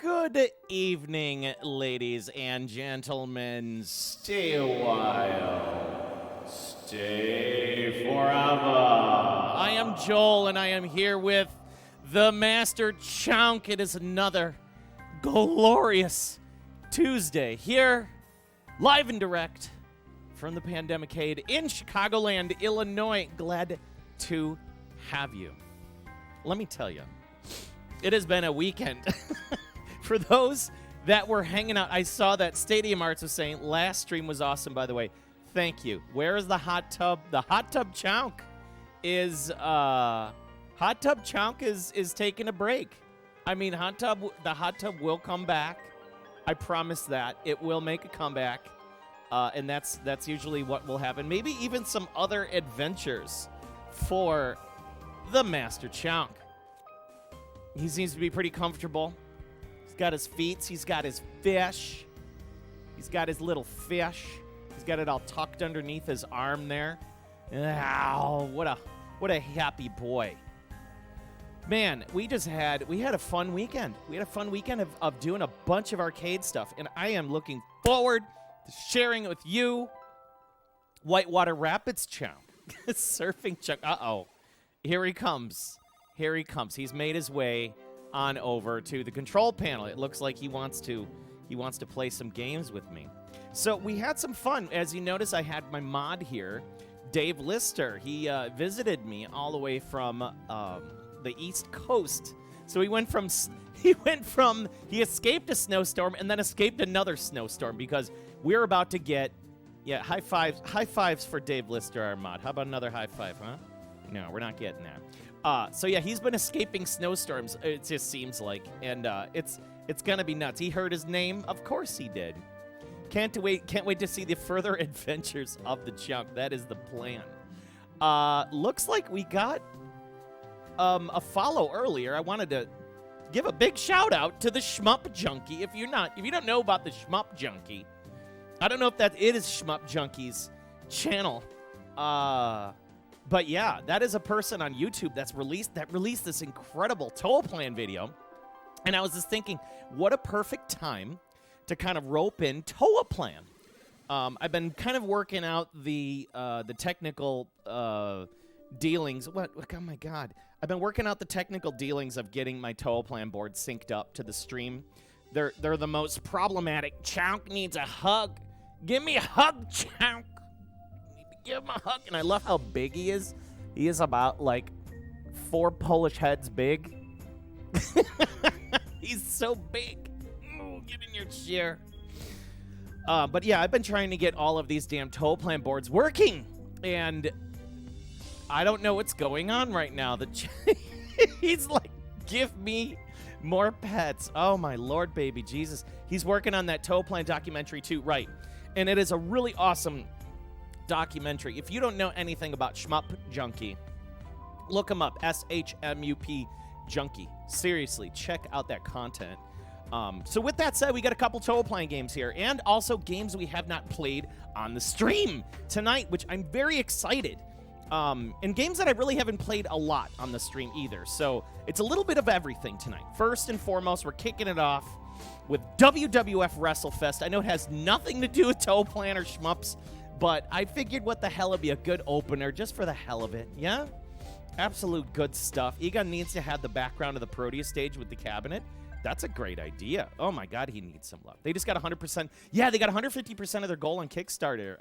Good evening, ladies and gentlemen. Stay a while. Stay forever. I am Joel, and I am here with the Master Chunk. It is another glorious Tuesday here, live and direct from the Pandemicade in Chicagoland, Illinois. Glad to have you. Let me tell you, it has been a weekend. For those that were hanging out, I saw that Stadium Arts was saying last stream was awesome, by the way. Thank you. Where is the hot tub? The hot tub chunk is taking a break. I mean, the hot tub will come back. I promise that. It will make a comeback. And that's usually what will happen. Maybe even some other adventures for the Master Chunk. He seems to be pretty comfortable. He's got his feet. He's got his fish. He's got his little fish. He's got it all tucked underneath his arm there. Ow, what a happy boy. Man, we had a fun weekend. We had a fun weekend of doing a bunch of arcade stuff, and I am looking forward to sharing it with you. Whitewater Rapids Chunk. Surfing Chunk. Uh-oh. Here he comes. Here he comes. He's made his way on over to the control panel. It looks like he wants to play some games with me. So we had some fun. As you notice, I had my mod here, Dave Lister. He visited me all the way from the East Coast. So he escaped a snowstorm and then escaped another snowstorm because we're about to get, high fives for Dave Lister, our mod. How about another high five, huh? No, we're not getting that. He's been escaping snowstorms, it just seems like, and it's gonna be nuts. He heard his name? Of course he did. Can't wait to see the further adventures of the Chunk. That is the plan. Looks like we got a follow earlier. I wanted to give a big shout out to the Shmup Junkie. If you don't know about the Shmup Junkie, I don't know if it is Shmup Junkie's channel. But yeah, that is a person on YouTube that released this incredible Toaplan video. And I was just thinking, what a perfect time to kind of rope in Toaplan. I've been kind of working out the technical dealings. Oh my God. I've been working out the technical dealings of getting my Toaplan board synced up to the stream. They're the most problematic. Chunk needs a hug. Give me a hug, Chunk. Give him a hug. And I love how big he is. He is about like 4 Polish heads big. He's so big. Ooh, get in your chair. But yeah, I've been trying to get all of these damn Toaplan boards working. And I don't know what's going on right now. He's like, give me more pets. Oh my Lord, baby Jesus. He's working on that Toaplan documentary too, right? And it is a really awesome documentary. If you don't know anything about Shmup Junkie, look him up. SHMUP Junkie. Seriously, check out that content. So with that said, we got a couple Toaplan games here, and also games we have not played on the stream tonight, which I'm very excited. And games that I really haven't played a lot on the stream either. So it's a little bit of everything tonight. First and foremost, we're kicking it off with WWF Wrestlefest. I know it has nothing to do with Toaplan or Shmups, but I figured what the hell would be a good opener just for the hell of it, yeah? Absolute good stuff. Egon needs to have the background of the Proteus stage with the cabinet. That's a great idea. Oh my God, he needs some love. They just got 100%. Yeah, they got 150% of their goal on Kickstarter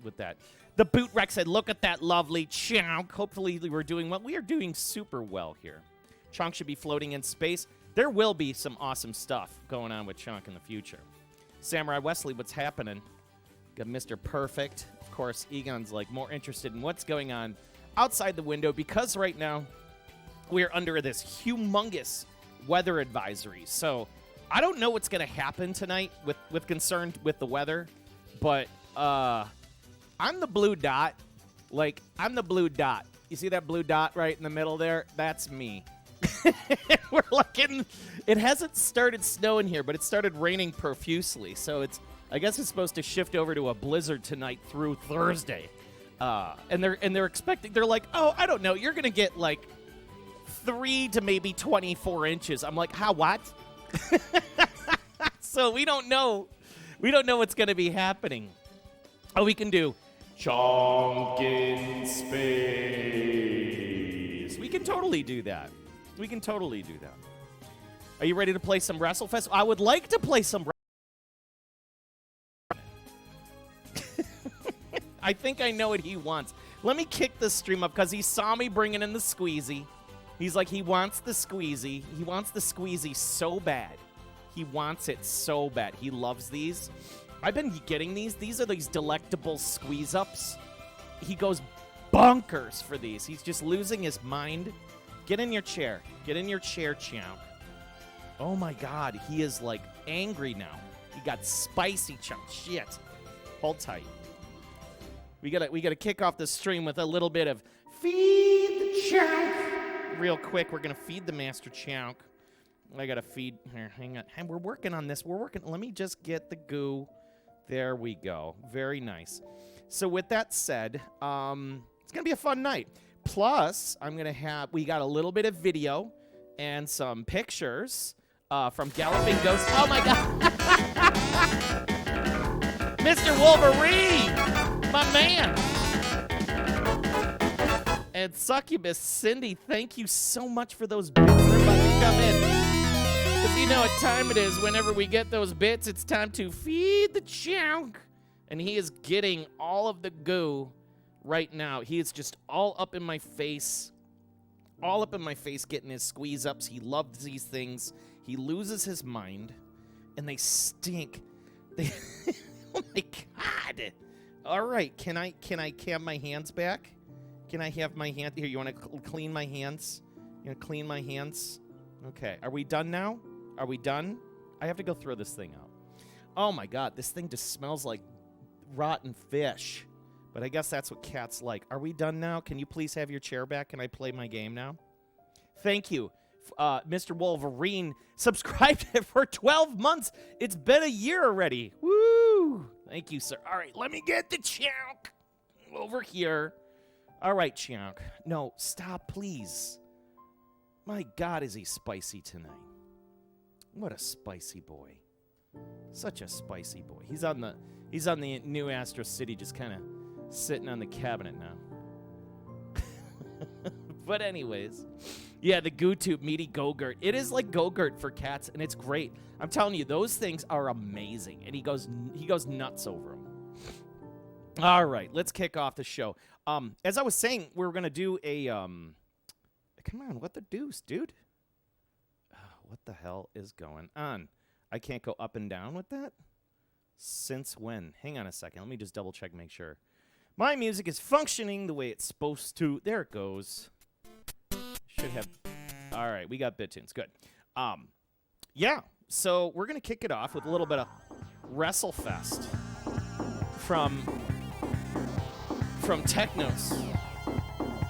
with that. The Boot Wreck said, look at that lovely Chunk. Hopefully we're doing well. We are doing super well here. Chunk should be floating in space. There will be some awesome stuff going on with Chunk in the future. Samurai Wesley, what's happening? Got Mr. Perfect. Of course, Egon's like more interested in what's going on outside the window because right now we're under this humongous weather advisory. So I don't know what's going to happen tonight with concern with the weather, but I'm the blue dot. Like, I'm the blue dot. You see that blue dot right in the middle there? That's me. We're looking. It hasn't started snowing here, but it started raining profusely. So I guess it's supposed to shift over to a blizzard tonight through Thursday. And they're expecting. They're like, oh, I don't know. You're gonna get like 3 to maybe 24 inches. I'm like, how what? So we don't know. We don't know what's going to be happening. Oh, we can do Chonk in Space. We can totally do that. We can totally do that. Are you ready to play some WrestleFest? I would like to play some. I think I know what he wants. Let me kick this stream up because he saw me bringing in the squeezy. He's like, he wants the squeezy. He wants the squeezy so bad. He wants it so bad. He loves these. I've been getting these. These are these delectable squeeze-ups. He goes bonkers for these. He's just losing his mind. Get in your chair. Get in your chair, Chonk. Oh, my God. He is, like, angry now. He got spicy, Chonk. Shit. Hold tight. We gotta kick off the stream with a little bit of Feed the Chonk. Real quick, we're going to feed the Master Chonk. I got to feed. Here, hang on. And we're working on this. We're working. Let me just get the goo. There we go. Very nice. So with that said, it's going to be a fun night. Plus, we got a little bit of video and some pictures from Galloping Ghost. Oh, my God. Mr. Wolverine, my man. And Succubus, Cindy, thank you so much for those bits. They're about to come in. Because you know what time it is. Whenever we get those bits, it's time to feed the Chonk. And he is getting all of the goo right now. He is just all up in my face. All up in my face getting his squeeze-ups. He loves these things. He loses his mind. And they stink. Oh, my God. All right. Can I have my hands back? Can I have my hand? Here, you want to clean my hands? You want to clean my hands? Okay. Are we done now? Are we done? I have to go throw this thing out. Oh, my God. This thing just smells like rotten fish. But I guess that's what cats like. Are we done now? Can you please have your chair back? Can I play my game now? Thank you. Mr. Wolverine subscribed for 12 months. It's been a year already. Woo! Thank you, sir. All right, let me get the Chonk over here. All right, Chonk. No, stop, please. My God, is he spicy tonight. What a spicy boy. Such a spicy boy. He's on the new Astro City, just kind of sitting on the cabinet now. But anyways, yeah, the GooTube Meaty Go-Gurt. It is like Go-Gurt for cats, and it's great. I'm telling you, those things are amazing, and he goes nuts over them. All right, let's kick off the show. As I was saying, we were going to do a, come on, what the deuce, dude? What the hell is going on? I can't go up and down with that? Since when? Hang on a second. Let me just double check, make sure. My music is functioning the way it's supposed to. There it goes. Should have. All right, we got BitTunes. Good. Yeah, so we're going to kick it off with a little bit of WrestleFest from Technos.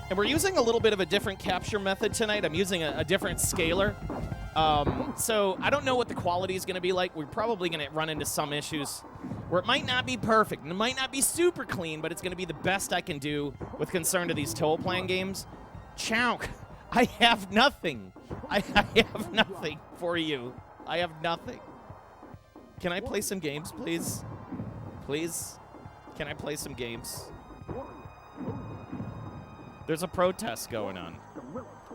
And we're using a little bit of a different capture method tonight. I'm using a different scaler. So I don't know what the quality is going to be like. We're probably going to run into some issues where it might not be perfect and it might not be super clean, but it's going to be the best I can do with concern to these Toaplan games. Chonk, I have nothing. I have nothing for you. I have nothing. Can I play some games, please? Please? Can I play some games? There's a protest going on.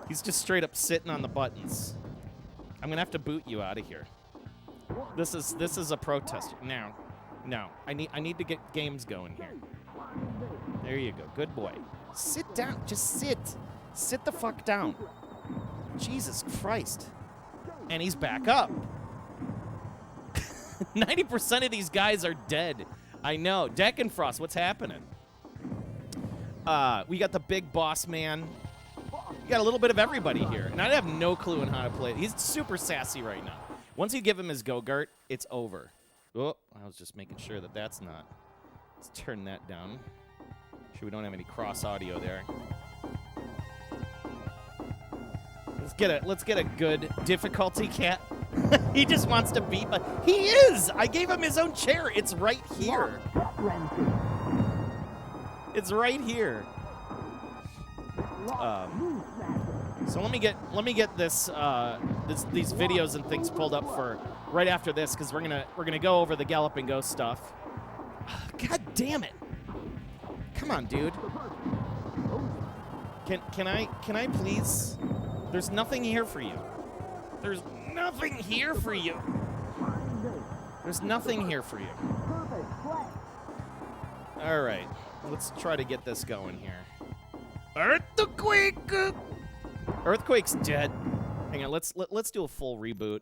He's just straight up sitting on the buttons. I'm gonna have to boot you out of here. This is a protest. No. I need to get games going here. There you go. Good boy. Sit down. Just sit. Sit the fuck down. Jesus Christ. And he's back up. 90% of these guys are dead. I know. Deckenfrost, what's happening? We got the big boss man. We got a little bit of everybody here. And I have no clue on how to play it. He's super sassy right now. Once you give him his Go-Gurt, it's over. Oh, I was just making sure that that's not. Let's turn that down. Sure we don't have any cross audio there. Let's get a good difficulty cat. He just wants to beat, but he is. I gave him his own chair. It's right here. It's right here. So let me get this these videos and things pulled up for right after this because we're gonna go over the Galloping Ghost stuff. God damn it! Come on, dude. Can I please? There's nothing here for you. There's nothing here for you. There's nothing here for you. All right, let's try to get this going here. Earthquake! Earthquake's dead. Hang on, let's do a full reboot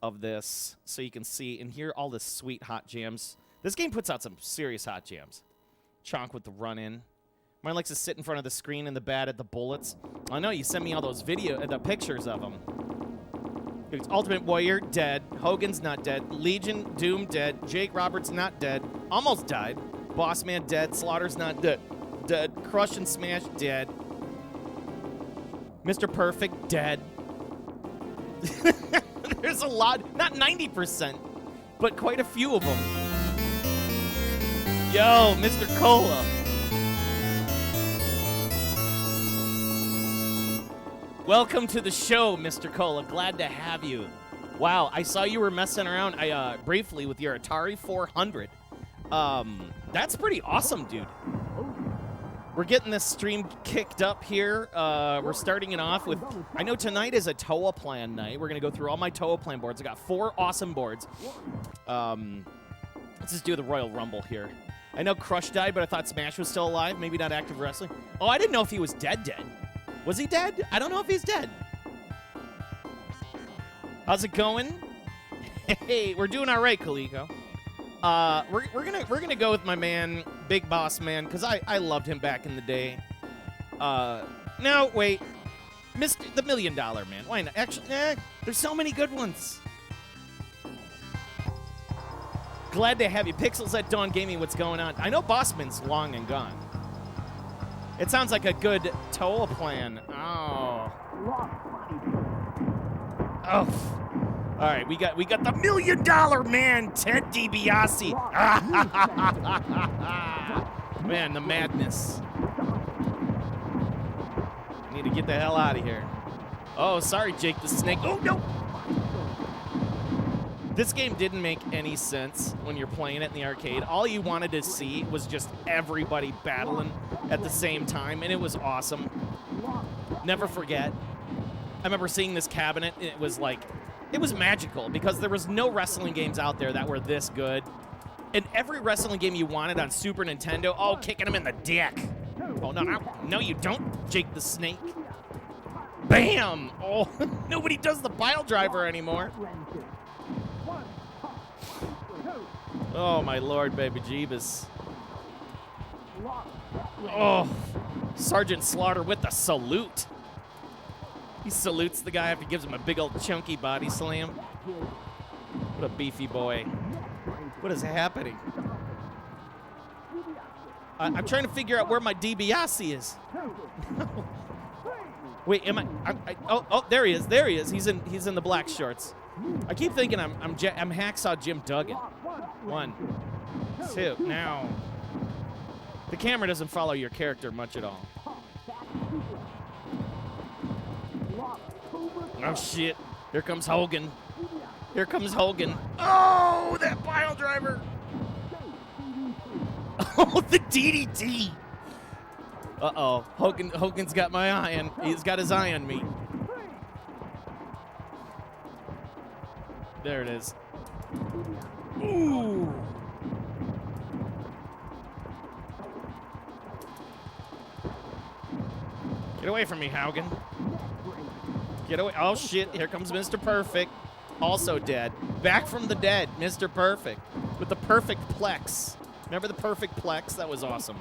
of this so you can see and hear all the sweet hot jams. This game puts out some serious hot jams. Chonk with the run-in. Mine likes to sit in front of the screen and the bat at the bullets. I know you sent me all those the pictures of them. It's Ultimate Warrior, dead. Hogan's not dead. Legion, Doom, dead. Jake Roberts, not dead. Almost died. Bossman, dead. Slaughter's not dead. Dead. Crush and Smash, dead. Mr. Perfect, dead. There's a lot, not 90%, but quite a few of them. Yo, Mr. Cola. Welcome to the show, Mr. Cola. Glad to have you. Wow, I saw you were messing around briefly with your Atari 400. That's pretty awesome, dude. We're getting this stream kicked up here. We're starting it off with, I know tonight is a Toaplan night. We're going to go through all my Toaplan boards. I got 4 awesome boards. Let's just do the Royal Rumble here. I know Crush died, but I thought Smash was still alive. Maybe not active wrestling. Oh, I didn't know if he was dead. Was he dead? I don't know if he's dead. How's it going? Hey, we're doing all right, Kaliko. We're gonna go with my man, Big Boss Man, because I loved him back in the day. No, wait, the $1 Million Man. Why not? Actually, there's so many good ones. Glad to have you. Pixels at Dawn Gaming, what's going on? I know Bossman's long and gone. It sounds like a good Toaplan. Oh. Oh. All right, we got the $1 Million Man, Ted DiBiase. Man, the madness. Need to get the hell out of here. Oh, sorry, Jake the Snake. Oh, no. This game didn't make any sense when you're playing it in the arcade. All you wanted to see was just everybody battling at the same time, and it was awesome. Never forget. I remember seeing this cabinet, and it was like, it was magical because there was no wrestling games out there that were this good. And every wrestling game you wanted on Super Nintendo, oh, kicking him in the dick. Oh, no, you don't, Jake the Snake. Bam! Oh, nobody does the pile driver anymore. Oh, my Lord, baby Jeebus. Oh, Sergeant Slaughter with the salute. He salutes the guy after he gives him a big old chunky body slam. What a beefy boy. What is happening? I'm trying to figure out where my DiBiase is. Wait, am I oh, there he is. There he is. He's in the black shorts. I keep thinking I'm Hacksaw Jim Duggan. 1, 2. Now, the camera doesn't follow your character much at all. Oh, shit. Here comes Hogan. Here comes Hogan. Oh, that pile driver. Oh, the DDT. Uh-oh. Hogan's got my eye on. He's got his eye on me. There it is. Ooh. Get away from me, Hogan. Get away. Oh, shit. Here comes Mr. Perfect. Also dead. Back from the dead, Mr. Perfect. With the perfect plex. Remember the perfect plex? That was awesome.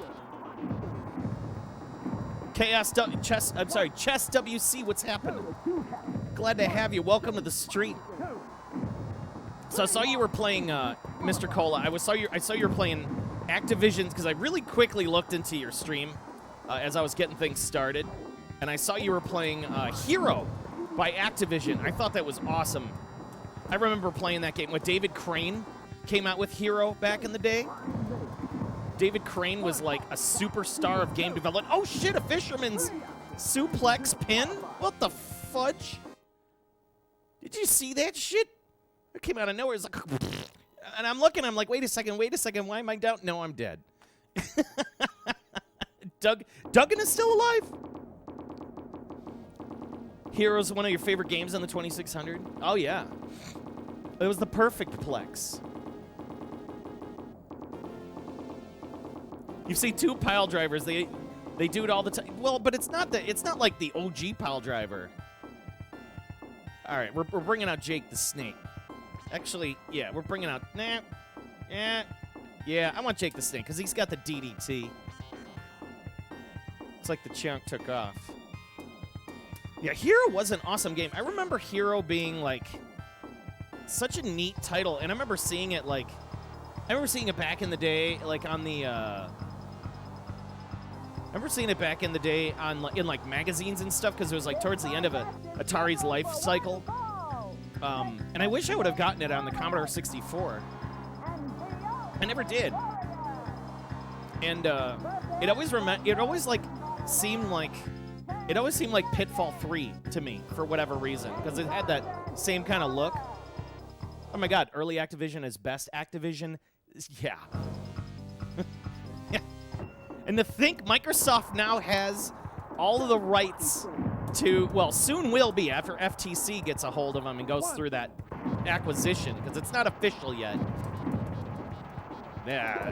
Chess WC, what's happening? Glad to have you. Welcome to the stream. So I saw you were playing Mr. Cola. I saw you were playing Activision's because I really quickly looked into your stream as I was getting things started, and I saw you were playing Hero by Activision. I thought that was awesome. I remember playing that game when David Crane came out with Hero back in the day. David Crane was like a superstar of game development. Oh shit, a fisherman's suplex pin? What the fudge? Did you see that shit? It came out of nowhere. It's like, and I'm looking. I'm like, wait a second. Why am I down? No, I'm dead. Dogyuun is still alive? Heroes, one of your favorite games on the 2600? Oh, yeah. It was the perfect Plex. You see two pile drivers. They do it all the time. Well, but it's not like the OG pile driver. All right, we're bringing out Jake the Snake. Actually, yeah, we're bringing out. Yeah, I want Jake the Snake because he's got the DDT. It's like the chunk took off. Yeah, Hero was an awesome game. I remember Hero being like such a neat title, and I remember seeing it like back in the day, like on the. I remember seeing it back in the day in like magazines and stuff because it was like towards the end of Atari's life cycle. And I wish I would have gotten it on the Commodore 64. I never did. And it always seemed like Pitfall 3 to me for whatever reason because it had that same kind of look. Oh my God, early Activision is best Activision. Yeah. Yeah. And to think Microsoft now has all of the rights to, well, soon will be after FTC gets a hold of them and goes through that acquisition because it's not official yet. Yeah.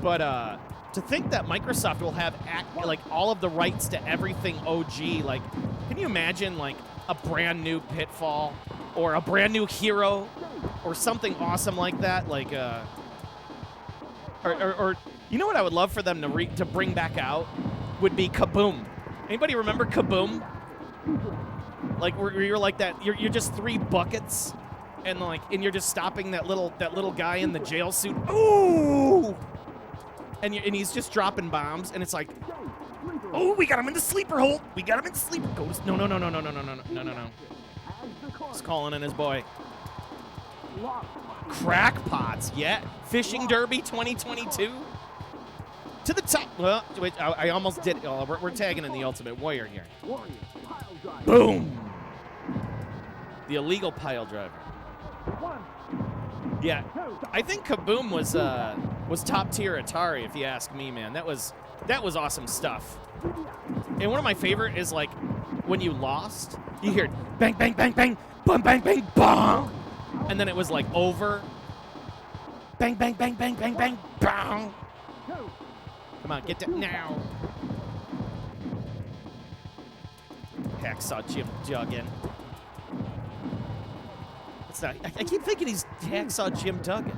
But to think that Microsoft will have like all of the rights to everything OG, like, can you imagine like a brand new Pitfall or a brand new Hero or something awesome like that? Like, or you know what I would love for them to bring back out would be Kaboom. Anybody remember Kaboom? Like where you're like that, you're just 3 buckets, and you're just stopping that little guy in the jail suit. Ooh! And he's just dropping bombs, and it's like, oh, we got him in the sleeper hole. We got him in the sleeper. Ghost. No. He's calling in his boy. Crackpots, yeah. Fishing Derby 2022. To the top. Well, wait, I almost did it. Oh, we're tagging in the Ultimate Warrior here. Boom. The illegal pile driver. Yeah, I think Kaboom was top tier Atari, if you ask me, man. That was awesome stuff. And one of my favorite is like when you lost, you hear bang bang bang bang, bang bang bang bang, and then it was like over. Bang bang bang bang bang bang bang. Come on, get down now. Hacksaw Jim Duggan. It's not. I keep thinking he's Hacksaw Jim Duggan.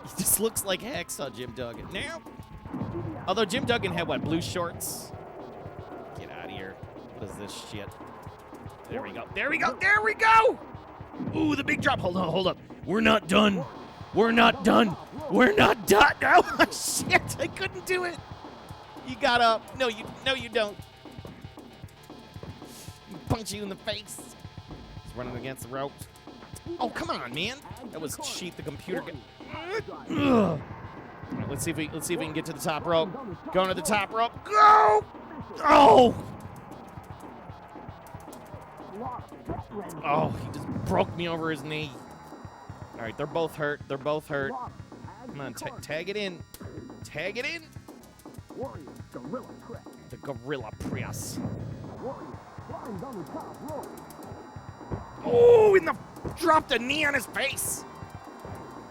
He just looks like Hacksaw Jim Duggan. Now, although Jim Duggan had what, blue shorts? Get out of here. What is this shit? There we go. There we go. There we go. Ooh, the big drop. Hold up. We're not done. We're not done. We're not done. Oh, shit. I couldn't do it. You got up. No, you don't. Punch you in the face. He's running against the ropes. Oh, come on, man. That was cheap. The computer. Right, let's see if we can get to the top rope. Going to the top rope. Go! Oh! Oh, he just broke me over his knee. All right, they're both hurt. Come on, tag it in. Tag it in. The Gorilla Press. Oh, dropped a knee on his face.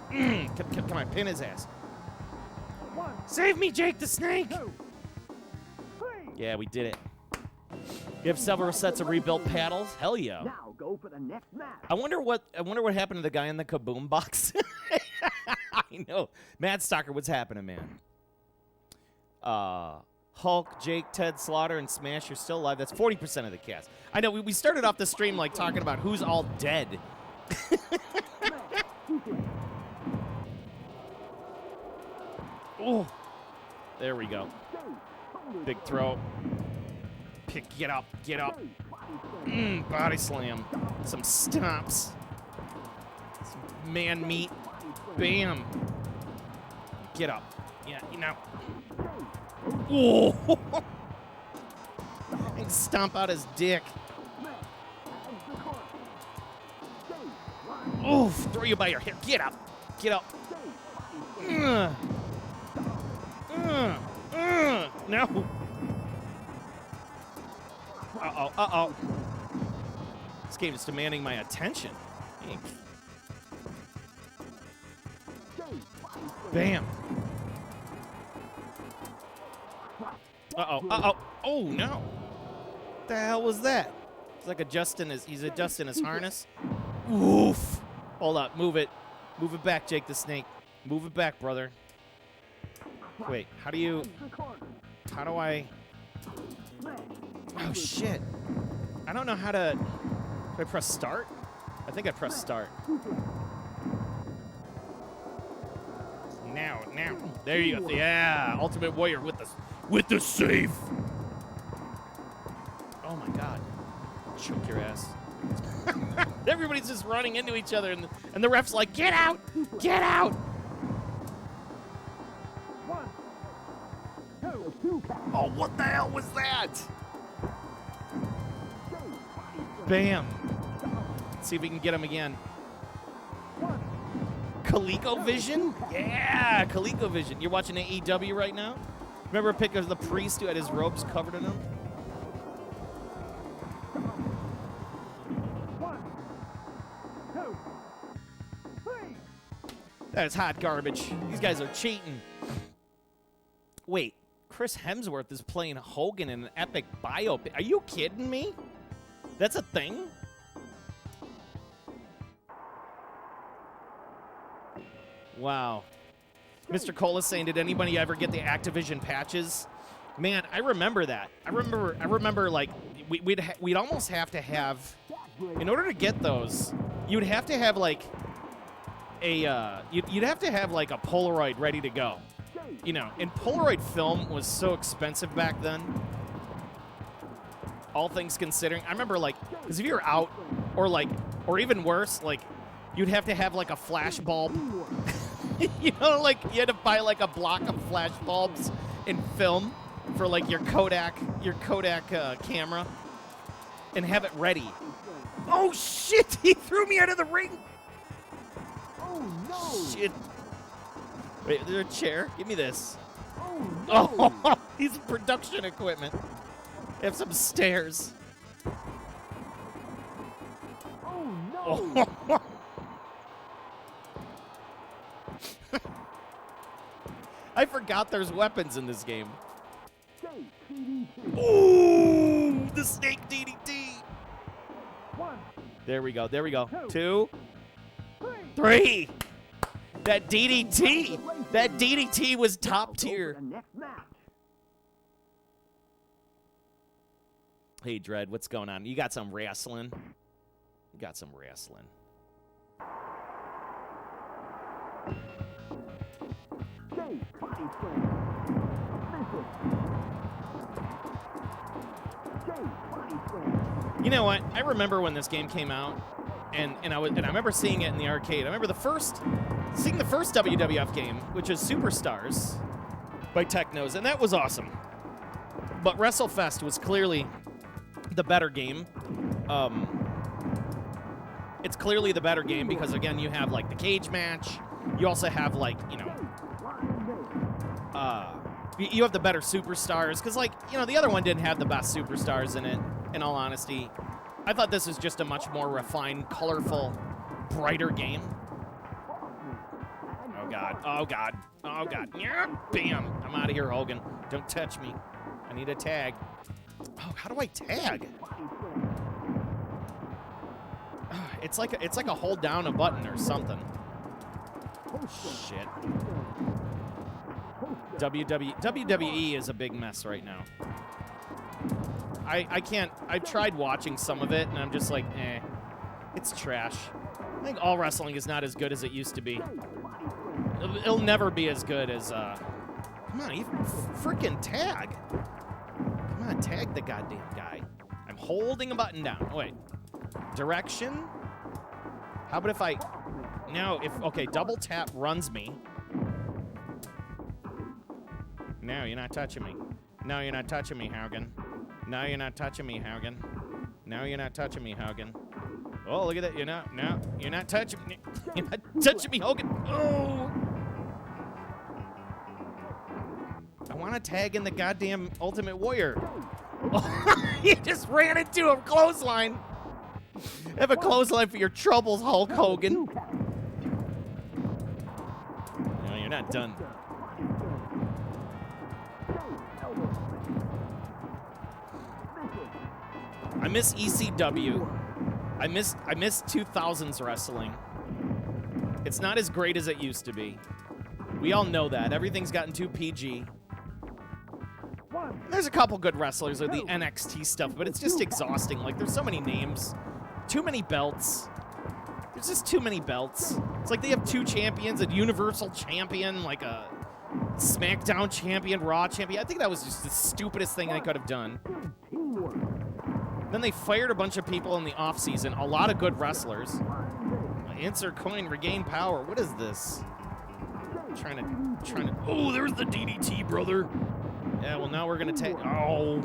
Come on, pin his ass. Save me, Jake the Snake. Yeah, we did it. You have several sets of rebuilt paddles. Hell yeah. Now go for the next match. I wonder what happened to the guy in the Kaboom box. I know. Mad Stalker, what's happening, man? Hulk, Jake, Ted, Slaughter, and Smash are still alive. That's 40% of the cast. I know, we started off the stream like talking about who's all dead. Oh, there we go. Big throw. Get up. Body slam. Some stomps. Some man meat. Bam. Get up. Yeah, you know. Oh! And stomp out his dick. Oof, throw you by your hair. Get up. Get up. No. Uh-oh, uh-oh. This game is demanding my attention. Dang. Bam. Uh-oh, uh-oh. Oh, no. What the hell was that? It's like he's adjusting his harness. Oof. Hold up, move it. Move it back, Jake the Snake. Move it back, brother. Wait, how do I... Oh, shit. I don't know how to... Do I press start? I think I press start. Now. There you go. Yeah, Ultimate Warrior with the save. Oh, my God. Choke your ass. Everybody's just running into each other, and the ref's like, get out! Get out! Oh, what the hell was that? Bam. Let's see if we can get him again. ColecoVision? Yeah, ColecoVision. You're watching AEW right now? Remember a pic of the priest who had his robes covered in them? That is hot garbage. These guys are cheating. Wait, Chris Hemsworth is playing Hogan in an epic biopic. Are you kidding me? That's a thing? Wow. Mr. Cole is saying, did anybody ever get the Activision patches? Man, I remember that. I remember like we'd almost have to have, in order to get those, you'd have to have like a you'd have to have like a Polaroid ready to go. You know, and Polaroid film was so expensive back then. All things considering, I remember like, because if you were out, or even worse, like, you'd have to have like a flash bulb. You know, like you had to buy like a block of flash bulbs and film for like your Kodak camera, and have it ready. Oh shit! He threw me out of the ring. Oh no! Shit. Wait, is there a chair? Give me this. Oh, no. Oh, he's production equipment. They have some stairs. Oh, no. Oh. I forgot there's weapons in this game. Ooh, the snake DDT. There we go. There we go. 2, 3. That DDT. That DDT was top tier. Hey, Dredd, what's going on? You got some wrestling? You got some wrestling. You know what? I remember when this game came out, and I remember seeing it in the arcade. I remember seeing the first WWF game, which is Superstars by Technos, and that was awesome. But WrestleFest was clearly the better game. It's clearly the better game because, again, you have, like, the cage match. You also have, like, you know, you have the better superstars. Because, like, you know, the other one didn't have the best superstars in it, in all honesty. I thought this was just a much more refined, colorful, brighter game. Oh, God. Oh, God. Oh, God. Yeah, bam. I'm out of here, Hogan. Don't touch me. I need a tag. Oh, how do I tag? It's like a hold down a button or something. Shit. WWE is a big mess right now. I can't. I've tried watching some of it, and I'm just like, eh. It's trash. I think all wrestling is not as good as it used to be. It'll never be as good as, come on, you freaking tag. Come on, tag the goddamn guy. I'm holding a button down. Oh, wait. Direction? How about if I... No, okay, double tap runs me. No, you're not touching me. No, you're not touching me, Hogan. No, you're not touching me, Hogan. No, you're not touching me, Hogan. Oh, look at that. You're not touching me. You're not touching me, Hogan. Oh. I want to tag in the goddamn Ultimate Warrior. He just ran into a clothesline. Have a clothesline for your troubles, Hulk Hogan. No, you're not done. I miss ECW. I miss 2000s wrestling. It's not as great as it used to be. We all know that. Everything's gotten too PG. There's a couple good wrestlers with the NXT stuff, but it's just exhausting. Like, there's so many names. Too many belts. There's just too many belts. It's like they have 2 champions, a Universal Champion, like a SmackDown Champion, Raw Champion. I think that was just the stupidest thing they could have done. Then they fired a bunch of people in the offseason. A lot of good wrestlers. Insert coin, regain power. What is this? Trying to. Oh, there's the DDT, brother. Yeah, well, now we're going to take. Oh.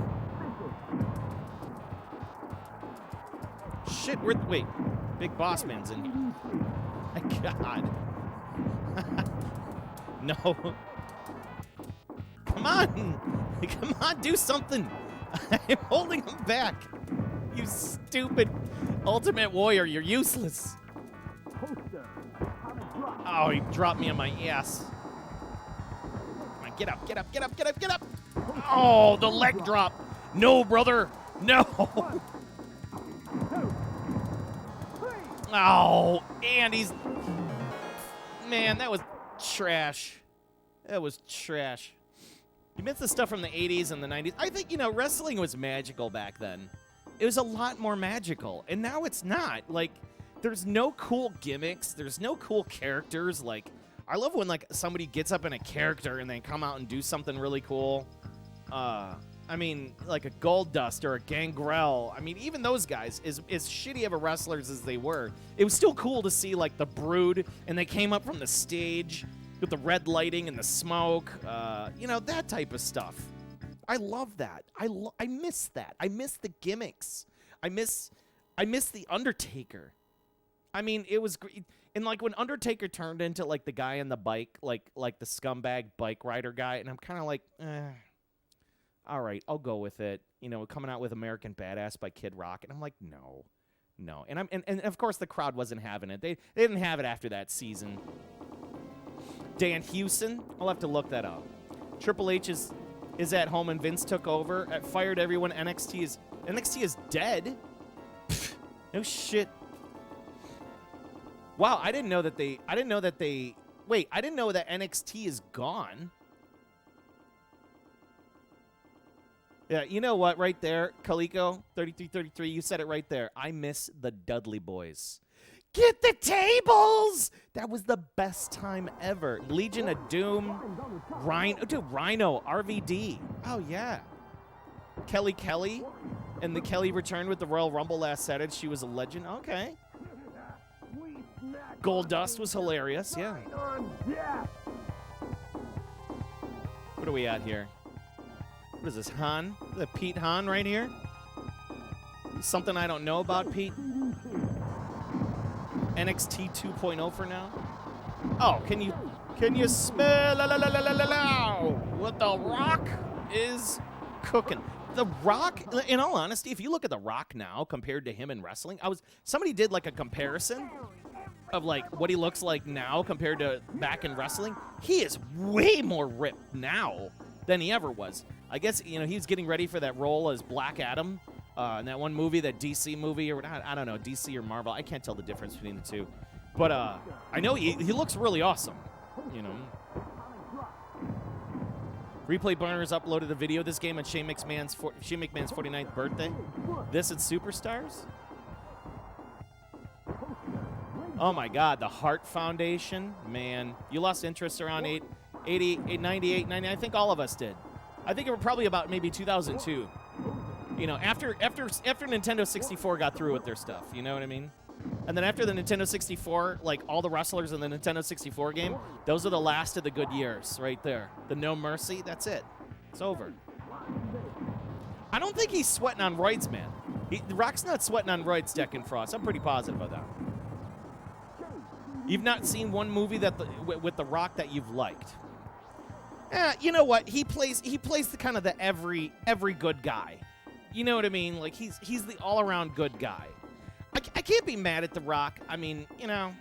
Shit, wait. Big Boss Man's in here. My God. No. Come on. Come on, do something. I'm holding him back. You stupid Ultimate Warrior, you're useless. Oh, he dropped me on my ass. Come on, get up, get up, get up, get up, get up. Oh, the leg drop. No, brother. No. Oh, and he's... Man, that was trash. That was trash. You miss the stuff from the 80s and the 90s. I think, you know, wrestling was magical back then. It was a lot more magical. And now it's not. Like, there's no cool gimmicks. There's no cool characters. Like, I love when, like, somebody gets up in a character and they come out and do something really cool. I mean, like a Goldust or a Gangrel. I mean, even those guys, as shitty of a wrestlers as they were, it was still cool to see, like, the Brood, and they came up from the stage with the red lighting and the smoke, you know, that type of stuff. I love that. I miss that. I miss the gimmicks. I miss the Undertaker. I mean, it was great. And, like, when Undertaker turned into, like, the guy on the bike, like the scumbag bike rider guy, and I'm kind of like, all right, I'll go with it. You know, coming out with American Badass by Kid Rock, and I'm like, no. And of course the crowd wasn't having it. They didn't have it after that season. Dan Hewson, I'll have to look that up. Triple H is at home and Vince took over. Fired everyone. NXT is dead. No shit. Wow, I didn't know that NXT is gone. Yeah, you know what? Right there, Kaliko, 3333, you said it right there. I miss the Dudley Boys. Get the tables! That was the best time ever. Legion of Doom, Rhino, RVD. Oh, yeah. Kelly, and the Kelly returned with the Royal Rumble last Saturday. She was a legend. Okay. Goldust was hilarious, yeah. What are we at here? What is this, Han? Is that Pete Han right here? Something I don't know about Pete? NXT 2.0 for now? Oh, can you smell what The Rock is cooking? The Rock, in all honesty, if you look at The Rock now compared to him in wrestling, somebody did like a comparison of like what he looks like now compared to back in wrestling. He is way more ripped now than he ever was. I guess, you know, he was getting ready for that role as Black Adam in that one movie, that DC movie, or I don't know, DC or Marvel. I can't tell the difference between the two. But I know he looks really awesome, you know. Replay Burners uploaded a video of this game on Shane McMahon's 49th birthday. This at Superstars? Oh, my God. The Hart Foundation. Man, you lost interest around 98, 90. I think all of us did. I think it was probably about maybe 2002. You know, after Nintendo 64 got through with their stuff. You know what I mean? And then after the Nintendo 64, like all the wrestlers in the Nintendo 64 game, those are the last of the good years right there. The No Mercy, that's it. It's over. I don't think he's sweating on roids, man. The Rock's not sweating on roids, Deck and Frost. I'm pretty positive of that. You've not seen one movie that with The Rock that you've liked. You know what? He plays the kind of the every good guy. You know what I mean? Like he's the all around good guy. I can't be mad at The Rock. I mean, you know.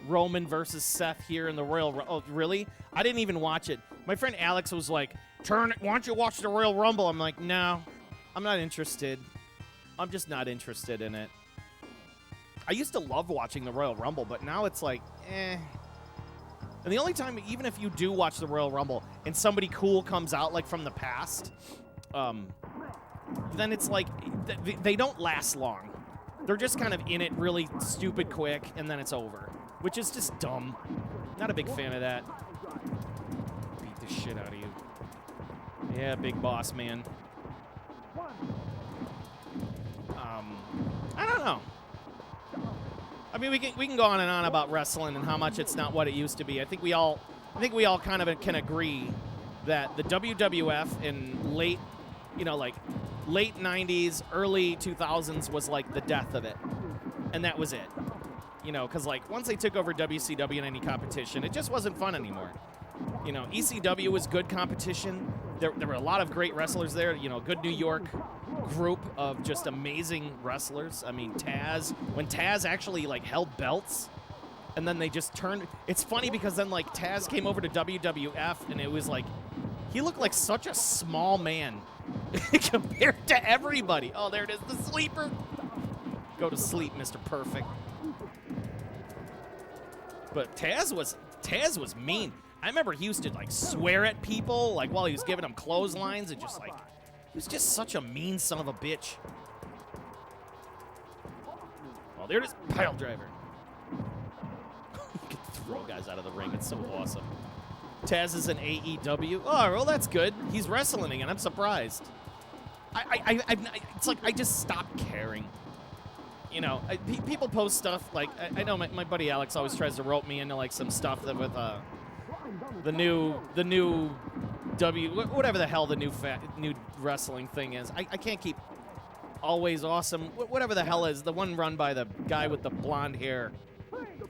Roman versus Seth here in the Royal. Oh, really? I didn't even watch it. My friend Alex was like, "Turn it. Why don't you watch the Royal Rumble?" I'm like, "No, I'm not interested. I'm just not interested in it." I used to love watching the Royal Rumble, but now it's like, eh. And the only time, even if you do watch the Royal Rumble and somebody cool comes out, like from the past, then it's like they don't last long. They're just kind of in it really stupid quick, and then it's over, which is just dumb. Not a big fan of that. Beat the shit out of you. Yeah, big boss, man. I don't know. I mean, we can go on and on about wrestling and how much it's not what it used to be. I think we all kind of can agree that the WWF in late 90s, early 2000s was like the death of it, and that was it. You know, because like once they took over WCW in any competition, it just wasn't fun anymore. You know, ECW was good competition. There were a lot of great wrestlers there. You know, good New York group of just amazing wrestlers. I mean, when Taz actually like held belts, and then they just turned. It's funny because then like Taz came over to WWF, and it was like he looked like such a small man compared to everybody. Oh, there it is, the sleeper. Go to sleep, Mr. Perfect. But Taz was mean. I remember he used to like swear at people like while he was giving them clotheslines, and just like he was just such a mean son of a bitch. Well, there it is, pile driver. You can throw guys out of the ring. It's so awesome. Taz is an AEW. Oh, well, that's good. He's wrestling again. I'm surprised. It's like I just stopped caring. You know, people post stuff like I know my buddy Alex always tries to rope me into like some stuff that with the new whatever the hell the new wrestling thing is. I can't keep Always Awesome, whatever the hell is the one run by the guy with the blonde hair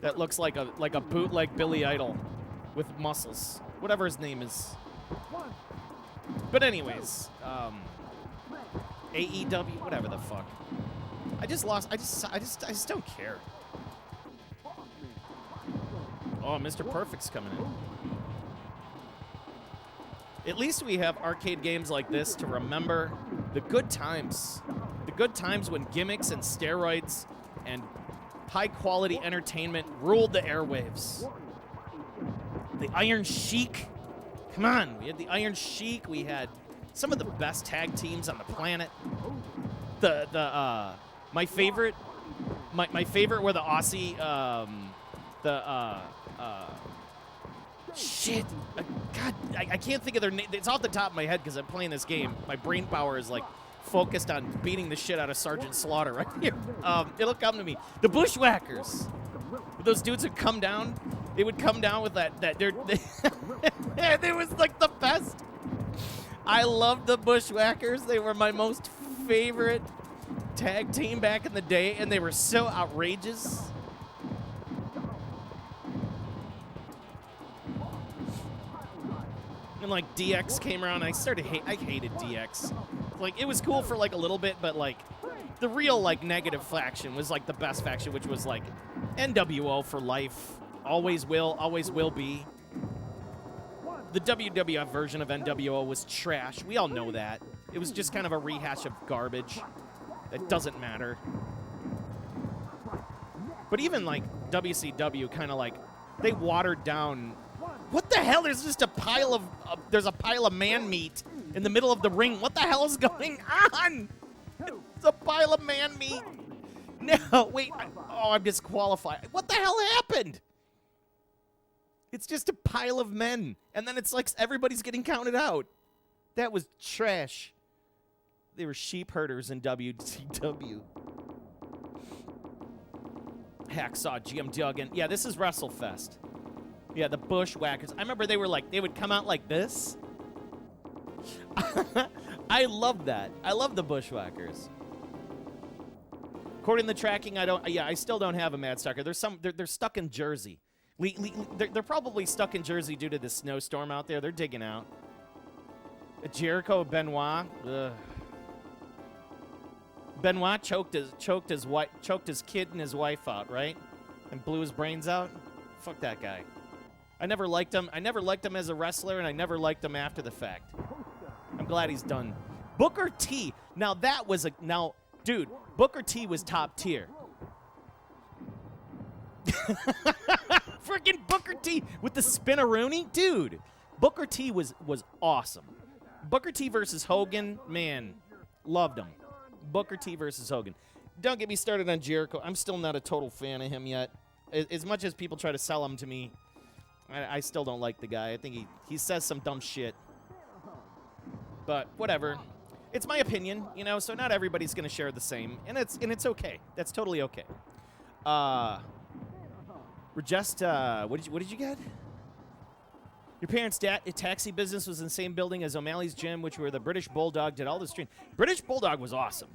that looks like a bootleg Billy Idol with muscles, whatever his name is. But anyways, AEW, whatever the fuck. I just don't care. Oh, Mr. Perfect's coming in. At least we have arcade games like this to remember the good times. The good times when gimmicks and steroids and high-quality entertainment ruled the airwaves. The Iron Sheik. Come on, we had the Iron Sheik. We had some of the best tag teams on the planet. My favorite were the Aussie, shit. God, I can't think of their name. It's off the top of my head because I'm playing this game. My brain power is like focused on beating the shit out of Sergeant Slaughter right here. It'll come to me. The Bushwhackers. Those dudes would come down. They would come down with that. It was like the best. I loved the Bushwhackers. They were my most favorite tag team back in the day, and they were so outrageous. And like DX came around, and I hated DX. Like it was cool for like a little bit, but like the real like negative faction was like the best faction, which was like NWO for life. Always will be. The WWF version of NWO was trash. We all know that. It was just kind of a rehash of garbage. It doesn't matter. But even like WCW kind of like, they watered down. What the hell? There's just a pile of man meat in the middle of the ring. What the hell is going on? It's a pile of man meat. No, wait. I'm disqualified. What the hell happened? It's just a pile of men. And then it's like everybody's getting counted out. That was trash. They were sheep herders in WCW. Hacksaw, GM Duggan. Yeah, this is WrestleFest. Yeah, the Bushwhackers. I remember they would come out like this. I love that. I love the Bushwhackers. According to the tracking, I still don't have a Mad Stalker. They're stuck in Jersey. They're probably stuck in Jersey due to the snowstorm out there. They're digging out. Jericho Benoit. Ugh. Benoit choked his kid and his wife out, right? And blew his brains out. Fuck that guy. I never liked him. I never liked him as a wrestler, and I never liked him after the fact. I'm glad he's done. Booker T. Now that was dude, Booker T was top tier. Freaking Booker T with the spinaroonie, dude. Booker T was awesome. Booker T versus Hogan, man, loved him. Booker T versus Hogan. Don't get me started on Jericho. I'm still not a total fan of him yet. As much as people try to sell him to me, I still don't like the guy. I think he says some dumb shit. But whatever. It's my opinion, you know, so not everybody's going to share the same. And it's okay. That's totally okay. We're just, what did you get? Your parents' taxi business was in the same building as O'Malley's Gym, which where the British Bulldog did all the stream. British Bulldog was awesome.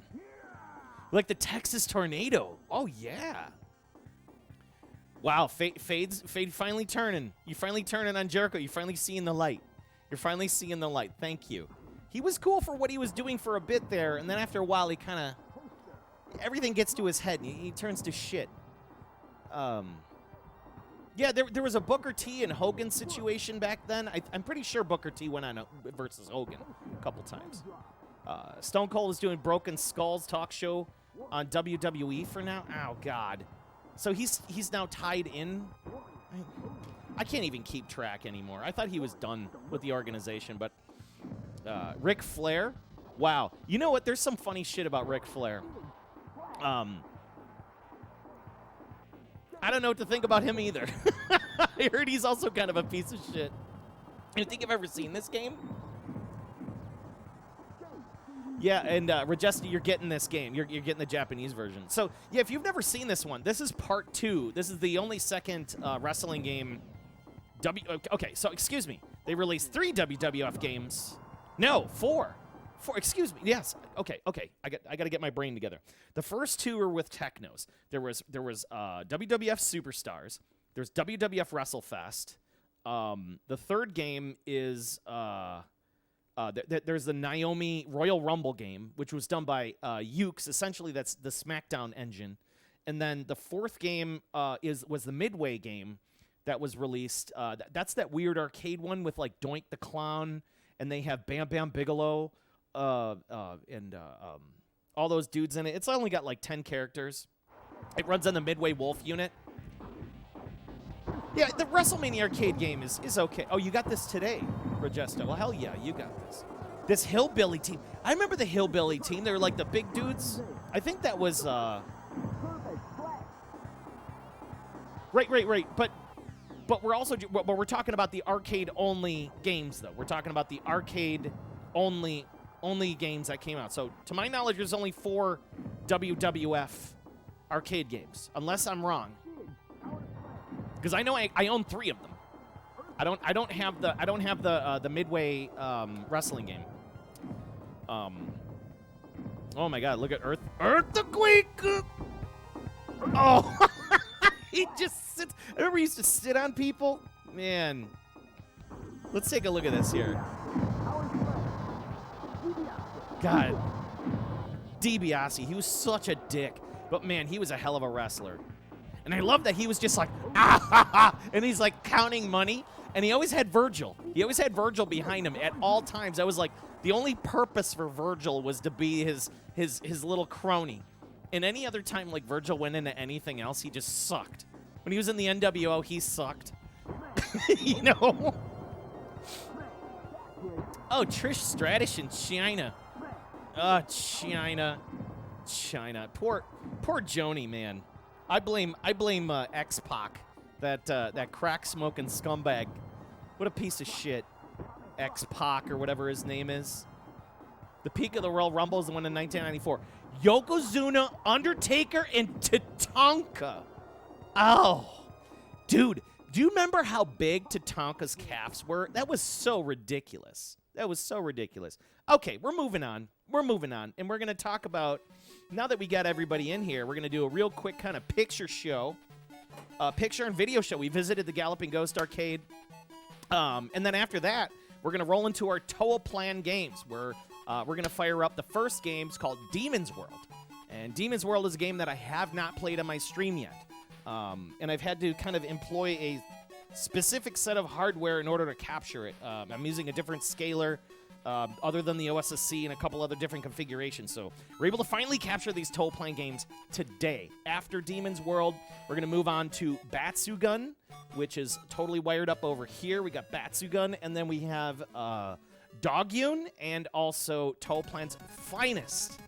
Like the Texas Tornado. Oh, yeah. Wow, Fade finally turning. You finally turning on Jericho. You're finally seeing the light. You're finally seeing the light. Thank you. He was cool for what he was doing for a bit there, and then after a while, he kind of... Everything gets to his head, and he turns to shit. Yeah, there was a Booker T and Hogan situation back then. I'm pretty sure Booker T went on versus Hogan a couple times. Stone Cold is doing Broken Skulls talk show on WWE for now. Oh, God. So he's now tied in. I can't even keep track anymore. I thought he was done with the organization, but Ric Flair. Wow. You know what? There's some funny shit about Ric Flair. I don't know what to think about him either. I heard he's also kind of a piece of shit. You think I've ever seen this game? Yeah, and Regesta, you're getting this game. You're getting the Japanese version. So, yeah, if you've never seen this one, this is part 2. This is the only second wrestling game. Okay, so excuse me. They released 3 WWF games. No, 4. 4, excuse me. Yes. Okay. I got to get my brain together. The first 2 were with Technos. There was WWF Superstars. There's WWF Wrestlefest. The third game is there's the Naomi Royal Rumble game, which was done by Ukes. Essentially, that's the SmackDown engine. And then the fourth game was the Midway game that was released. That's that weird arcade one with like Doink the Clown, and they have Bam Bam Bigelow. And all those dudes in it. It's only got like 10 characters. It runs on the Midway Wolf unit. Yeah, the WrestleMania arcade game is okay. Oh, you got this today, Regesta. Well, hell yeah, you got this. This Hillbilly team. I remember the Hillbilly team. They were like the big dudes. I think that was... Right. But we're also... But we're talking about the arcade-only games, though. We're talking about the arcade-only games that came out. So, to my knowledge, there's only 4 WWF arcade games, unless I'm wrong. Because I know I own 3 of them. I don't have the Midway wrestling game. Oh my God! Look at Earthquake. Oh, he just sits. I remember he used to sit on people. Man, let's take a look at this here. God, DiBiase, he was such a dick, but man, he was a hell of a wrestler. And I love that he was just like, ah, ha, ha, and he's like counting money. And he always had Virgil. He always had Virgil behind him at all times. That was like the only purpose for Virgil was to be his little crony. And any other time like Virgil went into anything else, he just sucked. When he was in the NWO, he sucked. You know? Oh, Trish Stratus in China. Oh, China. Poor Joni, man. I blame X-Pac, that crack-smoking scumbag. What a piece of shit. X-Pac or whatever his name is. The peak of the Royal Rumble is the one in 1994. Yokozuna, Undertaker, and Tatanka. Oh. Dude, Do you remember how big Tatanka's calves were? That was so ridiculous. That was so ridiculous. Okay, we're moving on. We're moving on. And we're going to talk about, now that we got everybody in here, we're going to do a real quick kind of picture show. Picture and video show. We visited the Galloping Ghost Arcade. And then after that, we're going to roll into our Toaplan games, where we're going to fire up the first game. It's called Demon's World. And Demon's World is a game that I have not played on my stream yet. And I've had to kind of employ a specific set of hardware in order to capture it. I'm using a different scaler other than the OSSC and a couple other different configurations. So we're able to finally capture these Toaplan games today. After Demon's World, we're going to move on to Batsugun, which is totally wired up over here. We got Batsugun, and then we have Dogyuun, and also Toaplan's finest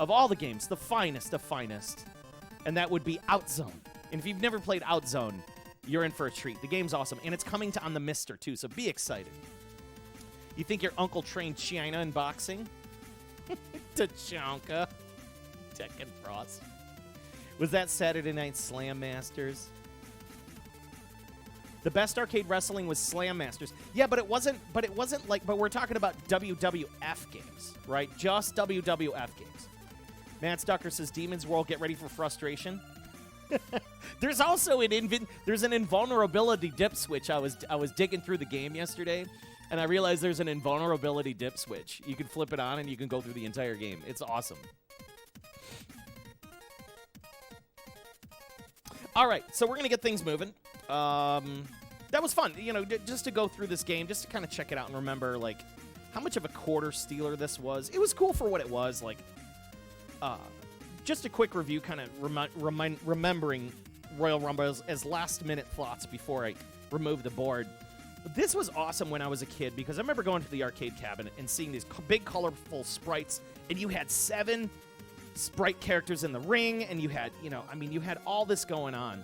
of all the games, the finest of finest. And that would be Outzzone. And if you've never played Outzzone, you're in for a treat. The game's awesome, and it's coming to on the Mister too, so be excited. You think your uncle trained China in boxing? Tachanka. Tekken Frost. Was that Saturday Night Slam Masters? The best arcade wrestling was Slam Masters. Yeah, but it wasn't like, but we're talking about WWF games, right? Just WWF games. Matt Stucker says, Demon's World, get ready for frustration. There's also there's an invulnerability dip switch. I was digging through the game yesterday, and I realized there's an invulnerability dip switch. You can flip it on, and you can go through the entire game. It's awesome. All right, so we're going to get things moving. That was fun, you know, just to go through this game, just to kind of check it out and remember, like, how much of a quarter stealer this was. It was cool for what it was, like, just a quick review, kind of remembering Royal Rumble as last-minute thoughts before I remove the board. This was awesome when I was a kid, because I remember going to the arcade cabinet and seeing these big, colorful sprites, and you had 7 sprite characters in the ring, and you had, you know, I mean, you had all this going on.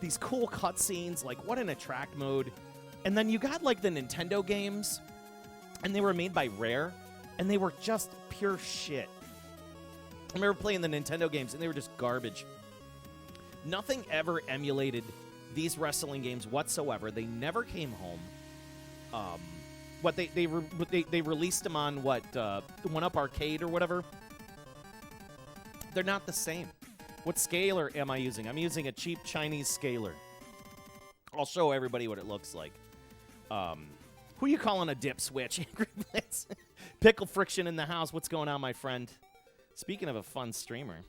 These cool cutscenes, like, what an attract mode. And then you got, like, the Nintendo games, and they were made by Rare, and they were just pure shit. I remember playing the Nintendo games, and they were just garbage. Nothing ever emulated these wrestling games whatsoever. They never came home. They released them on the One Up Arcade or whatever. They're not the same. What scaler am I using? I'm using a cheap Chinese scaler. I'll show everybody what it looks like. Who you calling a dip switch? Angry Blitz. Pickle Friction in the house. What's going on, my friend? Speaking of a fun streamer,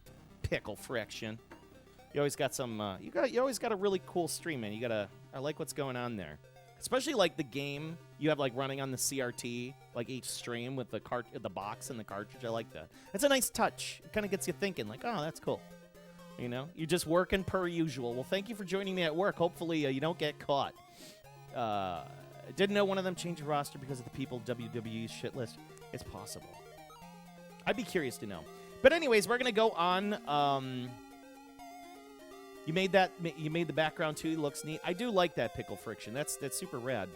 Pickle Friction. You always got some. You always got a really cool stream, man. I like what's going on there. Especially like the game you have like running on the CRT, like each stream with the box and the cartridge. I like that. It's a nice touch. It kind of gets you thinking, like, oh, that's cool. You know, you're just working per usual. Well, thank you for joining me at work. Hopefully, you don't get caught. Didn't know one of them changed the roster because of the people WWE's shit list. It's possible. I'd be curious to know. But anyways, we're gonna go on. You made the background too. Looks neat. I do like that Pickle Friction. That's super rad.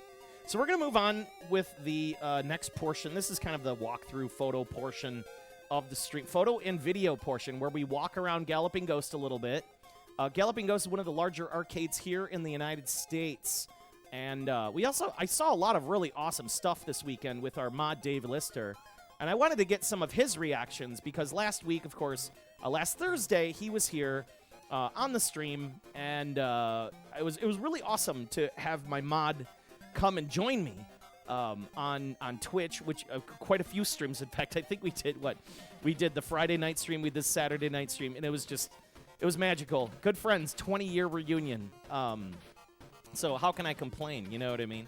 So we're gonna move on with the next portion. This is kind of the walkthrough photo portion of the stream, photo and video portion, where we walk around Galloping Ghost a little bit. Galloping Ghost is one of the larger arcades here in the United States. And I saw a lot of really awesome stuff this weekend with our mod Dave Lister. And I wanted to get some of his reactions because last week, of course, last Thursday, he was here on the stream. And it was really awesome to have my mod come and join me on Twitch, which quite a few streams. In fact, I think we did the Friday night stream, we did the Saturday night stream, and it was magical. Good friends, 20-year reunion. So how can I complain? You know what I mean?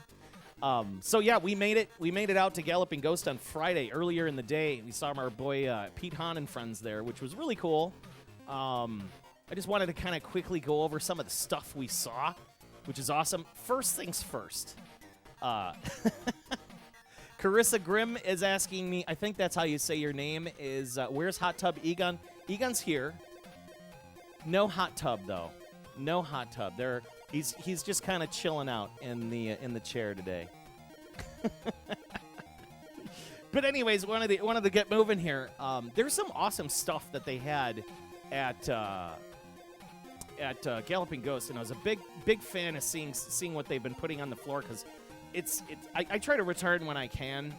So yeah, we made it out to Galloping Ghost on Friday earlier in the day. We saw our boy Pete Hahn and friends there, which was really cool. I just wanted to kind of quickly go over some of the stuff we saw, which is awesome. First things first. Carissa Grimm is asking me, I think that's how you say your name, is where's Hot Tub Egon? Egon's here. No hot tub, though. No hot tub. He's just kind of chilling out in the chair today. But anyways, wanted to get moving here. There's some awesome stuff that they had at at Galloping Ghost, and I was a big fan of seeing what they've been putting on the floor, because I try to return when I can,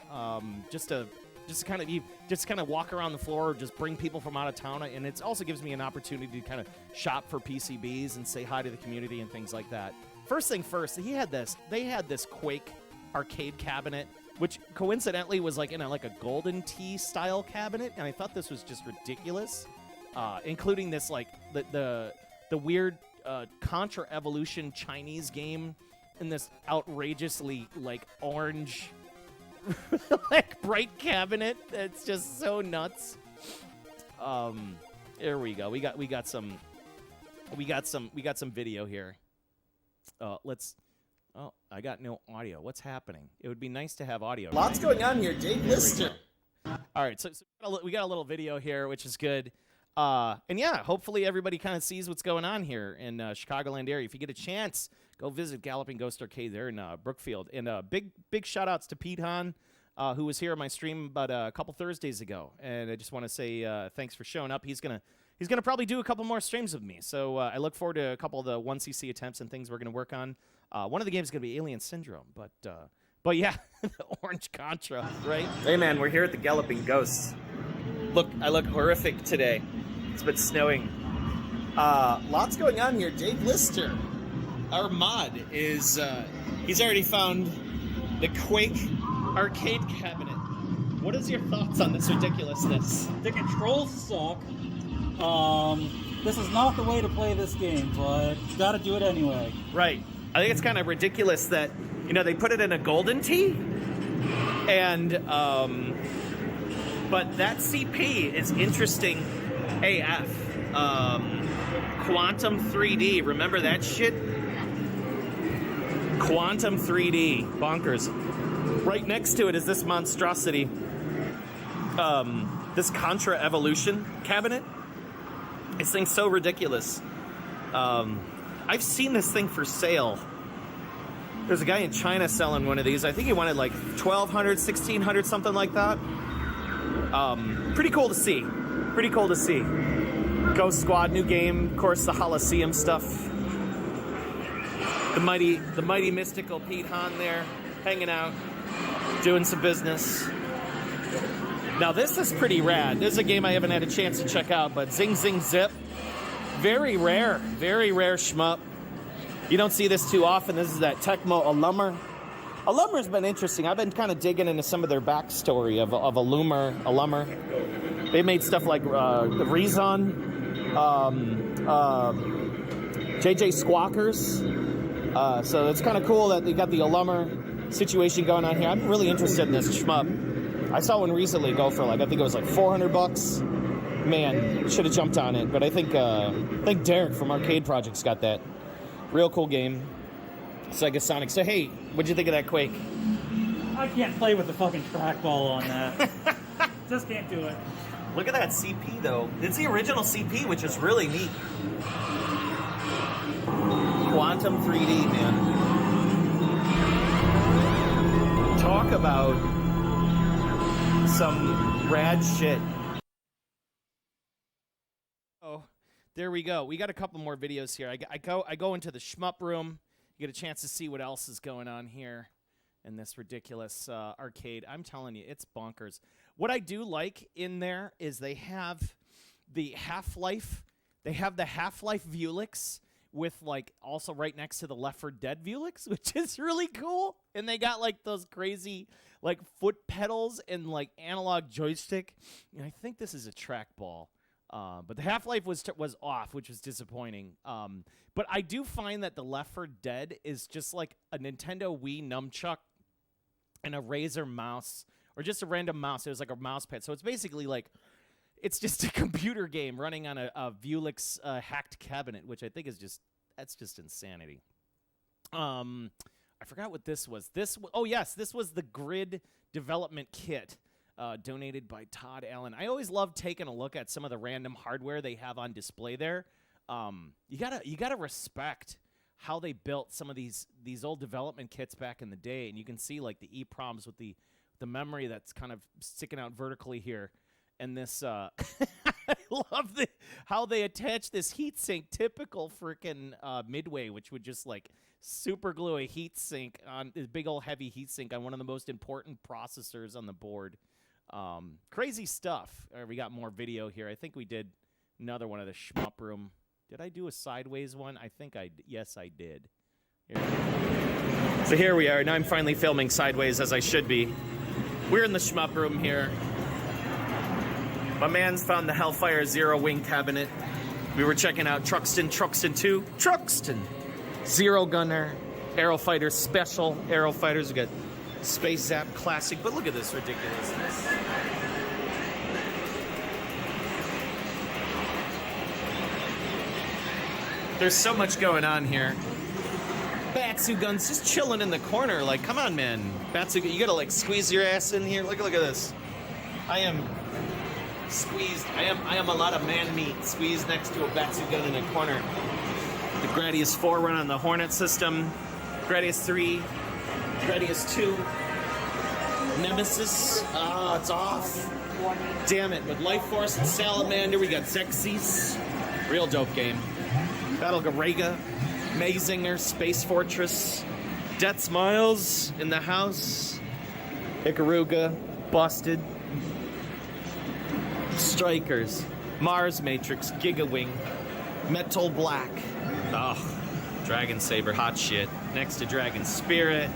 just kind of walk around the floor, just bring people from out of town, and it also gives me an opportunity to kind of shop for PCBs and say hi to the community and things like that. First thing first, they had this Quake arcade cabinet, which coincidentally was like in a Golden Tee style cabinet, and I thought this was just ridiculous, including this like the weird Contra Evolution Chinese game in this outrageously like orange like bright cabinet. It's just so nuts. There we go. We got some video here. Oh, I got no audio. What's happening? It would be nice to have audio. Lots going on here, Dave Lister. All right, so we got a little video here, which is good. And yeah, hopefully everybody kind of sees what's going on here in Chicagoland area. If you get a chance, go visit Galloping Ghost Arcade there in Brookfield. And big shout outs to Pete Hahn, who was here on my stream about a couple Thursdays ago. And I just want to say thanks for showing up. He's gonna probably do a couple more streams with me. So I look forward to a couple of the 1cc attempts and things we're gonna work on. One of the games is gonna be Alien Syndrome, but yeah, the Orange Contra, right? Hey man, we're here at the Galloping Ghosts. I look horrific today. It's been snowing. Lots going on here. Dave Lister, our mod, is he's already found the Quake arcade cabinet. What is your thoughts on this ridiculousness? The controls suck. This is not the way to play this game, but you gotta do it anyway. Right. I think it's kind of ridiculous that, they put it in a Golden Tee, and but that CP is interesting AF. Quantum 3D, remember that shit? Quantum 3D, bonkers. Right next to it is this monstrosity, this Contra Evolution cabinet. This thing's so ridiculous. I've seen this thing for sale. There's a guy in China selling one of these. I think he wanted like $1,200, $1,600, something like that. Pretty cool to see. Pretty cool to see. Ghost Squad, new game. Of course, the Holosseum stuff. The mighty mystical Pete Hahn there, hanging out, doing some business. Now this is pretty rad. This is a game I haven't had a chance to check out, but Zing Zing Zip. Very rare shmup. You don't see this too often. This is that Tecmo Alummer. Alummer's been interesting. I've been kind of digging into some of their backstory of Alummer. They made stuff like Rezon, JJ Squawkers. So it's kind of cool that they got the Alummer situation going on here. I'm really interested in this shmup. I saw one recently go for I think it was like $400. Man, should have jumped on it. But I think Derek from Arcade Project's got that. Real cool game. Sega Sonic. So hey, what'd you think of that Quake? I can't play with the fucking trackball on that. Just can't do it. Look at that CP though. It's the original CP, which is really neat. Quantum 3D, man. Talk about some rad shit. Oh, there we go. We got a couple more videos here. I go into the shmup room. You get a chance to see what else is going on here in this ridiculous arcade. I'm telling you, it's bonkers. What I do like in there is they have the Half-Life. They have the Half-Life Vuelix with also right next to the Left 4 Dead Vuelix, which is really cool. And they got those crazy foot pedals and analog joystick. And I think this is a trackball. But the Half-Life was off, which was disappointing. But I do find that the Left 4 Dead is just like a Nintendo Wii nunchuck and a Razer mouse, or just a random mouse. It was like a mouse pad. So it's basically it's just a computer game running on a Vuelix hacked cabinet, which I think is that's just insanity. I forgot what this was. This was the Grid development kit. Donated by Todd Allen. I always love taking a look at some of the random hardware they have on display there. You gotta respect how they built some of these old development kits back in the day, and you can see the EEPROMs with the memory that's kind of sticking out vertically here, And this, I love how they attach this heatsink, typical freaking Midway, which would just like super glue a heatsink on this big old heavy heatsink on one of the most important processors on the board. Crazy stuff. We got more video here. I think we did another one of the shmup room. Did I do a sideways one? I think yes, I did. So here we are. Now I'm finally filming sideways as I should be. We're in the shmup room here. My man's found the Hellfire Zero Wing cabinet. We were checking out Truxton 2. Truxton! Zero Gunner, Aero Fighter Special, Aero Fighters. We got Space Zap Classic, but look at this ridiculousness. There's so much going on here. Batsugun's just chilling in the corner. Like, come on, man. Batsugun, you gotta like squeeze your ass in here. Look at this. I am squeezed. I am a lot of man meat squeezed next to a Batsugun in a corner. The Gradius 4 run on the Hornet system. Gradius 3. Gradius 2. Nemesis. Ah, it's off. Damn it. With Life Force and Salamander, we got Xexis. Real dope game. Battle Garega. Mazinger. Space Fortress. Death Smiles in the house. Ikaruga. Busted. Strikers. Mars Matrix. Gigawing. Metal Black. Ugh. Dragon Saber. Hot shit. Next to Dragon Spirit.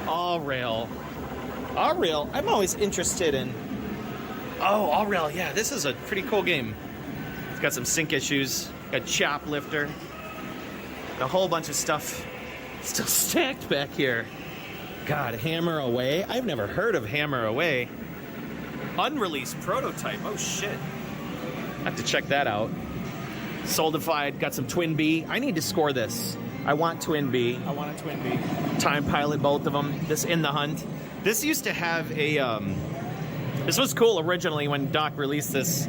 All Rail. All Rail. I'm always interested in. Oh, All Rail. Yeah, this is a pretty cool game. It's got some sync issues. Got Choplifter. A whole bunch of stuff still stacked back here. God, Hammer Away. I've never heard of Hammer Away. Unreleased prototype. Oh shit. I have to check that out. Soldified. Got some Twin B. I need to score this. I want Twin B. I want a Twin B. Time Pilot, both of them. This In the Hunt. This used to have a. This was cool originally when Doc released this,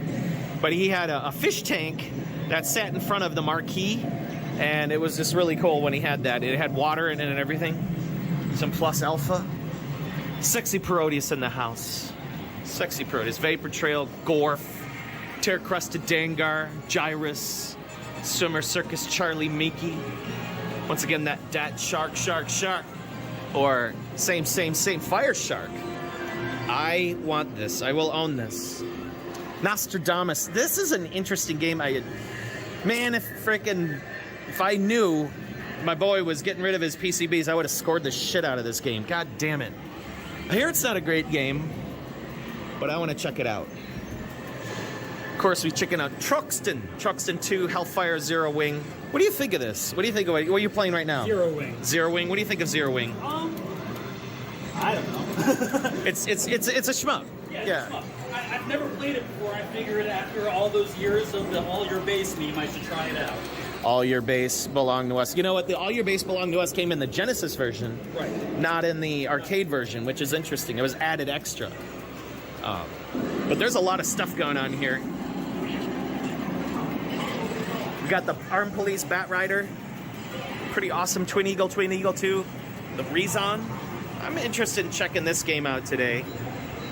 but he had a fish tank that sat in front of the marquee, and it was just really cool when he had that. It had water in it and everything. Some Plus Alpha. Sexy Parodius in the house. Sexy Parodius. Vapor Trail, Gorf, Tear Crusted Dangar, Gyrus, Swimmer Circus Charlie Miki. Once again, that Shark. Or same Fire Shark. I want this. I will own this. Nostradamus. This is an interesting game. Man, if I knew my boy was getting rid of his PCBs, I would have scored the shit out of this game. God damn it. I hear it's not a great game, but I want to check it out. Of course, we checking out Truxton 2, Hellfire Zero Wing. What do you think of this? What do you think of what are you playing right now? Zero Wing. Zero Wing. What do you think of Zero Wing? I don't know. It's a shmup. Yeah. It's I've never played it before. I figured after all those years of the All Your Base meme, I should try it out. All Your Base belonged to us. You know what? The All Your Base belonged to us came in the Genesis version, right? Not in the arcade version, which is interesting. It was added extra. But there's a lot of stuff going on here. We got the Armed Police Bat Rider. Pretty awesome Twin Eagle 2. The Rezon. I'm interested in checking this game out today.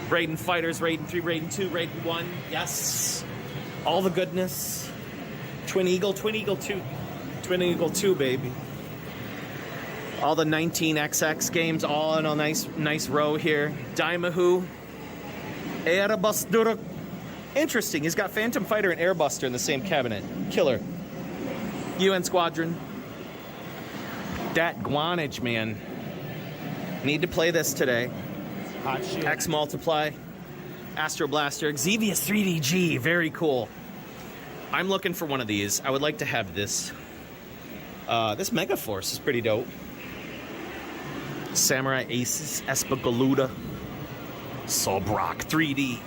Raiden Fighters, Raiden 3, Raiden 2, Raiden 1. Yes. All the goodness. Twin Eagle 2. Twin Eagle 2, baby. All the 19XX games, all in a nice row here. Daimahu. Airbuster. Interesting. He's got Phantom Fighter and Airbuster in the same cabinet. Killer. UN Squadron. Dat Guanage, man. Need to play this today. Hot shit. X Multiply. Astro Blaster. Xevious 3DG. Very cool. I'm looking for one of these. I would like to have this. This Mega Force is pretty dope. Samurai Aces. Espagaluda. Sobrock 3D.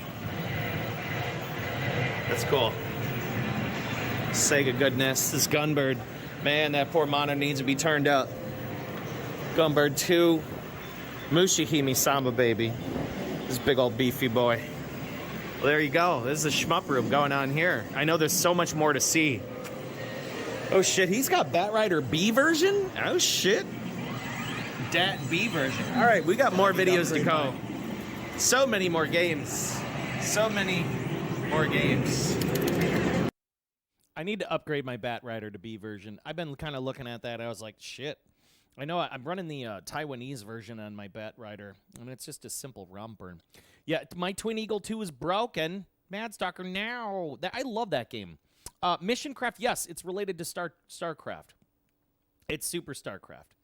That's cool. Sega goodness. This Gunbird. Man, that poor mono needs to be turned up. Gunbird 2. Mushihime Samba, baby. This big old beefy boy. Well, there you go. This is a shmup room going on here. I know there's so much more to see. Oh, shit. He's got Bat Rider B version? Oh, shit. Dat B version. All right, we got more videos to go. So many more games. So many more games. I need to upgrade my Bat Rider to B version. I've been kind of looking at that. I was like, shit. I know I'm running the Taiwanese version on my Bat Rider, and it's just a simple ROM burn. Yeah, my Twin Eagle 2 is broken. Mad Stalker now. I love that game. Mission Craft, yes, it's related to StarCraft. It's Super StarCraft.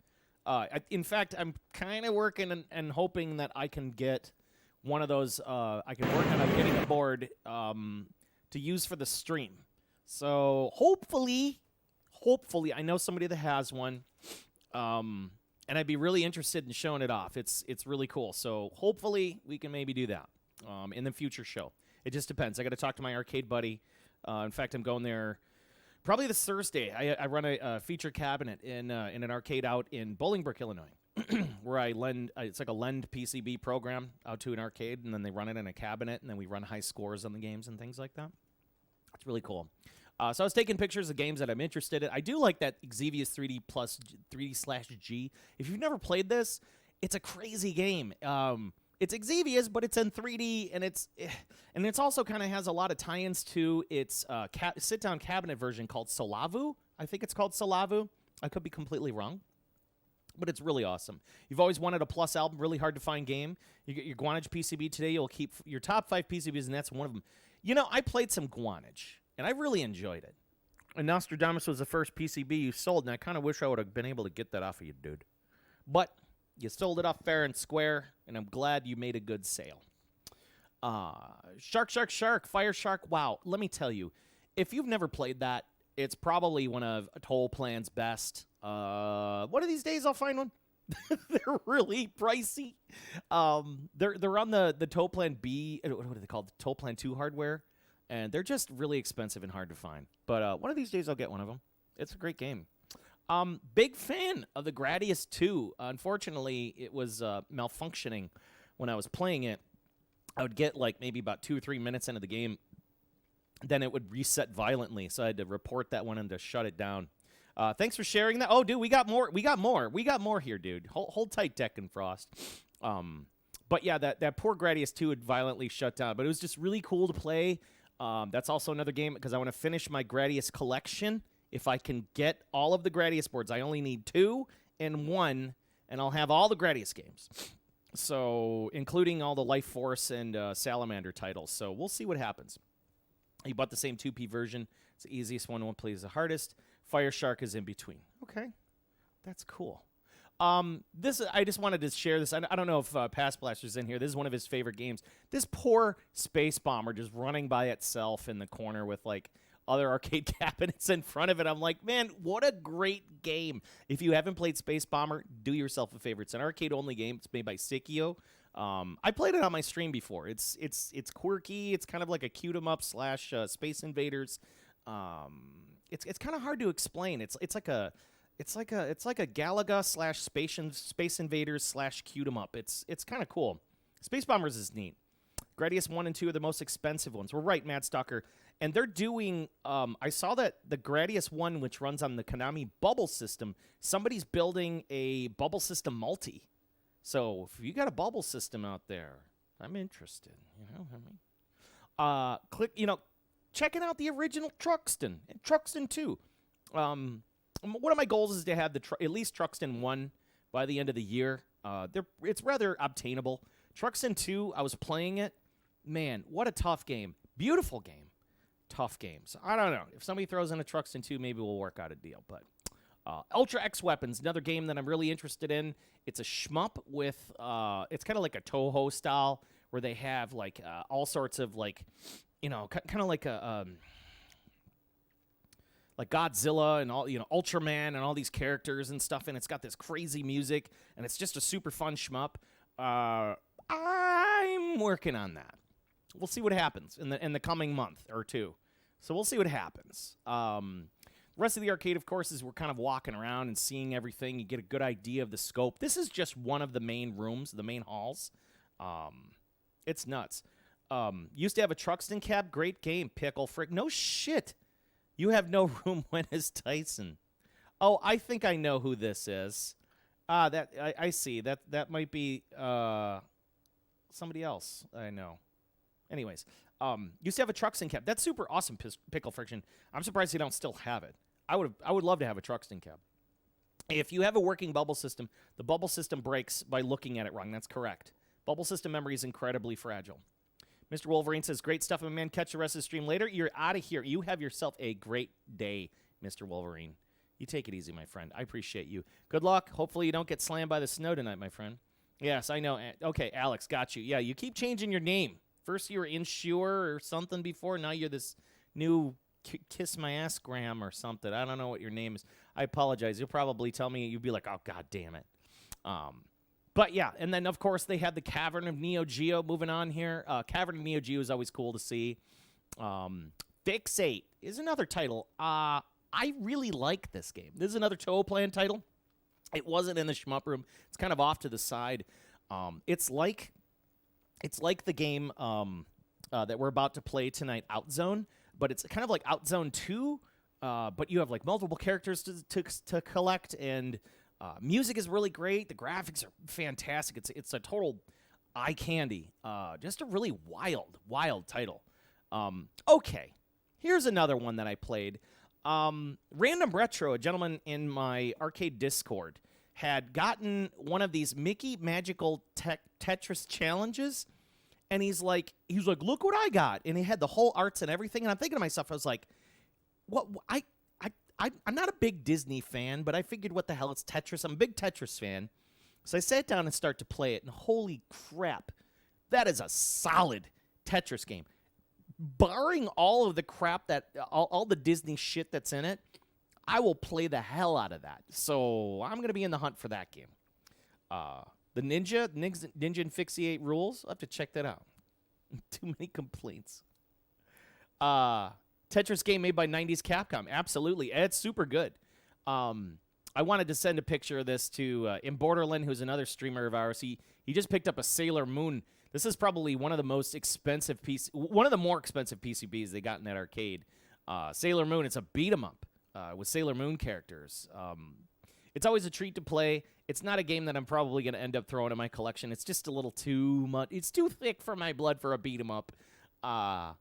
In fact, I'm kind of working and hoping that I can get one of those. I can work on getting a board to use for the stream. So hopefully, I know somebody that has one, and I'd be really interested in showing it off. It's really cool. So hopefully we can maybe do that in the future show. It just depends. I got to talk to my arcade buddy. In fact, I'm going there probably this Thursday. I run a feature cabinet in an arcade out in Bolingbrook, Illinois, where I lend. It's like a lend PCB program out to an arcade, and then they run it in a cabinet, and then we run high scores on the games and things like that. It's really cool. So I was taking pictures of games that I'm interested in. I do like that Xevious 3D plus 3D/G. If you've never played this, it's a crazy game. It's Xevious, but it's in 3D, and it's also kind of has a lot of tie-ins to its sit-down cabinet version called Solavu. I think it's called Solavu. I could be completely wrong, but it's really awesome. You've always wanted a Plus album, really hard to find game. You get your Guanage PCB today. You'll keep your top 5 PCBs, and that's one of them. You know, I played some Guanage, and I really enjoyed it. And Nostradamus was the first PCB you sold, and I kind of wish I would have been able to get that off of you, dude. But you sold it off fair and square, and I'm glad you made a good sale. Shark, Fire Shark. Wow, let me tell you, if you've never played that, it's probably one of Toaplan's best. One of these days I'll find one. They're really pricey. They're on the Toaplan B. What are they called? The Toaplan 2 hardware, and they're just really expensive and hard to find. But one of these days I'll get one of them. It's a great game. Big fan of the Gradius 2. Unfortunately, it was malfunctioning when I was playing it. I would get like maybe about 2 or 3 minutes into the game, then it would reset violently. So I had to report that one and to shut it down. Thanks for sharing that. Oh, dude, we got more. We got more here, dude. Hold tight, Deck and Frost. But yeah, that poor Gradius 2 had violently shut down. But it was just really cool to play. That's also another game because I want to finish my Gradius collection. If I can get all of the Gradius boards, I only need 2 and 1, and I'll have all the Gradius games. So, including all the Life Force and Salamander titles. So, we'll see what happens. You bought the same 2P version. It's the easiest one. One plays the hardest. Fire Shark is in between. Okay. That's cool. I just wanted to share this. I don't know if Past Blaster's in here. This is one of his favorite games. This poor space bomber just running by itself in the corner with, like, other arcade cabinets in front of it. I'm like, man, what a great game. If you haven't played Space Bomber, do yourself a favor. It's an arcade-only game. It's made by Sikio. I played it on my stream before. It's quirky. It's kind of like a cute-em-up / Space Invaders. It's kind of hard to explain. It's like a Galaga / Space Invaders / cute-em-up. It's kind of cool. Space Bombers is neat. Gradius 1 and 2 are the most expensive ones. We're right, Mad Stalker. And they're doing, I saw that the Gradius 1, which runs on the Konami Bubble system, somebody's building a Bubble system multi. So if you got a Bubble system out there, I'm interested. You know what I mean? Checking out the original Truxton and Truxton 2. One of my goals is to have at least Truxton 1 by the end of the year. It's rather obtainable. Truxton 2, I was playing it. Man, what a tough game. Beautiful game. Tough game. So I don't know. If somebody throws in a Truxton 2, maybe we'll work out a deal. But Ultra X Weapons, another game that I'm really interested in. It's a shmup with, it's kind of like a Toho style where they have like all sorts of like, kind of like a, like Godzilla and all, Ultraman and all these characters and stuff. And it's got this crazy music and it's just a super fun shmup. I'm working on that. We'll see what happens in the coming month or two. So we'll see what happens. The rest of the arcade, of course, is we're kind of walking around and seeing everything. You get a good idea of the scope. This is just one of the main rooms, the main halls. It's nuts. Used to have a Truxton cab. Great game. Pickle frick. No shit. You have no room when is Tyson. Oh, I think I know who this is. I see. That might be somebody else I know. Anyways, Used to have a Truxton cab. That's super awesome, Pickle Friction. I'm surprised they don't still have it. I would love to have a Truxton cab. If you have a working bubble system, the bubble system breaks by looking at it wrong. That's correct. Bubble system memory is incredibly fragile. Mr. Wolverine says, great stuff, my man. Catch the rest of the stream later. You're out of here. You have yourself a great day, Mr. Wolverine. You take it easy, my friend. I appreciate you. Good luck. Hopefully you don't get slammed by the snow tonight, my friend. Yes, I know. Okay, Alex, got you. Yeah, you keep changing your name. First you were Insure or something before. Now you're this new Kiss My Ass Graham or something. I don't know what your name is. I apologize. You'll probably tell me. You'll be like, oh, God damn it. But, yeah, and then, of course, they had the Cavern of Neo Geo moving on here. Cavern of Neo Geo is always cool to see. Fixate is another title. I really like this game. This is another Toaplan title. It wasn't in the shmup room. It's kind of off to the side. It's like the game that we're about to play tonight, Outzone, but it's kind of like Outzone 2, but you have like multiple characters to collect, and music is really great. The graphics are fantastic. It's a total eye candy. Just a really wild title. Okay, here's another one that I played. Random Retro, a gentleman in my arcade Discord, had gotten one of these Mickey Magical Tetris challenges, and he's like, look what I got, and he had the whole arts and everything, and I'm thinking to myself, I was like, what? I'm not a big Disney fan, but I figured, what the hell, it's Tetris. I'm a big Tetris fan, so I sat down and started to play it, and holy crap, that is a solid Tetris game. Barring all of the crap that all the Disney shit that's in it, I will play the hell out of that. So I'm gonna be in the hunt for that game. The Ninja Infixiate rules. I'll have to check that out. Too many complaints. Tetris game made by 90s Capcom. Absolutely, it's super good. I wanted to send a picture of this to in Borderland, who's another streamer of ours. He just picked up a Sailor Moon. This is probably one of the more expensive PCBs they got in that arcade. Sailor Moon, it's a beat-em-up with Sailor Moon characters. It's always a treat to play. It's not a game that I'm probably going to end up throwing in my collection. It's just a little too much. It's too thick for my blood for a beat-em-up. But,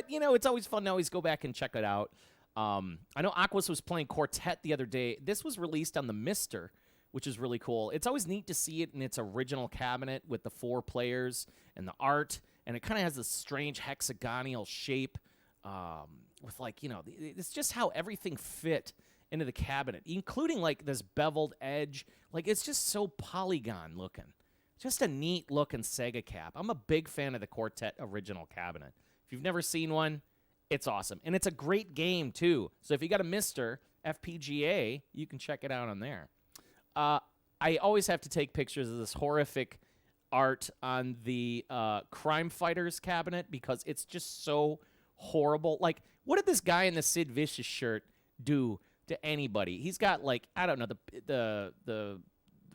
it's always fun to always go back and check it out. I know Aquas was playing Quartet the other day. This was released on the Mister, which is really cool. It's always neat to see it in its original cabinet with the 4 players and the art, and it kind of has this strange hexagonal shape with, it's just how everything fit into the cabinet, including, this beveled edge. It's just so polygon looking. Just a neat-looking Sega cap. I'm a big fan of the Quartet original cabinet. If you've never seen one, it's awesome. And it's a great game, too. So if you got a Mr. FPGA, you can check it out on there. I always have to take pictures of this horrific art on the Crime Fighters cabinet because it's just so horrible. What did this guy in the Sid Vicious shirt do to anybody? He's got, I don't know, the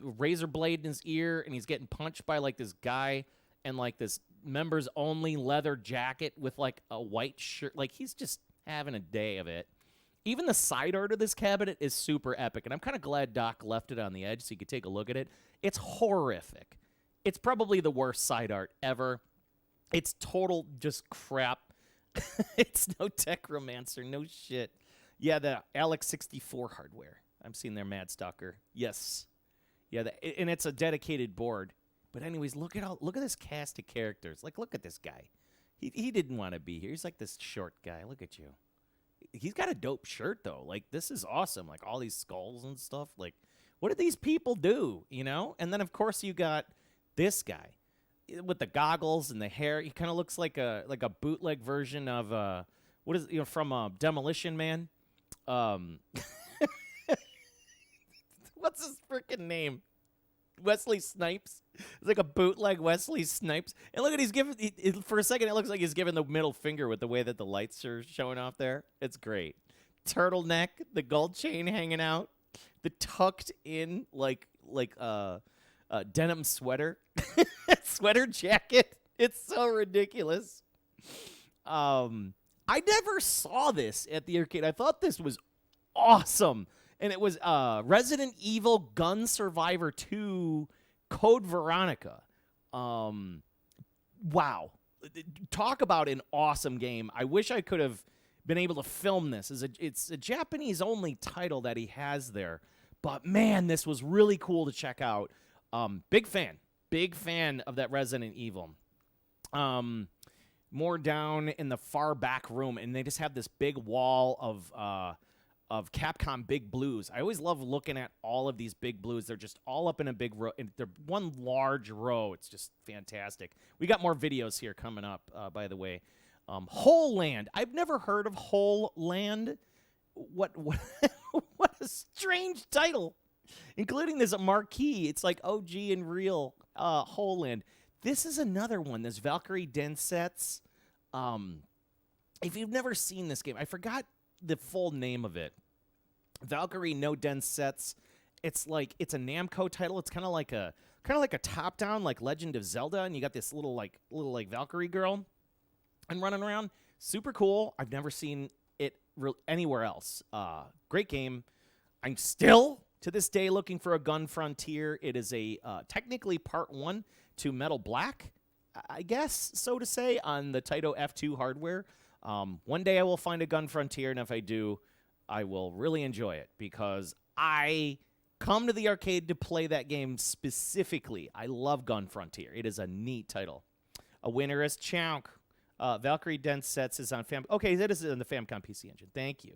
razor blade in his ear, and he's getting punched by, this guy and, this members-only leather jacket with, a white shirt. He's just having a day of it. Even the side art of this cabinet is super epic, and I'm kind of glad Doc left it on the edge so you could take a look at it. It's horrific. It's probably the worst side art ever. It's total just crap. It's no Techromancer, no shit. Yeah, the Alex 64 hardware. I'm seeing there, Mad Stalker. Yes. Yeah, and it's a dedicated board. But anyways, look at this cast of characters. Look at this guy. He didn't want to be here. He's this short guy. Look at you. He's got a dope shirt, though. This is awesome. All these skulls and stuff. What did these people do, And then, of course, you got this guy with the goggles and the hair. He kind of looks like a bootleg version of, from Demolition Man. What's his freaking name? Wesley Snipes. It's like a bootleg Wesley Snipes. And look at he's giving, for a second, it looks like he's giving the middle finger with the way that the lights are showing off there. It's great. Turtleneck, the gold chain hanging out, the tucked in denim sweater, sweater jacket. It's so ridiculous. I never saw this at the arcade. I thought this was awesome. And it was Resident Evil Gun Survivor 2 Code Veronica. Wow. talk about an awesome game. I wish I could have been able to film this. It's a Japanese-only title that he has there. But, man, this was really cool to check out. Big fan of that Resident Evil. More down in the far back room, and they just have this big wall of Capcom Big Blues. I always love looking at all of these Big Blues. They're just all up in a big row. They're one large row. It's just fantastic. We got more videos here coming up, by the way. Whole Land. I've never heard of Whole Land. What what a strange title, including this marquee. It's like OG and real Whole Land. This is another one. This Valkyrie Densetsu. If you've never seen this game, I forgot the full name of it. Valkyrie no Densetsu. It's a Namco title. It's kind of like a top down like Legend of Zelda, and you got this little Valkyrie girl and running around. Super cool. I've never seen it anywhere else. Great game. I'm still to this day looking for a Gun Frontier. It is a technically part 1 to Metal Black, I guess, so to say, on the Taito F2 hardware. One day I will find a Gun Frontier, and if I do, I will really enjoy it because I come to the arcade to play that game specifically. I love Gun Frontier. It is a neat title. A winner is Chonk. Valkyrie Densetsu is on Famicom. Okay, that is on the Famicom PC Engine. Thank you.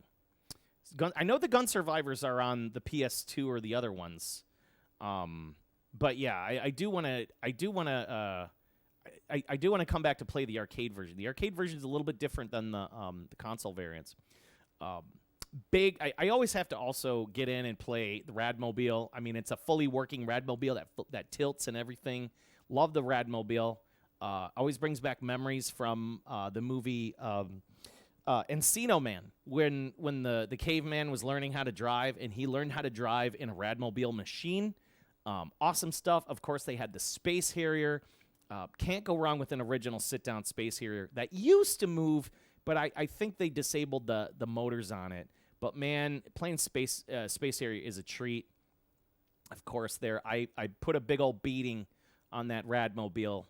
I know the Gun Survivors are on the PS2 or the other ones. But yeah, I do want to come back to play the arcade version. The arcade version is a little bit different than the console variants. I always have to also get in and play the Radmobile. I mean, it's a fully working Radmobile that tilts and everything. Love the Radmobile. Always brings back memories from the movie Encino Man, when the caveman was learning how to drive, and he learned how to drive in a Radmobile machine. Awesome stuff. Of course, they had the Space Harrier. Can't go wrong with an original sit-down Space Harrier that used to move, but I think they disabled the motors on it. But, man, playing Space Harrier is a treat. Of course, I put a big old beating on that Radmobile.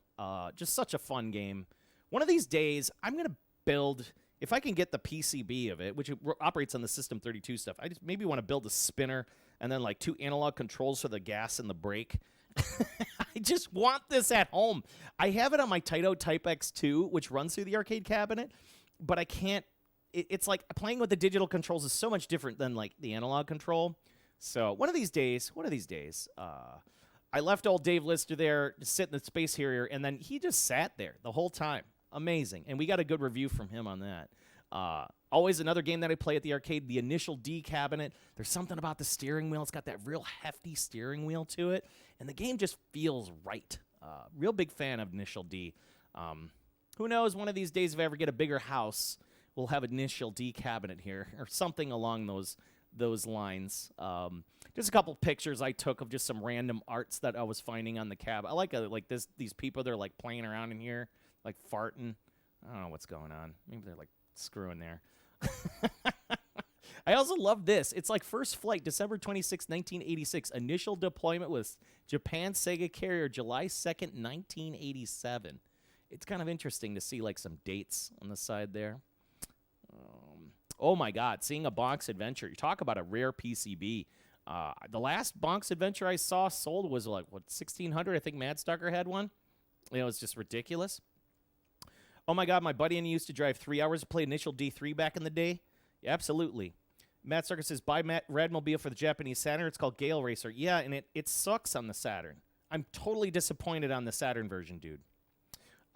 Just such a fun game. One of these days, I'm going to build, if I can get the PCB of it, which operates on the System 32 stuff, I just maybe want to build a spinner and then like 2 analog controls for the gas and the brake. I just want this at home. I have it on my Taito Type X2, which runs through the arcade cabinet, but I can't. It's like playing with the digital controls is so much different than like the analog control. So one of these days, I left old Dave Lister there to sit in the Space Harrier, and then he just sat there the whole time. Amazing. And we got a good review from him on that. Always another game that I play at the arcade, the Initial D cabinet. There's something about the steering wheel. It's got that real hefty steering wheel to it, and the game just feels right. Real big fan of Initial D. Who knows, one of these days if I ever get a bigger house, we'll have an Initial D cabinet here or something along those lines. Just a couple pictures I took of just some random arts that I was finding on the cab. I like these people, they're like playing around in here, like farting. I don't know what's going on. Maybe they're like screwing there. I also love this. It's like First Flight, December 26, 1986. Initial deployment was Japan Sega Carrier, July 2nd, 1987. It's kind of interesting to see like some dates on the side there. Oh my God, seeing a Bonk's Adventure. You talk about a rare PCB. The last Bonk's Adventure I saw sold was like, what, 1,600? I think Mad Stalker had one. You know, it's just ridiculous. Oh my God, my buddy and he used to drive 3 hours to play Initial D3 back in the day. Yeah, absolutely. Matt Circus says, buy Radmobile for the Japanese Saturn. It's called Gale Racer. Yeah, and it sucks on the Saturn. I'm totally disappointed on the Saturn version, dude.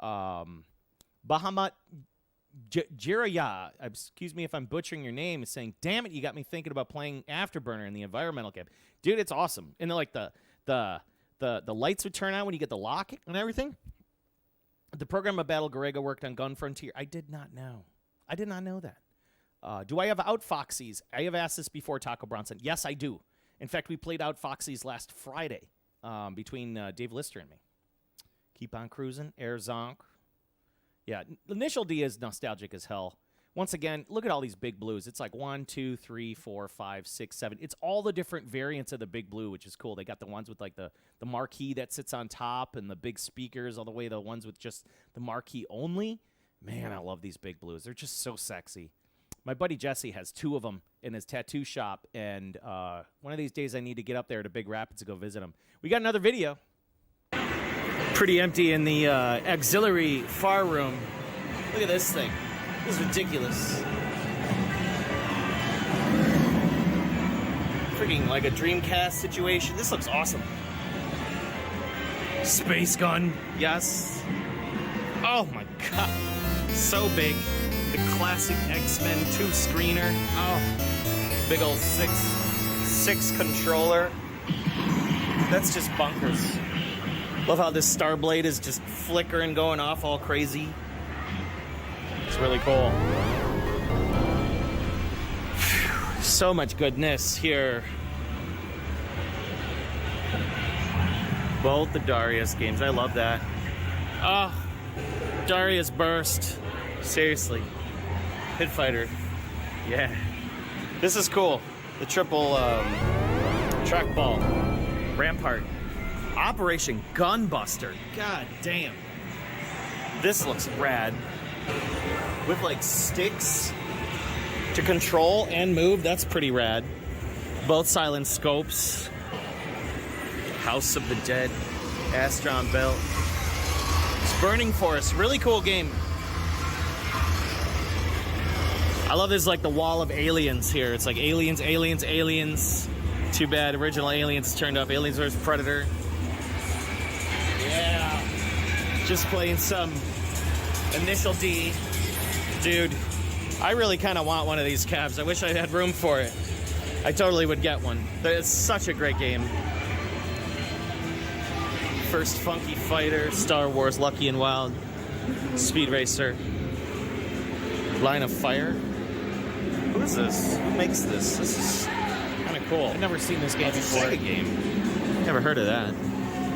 Bahamut Jiraya, excuse me if I'm butchering your name, is saying, damn it, you got me thinking about playing Afterburner in the environmental cab. Dude, it's awesome. And like the lights would turn on when you get the lock and everything. The program of Battle Garega worked on Gun Frontier. I did not know. I did not know that. Do I have Outfoxies? I have asked this before, Taco Bronson. Yes, I do. In fact, we played Outfoxies last Friday between Dave Lister and me. Keep on cruising. Air Zonk. Yeah, Initial D is nostalgic as hell. Once again, look at all these big blues. It's like 1, 2, 3, 4, 5, 6, 7. It's all the different variants of the big blue, which is cool. They got the ones with like the marquee that sits on top and the big speakers, all the way to the ones with just the marquee only. Man, I love these big blues. They're just so sexy. My buddy Jesse has 2 of them in his tattoo shop, and one of these days I need to get up there to Big Rapids to go visit him. We got another video. Pretty empty in the auxiliary far room. Look at this thing. This is ridiculous. Freaking like a Dreamcast situation. This looks awesome. Space gun. Yes. Oh my god. So big. The classic X-Men 2 screener. Oh. Big old six controller. That's just bunkers. Love how this Starblade is just flickering, going off all crazy. It's really cool. Whew, so much goodness here. Both the Darius games. I love that. Oh, Darius Burst. Seriously. Pit Fighter. Yeah. This is cool. The triple trackball. Rampart. Operation Gunbuster. God damn. This looks rad. With like sticks to control and move. That's pretty rad. Both silent scopes. House of the Dead. Astron Belt. It's Burning Forest. Really cool game. I love this, like the wall of aliens here. It's like aliens, aliens, aliens. Too bad original Aliens turned off. Aliens vs. Predator. Yeah. Just playing some Initial D. Dude, I really kind of want one of these cabs. I wish I had room for it. I totally would get one. It's such a great game. First Funky Fighter, Star Wars, Lucky and Wild, Speed Racer, Line of Fire. Who is this? Who makes this? This is kind of cool. I've never seen this game before. Sega game. Never heard of that.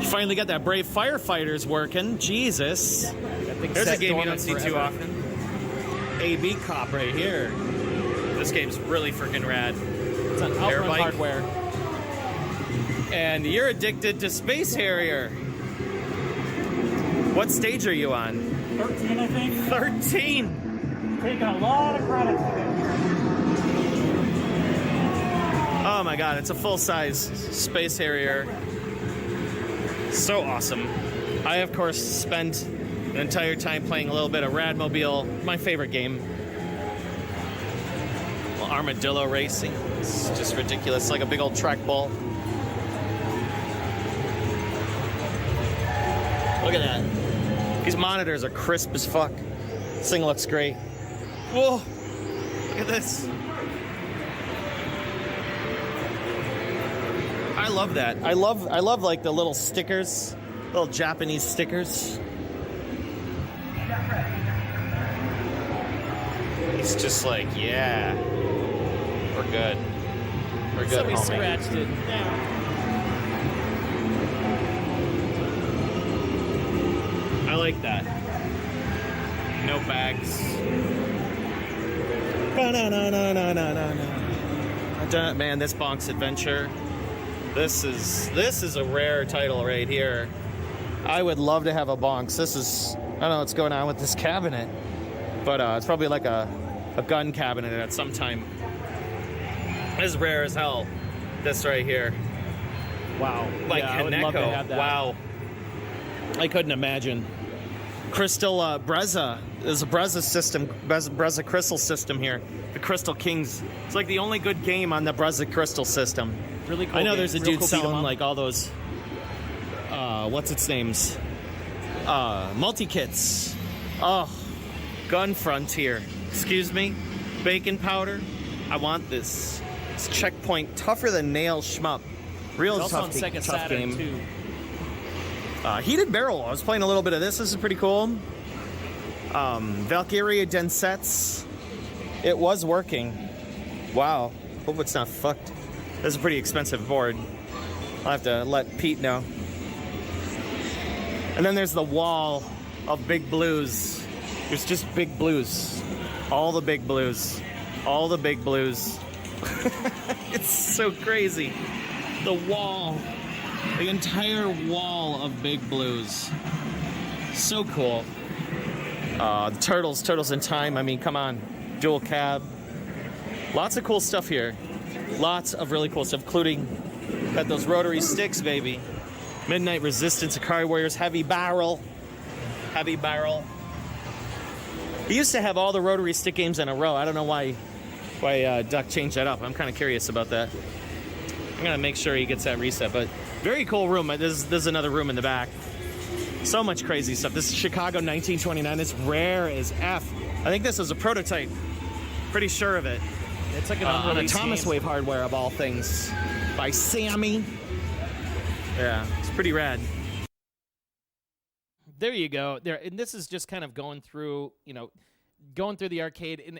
You finally got that Brave Firefighters working. Jesus. There's a game you don't see too often. AB Cop right here. This game's really freaking rad. It's on Outrun hardware. And you're addicted to Space Harrier. What stage are you on? 13, I think. 13! Taking a lot of credits to get here. Oh my god, it's a full-size Space Harrier. So awesome. I, of course, spent an entire time playing a little bit of Radmobile, my favorite game. Well, Armadillo Racing. It's just ridiculous, like a big old trackball. Look at that. These monitors are crisp as fuck. This thing looks great. Whoa! Look at this. I love that. I love like the little stickers, little Japanese stickers. It's just like, yeah, we're good. We're good, Somebody homie. scratched it. I like that. No bags. Man, this Bonk's Adventure. This is a rare title right here. I would love to have a Bonks. This is, I don't know what's going on with this cabinet, but it's probably like a gun cabinet at some time. This is rare as hell. This right here. Wow. Like yeah, I would love to Kaneko. have that. Wow. I couldn't imagine. Crystal Brezza. There's a Brezza system, Brezza Crystal system here. The Crystal Kings. It's like the only good game on the Brezza Crystal system. Really cool. I know game. there's a Real dude cool beat 'em selling up. like all those, what's its names? Multi-kits. Oh, Gun Frontier. Excuse me? Bacon powder? I want this. It's Checkpoint, tougher than nail shmup. Real It's also tough, on Sega tough Saturn game. too. Heated Barrel. I was playing a little bit of this. This is pretty cool. Valkyria Densets. It was working. Wow. Hope it's not fucked. This is a pretty expensive board. I'll have to let Pete know. And then there's the wall of big blues. There's just big blues All the big blues. All the big blues. It's so crazy. The wall. The entire wall of big blues. So cool. The turtles in time. I mean, come on. Dual cab. Lots of cool stuff here. Lots of really cool stuff, including got those rotary sticks, baby. Midnight Resistance, Akari Warriors, Heavy Barrel. Heavy Barrel. He used to have all the rotary stick games in a row. I don't know why Duck changed that up. I'm kind of curious about that. I'm gonna make sure he gets that reset. But very cool room. There's another room in the back. So much crazy stuff. This is Chicago 1929. It's rare as F. I think this is a prototype. Pretty sure of it. It's like an On a unreleased Thomas game. Wave hardware of all things, by Sammy. Yeah, it's pretty rad. There you go. There, and this is just kind of going through the arcade, and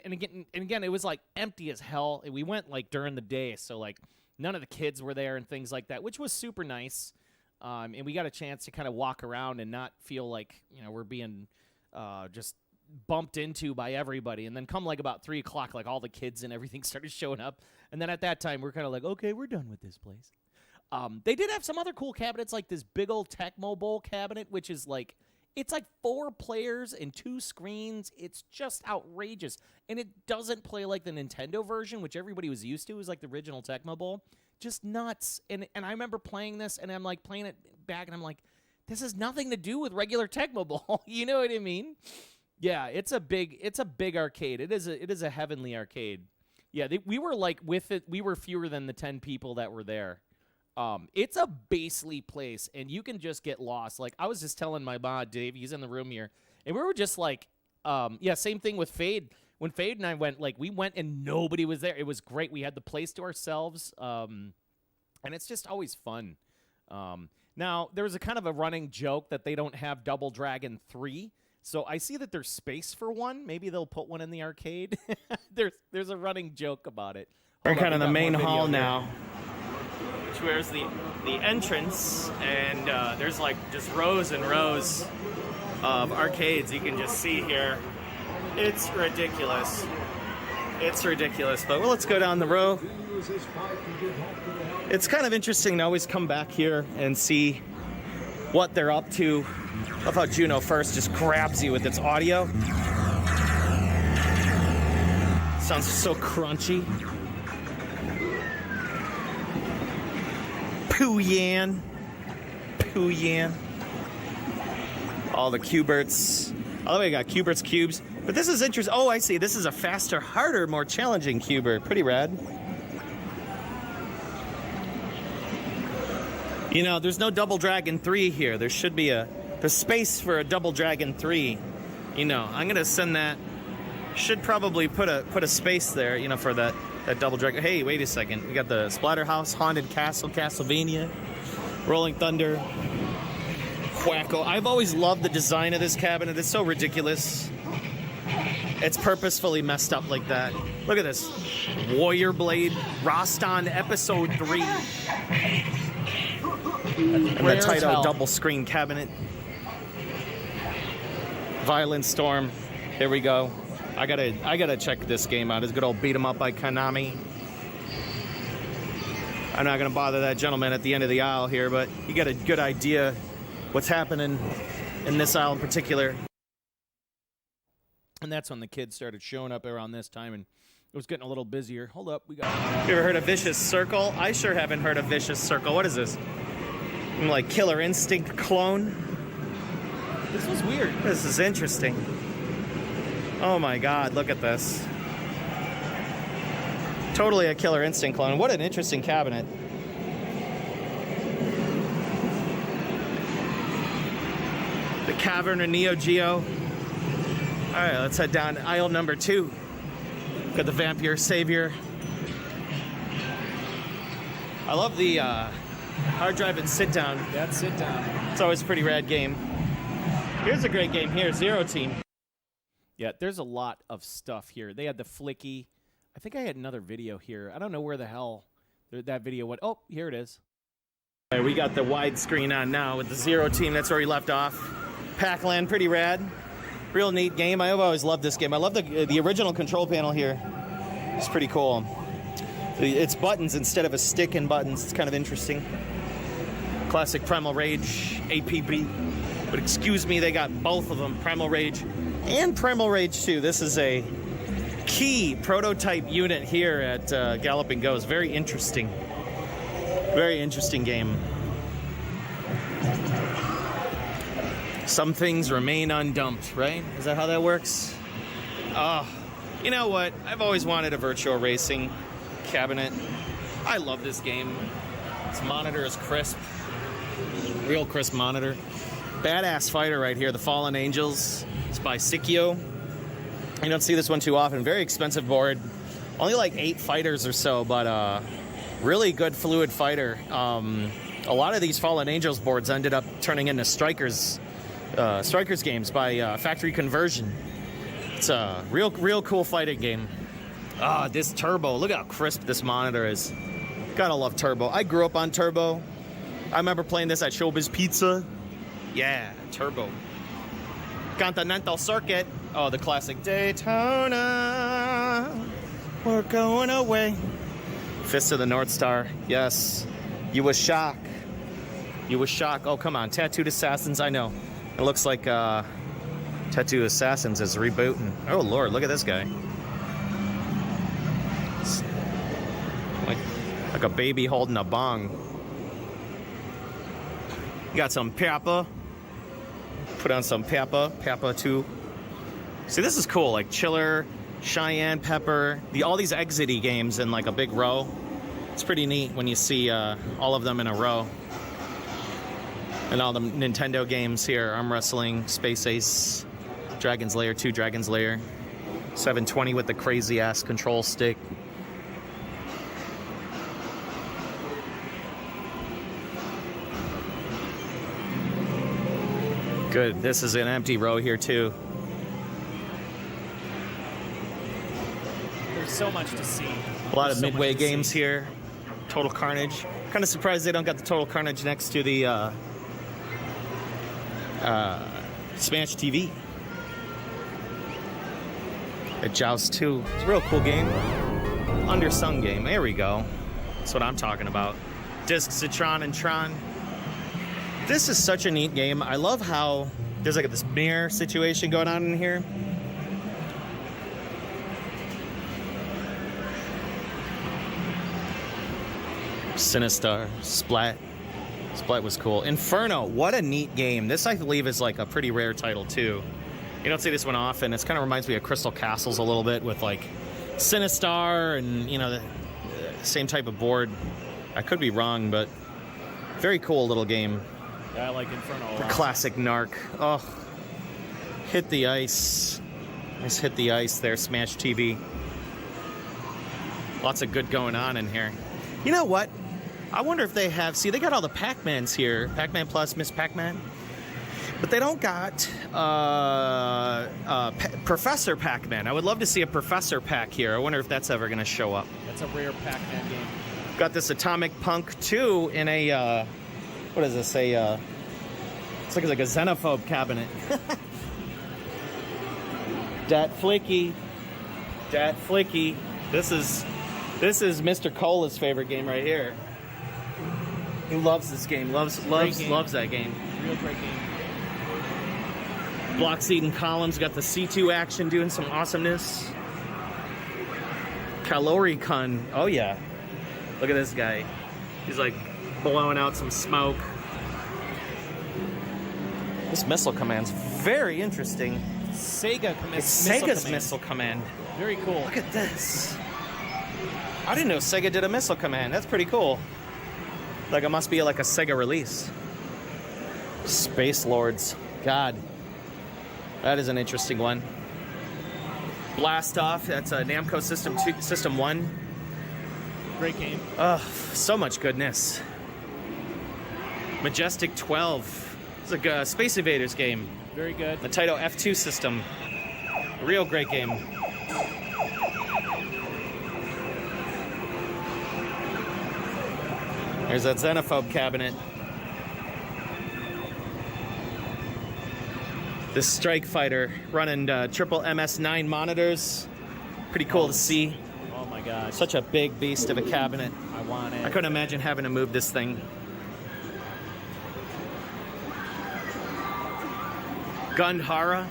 again, it was like empty as hell. And we went like during the day, so like none of the kids were there and things like that, which was super nice. And we got a chance to kind of walk around and not feel like we're being just bumped into by everybody. And then come like about 3 o'clock, like all the kids and everything started showing up. And then at that time, we're kind of like, okay, we're done with this place. They did have some other cool cabinets, like this big old Tecmo Bowl cabinet, which is like, it's like 4 players and 2 screens. It's just outrageous. And it doesn't play like the Nintendo version, which everybody was used to. It was like the original Tecmo Bowl. Just nuts. And I remember playing this, and I'm like playing it back, and I'm like, this has nothing to do with regular Tecmo Bowl. You know what I mean? Yeah, it's a big arcade. It is a heavenly arcade. Yeah, we were like with it. We were fewer than the 10 people that were there. It's a basely place, and you can just get lost. Like, I was just telling my mod, Dave, he's in the room here, and we were just like, yeah, same thing with Fade. When Fade and I went, like, we went and nobody was there. It was great. We had the place to ourselves, and it's just always fun. Now, there was a kind of a running joke that they don't have Double Dragon 3, so I see that there's space for one. Maybe they'll put one in the arcade. There's a running joke about it. We're kind of we the got main more video hall here. now. Where's the entrance, and there's like just rows and rows of arcades you can just see here. It's ridiculous. It's ridiculous. But well, let's go down the row. It's kind of interesting to always come back here and see what they're up to. I love how Juno first just grabs you with its audio. Sounds so crunchy. Pooh-yan. Pooh-yan. All the Q-Berts. Oh, we got Q-Berts cubes. But this is interesting. Oh, I see. This is a faster, harder, more challenging Q-Bert. Pretty rad. There's no Double Dragon 3 here. There should be there's space for a Double Dragon 3. I'm going to send that. Should probably put a space there, for that Double Dragon. Hey, wait a second. We got the Splatterhouse, Haunted Castle, Castlevania, Rolling Thunder, Quacko. I've always loved the design of this cabinet. It's so ridiculous. It's purposefully messed up like that. Look at this. Warrior Blade, Roston Episode 3. And the Rare as Taito hell. double screen cabinet. Violent Storm. Here we go. I gotta check this game out. It's a good old beat 'em up by Konami. I'm not gonna bother that gentleman at the end of the aisle here, but you get a good idea what's happening in this aisle in particular. And that's when the kids started showing up around this time, and it was getting a little busier. Hold up, we got... You ever heard of Vicious Circle? I sure haven't heard of Vicious Circle. What is this? Like Killer Instinct clone? This was weird. This is interesting. Oh my God, look at this. Totally a Killer Instinct clone. What an interesting cabinet. The Cavern of Neo Geo. All right, let's head down aisle number 2. Got the Vampire Savior. I love the hard drive and sit down. That's sit down. It's always a pretty rad game. Here's a great game here, Zero Team. Yeah, there's a lot of stuff here. They had the Flicky. I think I had another video here. I don't know where the hell that video went. Oh, here it is. All right, we got the widescreen on now with the Zero Team. That's where we left off. Pac-Land, pretty rad. Real neat game. I've always loved this game. I love the original control panel here. It's pretty cool. It's buttons instead of a stick and buttons. It's kind of interesting. Classic Primal Rage APB. But excuse me, they got both of them, Primal Rage and Primal Rage 2. This is a key prototype unit here at Galloping Ghost. Very interesting. Very interesting game. Some things remain undumped, right? Is that how that works? Oh, you know what? I've always wanted a virtual racing cabinet. I love this game. Its monitor is crisp. Real crisp monitor. Badass fighter right here, the Fallen Angels. It's by Sikyo. You don't see this one too often. Very expensive board. Only like 8 fighters or so, but really good fluid fighter. A lot of these Fallen Angels boards ended up turning into Strikers games by factory conversion. It's a real cool fighting game. This Turbo, look how crisp this monitor is. Gotta love Turbo. I grew up on Turbo. I remember playing this at Showbiz Pizza. Yeah, Turbo. Continental Circuit. Oh, the classic Daytona. We're going away. Fist of the North Star. Yes. You was shocked. You was shocked. Oh, come on. Tattooed Assassins. I know. It looks like Tattooed Assassins is rebooting. Oh, Lord. Look at this guy. It's like a baby holding a bong. You got some Papa. Put on some Papa 2. See, this is cool. Like Chiller, Cheyenne Pepper, all these Exity games in like a big row. It's pretty neat when you see all of them in a row. And all the Nintendo games here. Arm Wrestling, Space Ace, Dragon's Lair 2, Dragon's Lair. 720 with the crazy ass control stick. Good. This is an empty row here too. There's so much to see. A lot of Midway games here. Total Carnage. Kind of surprised they don't got the Total Carnage next to the Smash TV. At Joust 2. It's a real cool game. Undersung game. There we go. That's what I'm talking about. Discs of Tron and Tron. This is such a neat game. I love how there's like this mirror situation going on in here. Sinistar, Splat. Splat was cool. Inferno, what a neat game. This, I believe, is like a pretty rare title too. You don't see this one often. It kind of reminds me of Crystal Castles a little bit with like Sinistar and, you know, the same type of board. I could be wrong, but very cool little game. Yeah, I like Inferno a lot. The classic Narc. Oh, hit the ice. Nice hit the ice there, Smash TV. Lots of good going on in here. You know what? I wonder if they have... See, they got all the Pac-Mans here. Pac-Man Plus, Miss Pac-Man. But they don't got Professor Pac-Man. I would love to see a Professor Pac here. I wonder if that's ever going to show up. That's a rare Pac-Man game. Got this Atomic Punk 2 in a... what does this say? It's like a xenophobe cabinet. Dat Flicky. Dat Flicky. This is Mr. Cola's favorite game right here. He loves this game. Loves that game. Real great game. Block seat and columns. Got the C2 action doing some awesomeness. Caloricon. Oh yeah. Look at this guy. He's like blowing out some smoke. This missile command's very interesting. Sega It's Sega's missile command. Very cool. Look at this. I didn't know Sega did a missile command. That's pretty cool. Like it must be like a Sega release. Space Lords. God. That is an interesting one. Blast Off. That's a Namco System 1. Great game. So much goodness. Majestic 12. It's like a Space Invaders game. Very good. The Taito F2 system. Real great game. There's that Xenophobe cabinet. This Strike Fighter running triple MS9 monitors. Pretty cool to see. Oh my gosh. Such a big beast of a cabinet. I want it. I couldn't imagine having to move this thing. Gundhara.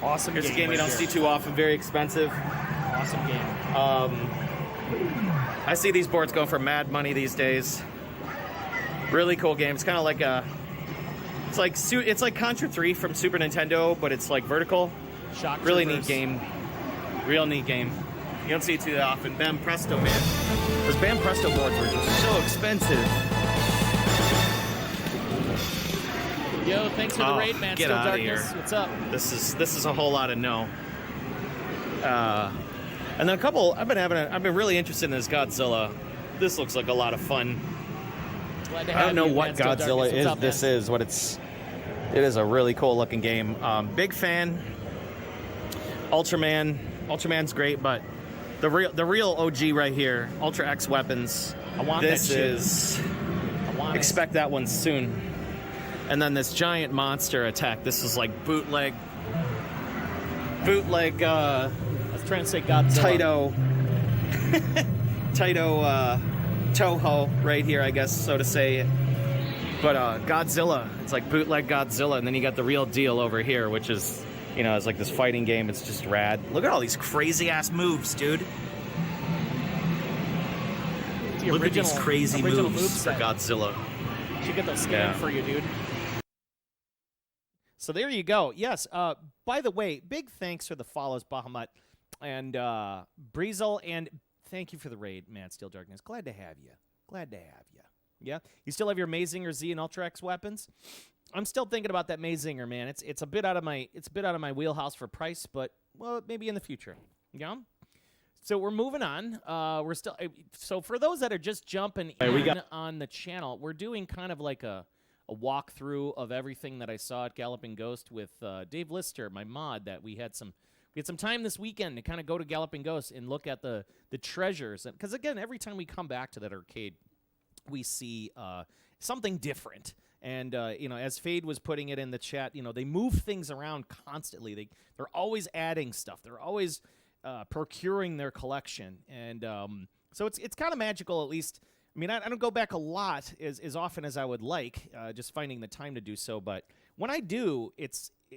Awesome Here's a game game you right don't here. see too often. Very expensive. Awesome game. I see these boards going for mad money these days. Really cool game. It's kind of like a... It's like Contra 3 from Super Nintendo, but it's like vertical. Shock Really Troopers. neat game. Real neat game. You don't see it too often. Bam Presto, man. Those Bam Presto boards were just so expensive. Yo, thanks for the raid, man. Get Still outta Darkness. here. What's up? This is a whole lot of no. And then a couple. I've been really interested in this Godzilla. This looks like a lot of fun. Glad to I have don't know you, what man. Still Godzilla Darkness. is. What's up, This man? is what it's. It is a really cool looking game. Big fan. Ultraman. Ultraman's great, but the real OG right here, Ultra X weapons. I want this that shit. is. I want Expect that one soon. And then this giant monster attack. This is like bootleg. I was trying to say Godzilla. Taito Toho right here, I guess, so to say. But Godzilla, it's like bootleg Godzilla, and then you got the real deal over here, which is, you know, it's like this fighting game. It's just rad. Look at all these crazy ass moves, dude. The Look at these crazy original moves for moveset. Godzilla. Should get those scanned Yeah. for you, dude. So there you go. Yes. By the way, big thanks for the follows, Bahamut and Breezel, and thank you for the raid, man. Steel Darkness. Glad to have you. Glad to have you. Yeah. You still have your Mazinger Z and Ultra X weapons? I'm still thinking about that Mazinger, man. It's a bit out of my wheelhouse for price, but well, maybe in the future. Yeah. So we're moving on. We're still so for those that are just jumping in on the channel, we're doing kind of like a walkthrough of everything that I saw at Galloping Ghost with Dave Lister, my mod. That we had some time this weekend to kind of go to Galloping Ghost and look at the treasures. Because again, every time we come back to that arcade, we see something different. And you know, as Fade was putting it in the chat, you know, they move things around constantly. They're always adding stuff. They're always procuring their collection, and so it's kind of magical. At least, I mean, I don't go back a lot as often as I would like, just finding the time to do so. But when I do,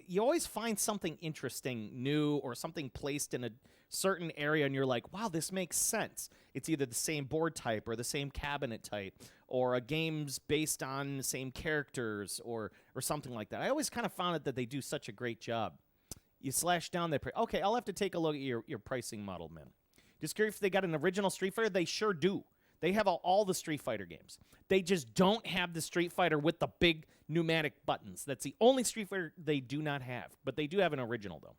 you always find something interesting, new, or something placed in a certain area, and you're like, wow, this makes sense. It's either the same board type or the same cabinet type, or a game's based on the same characters, or something like that. I always kind of found it that they do such a great job. You slash down their price. Okay, I'll have to take a look at your pricing model, man. Just curious if they got an original Street Fighter. They sure do. They have all the Street Fighter games. They just don't have the Street Fighter with the big pneumatic buttons. That's the only Street Fighter they do not have. But they do have an original, though.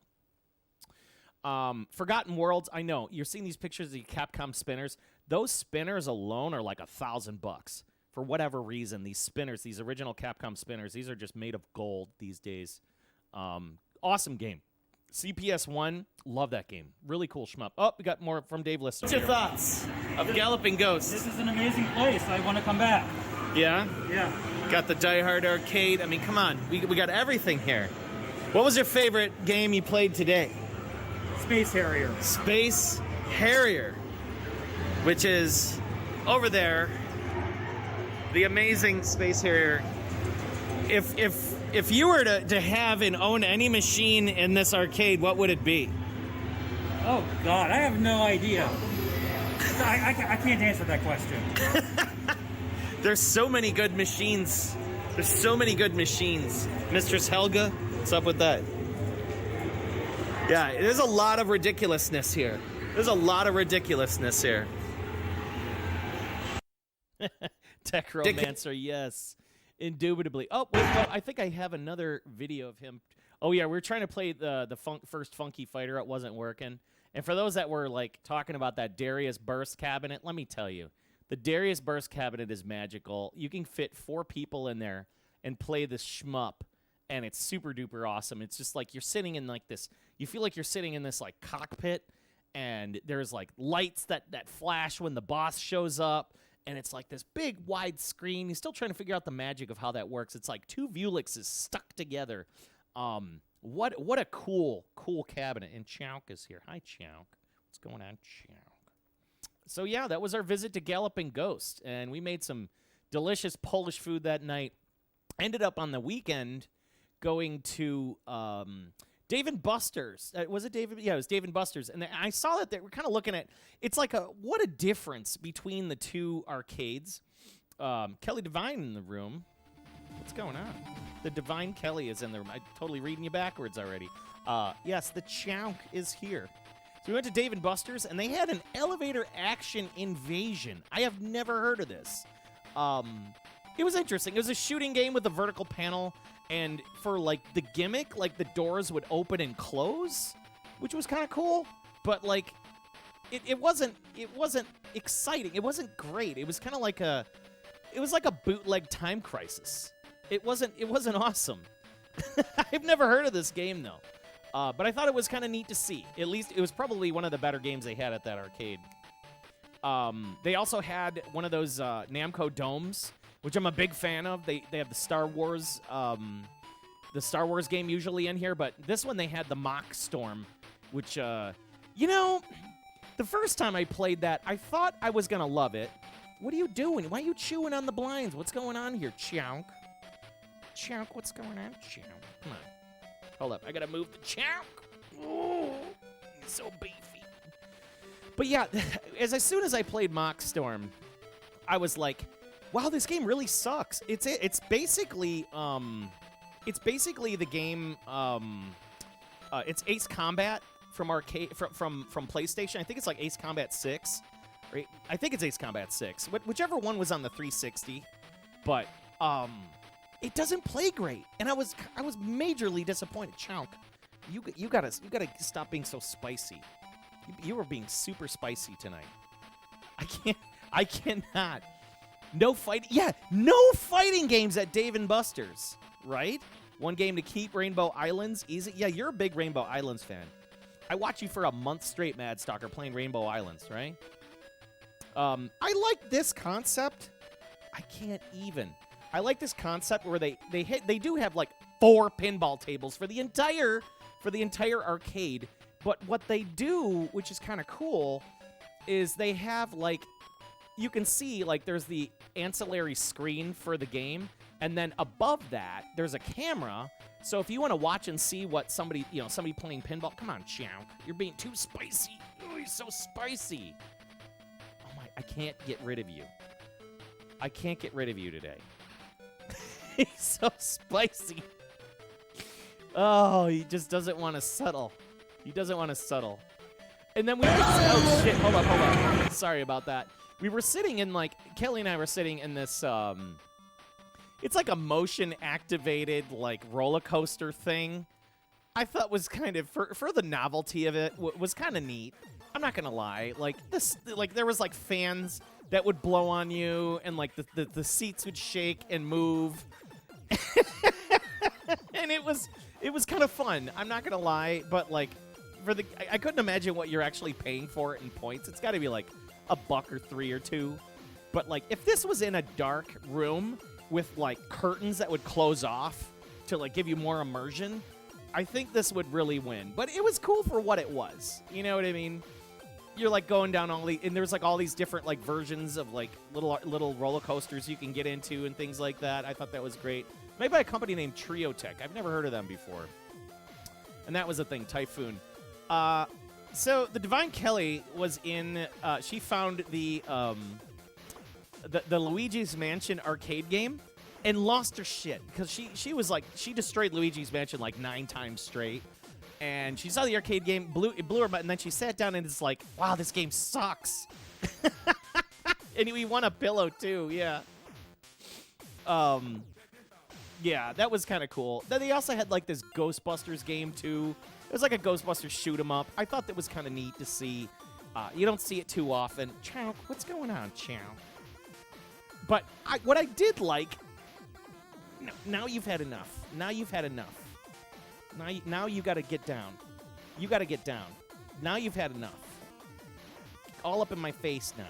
Forgotten Worlds. I know. You're seeing these pictures of the Capcom spinners. Those spinners alone are like $1,000. For whatever reason, these spinners, these original Capcom spinners, these are just made of gold these days. Awesome game. CPS1, love that game. Really cool shmup. Oh, we got more from Dave Lister. What's your thoughts of Galloping Ghost? This is an amazing place. I want to come back. Yeah? Yeah. Got the Die Hard arcade. I mean, come on. We got everything here. What was your favorite game you played today? Space Harrier. Space Harrier, which is over there. The amazing Space Harrier. If you were to have and own any machine in this arcade, what would it be? Oh, God, I have no idea. I can't answer that question. There's so many good machines. There's so many good machines. Mistress Helga, what's up with that? Yeah, there's a lot of ridiculousness here. There's a lot of ridiculousness here. Techromancer, yes. Indubitably. Oh, wait, no, I think I have another video of him. Oh, yeah, we were trying to play the first Funky Fighter. It wasn't working. And for those that were, like, talking about that Darius Burst cabinet, let me tell you, the Darius Burst cabinet is magical. You can fit 4 people in there and play this shmup, and it's super duper awesome. It's just like you're sitting in, like, this, you feel like you're sitting in this, like, cockpit, and there's, like, lights that flash when the boss shows up. And it's like this big wide screen. He's still trying to figure out the magic of how that works. It's like 2 Vulexes stuck together What a cool cabinet. And Chowk is here. Hi, Chowk. What's going on, Chowk? So, yeah, that was our visit to Galloping Ghost, and we made some delicious Polish food that night. Ended up on the weekend going to Dave & Buster's. Was it David? Yeah, it was Dave & Buster's. And I saw that they were kind of looking at, it's like what a difference between the two arcades. Kelly Devine in the room. What's going on? The Divine Kelly is in the room. I'm totally reading you backwards already. Yes, the Chowk is here. So we went to Dave & Buster's, and they had an elevator action invasion. I have never heard of this. It was interesting. It was a shooting game with a vertical panel, and for, like, the gimmick, like, the doors would open and close, which was kind of cool. But, like, it wasn't exciting. It wasn't great. It was kind of like a bootleg Time Crisis. It wasn't awesome. I've never heard of this game, though. But I thought it was kind of neat to see. At least it was probably one of the better games they had at that arcade. They also had one of those Namco domes, which I'm a big fan of. They have the Star Wars game usually in here, but this one they had the Mock Storm, which you know, the first time I played that, I thought I was gonna love it. What are you doing? Why are you chewing on the blinds? What's going on here, Chowk? Chowk, what's going on, Chowk? Come on. Hold up. I got to move the Chowk. Ooh, he's so beefy. But yeah, as soon as I played Mock Storm, I was like, wow, this game really sucks. It's basically the game, it's Ace Combat from arcade, from PlayStation. I think it's like Ace Combat 6. Right? I think it's Ace Combat 6. Whichever one was on the 360. But it doesn't play great, and I was majorly disappointed. Chowk, you gotta stop being so spicy. You were being super spicy tonight. I cannot. No fighting games at Dave & Buster's, right? One game to keep, Rainbow Islands, easy. Yeah, you're a big Rainbow Islands fan. I watched you for a month straight, Mad Stalker, playing Rainbow Islands, right? I like this concept. I can't even. I like this concept where they do have like 4 pinball tables for the entire arcade. But what they do, which is kind of cool, is they have like, you can see like there's the ancillary screen for the game, and then above that there's a camera. So if you want to watch and see what somebody playing pinball, come on, Chowk, you're being too spicy. Oh, you're so spicy. Oh my, I can't get rid of you. I can't get rid of you today. He's so spicy. Oh, he just doesn't want to settle. He doesn't want to settle. And then oh shit, hold up. Sorry about that. We were sitting in Kelly and I were sitting in this, it's like a motion activated roller coaster thing. I thought was kind of, for the novelty of it, was kind of neat. I'm not gonna lie. There was fans that would blow on you, and the seats would shake and move. And it was kind of fun. I'm not gonna lie, but I couldn't imagine what you're actually paying for it in points. It's got to be $1 or $3 or $2. But if this was in a dark room with curtains that would close off to give you more immersion, I think this would really win. But it was cool for what it was. You know what I mean? You're going down and there's all these different versions of little roller coasters you can get into and things like that. I thought that was great. Made by a company named Trio Tech. I've never heard of them before. And that was the thing, Typhoon. So the Divine Kelly was in. She found the Luigi's Mansion arcade game and lost her shit because she was she destroyed Luigi's Mansion 9 times straight. And she saw the arcade game, it blew her mind, and then she sat down and it's wow, this game sucks. And we won a pillow too, yeah. Yeah, that was kind of cool. Then they also had this Ghostbusters game too. It was a Ghostbusters shoot 'em up. I thought that was kind of neat to see. You don't see it too often. Chow, what's going on, Chow? But what I did like. No, now you've had enough. Now you've had enough. Now you got to get down. You got to get down. Now you've had enough. All up in my face now.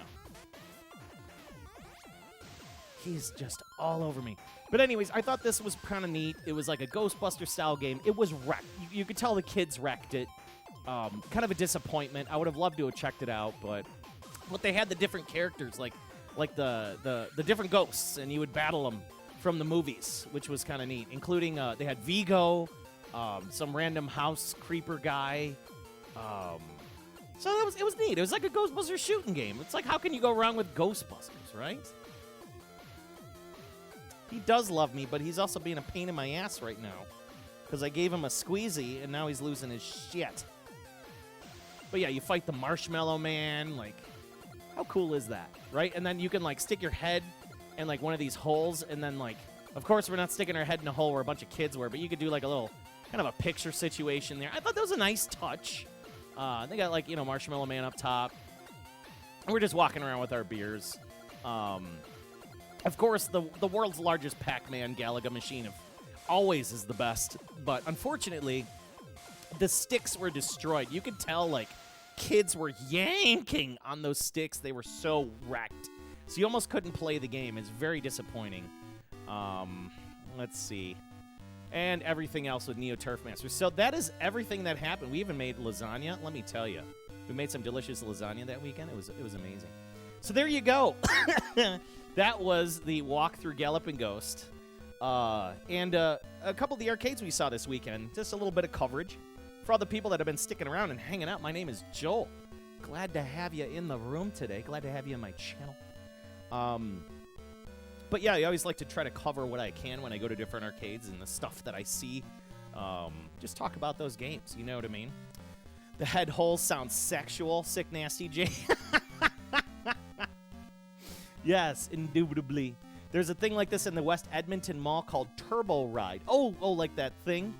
he's just all over me. But anyways, I thought this was kind of neat. It was like a Ghostbuster-style game. It was wrecked. You could tell the kids wrecked it. Kind of a disappointment. I would have loved to have checked it out, but they had the different characters, like the different ghosts, and you would battle them from the movies, which was kind of neat, including they had Vigo, some random house creeper guy. So it was neat. It was like a Ghostbusters shooting game. It's like, how can you go wrong with Ghostbusters, right? He does love me, but he's also being a pain in my ass right now because I gave him a squeezy, and now he's losing his shit. But yeah, you fight the Marshmallow Man. Like, how cool is that, right? And then you can, like, stick your head in, like, one of these holes, and then, like, of course, we're not sticking our head in a hole where a bunch of kids were, but you could do, like, a little kind of a picture situation there. I thought that was a nice touch. They got, like, Marshmallow Man up top. And we're just walking around with our beers. Of course, the world's largest Pac-Man Galaga machine always is the best. But unfortunately, the sticks were destroyed. You could tell, like, kids were yanking on those sticks. They were so wrecked. So you almost couldn't play the game. It's very disappointing. Let's see. And everything else with Neo Turf Masters. So that is everything that happened. We even made lasagna. Let me tell you. We made some delicious lasagna that weekend. It was amazing. So there you go. That was the walk through Galloping Ghost. And a couple of the arcades we saw this weekend. Just a little bit of coverage. For all the people that have been sticking around and hanging out, my name is Joel. Glad to have you in the room today. Glad to have you in my channel. But yeah, I always like to try to cover what I can when I go to different arcades and the stuff that I see. Just talk about those games, you know what I mean? The head holes sound sexual. Sick Nasty J. Yes, indubitably. There's a thing like this in the West Edmonton Mall called Turbo Ride. Oh, like that thing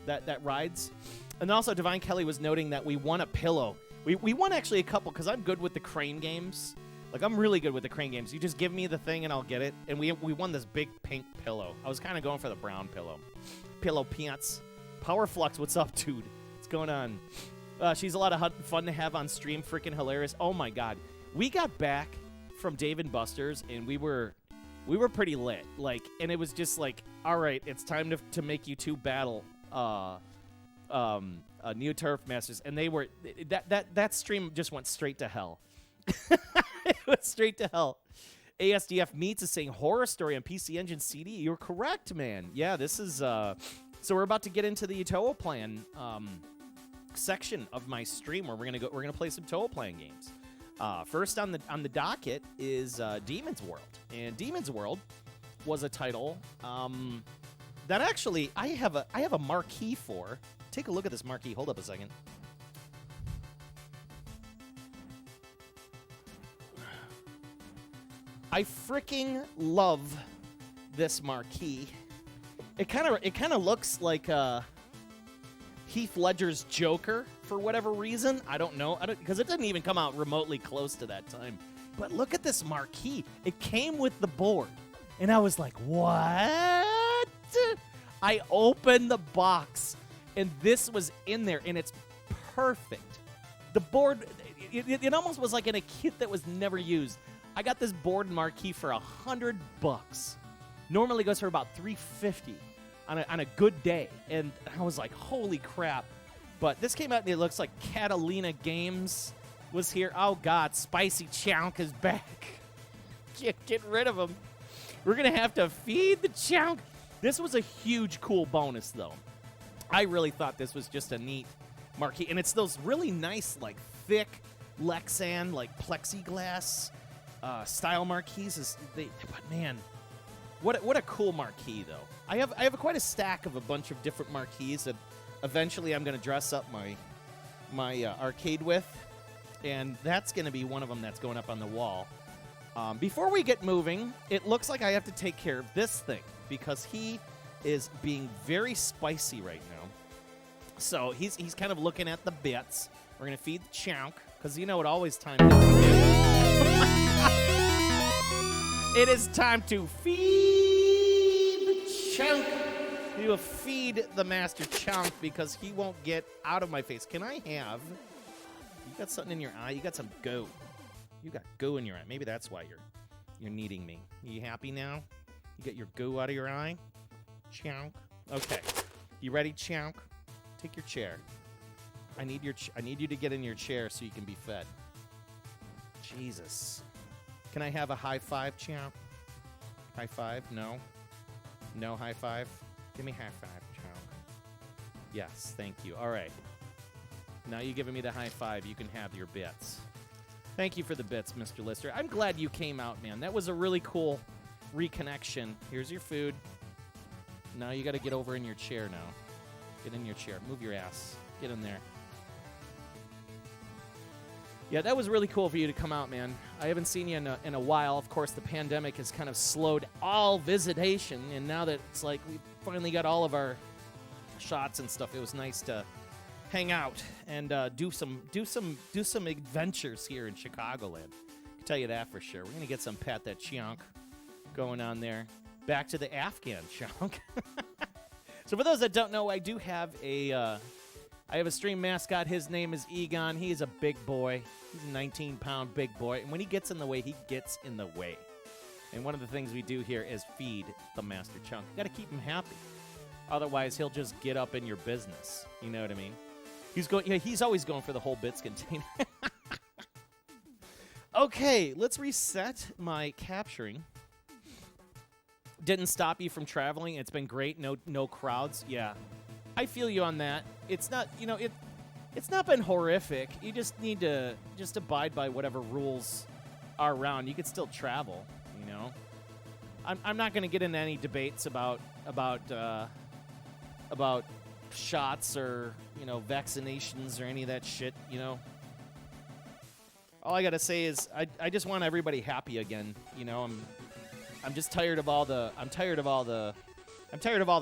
that rides. And also, Divine Kelly was noting that we won a pillow. We won actually a couple because I'm good with the crane games. Like, I'm really good with the crane games. You just give me the thing and I'll get it. And we won this big pink pillow. I was kind of going for the brown pillow. Pillow pants. Power Flux, what's up, dude? What's going on? She's a lot of fun to have on stream. Freaking hilarious. Oh, my God. We got back from Dave & Buster's, and we were pretty lit. Like, and it was just like, all right, it's time to make you two battle Neo Turf Masters. And they were, that stream just went straight to hell. It went straight to hell. ASDF Meets is saying Horror Story on PC Engine CD. You're correct, man. Yeah, this is so we're about to get into the Toaplan section of my stream where we're gonna play some Toaplan games. First on the docket is Demon's World, and Demon's World was a title that actually I have a marquee for. Take a look at this marquee. Hold up a second. I freaking love this marquee. It kind of looks like Heath Ledger's Joker for whatever reason. I don't know. Because it didn't even come out remotely close to that time. But look at this marquee. It came with the board. And I was like, what? I opened the box, and this was in there, and it's perfect. The board, it almost was like in a kit that was never used. I got this board and marquee for $100. Normally goes for about $350 on a good day. And I was like, holy crap. But this came out and it looks like Catalina Games was here. Oh, God. Spicy Chunk is back. Get rid of him. We're going to have to feed the Chunk. This was a huge, cool bonus, though. I really thought this was just a neat marquee. And it's those really nice, like, thick Lexan, like, plexiglass style marquees. But, man, what a cool marquee, though. I have quite a stack of a bunch of different marquees that eventually I'm going to dress up my arcade with. And that's going to be one of them that's going up on the wall. Before we get moving, it looks like I have to take care of this thing because he is being very spicy right now. So he's kind of looking at the bits. We're going to feed the chunk because you know it always time to It is time to feed the chunk. We will feed the master chunk because he won't get out of my face. Can I have... You got something in your eye? You got some goo. You got goo in your eye. Maybe that's why You're needing me. You happy now? You get your goo out of your eye? Chonk. Okay. You ready, Chonk? Take your chair. I need you to get in your chair so you can be fed. Jesus. Can I have a high five, Chonk? High five? No? No high five? Give me high five, Chonk. Yes, thank you. All right. Now you're giving me the high five. You can have your bits. Thank you for the bits, Mr. Lister. I'm glad you came out, man. That was a really cool reconnection. Here's your food. Now you got to get over in your chair now. Get in your chair. Move your ass. Get in there. Yeah, that was really cool for you to come out, man. I haven't seen you in a while. Of course, the pandemic has kind of slowed all visitation, and now that it's like we finally got all of our shots and stuff, it was nice to hang out and do some adventures here in Chicagoland. I can tell you that for sure. We're gonna get some Pat That Chionk going on there. Back to the Afghan Chionk. So for those that don't know, I do have a stream mascot. His name is Egon. He is a big boy. He's a 19-pound big boy. And when he gets in the way, he gets in the way. And one of the things we do here is feed the Master Chunk. You got to keep him happy. Otherwise, he'll just get up in your business. You know what I mean? He's always going for the whole bits container. Okay, let's reset my capturing. Didn't stop you from traveling. It's been great. No crowds. Yeah. I feel you on that. It's not, it's not been horrific. You just need to just abide by whatever rules are around. You can still travel, I'm not going to get into any debates about shots or, vaccinations or any of that shit, All I got to say is I just want everybody happy again, I'm just tired of all the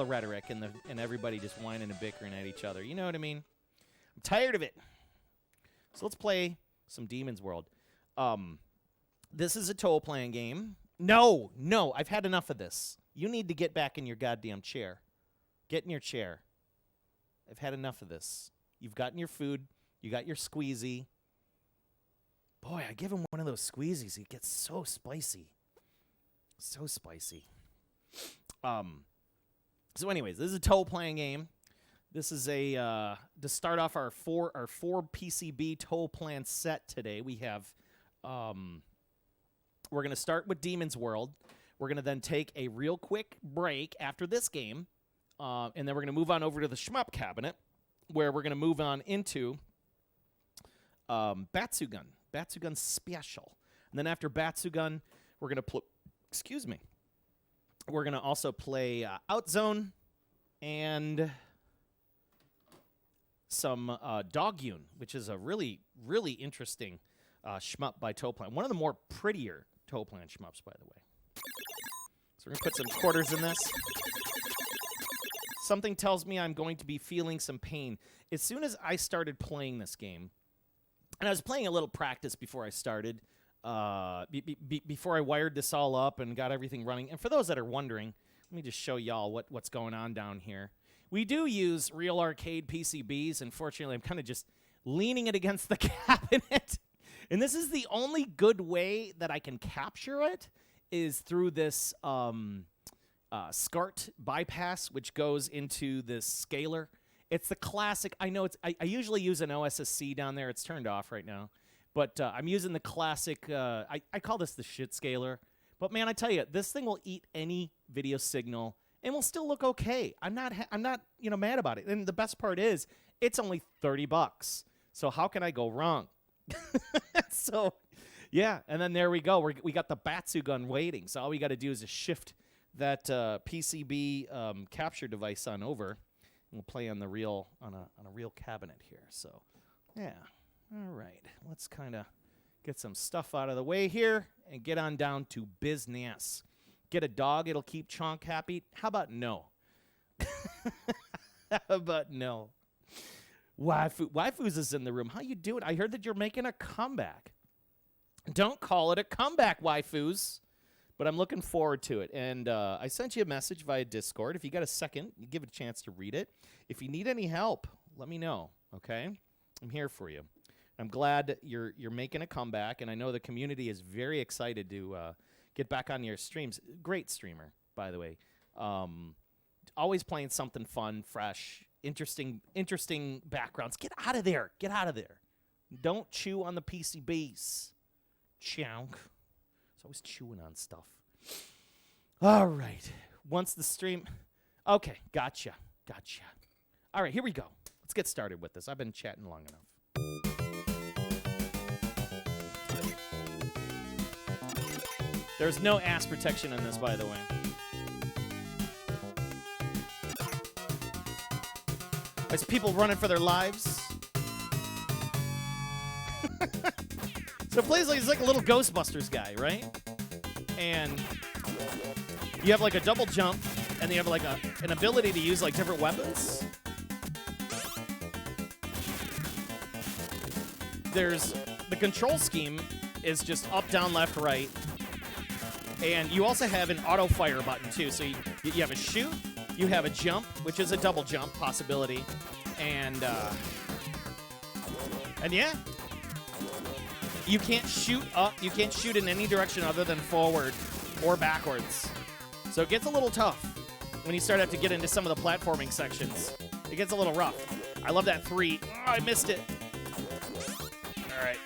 rhetoric and everybody just whining and bickering at each other. You know what I mean? I'm tired of it. So let's play some Demon's World. This is a Toaplan game. No, I've had enough of this. You need to get back in your goddamn chair. Get in your chair. I've had enough of this. You've gotten your food. You got your squeezy. Boy, I give him one of those squeezies. He gets so spicy. So spicy. So anyways, this is a Toaplan game. This is to start off our four PCB Toaplan set today. We have we're going to start with Demon's World. We're going to then take a real quick break after this game, and then we're going to move on over to the Shmup cabinet, where we're going to move on into Batsugun Special. And then after Batsugun, we're going to we're going to also play Outzzone and some Dogyuun, which is a really, really interesting shmup by Toaplan. One of the more prettier Toaplan shmups, by the way. So we're going to put some quarters in this. Something tells me I'm going to be feeling some pain. As soon as I started playing this game, and I was playing a little practice before I started, before I wired this all up and got everything running. And for those that are wondering, let me just show y'all what's going on down here. We do use real arcade PCBs. Unfortunately, I'm kind of just leaning it against the cabinet. And this is the only good way that I can capture it is through this SCART bypass, which goes into this scaler. It's the classic. I know I usually use an OSSC down there. It's turned off right now. But I'm using the classic, I call this the shit scaler. But man, I tell you, this thing will eat any video signal and will still look okay. I'm not mad about it. And the best part is, it's only $30. So how can I go wrong? So, yeah. And then there we go. We got the Batsugun waiting. So all we got to do is just shift that PCB capture device on over. And we'll play on the real on a real cabinet here. So, yeah. All right, let's kind of get some stuff out of the way here and get on down to business. Get a dog, it'll keep Chonk happy. How about no? How about no? Waifus is in the room. How you doing? I heard that you're making a comeback. Don't call it a comeback, waifus. But I'm looking forward to it. And I sent you a message via Discord. If you got a second, you give it a chance to read it. If you need any help, let me know, okay? I'm here for you. I'm glad you're making a comeback, and I know the community is very excited to get back on your streams. Great streamer, by the way. Always playing something fun, fresh, interesting backgrounds. Get out of there. Get out of there. Don't chew on the PCBs. Chunk. It's always chewing on stuff. All right. Once the stream... Okay, gotcha. All right, here we go. Let's get started with this. I've been chatting long enough. There's no ass protection in this, by the way. There's people running for their lives. So it plays like it's like a little Ghostbusters guy, right? And you have like a double jump, and you have like an ability to use like different weapons. There's the control scheme is just up, down, left, right. And you also have an auto fire button too. So you have a shoot, you have a jump, which is a double jump possibility. And yeah. You can't shoot up, you can't shoot in any direction other than forward or backwards. So it gets a little tough when you start to get into some of the platforming sections. It gets a little rough. I love that 3. Oh, I missed it. All right.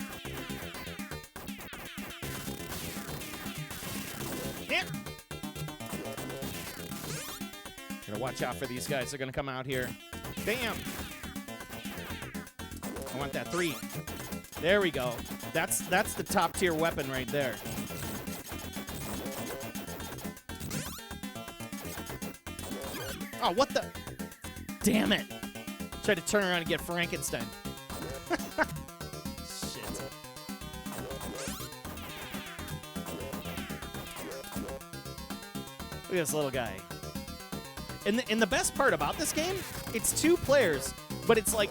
Yeah. Gotta watch out for these guys. They're gonna come out here. Bam. I want that 3. There we go. That's the top tier weapon right there. Oh, what the? Damn it. Tried to turn around and get Frankenstein. Shit. Look at this little guy. And the best part about this game, it's 2 players, but it's like,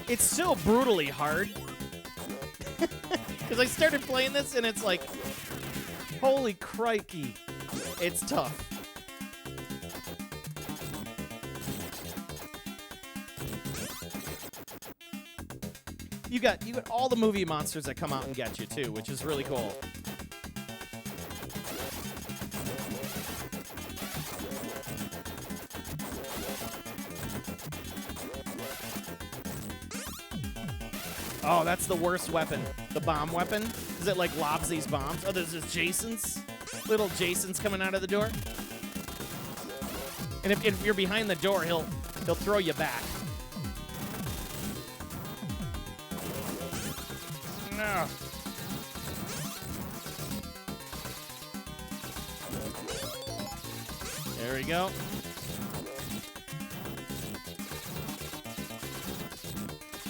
it's so brutally hard. Because I started playing this, and it's like, holy crikey. It's tough. You got all the movie monsters that come out and get you, too, which is really cool. Oh, that's the worst weapon. The bomb weapon. Because it, like, lobs these bombs. Oh, there's just Jasons. Little Jasons coming out of the door. And if you're behind the door, he'll throw you back. No. There we go.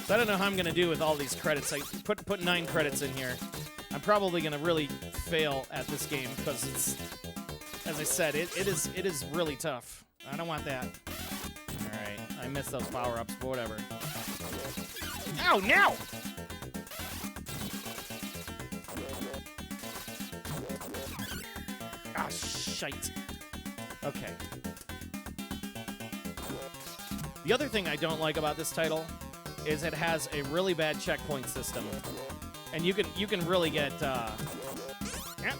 So I don't know how I'm going to do with all these credits. I put 9 credits in here. I'm probably going to really fail at this game because it's, as I said, it is really tough. I don't want that. All right. I missed those power-ups, but whatever. Ow, now! Ah, shite. Okay. The other thing I don't like about this title is it has a really bad checkpoint system, and you can really get. Yeah,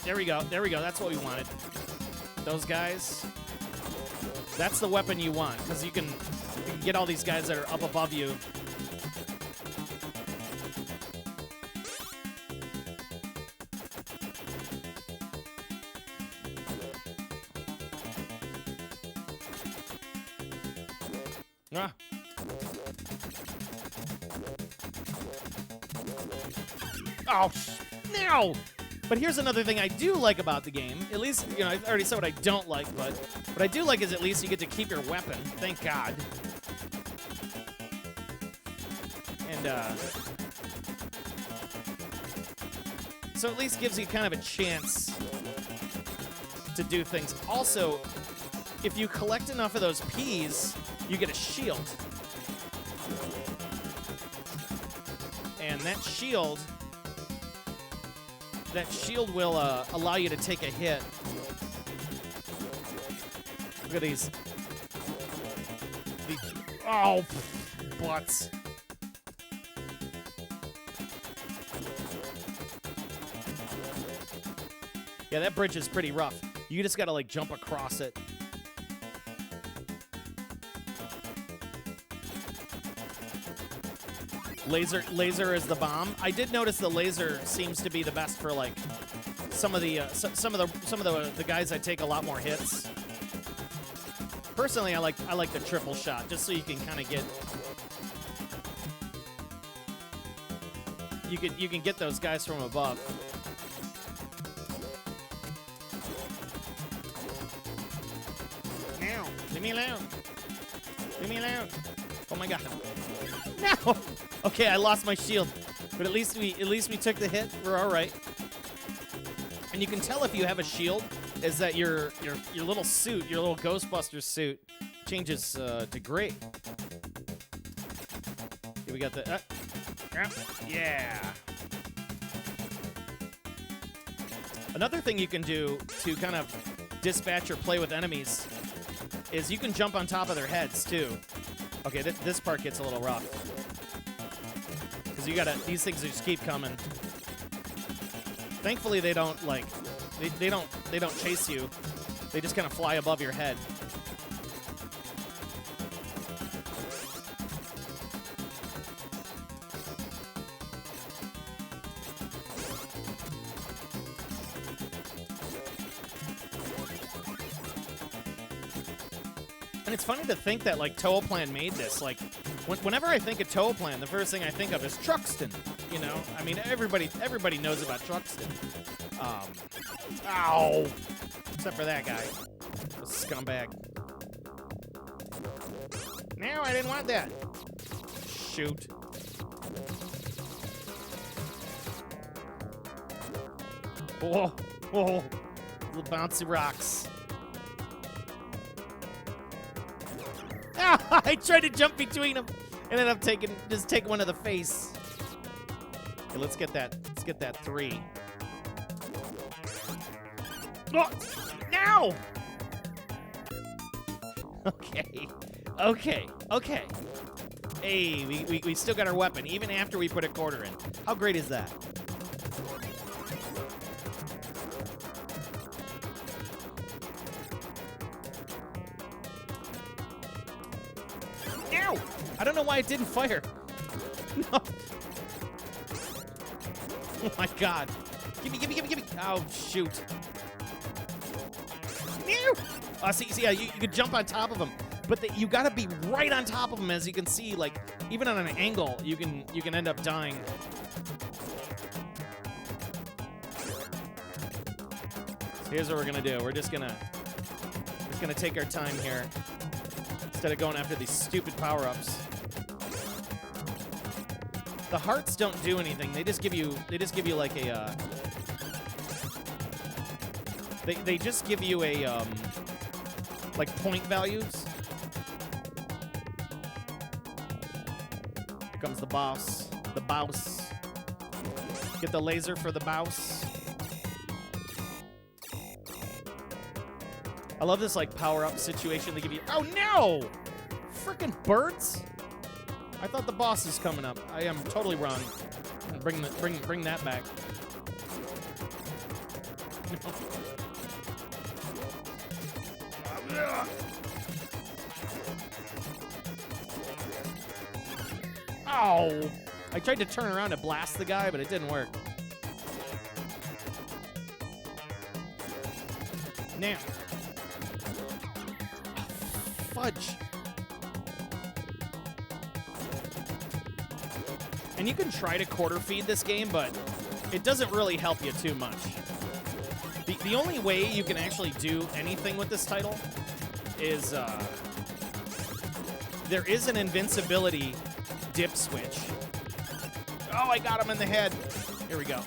there we go. There we go. That's what we wanted. Those guys. That's the weapon you want because you can get all these guys that are up above you. Ah. Oh, no! But here's another thing I do like about the game. At least, you know, I already said what I don't like, but what I do like is at least you get to keep your weapon. Thank God. And, so at least gives you kind of a chance to do things. Also, if you collect enough of those peas, you get a shield. And that shield will allow you to take a hit. Look at these. Oh, butts. Yeah, that bridge is pretty rough. You just gotta, like, jump across it. Laser is the bomb. I did notice the laser seems to be the best for, like, some of the guys that take a lot more hits. Personally, I like the triple shot, just so you can kind of get you can get those guys from above. Now, leave me alone. Leave me alone. Oh my god. No. Okay, I lost my shield, but at least we took the hit. We're all right. And you can tell if you have a shield is that your little suit, your little Ghostbusters suit, changes to gray. Okay, we got the. Yeah. Another thing you can do to kind of dispatch or play with enemies is you can jump on top of their heads too. Okay, this part gets a little rough because these things just keep coming. Thankfully, they don't like they don't chase you. They just kind of fly above your head. And it's funny to think that, like, Toaplan made this. Like, whenever I think of Toaplan, the first thing I think of is Truxton. You know? I mean, everybody knows about Truxton. Ow! Except for that guy. The scumbag. No, I didn't want that. Shoot. Whoa. Whoa. Little bouncy rocks. I tried to jump between them, and ended up taking one to the face. Okay, let's get that 3. Oh, now. Okay. Hey, we still got our weapon even after we put a quarter in. How great is that? I don't know why it didn't fire. No. Oh my god. Gimme. Oh, shoot. See, yeah, you could jump on top of them, but you gotta be right on top of them. As you can see, like, even on an angle, you can end up dying. So here's what we're gonna do. We're just gonna take our time here instead of going after these stupid power-ups. The hearts don't do anything. They just give you like a they just give you a like point values. Here comes the boss. The bouse. Get the laser for the bouse. I love this, like, power-up situation they give you. Oh no! Frickin' birds! I thought the boss is coming up. I am totally wrong. Bring that back. Ow! I tried to turn around to blast the guy, but it didn't work. Now. Fudge. And you can try to quarter feed this game, but it doesn't really help you too much. The only way you can actually do anything with this title is there is an invincibility dip switch. Oh, I got him in the head. Here we go.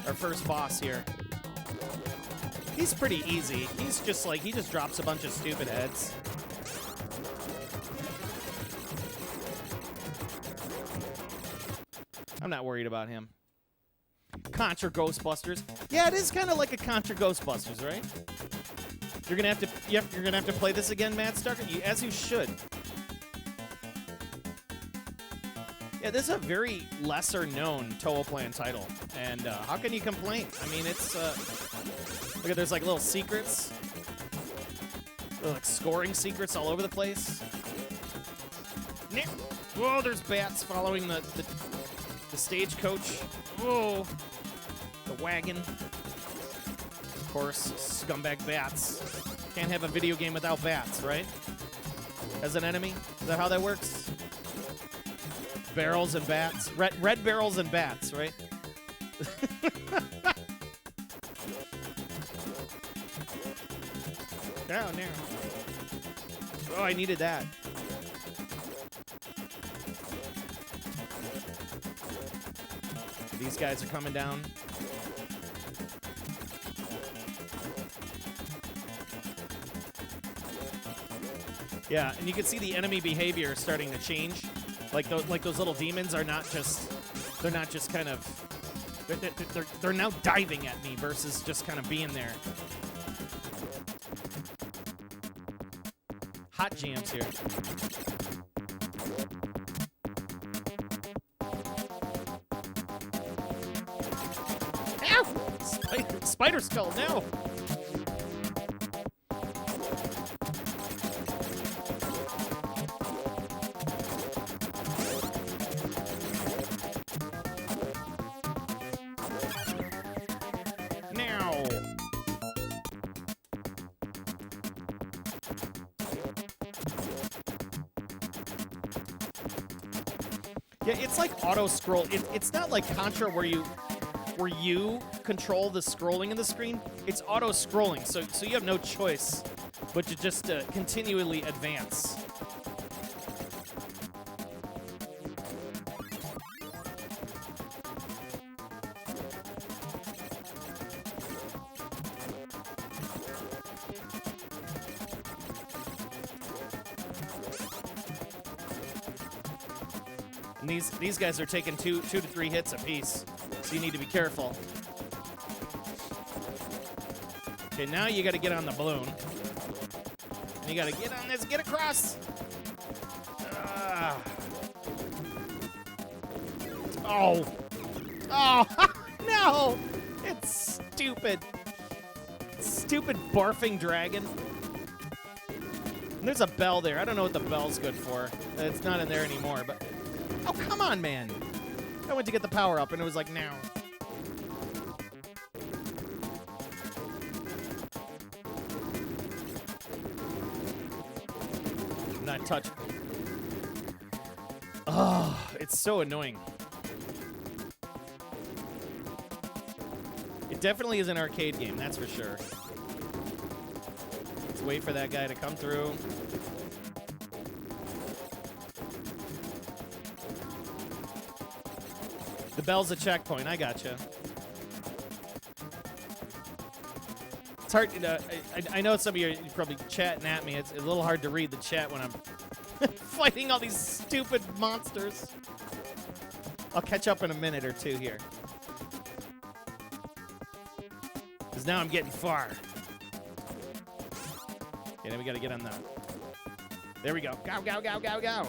Our first boss here. He's pretty easy. He's just like, he just drops a bunch of stupid heads. I'm not worried about him. Contra Ghostbusters. Yeah, it is kind of like a Contra Ghostbusters, right? You're gonna have to. Yep, you're gonna have to play this again, Matt Stark. As you should. Yeah, this is a very lesser-known Toaplan title, and how can you complain? I mean, it's look at there's like little secrets, little, like scoring secrets all over the place. Whoa, there's bats following the stagecoach. Whoa, the wagon. Of course, scumbag bats. Can't have a video game without bats, right? As an enemy, is that how that works? Barrels and bats. Red barrels and bats, right? Down there. Oh, I needed that. These guys are coming down. Yeah, and you can see the enemy behavior starting to change. Like those little demons are not just, they're not just kind of, they're now diving at me versus just kind of being there. Hot jams here. Ow! Spider skull, no! Yeah, it's like auto scroll. It's not like Contra where you control the scrolling of the screen. It's auto scrolling, so you have no choice but to just continually advance. And these guys are taking two to three hits apiece, so you need to be careful. Okay, now you got to get on the balloon. And you got to get on this, get across. Oh. Oh, no. It's stupid. Stupid barfing dragon. And there's a bell there. I don't know what the bell's good for. It's not in there anymore, but... Oh, come on, man. I went to get the power up, and it was like, now. I'm not touching. Oh, it's so annoying. It definitely is an arcade game, that's for sure. Let's wait for that guy to come through. The bell's a checkpoint. I gotcha. It's hard. I know some of you are probably chatting at me. It's a little hard to read the chat when I'm fighting all these stupid monsters. I'll catch up in a minute or two here. Because now I'm getting far. Okay, then we got to get on the... There we go. Go, go, go, go, go.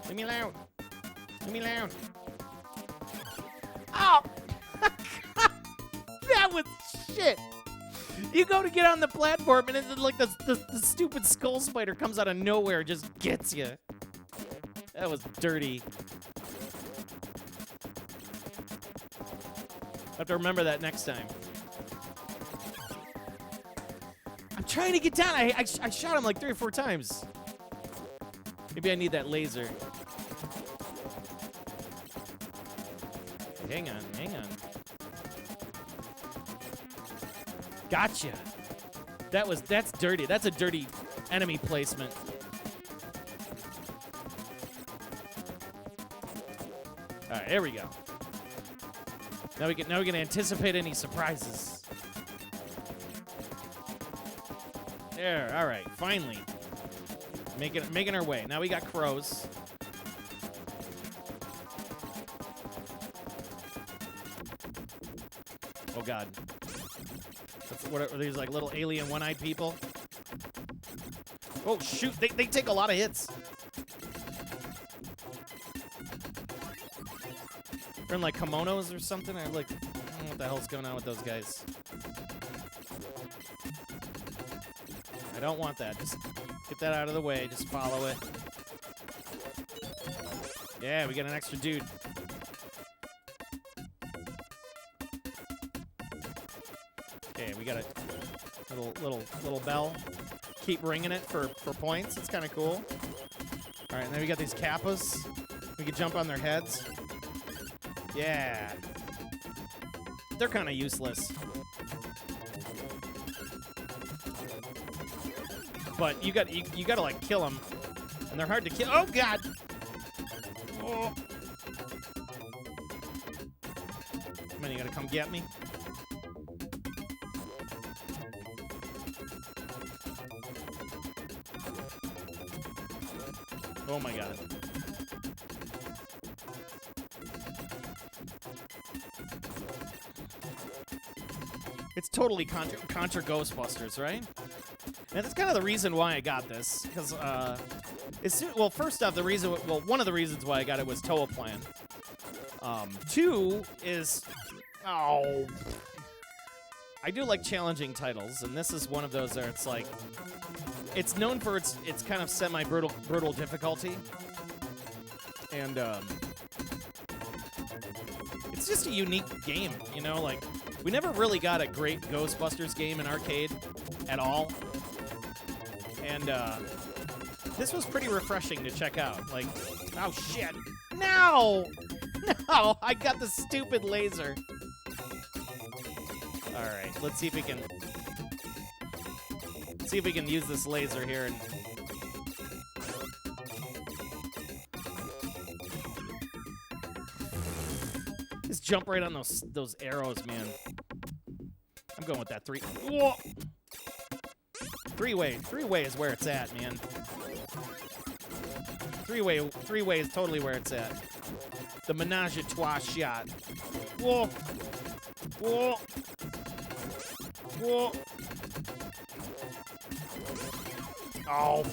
Leave me alone. Leave me alone. Oh! That was shit. You go to get on the platform, and it's like the stupid skull spider comes out of nowhere and just gets you. That was dirty. I have to remember that next time. I'm trying to get down. I shot him like 3 or 4 times. Maybe I need that laser. Hang on, hang on. Gotcha. That's dirty. That's a dirty enemy placement. All right, there we go. Now we can anticipate any surprises. There. All right. Finally, making our way. Now we got crows. Oh God. What are these, like little alien one-eyed people? Oh shoot! They take a lot of hits. They're in like kimonos or something. I like, I don't know what the hell's going on with those guys. I don't want that. Just get that out of the way. Just follow it. Yeah, we got an extra dude. Okay, we got a little bell. Keep ringing it for points. It's kind of cool. All right, and then we got these kappas. We can jump on their heads. Yeah. They're kind of useless. But you got to like kill them, and they're hard to kill. Oh God! Oh. Come on, you gotta come get me. Oh my God! It's totally contra Ghostbusters, right? And that's kind of the reason why I got this, because well, first off, one of the reasons why I got it was Toaplan. Two is, I do like challenging titles, and this is one of those where it's like, it's known for its kind of semi-brutal difficulty, and it's just a unique game, you know. Like, we never really got a great Ghostbusters game in arcade at all. And this was pretty refreshing to check out. Like, oh shit. No! No! I got the stupid laser. Alright, let's see if we can use this laser here and just jump right on those arrows, man. I'm going with that three. Whoa! Three-way is where it's at, man. Three-way is totally where it's at. The menage a trois shot. Whoa! Whoa! Whoa! Oh!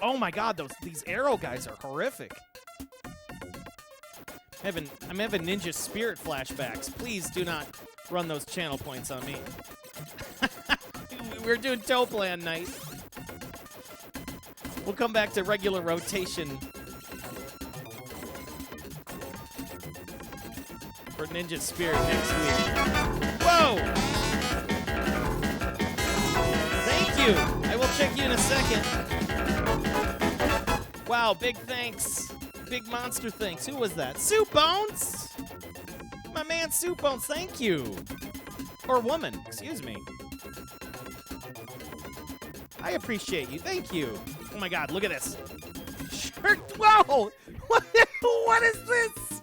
Oh my God! These arrow guys are horrific. I'm having Ninja Spirit flashbacks. Please do not run those channel points on me. We're doing Toaplan night. We'll come back to regular rotation for Ninja Spirit next week. Whoa! Thank you. I will check you in a second. Wow, big thanks. Big monster thanks. Who was that? Soup Bones? My man Soup Bones, thank you. Or woman, excuse me. I appreciate you. Thank you. Oh my God, look at this. Shirt. Whoa! What is this?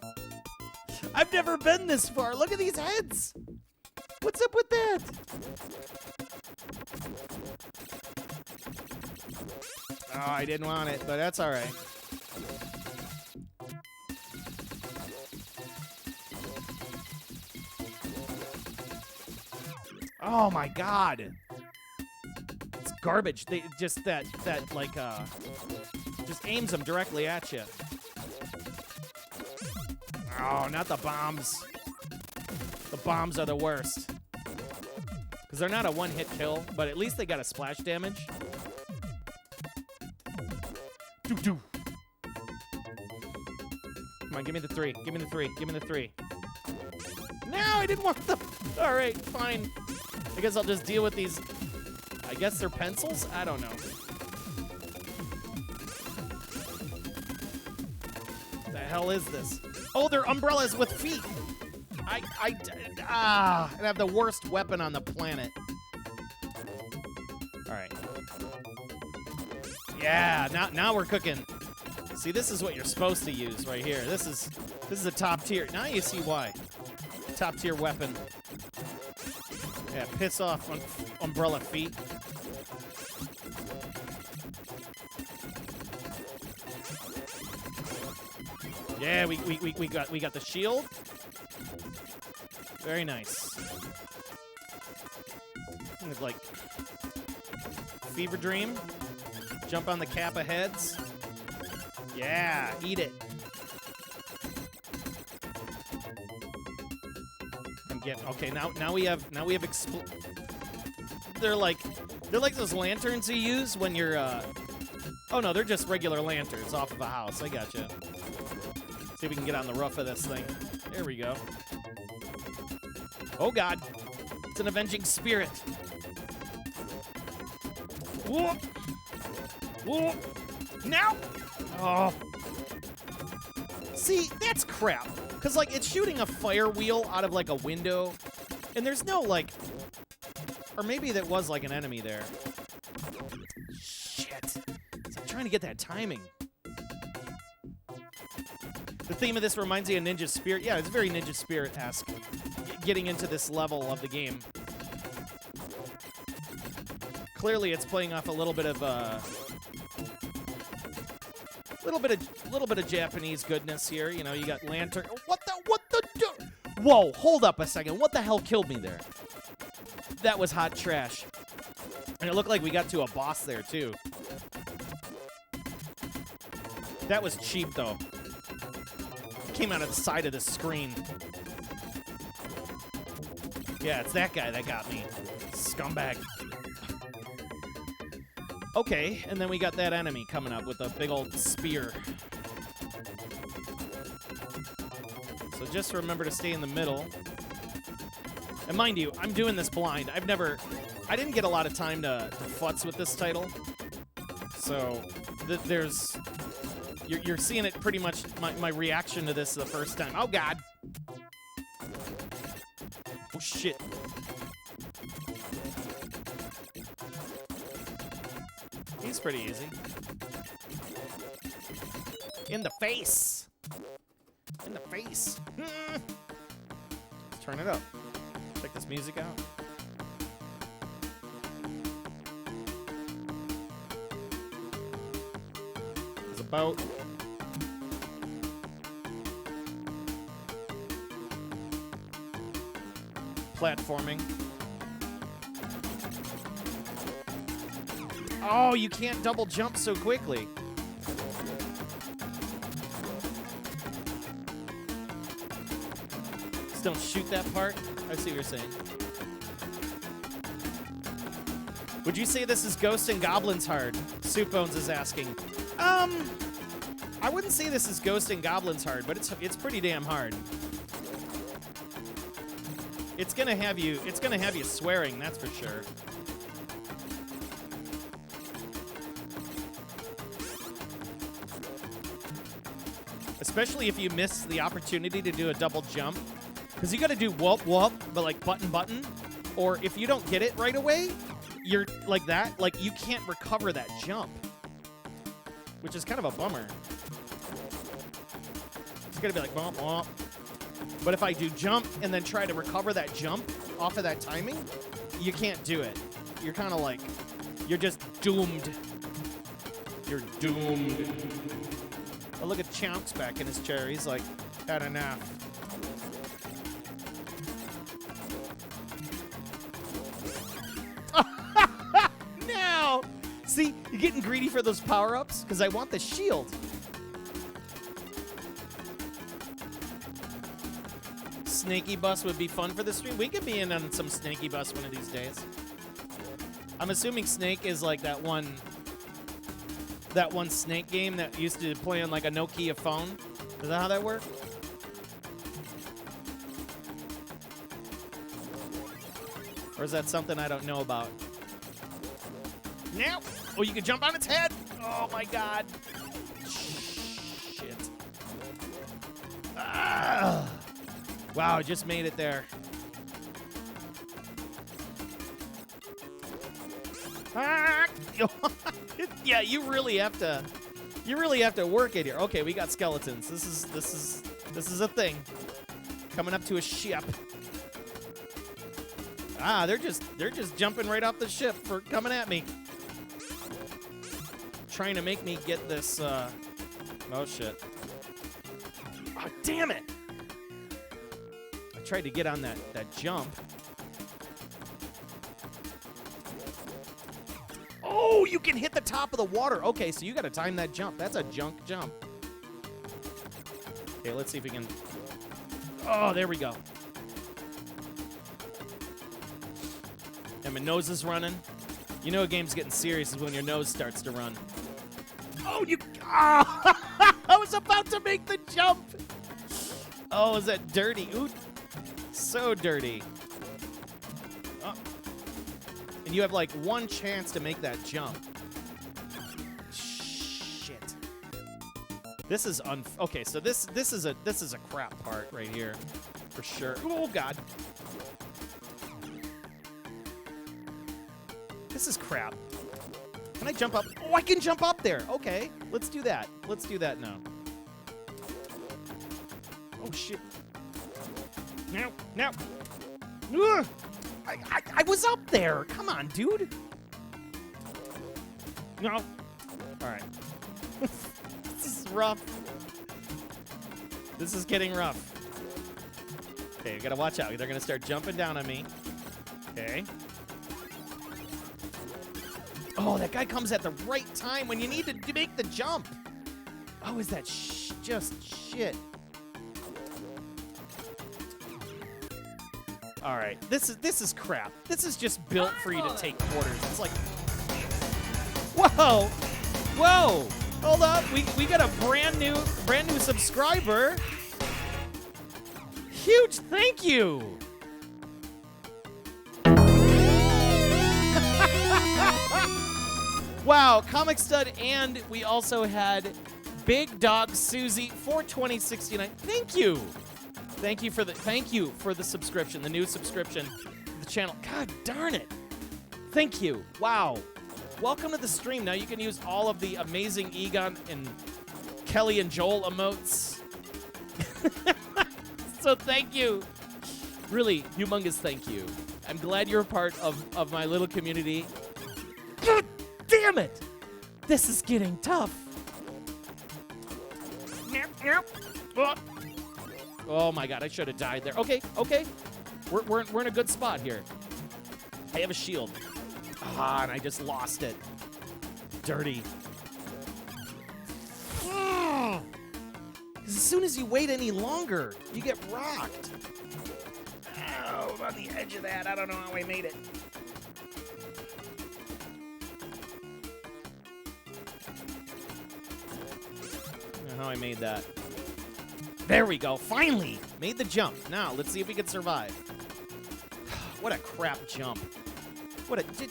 I've never been this far. Look at these heads. What's up with that? Oh, I didn't want it, but that's all right. Oh my God. Garbage. They just that like just aims them directly at you. Oh, not the bombs. The bombs are the worst. Because they're not a one-hit kill, but at least they got a splash damage. Doo-doo. Come on, give me the three. Give me the three. Give me the three. No, I didn't want them. All right, fine. I guess I'll just deal with these. I guess they're pencils? I don't know. What the hell is this? Oh, they're umbrellas with feet. I have the worst weapon on the planet. All right. Yeah, now we're cooking. See, this is what you're supposed to use right here. This is a top tier. Now you see why. Top tier weapon. Yeah, piss off umbrella feet. Yeah, we got the shield. Very nice. It's like Fever Dream. Jump on the Kappa heads. Yeah, eat it. Yeah. Okay. Now we have They're like those lanterns you use when you're. Oh no, they're just regular lanterns off of a house. I gotcha. See if we can get on the roof of this thing. There we go. Oh God, it's an avenging spirit. Whoop! Whoop! Now! Oh. See, that's crap. Because, like, it's shooting a fire wheel out of, like, a window. And there's no, like... Or maybe that was, like, an enemy there. Shit. So I'm trying to get that timing. The theme of this reminds me of Ninja Spirit. Yeah, it's very Ninja Spirit-esque. Getting into this level of the game. Clearly, it's playing off a little bit of little bit of Japanese goodness here. You know, you got lantern. What the? Whoa! Hold up a second. What the hell killed me there? That was hot trash. And it looked like we got to a boss there too. That was cheap though. It came out of the side of the screen. Yeah, it's that guy that got me. Scumbag. Okay, and then we got that enemy coming up with a big old spear. So just remember to stay in the middle. And mind you, I'm doing this blind. I didn't get a lot of time to futz with this title. So you're seeing it pretty much, my reaction to this the first time. Oh God. Oh shit. He's pretty easy. In the face. In the face. Let's turn it up. Check this music out. There's a boat. Platforming. Oh, you can't double jump so quickly. Just don't shoot that part. I see what you're saying. Would you say this is Ghosts and Goblins hard? Soup Bones is asking. I wouldn't say this is Ghosts and Goblins hard, but it's pretty damn hard. It's gonna have you swearing, that's for sure. Especially if you miss the opportunity to do a double jump. Because you got to do whoop whoop, but like button. Or if you don't get it right away, you're like that. Like you can't recover that jump. Which is kind of a bummer. It's going to be like bump, bump. But if I do jump and then try to recover that jump off of that timing, you can't do it. You're kind of like, you're just doomed. You're doomed. Oh, look at Chomps back in his chair. He's like, had enough. No! See, you're getting greedy for those power-ups? Because I want the shield. Snaky Bus would be fun for the stream. We could be in on some Snaky Bus one of these days. I'm assuming Snake is like that one Snake game that used to play on like a Nokia phone. Is that how that worked? Or is that something I don't know about? Now! Oh, you can jump on its head! Oh my God! Shit. Ah. Wow, I just made it there. Ah. Yeah, you really have to work it here. Okay, we got skeletons. This is a thing. Coming up to a ship. Ah, they're just jumping right off the ship for coming at me. Trying to make me get this oh shit. Oh, damn it. I tried to get on that jump. Oh, you can hit the top of the water. Okay, so you got to time that jump. That's a junk jump. Okay, let's see if we can. Oh, there we go. And my nose is running. You know a game's getting serious is when your nose starts to run. Oh, you... Oh! I was about to make the jump! Oh, is that dirty? Ooh, so dirty. Oh. And you have like one chance to make that jump. Shit. This is okay. So this is a crap part right here, for sure. Oh God. This is crap. Can I jump up? Oh, I can jump up there. Okay, let's do that. Let's do that now. Oh shit. Now. Ugh. I was up there. Come on, dude. No. All right. This is rough. This is getting rough. Okay, you gotta watch out. They're gonna start jumping down on me. Okay. Oh, that guy comes at the right time when you need to make the jump. Oh, is that just shit? All right, this is crap. This is just built for you to take quarters. It's like, whoa, hold up. We got a brand new subscriber. Huge thank you. Wow, Comic Stud, and we also had Big Dog Susie for $20.69. Thank you. Thank you for the subscription, the new subscription to the channel. God darn it. Thank you. Wow. Welcome to the stream. Now you can use all of the amazing Egon and Kelly and Joel emotes. So thank you. Really, humongous thank you. I'm glad you're a part of my little community. God damn it. This is getting tough. Oh my God, I should have died there. Okay. We're in a good spot here. I have a shield. Ah, and I just lost it. Dirty. Because as soon as you wait any longer, you get rocked. Oh, I'm on the edge of that. I don't know how I made it. I don't know how I made that. There we go. Finally made the jump. Now let's see if we can survive. What a crap jump.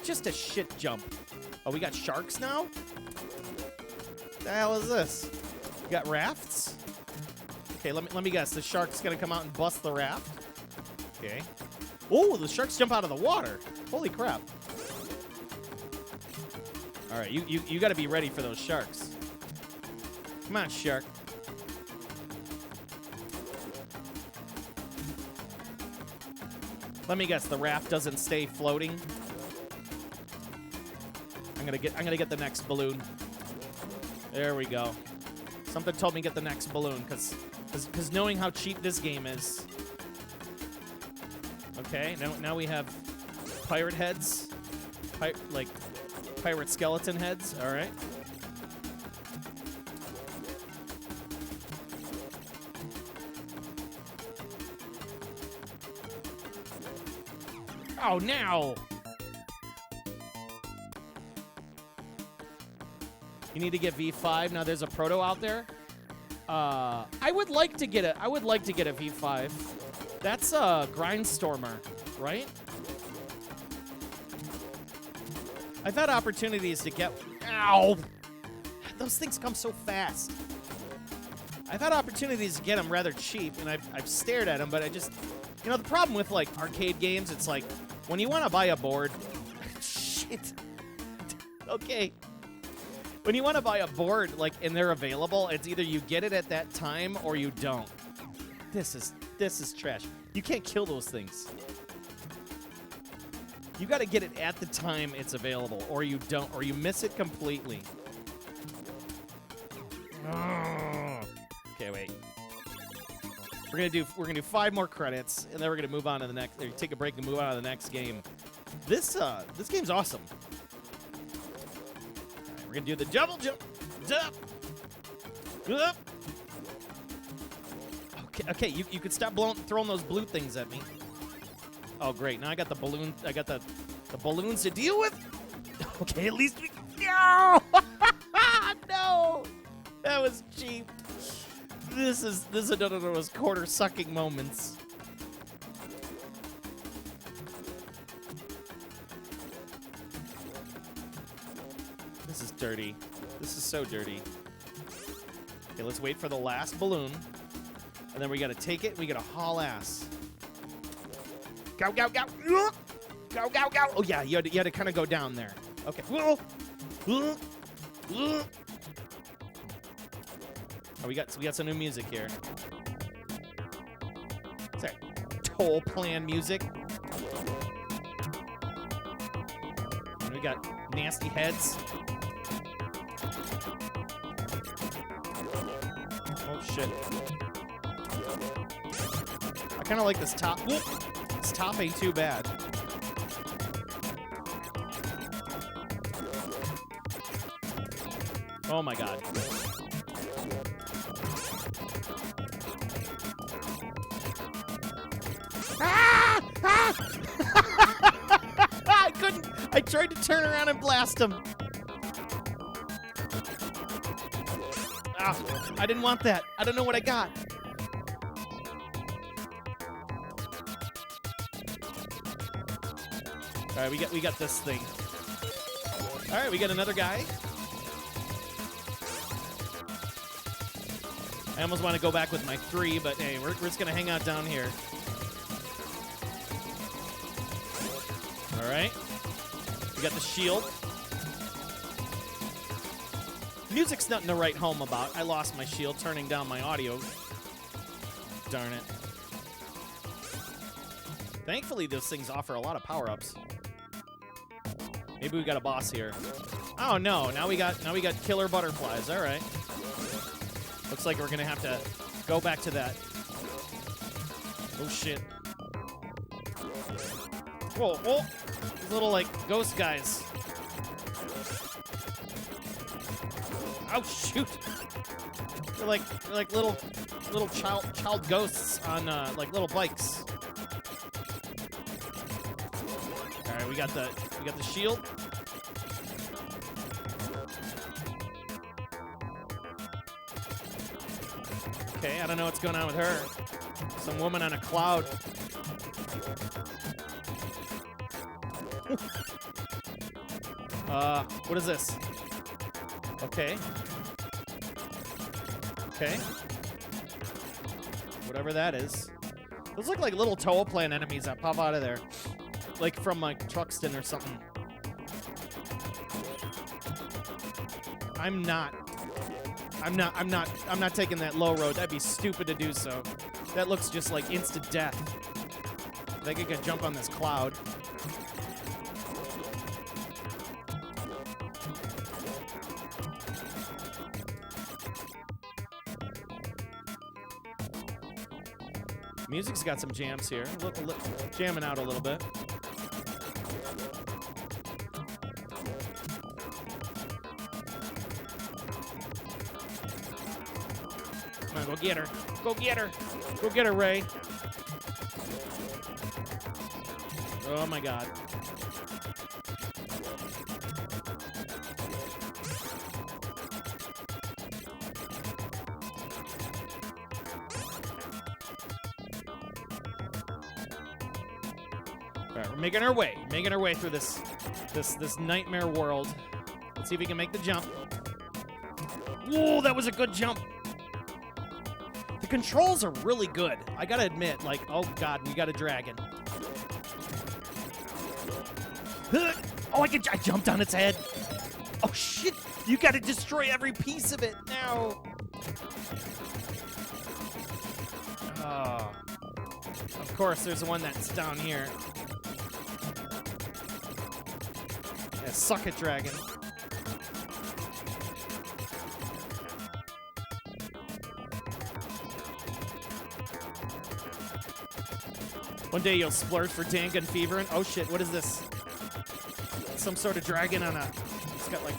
Just a shit jump. Oh, we got sharks now? The hell is this? We got rafts? Okay, let me guess. The shark's gonna come out and bust the raft. Okay. Oh, the sharks jump out of the water. Holy crap. All right, you got to be ready for those sharks. Come on, shark. Let me guess, the raft doesn't stay floating. I'm gonna get the next balloon. There we go. Something told me get the next balloon, because knowing how cheap this game is. Okay, now we have pirate heads, like pirate skeleton heads. All right. Oh, now! You need to get V5. Now there's a proto out there. I would like to get a V5. That's a Grindstormer, right? I've had opportunities to get. Ow! Those things come so fast. I've had opportunities to get them rather cheap, and I've stared at them, but I just, the problem with like arcade games, it's like when you want to buy a board. Shit. Okay. When you want to buy a board, like, and they're available, it's either you get it at that time or you don't. This is trash. You can't kill those things. You got to get it at the time it's available, or you don't, or you miss it completely. Okay, wait. We're gonna do 5 more credits, and then we're gonna move on to the next. Or take a break and move on to the next game. This game's awesome. All right, we're gonna do the double jump. Up. Okay. You could stop throwing those blue things at me. Oh, great! Now I got the balloon. I got the the balloons to deal with. Okay, at least we... No! No! That was cheap. This is another of those quarter-sucking moments. This is dirty. This is so dirty. Okay, let's wait for the last balloon. And then we gotta take it, we gotta haul ass. Go, go, go! Go, go, go! Oh yeah, you had to kind of go down there. Okay. Oh, we got some new music here. Is that Toaplan music? And we got nasty heads. Oh shit. I kind of like this top. Whoop. This top ain't too bad. Oh my god. Ah! Ah! I couldn't. I tried to turn around and blast him. Ah, I didn't want that. I don't know what I got. All right, we got this thing. All right, we got another guy. I almost want to go back with my 3, but hey, we're just gonna hang out down here. All right, we got the shield. Music's nothing to write home about. I lost my shield turning down my audio. Darn it. Thankfully, those things offer a lot of power-ups. Maybe we got a boss here. Oh no! Now we got killer butterflies. All right. Looks like we're gonna have to go back to that. Oh shit! Whoa! Whoa! These little like ghost guys. Oh shoot! They're like little child ghosts on like little bikes. All right, we got the shield. Okay, I don't know what's going on with her. Some woman on a cloud. What is this? Okay. Okay. Whatever that is. Those look like little Toaplan enemies that pop out of there. Like from like Truxton or something. I'm not taking that low road. That'd be stupid to do so. That looks just like instant death. I think I could jump on this cloud. Music's got some jams here. Jamming out a little bit. Come on, go get her. Go get her. Go get her, Ray. Oh my god. All right, we're making our way through this nightmare world. Let's see if we can make the jump. Whoa, that was a good jump. The controls are really good. I gotta admit, like, oh god, we got a dragon. Oh, I jumped on its head. Oh shit, you gotta destroy every piece of it now. Oh. Of course, there's one that's down here. Yeah, suck it, dragon. One day you'll splurge for Dangan Fever and oh shit, what is this? Some sort of dragon on a... It's got like...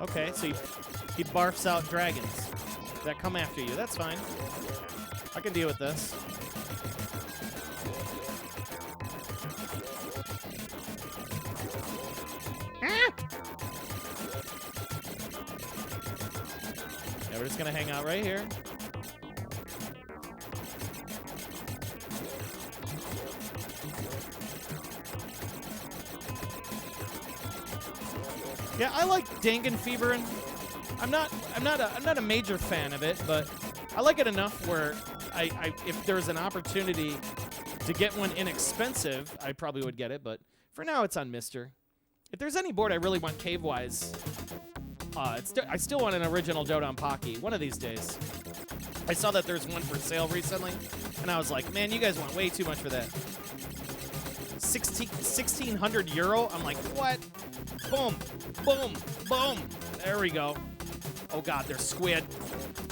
Okay, so he barfs out dragons that come after you. That's fine. I can deal with this. Yeah, we're just gonna hang out right here. Yeah, I like Danganfeber. I'm not a major fan of it, but I like it enough where if there's an opportunity to get one inexpensive, I probably would get it. But for now, it's on Mister. If there's any board I really want cave-wise, I still want an original Dodon Pocky one of these days. I saw that there's one for sale recently, and I was like, man, you guys want way too much for that. 1,600 euro? I'm like, what? Boom, boom, boom. There we go. Oh, God, there's squid.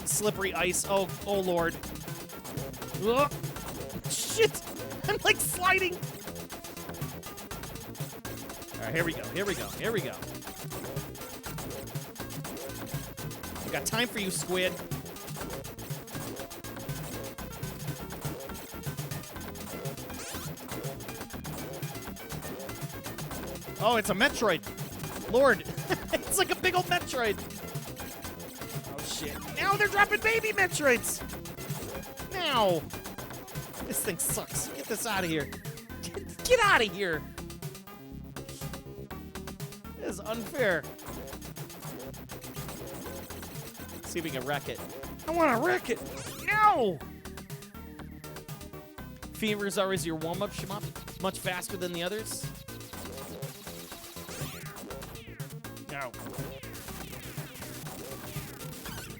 Slippery ice. Oh, Lord. Ugh. Shit. I'm, like, sliding. All right, here we go. Here we go. Here we go. We got time for you, squid. Oh, it's a Metroid. Lord. It's like a big old Metroid. Oh, shit. Now they're dropping baby Metroids. Now. This thing sucks. Get this out of here. Get out of here. This is unfair. Let's see if we can wreck it. I want to wreck it. No. Fever's always your warm-up shmup. Much faster than the others. No.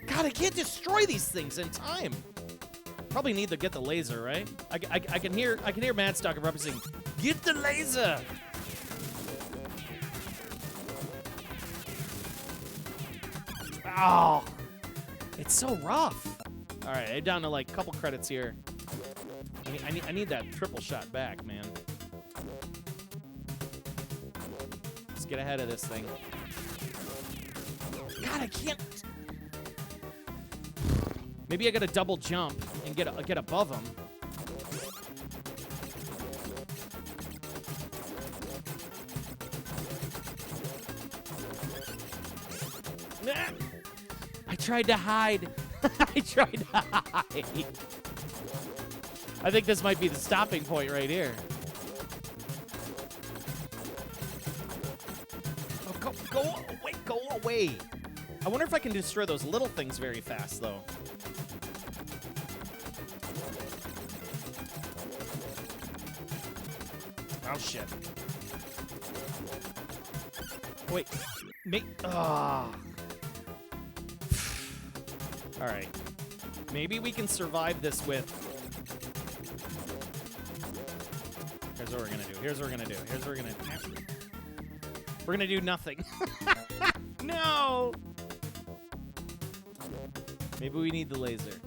God, I can't destroy these things in time. Probably need to get the laser, right? I can hear Mad Stalker referencing, get the laser. Oh, it's so rough. All right, I'm down to like a couple credits here. I need that triple shot back, man. Let's get ahead of this thing. God, I can't. Maybe I gotta double jump and get above him. I tried to hide. I tried to hide. I think this might be the stopping point right here. Oh, go away, go away. I wonder if I can destroy those little things very fast, though. Oh, shit. Wait. All right. Maybe we can survive this with... Here's what we're going to do. Here's what we're going to do. Here's what we're going to do. We're going to do nothing. No! Maybe we need the laser.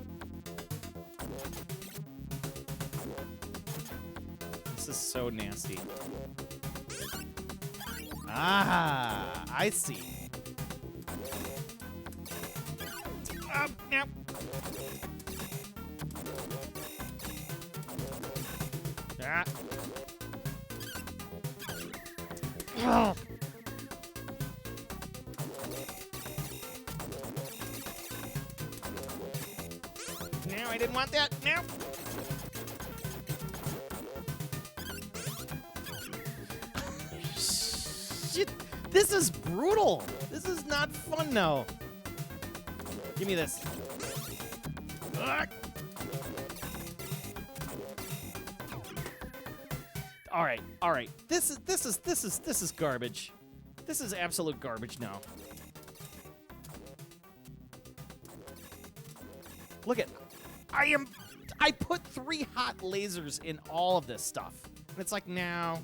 This is so nasty. Ah, I see. Yep. Ah. Oh. No, I didn't want that. No. Shit. This is brutal. This is not fun now. Give me this. Ugh. All right, all right. This is garbage. This is absolute garbage now. Look at, I put 3 hot lasers in all of this stuff, and it's like no.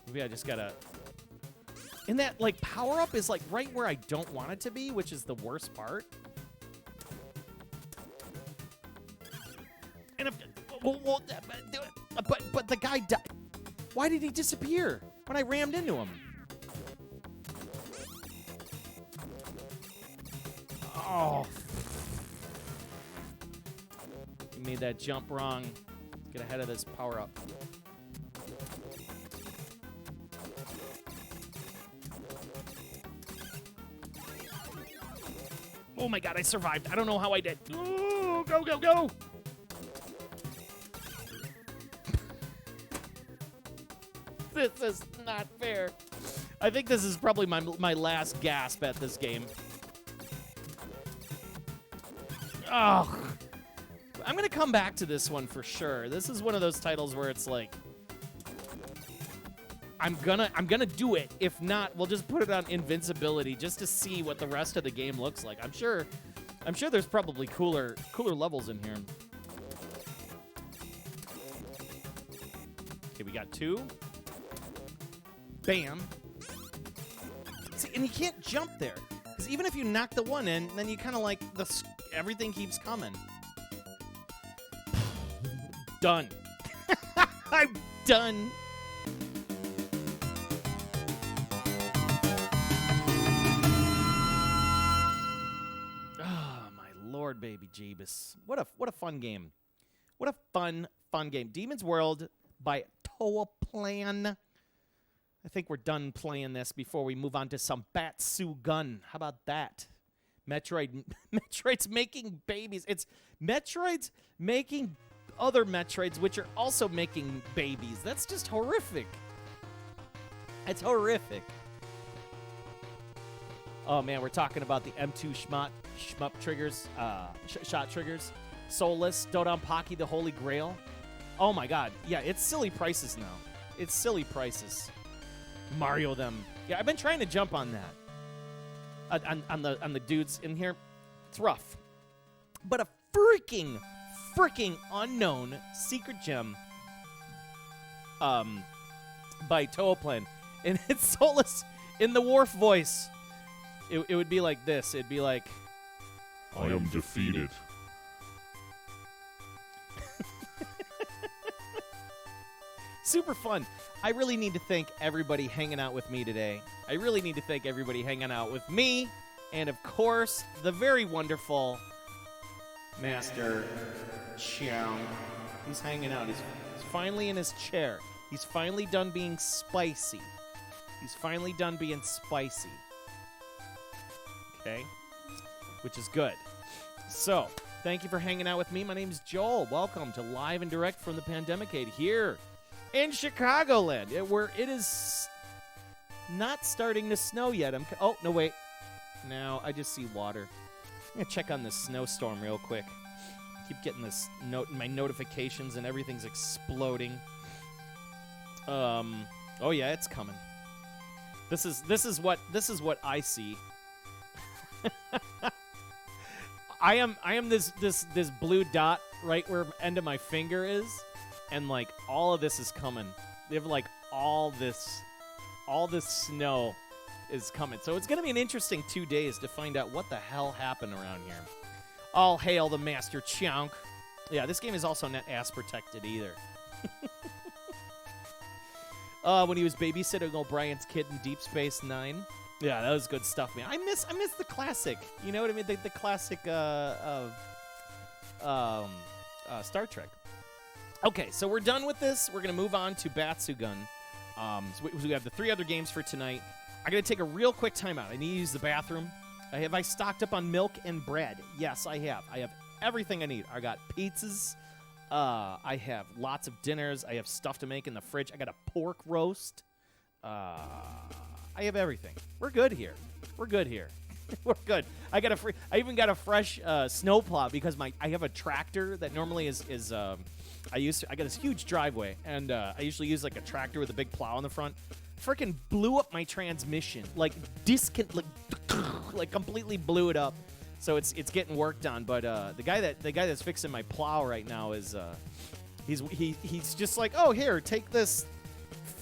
Maybe I just gotta... And that, like, power-up is, like, right where I don't want it to be, which is the worst part. And if... But the guy died. Why did he disappear when I rammed into him? Oh. You made that jump wrong. Get ahead of this power-up. Oh my god, I survived. I don't know how I did. Oh, go, go, go. This is not fair. I think this is probably my last gasp at this game. Oh, I'm gonna come back to this one for sure. This is one of those titles where it's like, I'm gonna do it. If not, we'll just put it on invincibility just to see what the rest of the game looks like. I'm sure there's probably cooler levels in here. Okay, we got 2. Bam. See, and you can't jump there. Because even if you knock the one in, then you kind of like, everything keeps coming. Done. I'm done. Oh, my Lord, baby Jeebus. What a fun game. What a fun game. Demon's World by Toaplan. I think we're done playing this before we move on to some Batsugun. How about that? Metroid's making babies. It's Metroid's making other Metroids, which are also making babies. That's just horrific. It's horrific. Oh, man, we're talking about the M2 shmup triggers, shot triggers. Soulless, Dodon Pocky, the Holy Grail. Oh, my God. Yeah, it's silly prices now. It's silly prices. Mario them. Yeah, I've been trying to jump on that. On the dudes in here. It's rough. But a freaking unknown secret gem by Toaplan. And it's Soulless in the Worf voice. It would be like this. It'd be like, I am defeated. Super fun. I really need to thank everybody hanging out with me today. I really need to thank everybody hanging out with me. And, of course, the very wonderful Master Chiang. He's hanging out. He's finally in his chair. He's finally done being spicy. He's finally done being spicy. Okay? Which is good. So, thank you for hanging out with me. My name is Joel. Welcome to Live and Direct from the Pandemicade here in Chicagoland, where it is not starting to snow yet. Oh, no, wait. Now, I just see water. I'm going to check on this snowstorm real quick. Keep getting this my notifications and everything's exploding. Oh yeah, it's coming. This is what I see. I am this blue dot right where the end of my finger is, and like all of this is coming. They have like all this snow is coming. So it's gonna be an interesting 2 days to find out what the hell happened around here. All hail the Master Chunk. Yeah, this game is also not ass protected either. When he was babysitting O'Brien's kid in Deep Space Nine. Yeah, that was good stuff, man. I miss the classic. You know what I mean? The classic Star Trek. Okay, so we're done with this. We're gonna move on to Batsugun. So we have the 3 other games for tonight. I gotta take a real quick timeout. I need to use the bathroom. Have I stocked up on milk and bread? Yes, I have. I have everything I need. I got pizzas. I have lots of dinners. I have stuff to make in the fridge. I got a pork roast. I have everything. We're good here. We're good. I even got a fresh snowplow because I have a tractor that normally is I got this huge driveway, and I usually use like a tractor with a big plow on the front. Freaking blew up my transmission, like completely blew it up. So it's getting worked on. But the guy that's fixing my plow right now is he's just like, oh, here, take this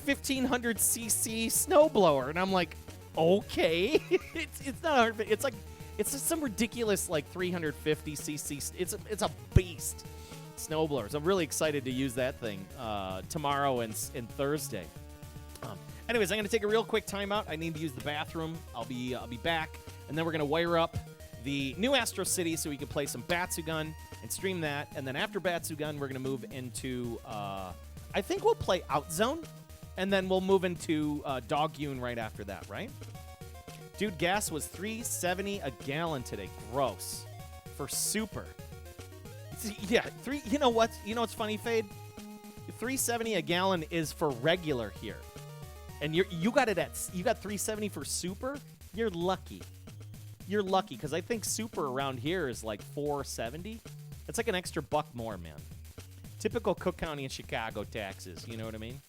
1500 cc snowblower, and I'm like, okay. it's not hard, but it's just some ridiculous like 350 cc. It's a beast snowblower. So I'm really excited to use that thing tomorrow and Thursday. Anyways, I'm going to take a real quick timeout. I need to use the bathroom. I'll be back, and then we're going to wire up the new Astro City so we can play some Batsugun and stream that. And then after Batsugun, we're going to move into, I think we'll play Outzone, and then we'll move into Dogyuun right after that, right? Dude, gas was $3.70 a gallon today. Gross. For super. Yeah, you know what? You know what's funny, Fade? $3.70 a gallon is for regular here. And you got $3.70 for super? You're lucky. You're lucky, because I think super around here is like $4.70. That's like an extra buck more, man. Typical Cook County and Chicago taxes, you know what I mean?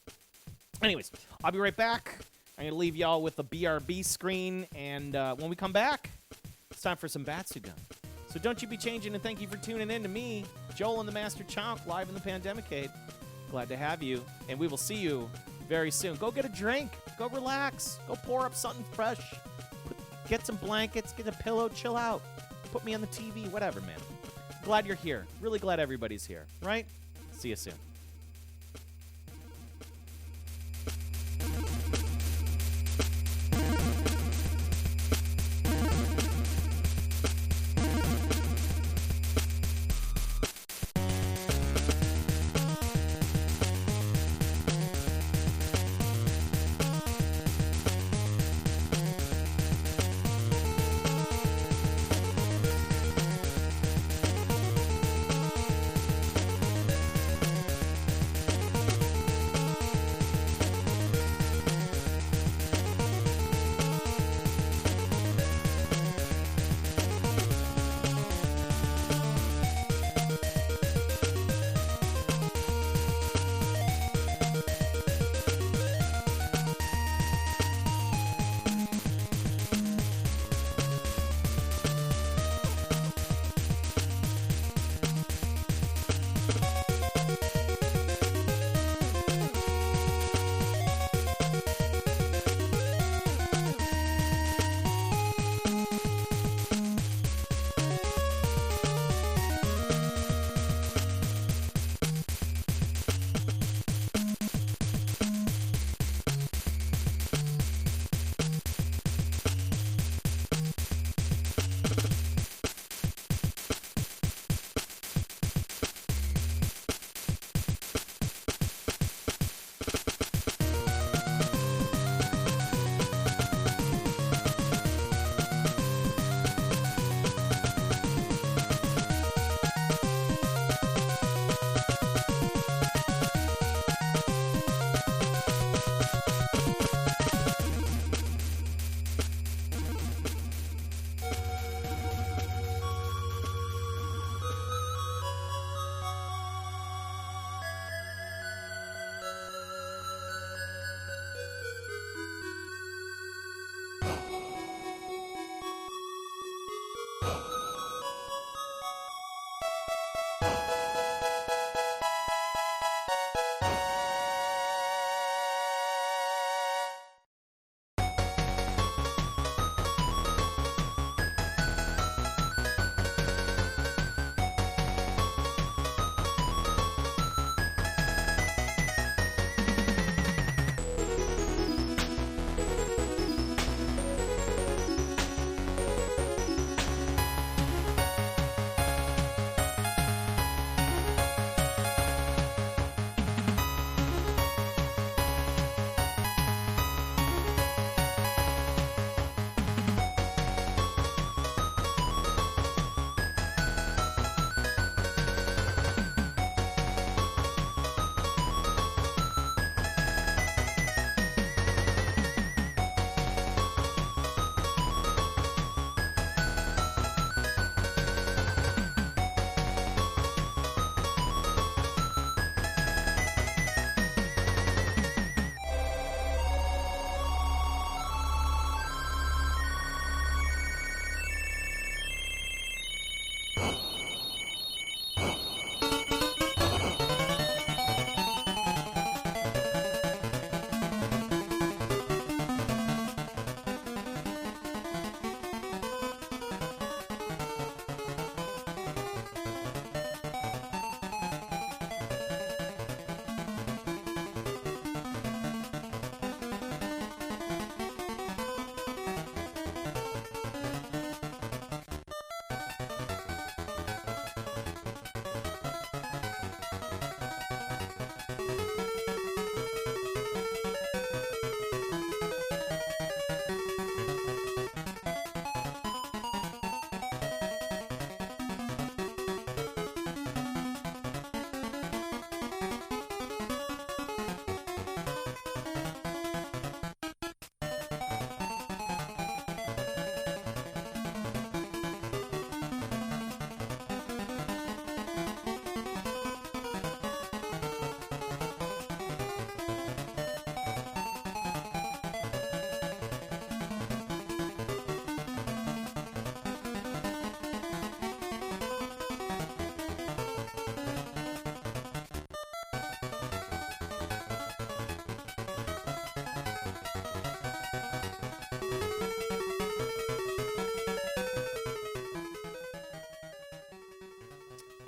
Anyways, I'll be right back. I'm going to leave y'all with the BRB screen, and when we come back, it's time for some Batsugun. So don't you be changing, and thank you for tuning in to me, Joel and the Master Chomp, live in the Pandemicade. Glad to have you, and we will see you very soon. Go get a drink. Go relax. Go pour up something fresh. Get some blankets. Get a pillow. Chill out. Put me on the TV. Whatever, man. Glad you're here. Really glad everybody's here, right? See you soon.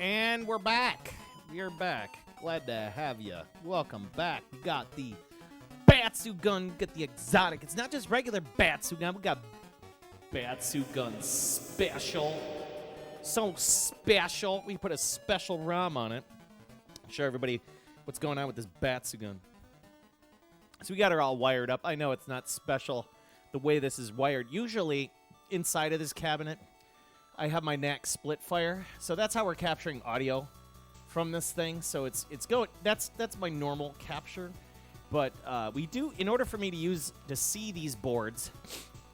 And we're back. We're back. Glad to have you. Welcome back. We got the Batsugun, get the exotic. It's not just regular Batsugun. We got Batsugun special. So special. We put a special ROM on it. Show everybody what's going on with this Batsugun. So we got her all wired up. I know it's not special the way this is wired. Usually inside of this cabinet, I have my NAC Splitfire. So that's how we're capturing audio from this thing. So it's going. That's my normal capture. But we do, in order for me to see these boards,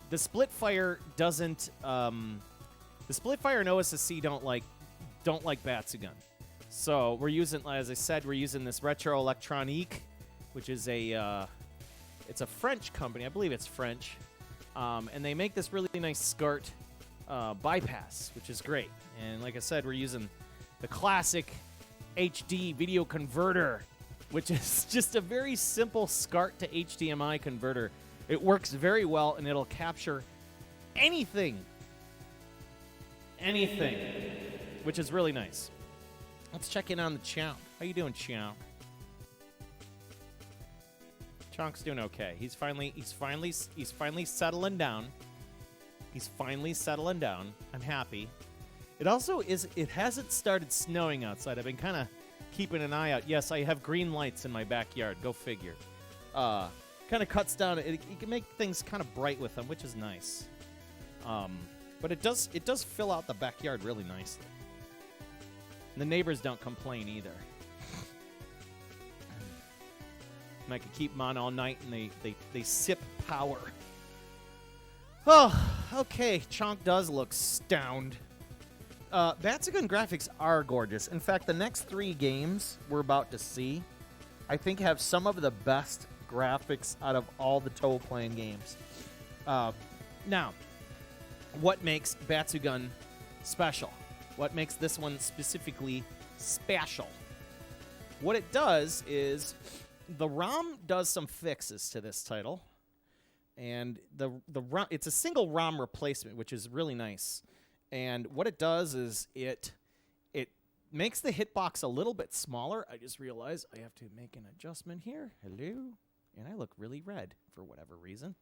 the Splitfire doesn't. The Splitfire and OSSC don't like Batsugun. So we're using, as I said, we're using this Retro Electronique, which is it's a French company. I believe it's French, and they make this really nice SCART bypass, which is great. And like I said, we're using the classic HD video converter, which is just a very simple SCART to HDMI converter. It works very well, and it'll capture anything, which is really nice. Let's check in on the Chonk. How you doing, Chonk? Chonk's doing okay. He's finally settling down. He's finally settling down. I'm happy. It also it hasn't started snowing outside. I've been kind of keeping an eye out. Yes, I have green lights in my backyard. Go figure. Kind of cuts down. It can make things kind of bright with them, which is nice. But it does fill out the backyard really nicely. And the neighbors don't complain either. And I could keep them on all night, and they sip power. Oh, okay. Chonk does look stoned. Batsugun graphics are gorgeous. In fact, the next 3 games we're about to see, I think, have some of the best graphics out of all the Toaplan games. Now, what makes Batsugun special? What makes this one specifically special? What it does is the ROM does some fixes to this title, and the ROM, it's a single ROM replacement, which is really nice. And what it does is it makes the hitbox a little bit smaller. I just realized I have to make an adjustment here. Hello, and I look really red for whatever reason.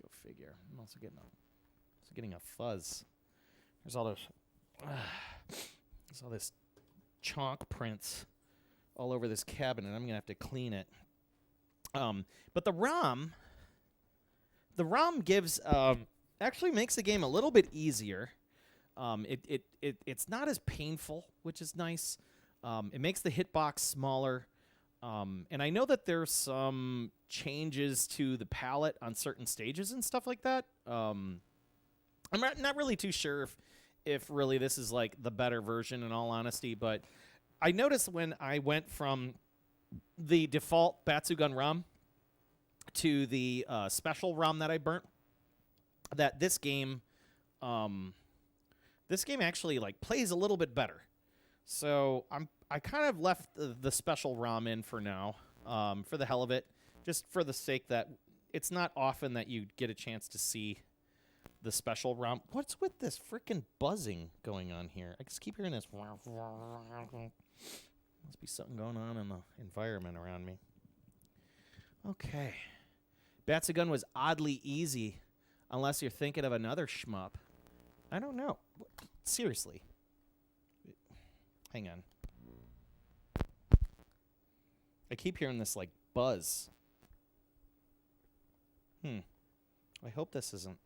Go figure. I'm also getting a fuzz. There's all this Chonk prints all over this cabinet. I'm gonna have to clean it. But the ROM gives actually makes the game a little bit easier. It's not as painful, which is nice. It makes the hitbox smaller. And I know that there's some changes to the palette on certain stages and stuff like that. I'm not really too sure if really this is like the better version, in all honesty, but I noticed when I went from the default Batsugun ROM to the special ROM that I burnt, that this game actually like plays a little bit better. So I kind of left the special ROM in for now, for the hell of it, just for the sake that it's not often that you get a chance to see the special ROM. What's with this freaking buzzing going on here? I just keep hearing this. Must be something going on in the environment around me. Okay. Batsugun was oddly easy, unless you're thinking of another shmup. I don't know. Seriously. Hang on. I keep hearing this, like, buzz. I hope this isn't...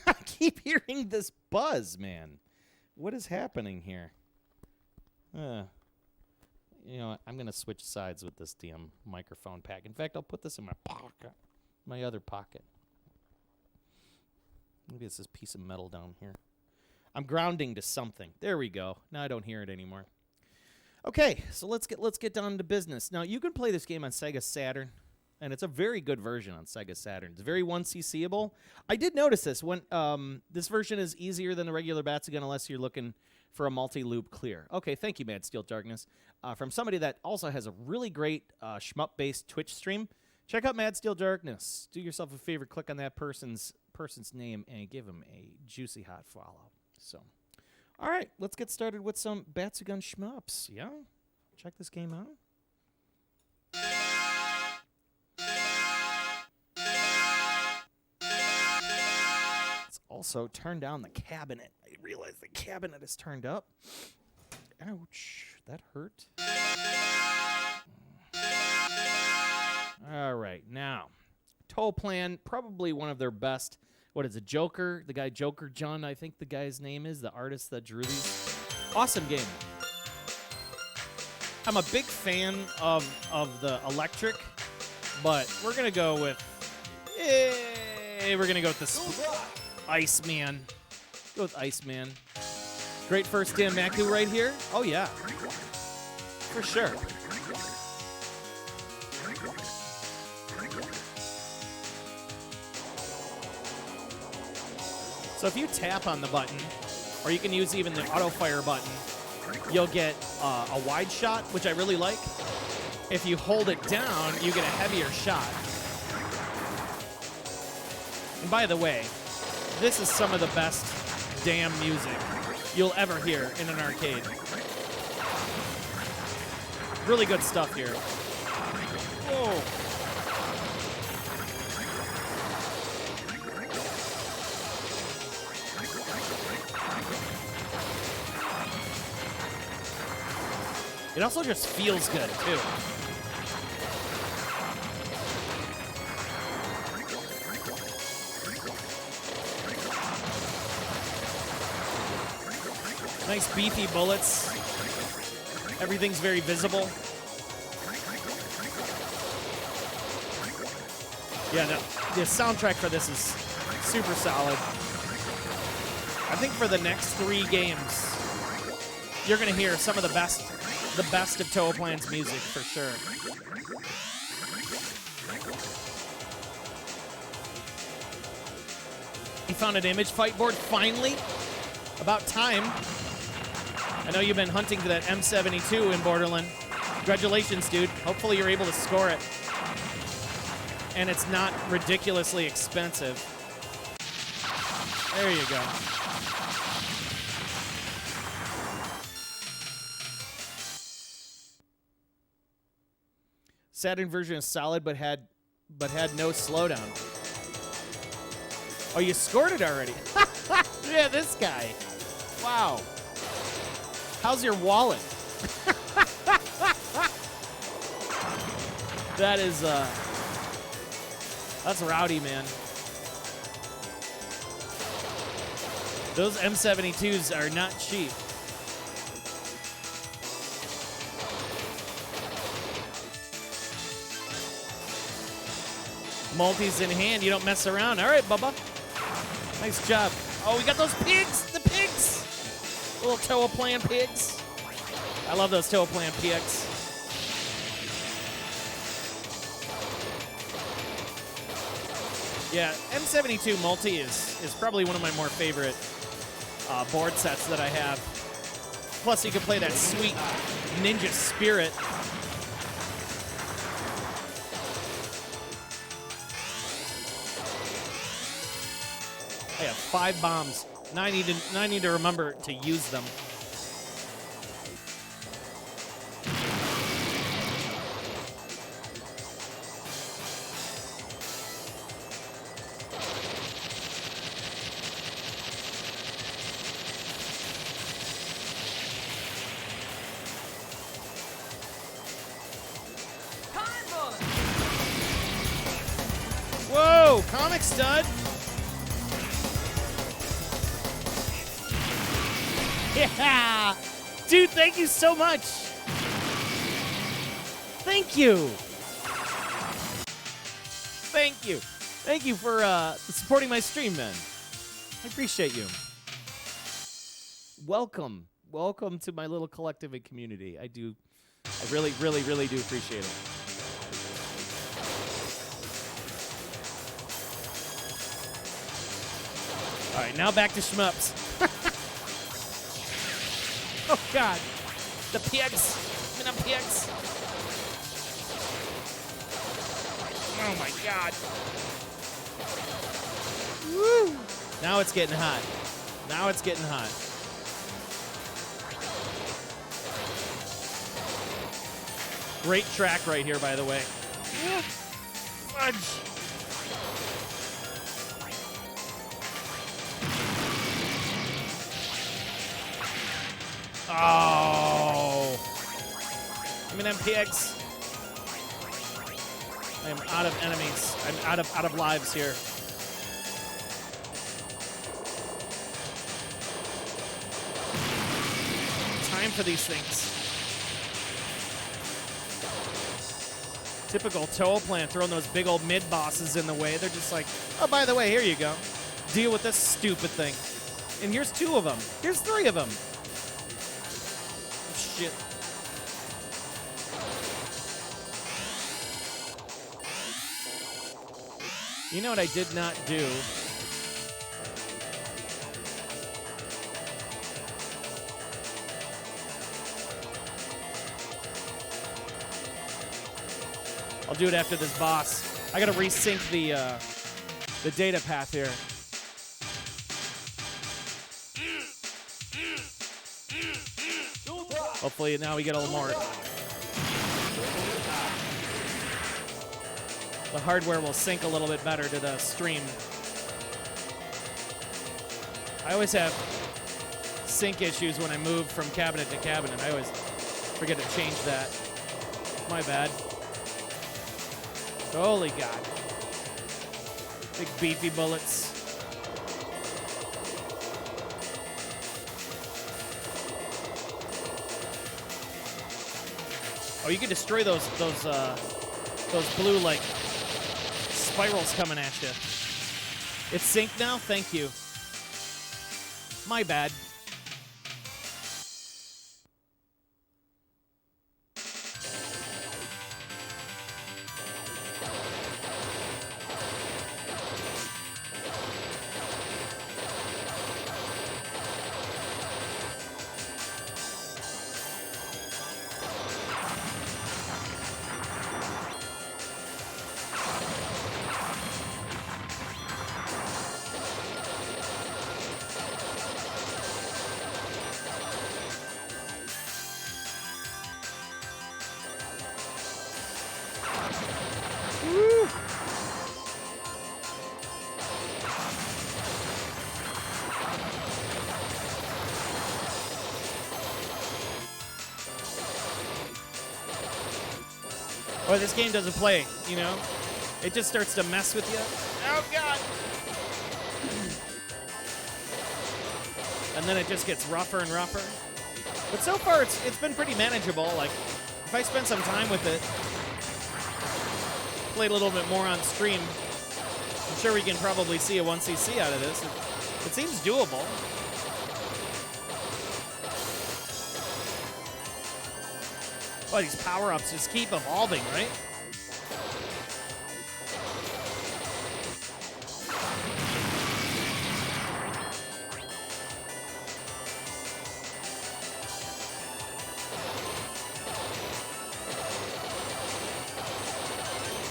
I keep hearing this buzz, man. What is happening here? You know, I'm going to switch sides with this damn microphone pack. In fact, I'll put this in my pocket. My other pocket. Maybe it's this piece of metal down here. I'm grounding to something. There we go. Now I don't hear it anymore. Okay, so let's get down to business. Now, you can play this game on Sega Saturn, and it's a very good version on Sega Saturn. It's very 1CCable. I did notice this. When this version is easier than the regular Batsugun unless you're looking for a multi-loop clear. Okay, thank you, Mad Steel Darkness. From somebody that also has a really great shmup-based Twitch stream. Check out Mad Steel Darkness. Do yourself a favor, click on that person's person's name and give him a juicy hot follow. So, all right, let's get started with some Batsugun shmups. Yeah, check this game out. Let's also turn down the cabinet. I realize the cabinet is turned up. Ouch, that hurt. All right, now, Toaplan, probably one of their best. What is it, Joker? The guy Joker John, I think the guy's name is, the artist that drew these. Awesome game. I'm a big fan of the electric, but we're gonna go with this Iceman. Go with Iceman. Great first Dan Maku right here. Oh yeah, for sure. So if you tap on the button, or you can use even the auto fire button, you'll get a wide shot, which I really like. If you hold it down, you get a heavier shot. And by the way, this is some of the best damn music you'll ever hear in an arcade. Really good stuff here. Whoa. It also just feels good, too. Nice beefy bullets. Everything's very visible. Yeah, the soundtrack for this is super solid. I think for the next 3 games, you're going to hear some of the best of Toaplan's music, for sure. He found an image fight board, finally. About time. I know you've been hunting for that M72 in Borderland. Congratulations, dude. Hopefully you're able to score it. And it's not ridiculously expensive. There you go. Saturn version is solid, but had no slowdown. Oh, you scored it already. Yeah, this guy. Wow. How's your wallet? That is that's rowdy, man. Those M72s are not cheap. Multis in hand, you don't mess around. All right, Bubba. Nice job. Oh, we got those pigs, the pigs. Little Toaplan pigs. I love those Toaplan pigs. Yeah, M72 multi is probably one of my more favorite board sets that I have. Plus, you can play that sweet Ninja Spirit. I have 5 bombs. Now I need to remember to use them. Whoa, comic stud. Yeah! Dude, thank you so much! Thank you! Thank you! Thank you for supporting my stream, man. I appreciate you. Welcome. Welcome to my little collective and community. I really, really, really do appreciate it. All right, now back to shmups. Oh, God. The pigs. The pigs. Oh, my God. Woo! Now it's getting hot. Now it's getting hot. Great track right here, by the way. Fudge. Oh. I'm an MPX. I am out of enemies. I'm out of lives here. Time for these things. Typical Toaplan throwing those big old mid-bosses in the way. They're just like, oh, by the way, here you go. Deal with this stupid thing. And here's 2 of them. Here's 3 of them. Shit. You know what I did not do? I'll do it after this boss. I gotta resync the data path here. Hopefully now we get a little more. The hardware will sync a little bit better to the stream. I always have sync issues when I move from cabinet to cabinet. I always forget to change that. My bad. Holy God. Big beefy bullets. Oh, you can destroy those blue, like, spirals coming at you. It's synced now? Thank you. My bad. Or this game doesn't play, you know? It just starts to mess with you. Oh, God! And then it just gets rougher and rougher. But so far, it's been pretty manageable. Like, if I spend some time with it, play a little bit more on stream, I'm sure we can probably see a 1cc out of this. It seems doable. Well, these power-ups just keep evolving, right?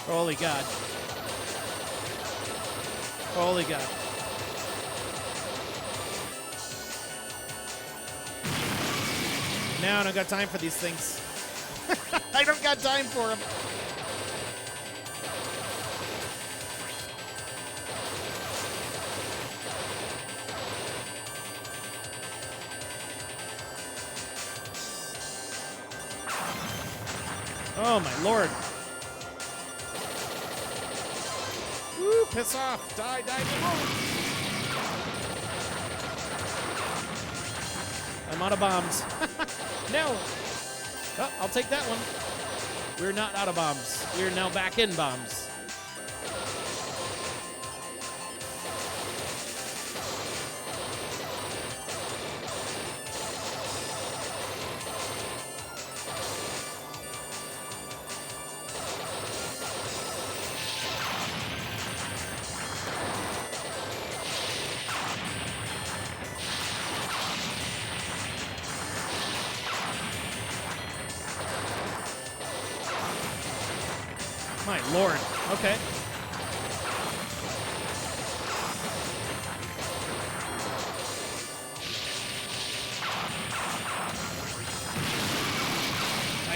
Holy God. Holy God. Now I don't got time for these things. I don't got time for them. Oh, my Lord. Woo, piss off. Die, die, die. I'm out of bombs. No. Oh, I'll take that one. We're not out of bombs. We're now back in bombs. My Lord. Okay.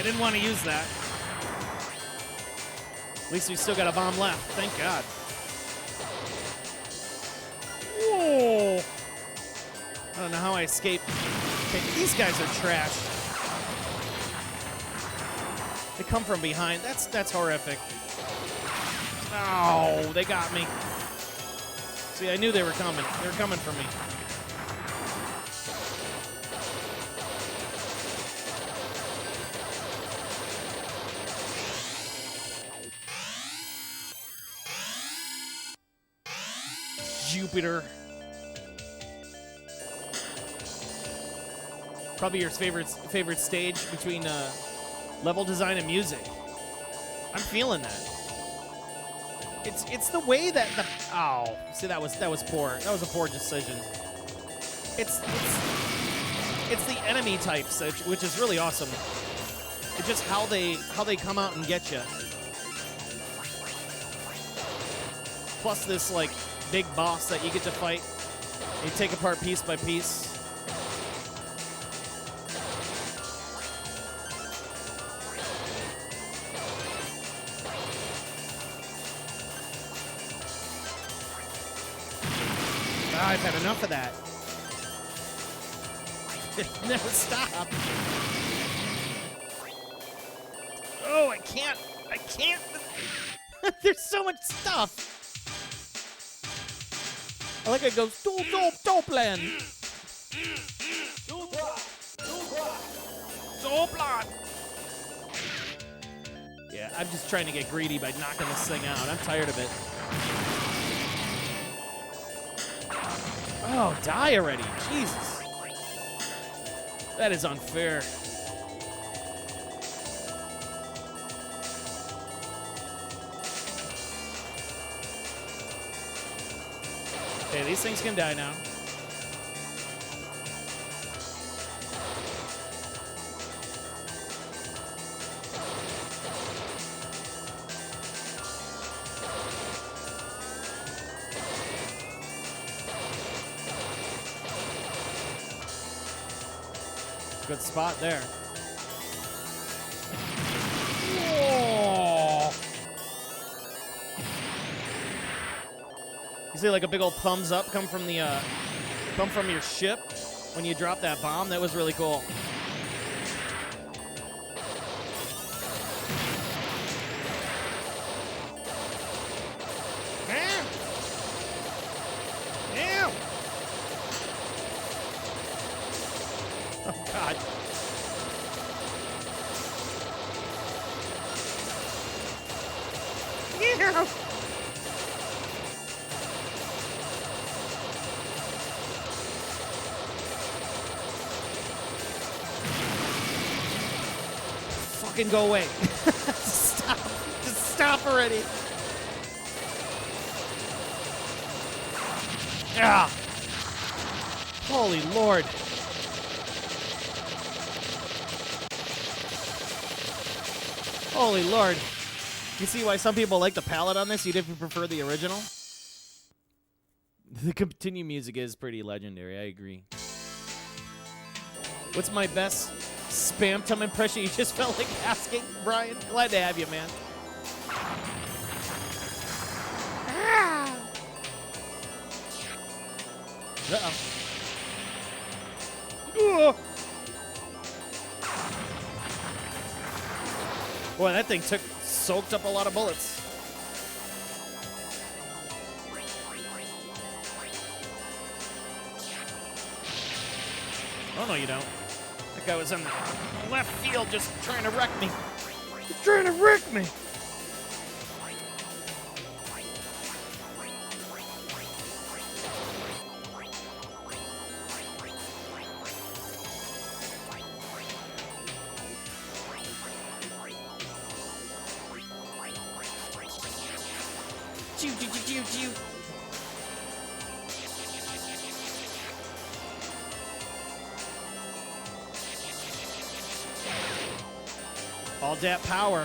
I didn't want to use that. At least we still got a bomb left. Thank God. Whoa. I don't know how I escaped. Okay, these guys are trash. They come from behind. That's horrific. Oh, they got me. See, I knew they were coming. They were coming for me. Jupiter. Probably your favorite stage between level design and music. I'm feeling that. It's the way that the see that was poor. That was a poor decision. It's the enemy types, which is really awesome. It's just how they come out and get you. Plus this like big boss that you get to fight. You take apart piece by piece. I've had enough of that. Never stop. Oh, I can't. There's so much stuff. I like it goes, Toaplan. Toaplan. Yeah, I'm just trying to get greedy by knocking this thing out. I'm tired of it. Oh, die already. Jesus. That is unfair. Okay, these things can die now. Good spot there. Whoa. You see like a big old thumbs up come from your ship when you drop that bomb? That was really cool. Oh, God. Yeah. Fucking go away. Stop. Just stop already. Yeah. Holy Lord. Holy Lord. You see why some people like the palette on this? You'd even prefer the original? The continue music is pretty legendary, I agree. What's my best spam tum impression? You just felt like asking, Brian? Glad to have you, man. Uh-oh. Boy, that thing soaked up a lot of bullets. Oh, no, you don't. That guy was in the left field just trying to wreck me. He's trying to wreck me. All that power.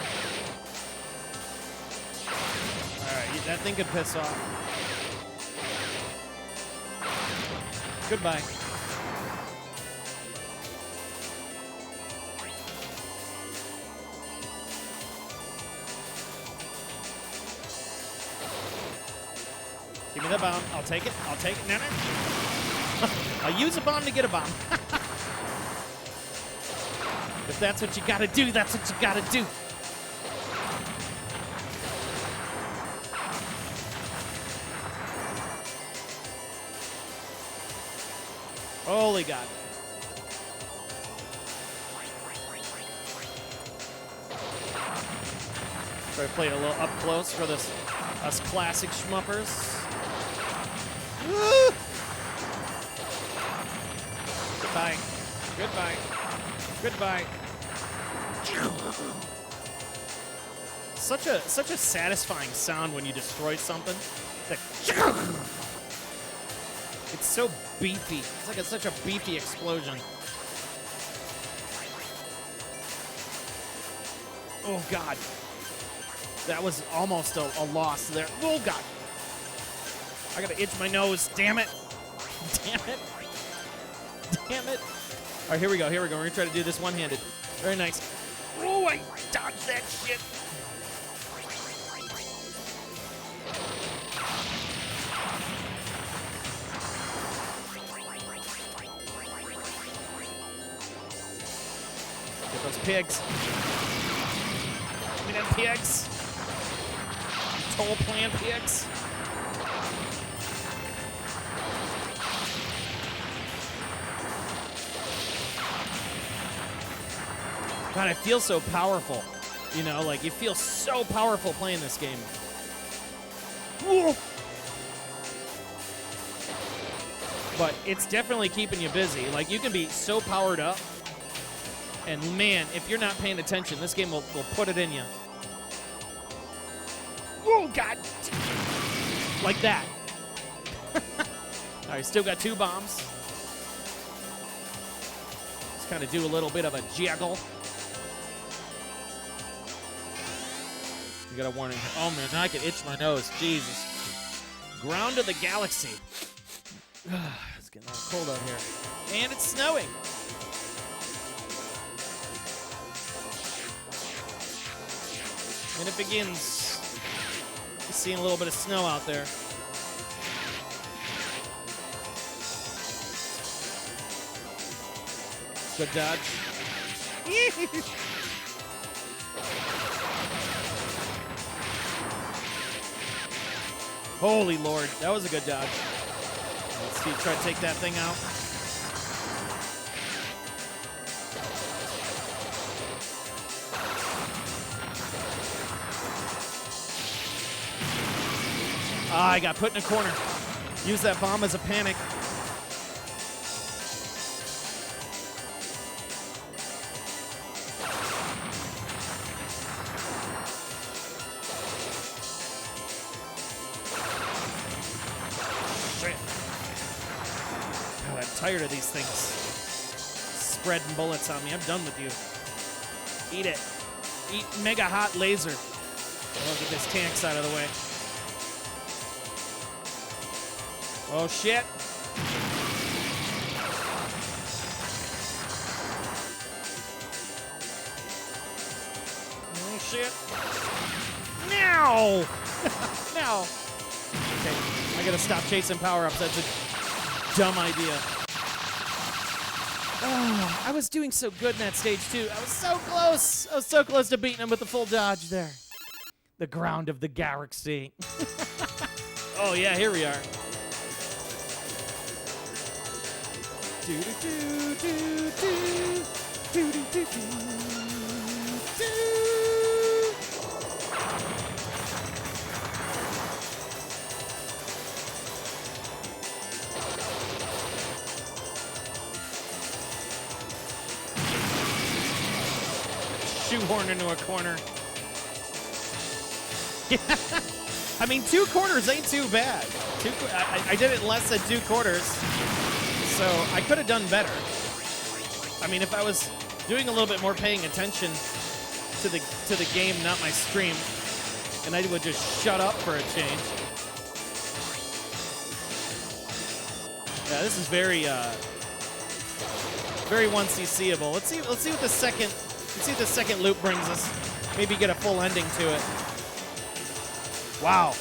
Alright, that thing could piss off. Goodbye. me the bomb. I'll take it. I'll take it. No, no. I'll use a bomb to get a bomb. If that's what you gotta do, that's what you gotta do. Holy God. So I played a little up close for us classic schmuppers. Woo! Goodbye. Goodbye. Goodbye. Such a satisfying sound when you destroy something. It's so beefy. It's like such a beefy explosion. Oh God. That was almost a loss there. Oh God. I gotta itch my nose. Damn it. Damn it. Damn it. All right, here we go. Here we go. We're gonna try to do this one-handed. Very nice. Oh, I dodged that shit. Get those pigs. Give me them pigs. Toaplan pigs. God, I feel so powerful. You know, like you feel so powerful playing this game. Whoa. But it's definitely keeping you busy. Like you can be so powered up. And man, if you're not paying attention, this game will put it in you. Oh, God. Like that. All right, still got 2 bombs. Let's kind of do a little bit of a jiggle. You got a warning. Oh, man, now I can itch my nose. Jesus. Ground of the galaxy. It's getting a little cold out here. And it's snowing. And it begins. Seeing a little bit of snow out there. Good dodge. Holy Lord, that was a good dodge. Let's see, try to take that thing out. Ah, I got put in a corner. Use that bomb as a panic. Shit. God, I'm tired of these things spreading bullets on me. I'm done with you. Eat it. Eat mega hot laser. I'll get this tanks out of the way. Oh, shit. Oh, shit. Now! Now! Okay, I gotta stop chasing power-ups. That's a dumb idea. Oh, I was doing so good in that stage, too. I was so close. I was so close to beating him with the full dodge there. The ground of the galaxy. Oh, yeah, here we are. Do do do do do do do do do. Shoehorn into a corner. I mean, 2 corners ain't too bad. I did it in less than 2 quarters. So I could have done better. I mean, if I was doing a little bit more paying attention to the game, not my stream, and I would just shut up for a change. Yeah, this is very 1cc'able. Let's see what the second loop brings us. Maybe get a full ending to it. Wow,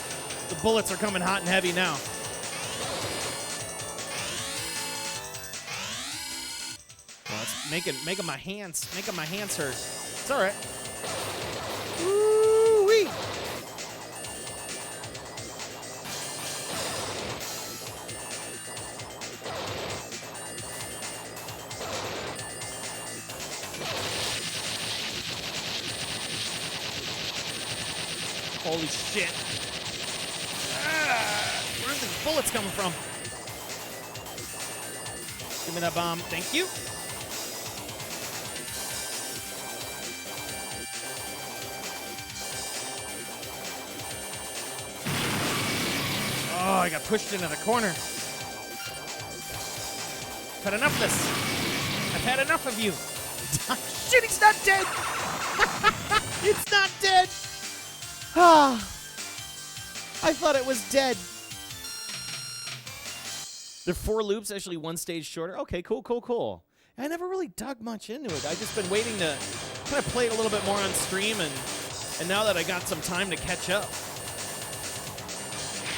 the bullets are coming hot and heavy now. Oh, it's making my hands hurt. It's all right. Woo-wee. Holy shit. Where's these bullets coming from? Give me that bomb. Thank you. Oh, I got pushed into the corner. I've had enough of this. I've had enough of you. Shit, he's not dead. It's not dead. Ah, I thought it was dead. They're 4 loops, actually 1 stage shorter. Okay, cool. I never really dug much into it. I've just been waiting to kind of play it a little bit more on stream, and now that I got some time to catch up,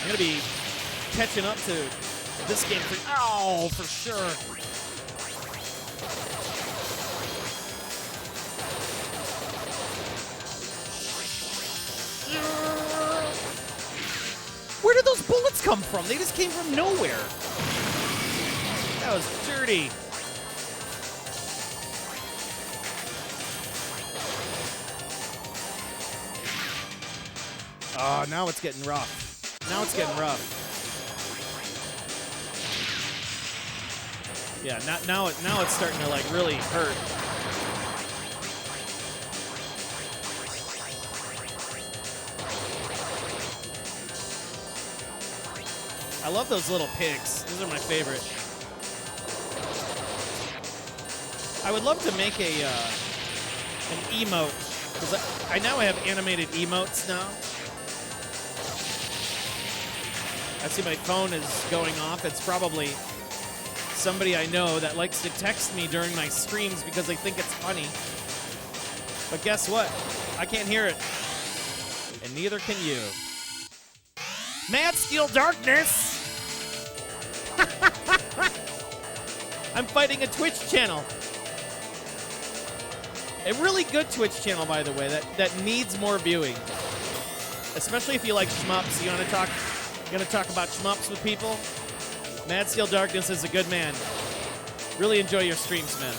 I'm going to be catching up to this game for sure. Where did those bullets come from? They just came from nowhere. That was dirty. Oh, now it's getting rough. Yeah, now it's starting to like really hurt. I love those little pigs. Those are my favorite. I would love to make an emote, because I now have animated emotes now. I see my phone is going off. It's probably somebody I know that likes to text me during my streams because they think it's funny. But guess what? I can't hear it. And neither can you. Mad Steel Darkness! I'm fighting a Twitch channel. A really good Twitch channel, by the way, that needs more viewing. Especially if you like shmups. You want to talk about shmups with people? Mad Steel Darkness is a good man. Really enjoy your streams, man.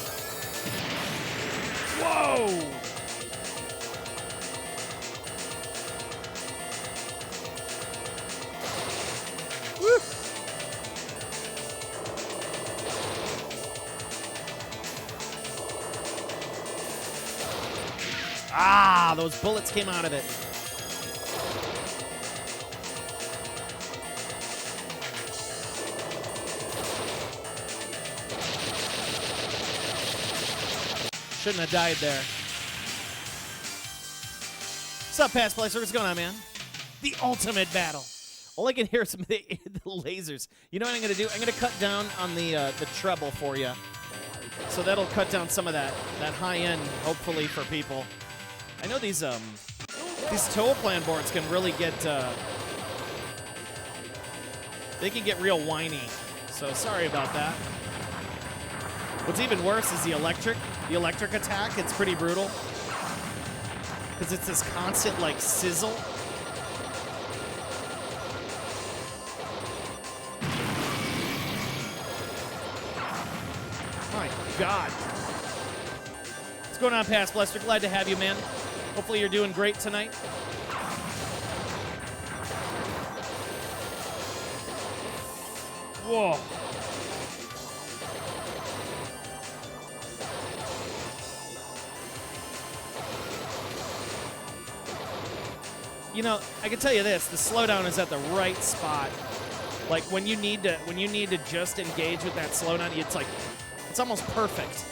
Whoa! Woo! Ah, those bullets came out of it. Shouldn't have died there. What's up, Past Placer? What's going on, man? The ultimate battle. All I can hear is some of the lasers. You know what I'm going to do? I'm going to cut down on the treble for you. So that'll cut down some of that high end, hopefully, for people. I know these Toaplan boards can really get they can get real whiny. So sorry about that. What's even worse is the electric attack. It's pretty brutal because it's this constant like sizzle. My God. What's going on, Past Blester? Glad to have you, man. Hopefully you're doing great tonight. Whoa. You know, I can tell you this, the slowdown is at the right spot. Like when you need to just engage with that slowdown, it's almost perfect.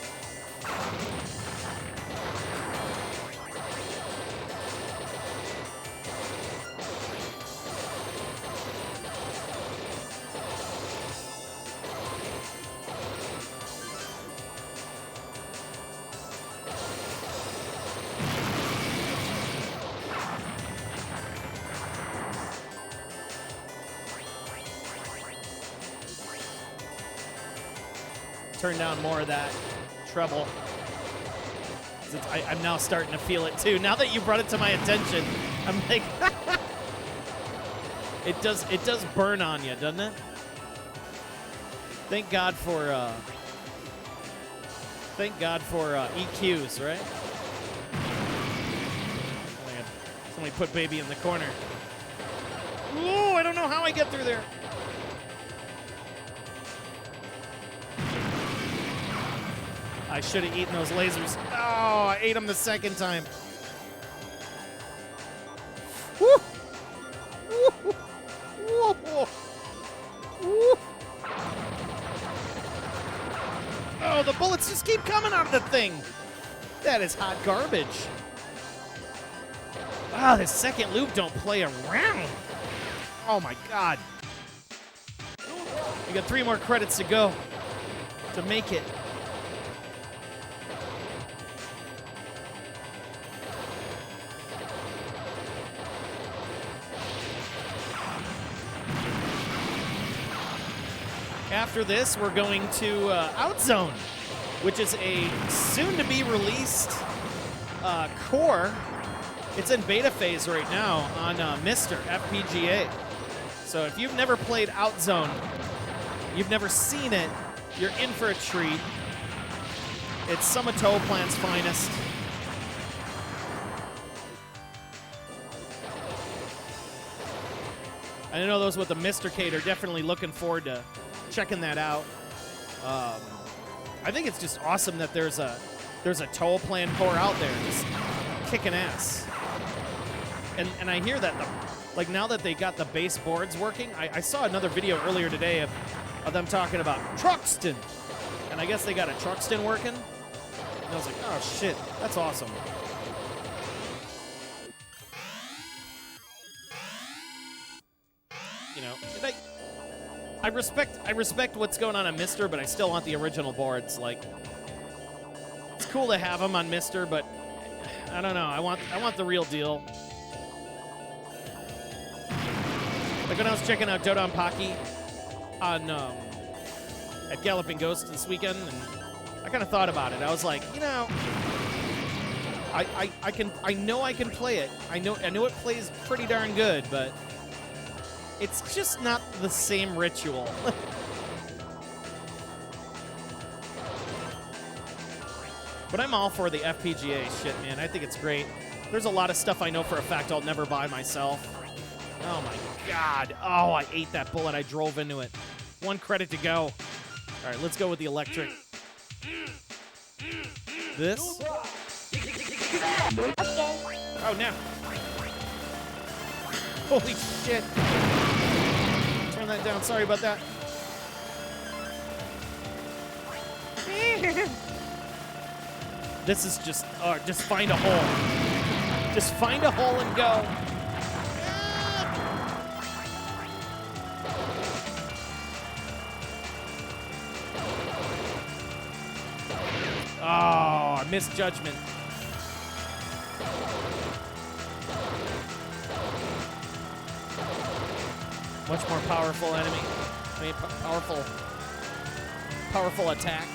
Turn down more of that treble. I'm now starting to feel it too. Now that you brought it to my attention, I'm like, it does burn on you, doesn't it? Thank God for EQs, right? Somebody put baby in the corner. Ooh, I don't know how I get through there. I should have eaten those lasers. Oh, I ate them the second time. Woo! Woo! Woo! Woo! Oh, the bullets just keep coming out of the thing. That is hot garbage. Ah, this second loop don't play around. Oh my God. We got 3 more credits to go to make it. After this, we're going to Outzzone, which is a soon-to-be-released core. It's in beta phase right now on Mr. FPGA. So if you've never played Outzzone, you've never seen it, you're in for a treat. It's some of Toaplan's finest. I know those with the Mr. Cade are definitely looking forward to checking that out. I think it's just awesome that there's a Toaplan core out there just kicking ass. And I hear that like now that they got the base boards working, I saw another video earlier today of them talking about Truxton. And I guess they got a Truxton working. And I was like, oh shit, that's awesome. You know, I respect what's going on Mr., but I still want the original boards. Like, it's cool to have them on Mr., but I don't know. I want the real deal. Like when I was checking out Dodon Pocky on at Galloping Ghost this weekend, and I kind of thought about it. I was like, you know, I know I can play it. I know it plays pretty darn good, but it's just not the same ritual. But I'm all for the FPGA shit, man. I think it's great. There's a lot of stuff I know for a fact I'll never buy myself. Oh my God. Oh, I ate that bullet. I drove into it. 1 credit to go. All right, let's go with the electric. This? Oh, no. Holy shit. Turn that down. Sorry about that. This is just find a hole. Just find a hole and go. Oh, misjudgment. Much more powerful enemy. I mean, powerful attack.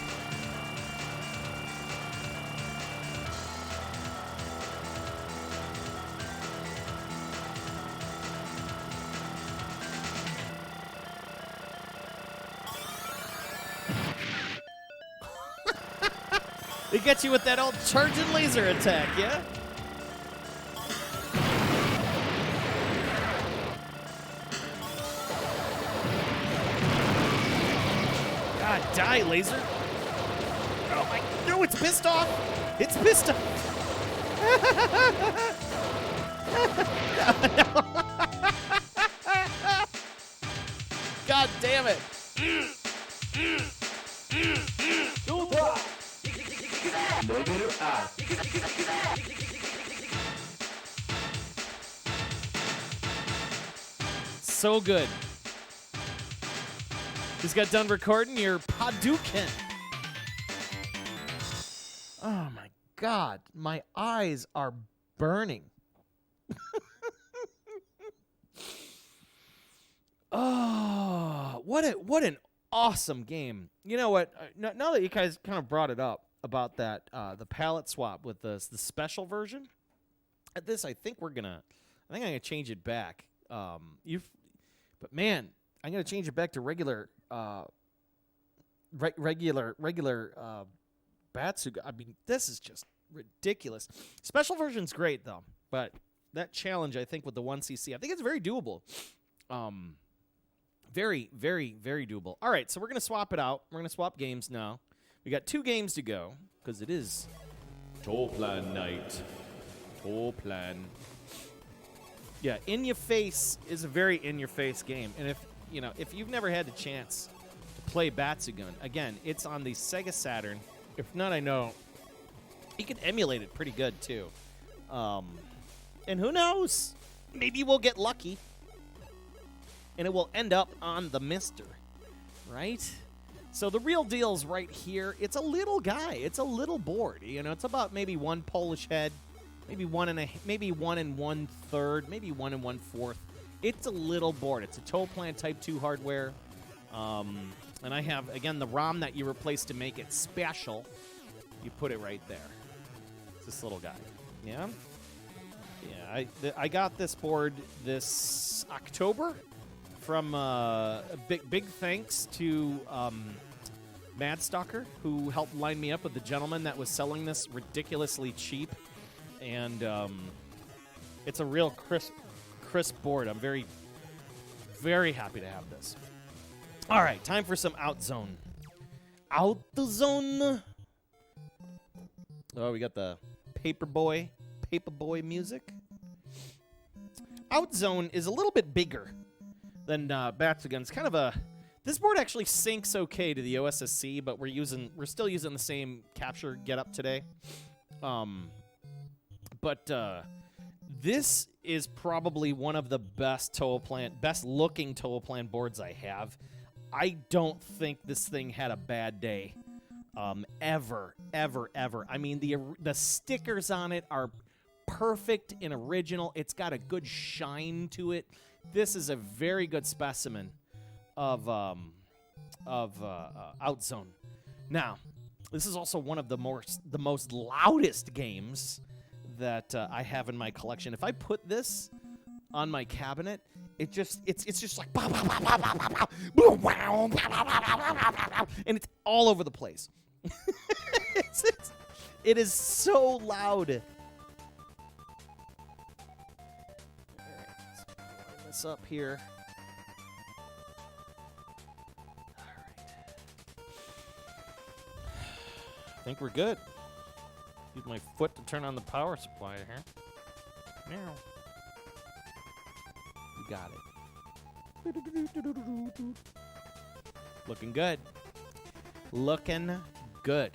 They get you with that old charging laser attack, yeah? God, die, laser. Oh my, no, it's pissed off. It's pissed off. God damn it. So good. Just got done recording your Hadouken. Oh my God, my eyes are burning. Oh, what an awesome game. You know what? Now that you guys kind of brought it up, about that the palette swap with the special version. At this, I think I'm gonna change it back. But man, I'm gonna change it back to regular Batsugun. I mean, this is just ridiculous. Special version's great though, but that challenge, I think, with the 1cc, I think it's very doable. Very, very, very doable. All right, so we're gonna swap it out. We're gonna swap games now. We got 2 games to go because it is Toaplan night. Toaplan. Yeah, In Your Face is a very in your face game, and if you've never had the chance to play Batsugun, again, it's on the Sega Saturn. If not, I know you can emulate it pretty good too. And who knows? Maybe we'll get lucky, and it will end up on the Mister, right? So the real deal's right here. It's a little guy. It's a little board. It's about maybe 1 Polish head, maybe 1 1/3, maybe 1 1/4. It's a little board. It's a Toaplan Type 2 hardware. And I have, again, the ROM that you replaced to make it special. You put it right there. It's this little guy. Yeah? Yeah, I got this board this October from big thanks to Mad Stalker, who helped line me up with the gentleman that was selling this ridiculously cheap. And it's a real crisp board. I'm very, very happy to have this. All right, time for some Outzone. Outzone. Oh, we got the Paperboy music. Outzone is a little bit bigger than Batsugun. It's kind of this board actually syncs okay to the OSSC, but we're still using the same capture getup today. But this is probably one of the best looking Toaplan boards I have. I don't think this thing had a bad day, ever. I mean, the stickers on it are perfect and original. It's got a good shine to it. This is a very good specimen of Outzone. Now, this is also one of the most loudest games that I have in my collection. If I put this on my cabinet, it's just like and it's all over the place. It is so loud. All right, let's line this up here. All right, I think we're good. Use my foot to turn on the power supply here. Meow. We got it. Looking good. Looking good.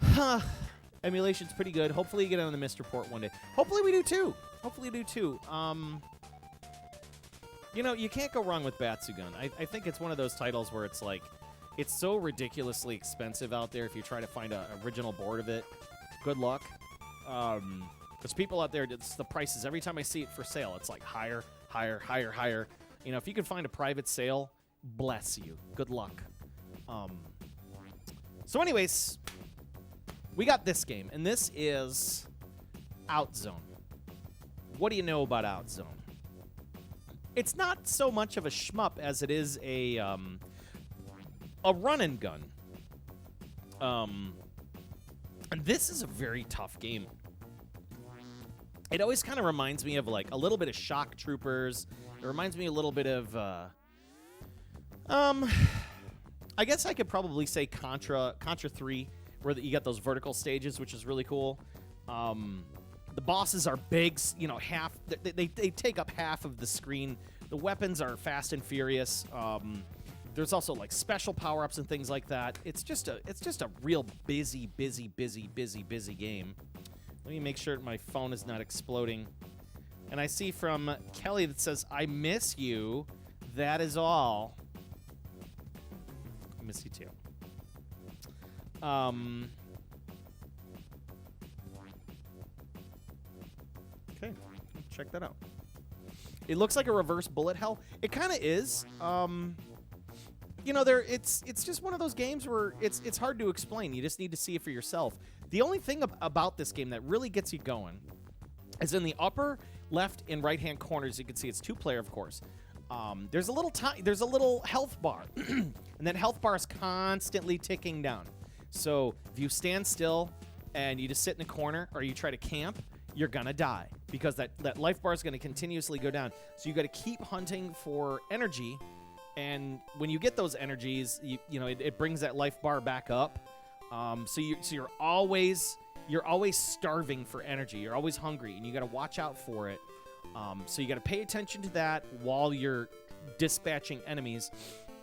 Huh. Emulation's pretty good. Hopefully you get on the Mr. Port one day. Hopefully we do too. You can't go wrong with Batsugun. I think it's one of those titles where it's like, it's so ridiculously expensive out there if you try to find an original board of it. Good luck. There's people out there, it's the prices. Every time I see it for sale, it's like higher. If you can find a private sale, bless you. Good luck. So anyways, we got this game, and this is Outzone. What do you know about Outzone? It's not so much of a shmup as it is a run and gun. And this is a very tough game. It always kind of reminds me of like a little bit of Shock Troopers. It reminds me a little bit of, I guess I could probably say Contra 3, where you got those vertical stages, which is really cool. The bosses are big, they take up half of the screen. The weapons are fast and furious. There's also like special power-ups and things like that. It's just a real busy game. Let me make sure my phone is not exploding. And I see from Kelly that says, I miss you. That is all. I miss you too. Okay, check that out. It looks like a reverse bullet hell. It kind of is. you know, it's just one of those games where it's hard to explain. You just need to see it for yourself. The only thing about this game that really gets you going is in the upper left and right hand corners. You can see it's 2-player, of course. There's a little health bar, and that health bar is constantly ticking down. So if you stand still and you just sit in a corner or you try to camp, you're gonna die because that life bar is gonna continuously go down. So you got to keep hunting for energy. And when you get those energies, you know it brings that life bar back up. So you're always starving for energy. You're always hungry, and you got to watch out for it. So you got to pay attention to that while you're dispatching enemies.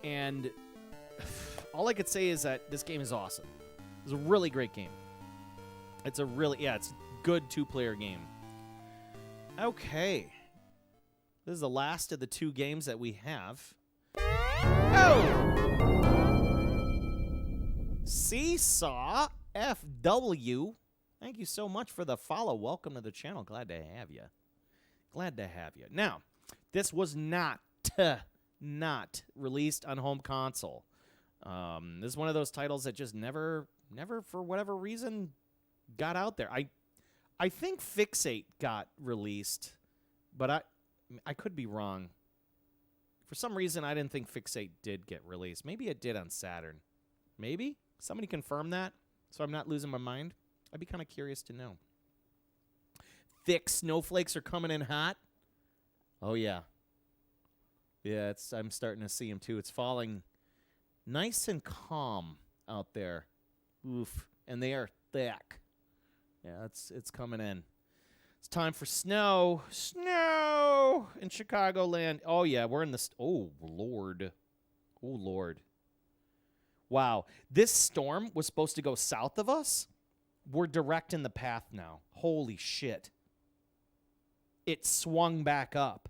And all I could say is that this game is awesome. It's a really great game. It's a good 2-player game. Okay, this is the last of the 2 games that we have. Oh! Seesaw FW. Thank you so much for the follow. Welcome to the channel. Glad to have you. Glad to have you. Now, this was not released on home console. This is one of those titles that just never for whatever reason got out there. I think Fixate got released, but I could be wrong. For some reason, I didn't think Fixate did get released. Maybe it did on Saturn. Maybe? Somebody confirm that so I'm not losing my mind. I'd be kind of curious to know. Thick snowflakes are coming in hot. Oh, yeah. Yeah, I'm starting to see them, too. It's falling nice and calm out there. Oof. And they are thick. Yeah, it's coming in. It's time for snow. Snow in Chicagoland. Oh, yeah, we're in the... Oh, Lord. Oh, Lord. Wow. This storm was supposed to go south of us. We're direct in the path now. Holy shit. It swung back up.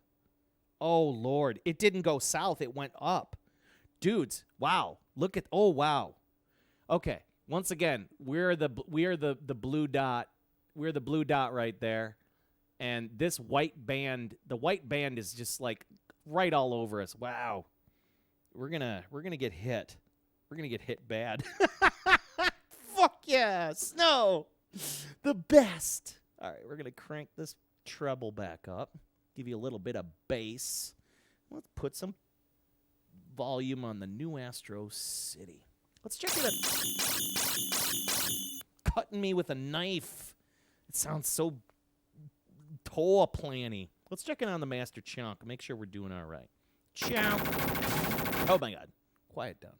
Oh, Lord. It didn't go south. It went up. Dudes, wow. Look at... Oh, wow. Okay. Once again, we're the blue dot. We're the blue dot right there. And this white band, the white band is just like right all over us. Wow. We're gonna get hit. We're gonna get hit bad. Fuck yeah, snow. The best. All right, we're gonna crank this treble back up. Give you a little bit of bass. Let's put some volume on the new Astro City. Let's check it out. Cutting me with a knife. It sounds so Toaplan-y. Let's check it on the Master Chunk. Make sure we're doing all right. Chunk. Oh, my God. Quiet down.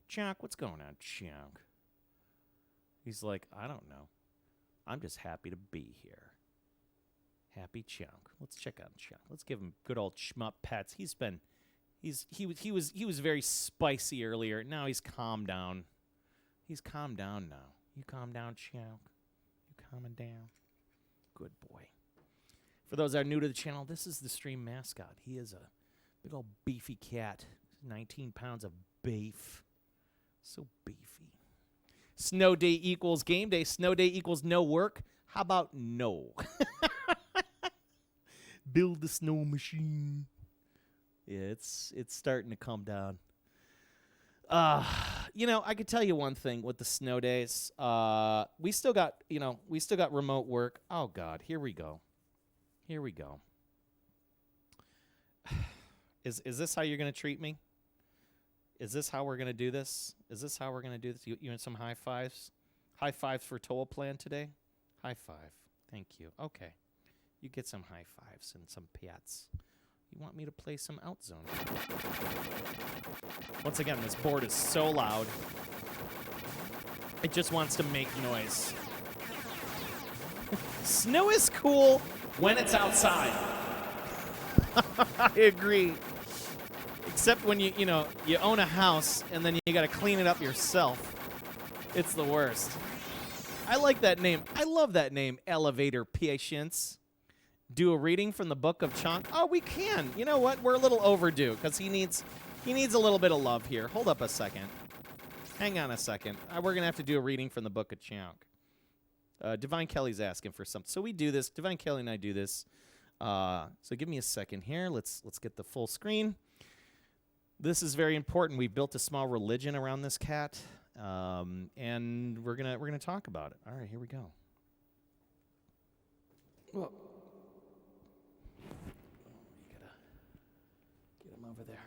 Chunk, what's going on, Chunk? He's like, I don't know. I'm just happy to be here. Happy Chunk. Let's check out Chunk. Let's give him good old shmup pets. He was very spicy earlier. Now he's calmed down. He's calmed down now. You calm down, Chunk. You calming down? Good boy. For those that are new to the channel, this is the stream mascot. He is a big old beefy cat. 19 pounds of beef. So beefy. Snow day equals game day. Snow day equals no work. How about no? Build the snow machine. Yeah, it's starting to come down. You know, I could tell you one thing with the snow days. We still got remote work. Oh God, here we go. Here we go. Is this how you're gonna treat me? Is this how we're gonna do this? Is this how we're gonna do this? You want some high fives? High fives for Toaplan today? High five. Thank you. Okay. You get some high fives and some pats. You want me to play some Outzzone? Once again, this board is so loud. It just wants to make noise. Snow is cool when it's outside. I agree. Except when you own a house and then you got to clean it up yourself. It's the worst. I like that name. I love that name, Elevator Patience. Do a reading from the Book of Chunk? Oh, we can. You know what? We're a little overdue because he needs a little bit of love here. Hold up a second. Hang on a second. We're gonna have to do a reading from the Book of Chunk. Divine Kelly's asking for something, so we do this. Divine Kelly and I do this. So give me a second here. Let's get the full screen. This is very important. We've built a small religion around this cat, and we're gonna talk about it. All right, here we go. Whoa. You gotta get him over there.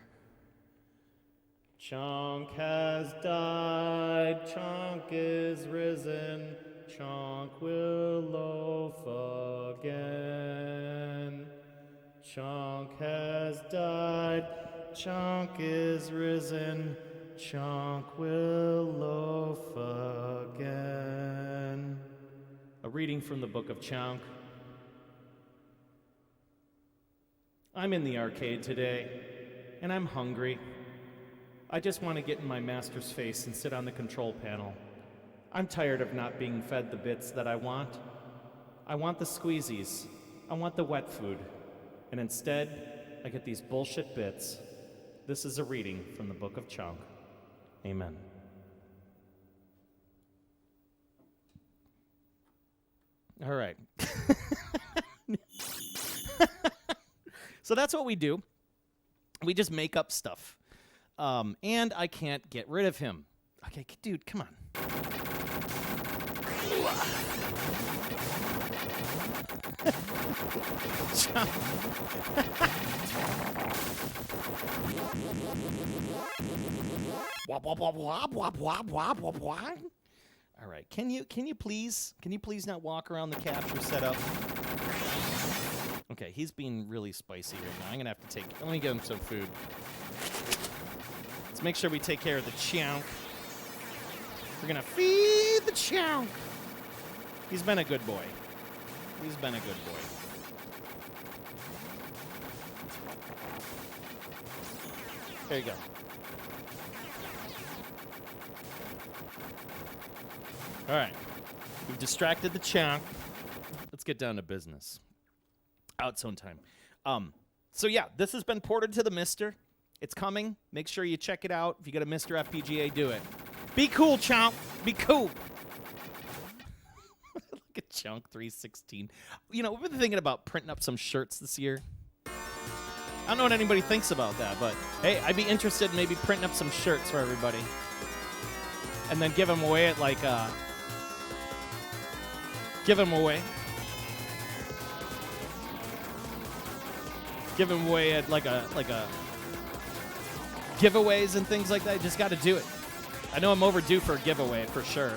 Chonk has died. Chonk is risen. Chonk will loaf again. Chonk has died. Chonk is risen. Chonk will loaf again. A reading from the Book of Chonk. I'm in the arcade today, and I'm hungry. I just want to get in my master's face and sit on the control panel. I'm tired of not being fed the bits that I want. I want the squeezies. I want the wet food. And instead, I get these bullshit bits. This is a reading from the Book of Chonk. Amen. All right. So that's what we do. We just make up stuff. And I can't get rid of him. Okay, dude, come on. All right, can you please not walk around the capture setup? Okay, he's being really spicy right now. I'm gonna have to let me get him some food. Let's make sure we take care of the chonk. We're gonna feed the chonk. He's been a good boy. He's been a good boy. There you go. All right. We've distracted the chonk. Let's get down to business. Outzone time. So yeah, this has been ported to the Mister. It's coming. Make sure you check it out. If you got a Mr. FPGA, do it. Be cool, chonk. Be cool. Look at Chonk 316. You know, we've been thinking about printing up some shirts this year. I don't know what anybody thinks about that, but hey, I'd be interested in maybe printing up some shirts for everybody. And then give them away at like give them away at like a giveaways and things like that. You just got to do it. I know I'm overdue for a giveaway for sure.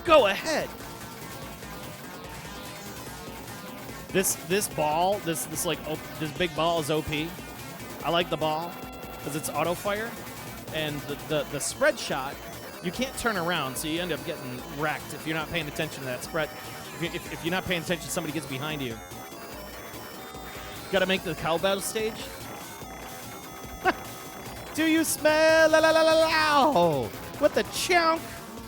Go ahead. This ball, this big ball is OP. I like the ball because it's auto fire, and the spread shot, you can't turn around, so you end up getting wrecked if you're not paying attention to that spread. If you're not paying attention, somebody gets behind you. Got to make the cowbell stage. Do you smell? La la la la la! What the chonk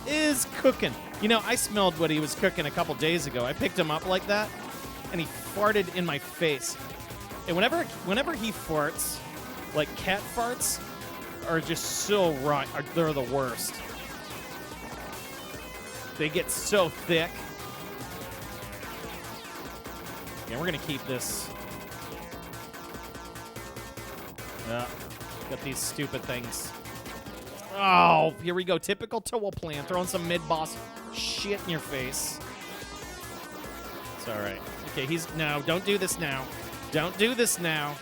is cooking? You know, I smelled what he was cooking a couple days ago. I picked him up like that, and he farted in my face. And whenever he farts, like cat farts, are just so right. They're the worst. They get so thick. Yeah, we're gonna keep this. Got these stupid things. Oh, here we go. Typical Toaplan. Throwing some mid-boss shit in your face. It's all right. Okay, no, don't do this now. Don't do this now.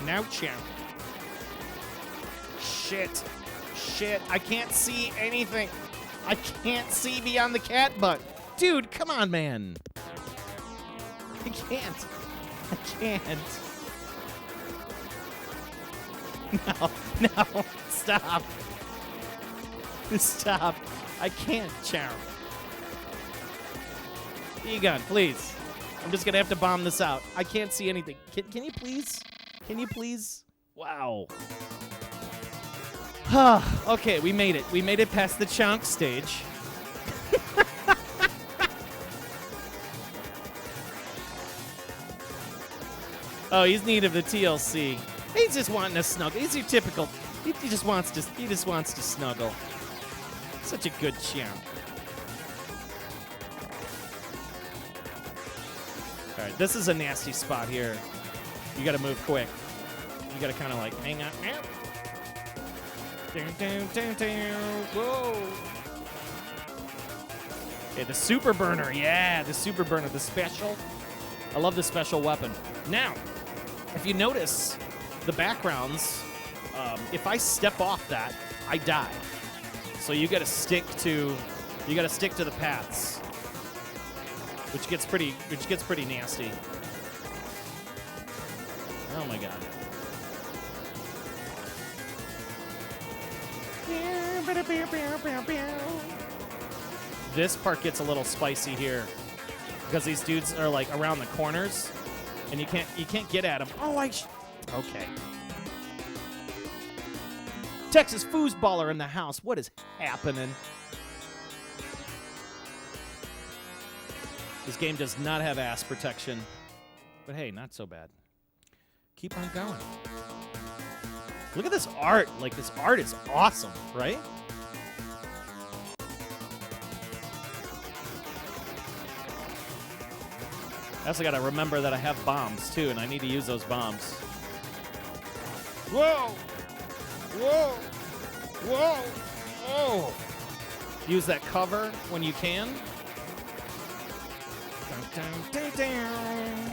Now, champ. Shit. Shit. I can't see anything. I can't see beyond the cat butt. Dude, come on, man. I can't. I can't. No. Stop. Stop. I can't, Chow. Egon, please. I'm just going to have to bomb this out. I can't see anything. Can you please? Can you please? Wow. Okay, we made it. We made it past the chonk stage. Oh, he's in need of the TLC. He's just wanting to snuggle. He's your typical. He just wants to snuggle. Such a good champ. All right, this is a nasty spot here. You got to move quick. You got to kind of like hang on. Whoa. Okay, the super burner. Yeah, the super burner, the special. I love the special weapon. Now, if you notice the backgrounds, if I step off that, I die. So you got to stick to the paths, which gets pretty nasty. Oh my god. This part gets a little spicy here because these dudes are like around the corners, and you can't get at them. Oh, okay. Texas foosballer in the house. What is happening? This game does not have ass protection, but hey, not so bad. Keep on going. Look at this art. Like, this art is awesome, right? I also got to remember that I have bombs, too, and I need to use those bombs. Whoa! Whoa! Whoa! Whoa! Use that cover when you can. Dun, dun, dun, dun.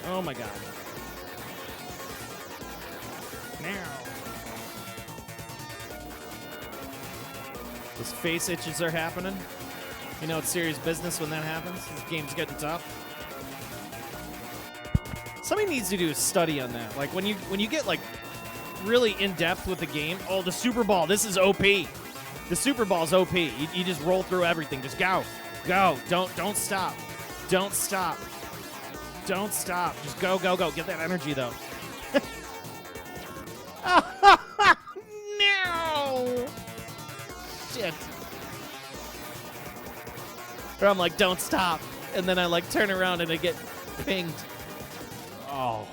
Oh, my God. Now. Those face itches are happening. You know it's serious business when that happens. This game's getting tough. Somebody needs to do a study on that. Like when you get like really in depth with the game. Oh, the Super Ball. This is OP. The Super Ball's OP. You just roll through everything. Just go. Go. Don't stop. Don't stop. Don't stop. Just go, go, go. Get that energy though. No. Shit. Or I'm like, don't stop. And then I like turn around and I get pinged. Oh.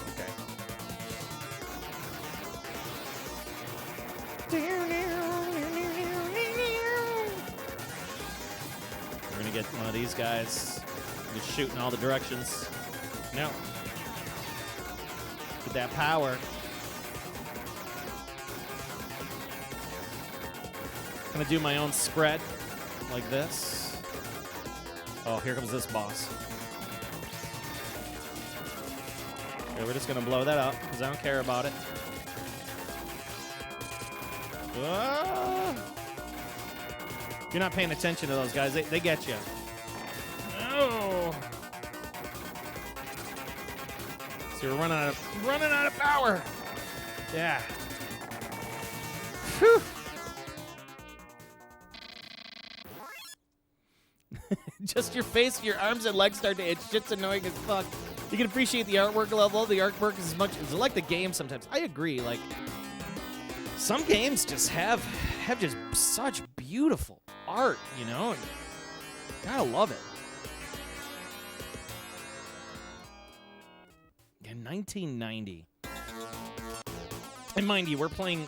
Okay. We're gonna get one of these guys. Just shooting all the directions. No. Get that power. Gonna do my own spread. Like this. Oh, here comes this boss. Okay, we're just going to blow that up because I don't care about it. Ah! If you're not paying attention to those guys, they get you. Oh! So we're running out of power. Yeah. Whew. Just your face, your arms and legs start to itch. Shit's annoying as fuck. You can appreciate the artwork level. The artwork is as much as like the game sometimes. I agree. Like some games just have just such beautiful art, you know. And gotta love it. In 1990. And mind you, we're playing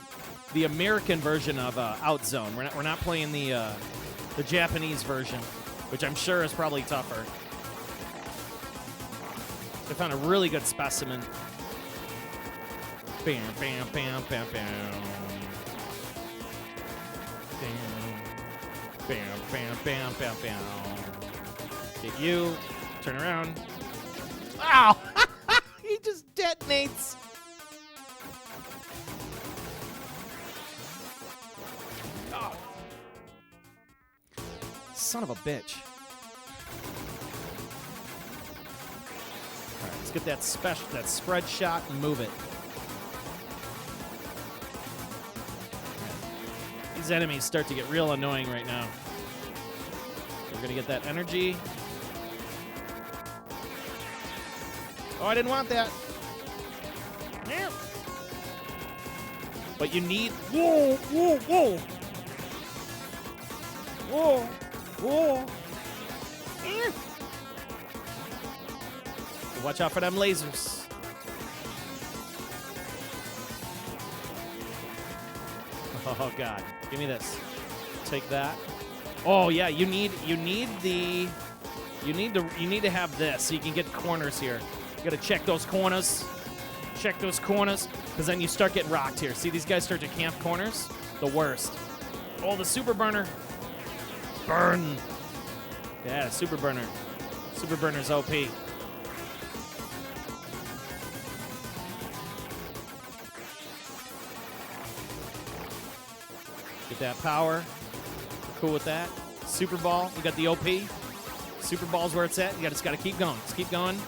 the American version of Outzzone. We're not playing the Japanese version, which I'm sure is probably tougher. I found a really good specimen. Bam, bam, bam, bam, bam. Bam, bam, bam, bam, bam, bam. Get you. Turn around. Ow! He just detonates. Oh. Son of a bitch. All right, let's get that spread shot and move it. These enemies start to get real annoying right now. We're gonna get that energy. Oh, I didn't want that. Yeah. But you need. Whoa, whoa, whoa. Whoa, whoa. Watch out for them lasers. Oh God, give me this. Take that. Oh yeah, you need to have this so you can get corners here. You gotta check those corners. Check those corners, because then you start getting rocked here. See, these guys start to camp corners? The worst. Oh, the super burner. Burn. Yeah, super burner. Super burner's OP. Get that power. We're cool with that. Super ball. We got the OP. Super ball's where it's at. You just got to keep going. Just keep going.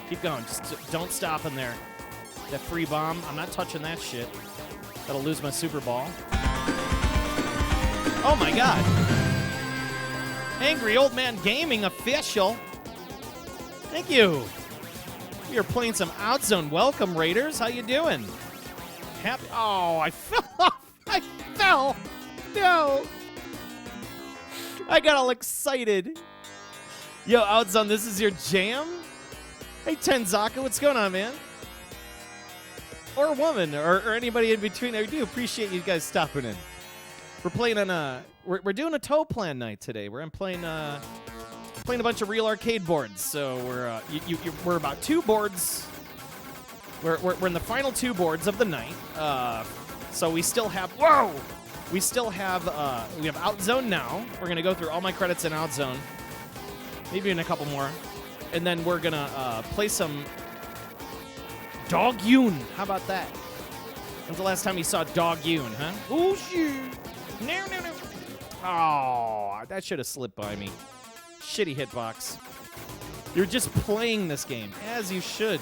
Keep going. Just don't stop in there. That free bomb. I'm not touching that shit. That'll lose my super ball. Oh my God. Angry Old Man Gaming official. Thank you. We are playing some Outzzone. Welcome, Raiders. How you doing? Happy. Oh, I fell off. I fell. No. I got all excited. Yo, Outzzone, this is your jam? Hey, Tenzaka, what's going on, man? Or woman, or anybody in between. I do appreciate you guys stopping in. We're playing on we're doing a Toaplan night today. We're playing a bunch of real arcade boards. So we're about 2 boards. We're in the final 2 boards of the night. So we still have we have Outzzone now. We're gonna go through all my credits in Outzzone, maybe in a couple more, and then we're gonna play some Dogyuun. How about that? When's the last time you saw Dogyuun, huh? Oh shoot! No. Oh, that should have slipped by me. Shitty hitbox. You're just playing this game as you should.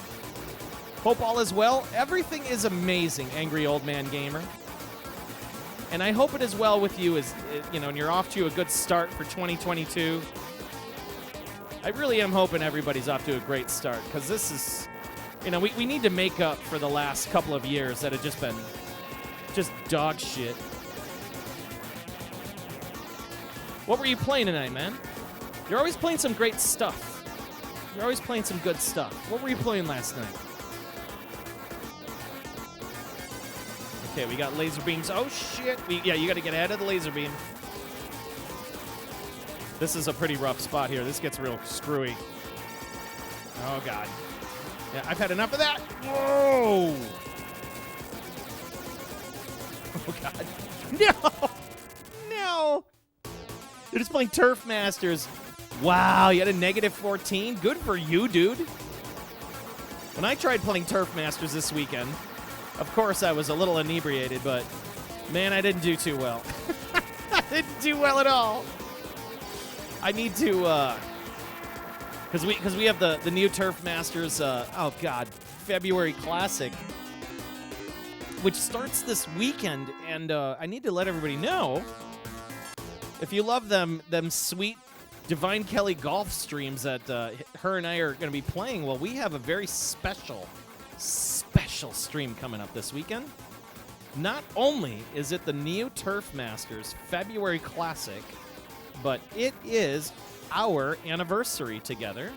Hope all is well. Everything is amazing, Angry Old Man Gamer. And I hope it is well with you as and you're off to a good start for 2022. I really am hoping everybody's off to a great start, because this is, we need to make up for the last couple of years that have just been dog shit. What were you playing tonight, man? You're always playing some great stuff. You're always playing some good stuff. What were you playing last night? Okay, we got laser beams. Oh, shit. You got to get ahead of the laser beam. This is a pretty rough spot here. This gets real screwy. Oh, God. Yeah, I've had enough of that. Whoa. Oh, God. No. No. You're just playing Turf Masters. Wow, you had a -14? Good for you, dude. When I tried playing Turf Masters this weekend, of course I was a little inebriated, but man, I didn't do too well. I didn't do well at all. I need to, because we have the new Turf Masters, February Classic, which starts this weekend, and I need to let everybody know, if you love them sweet Divine Kelly golf streams that her and I are going to be playing, well, we have a very special stream coming up this weekend. Not only is it the Neo Turf Masters February Classic, but it is our anniversary together.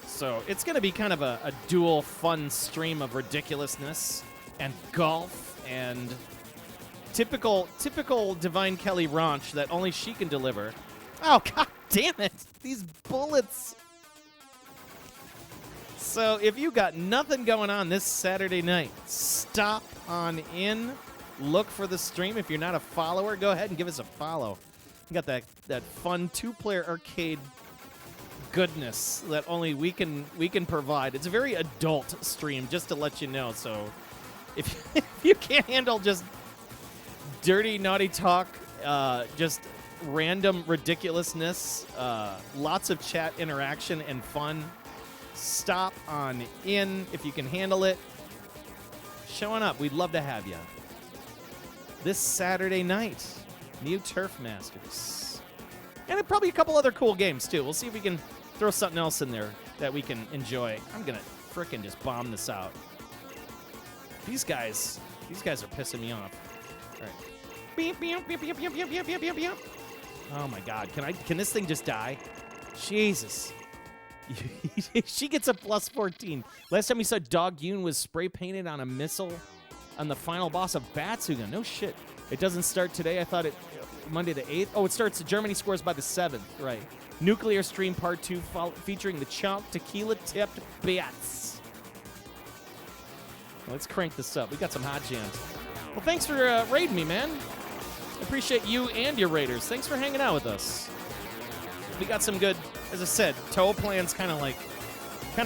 So it's going to be kind of a dual fun stream of ridiculousness and golf and typical Divine Kelly raunch that only she can deliver. Oh, God damn it. These bullets. So if you got nothing going on this Saturday night, stop on in. Look for the stream. If you're not a follower, go ahead and give us a follow. We got that fun 2-player arcade goodness that only we can provide. It's a very adult stream, just to let you know. So if you can't handle just dirty, naughty talk, just random ridiculousness, lots of chat interaction and fun, stop on in if you can handle it. Showing up, we'd love to have you. This Saturday night, new Turf Masters. And probably a couple other cool games, too. We'll see if we can throw something else in there that we can enjoy. I'm going to frickin' just bomb this out. These guys are pissing me off. All right. Beep, beep, beep, beep, beep, beep, beep, beep, beep. Oh, my God. Can this thing just die? Jesus. She gets a plus 14. Last time we saw Dogyuun was spray painted on a missile on the final boss of Batsugun. No shit. It doesn't start today. I thought it Monday the 8th. Oh, it starts. Germany scores by the 7th. Right. Nuclear Stream Part 2 featuring the Chomp Tequila Tipped Bats. Let's crank this up. We got some hot jams. Well, thanks for raiding me, man. I appreciate you and your raiders. Thanks for hanging out with us. We got some good, as I said, Toaplan's kind of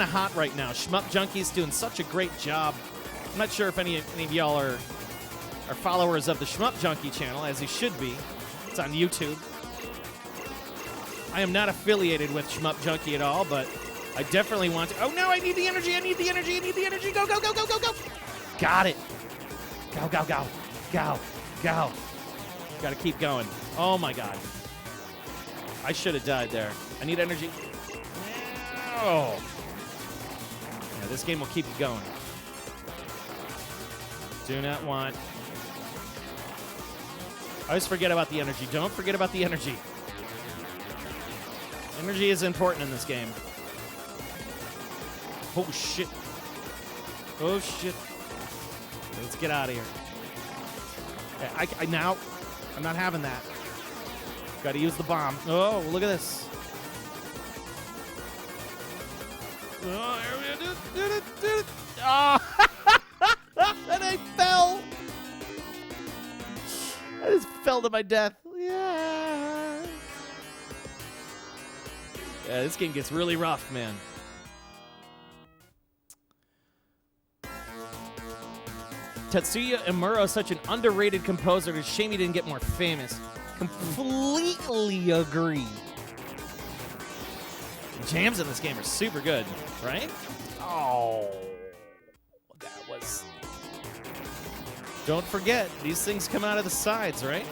hot right now. Shmup Junkie's doing such a great job. I'm not sure if any of y'all are followers of the Shmup Junkie channel, as you should be. It's on YouTube. I am not affiliated with Shmup Junkie at all, but I definitely want to. Oh no, I need the energy, I need the energy, I need the energy. Go, go, go, go, go, go. Got it. Go, go, go. Go, go. Gotta keep going. Oh my god. I should have died there. I need energy. Oh. Yeah, this game will keep you going. Do not want. I always forget about the energy. Don't forget about the energy. Energy is important in this game. Oh, shit. Oh, shit. Let's get out of here. Yeah, now, I'm not having that. Got to use the bomb. Oh, look at this. Oh, and I fell. I just fell to my death. Yeah. Yeah, this game gets really rough, man. Tetsuya Imura is such an underrated composer. It's a shame he didn't get more famous. Completely agree. The jams in this game are super good, right? Oh, that was... Don't forget, these things come out of the sides, right?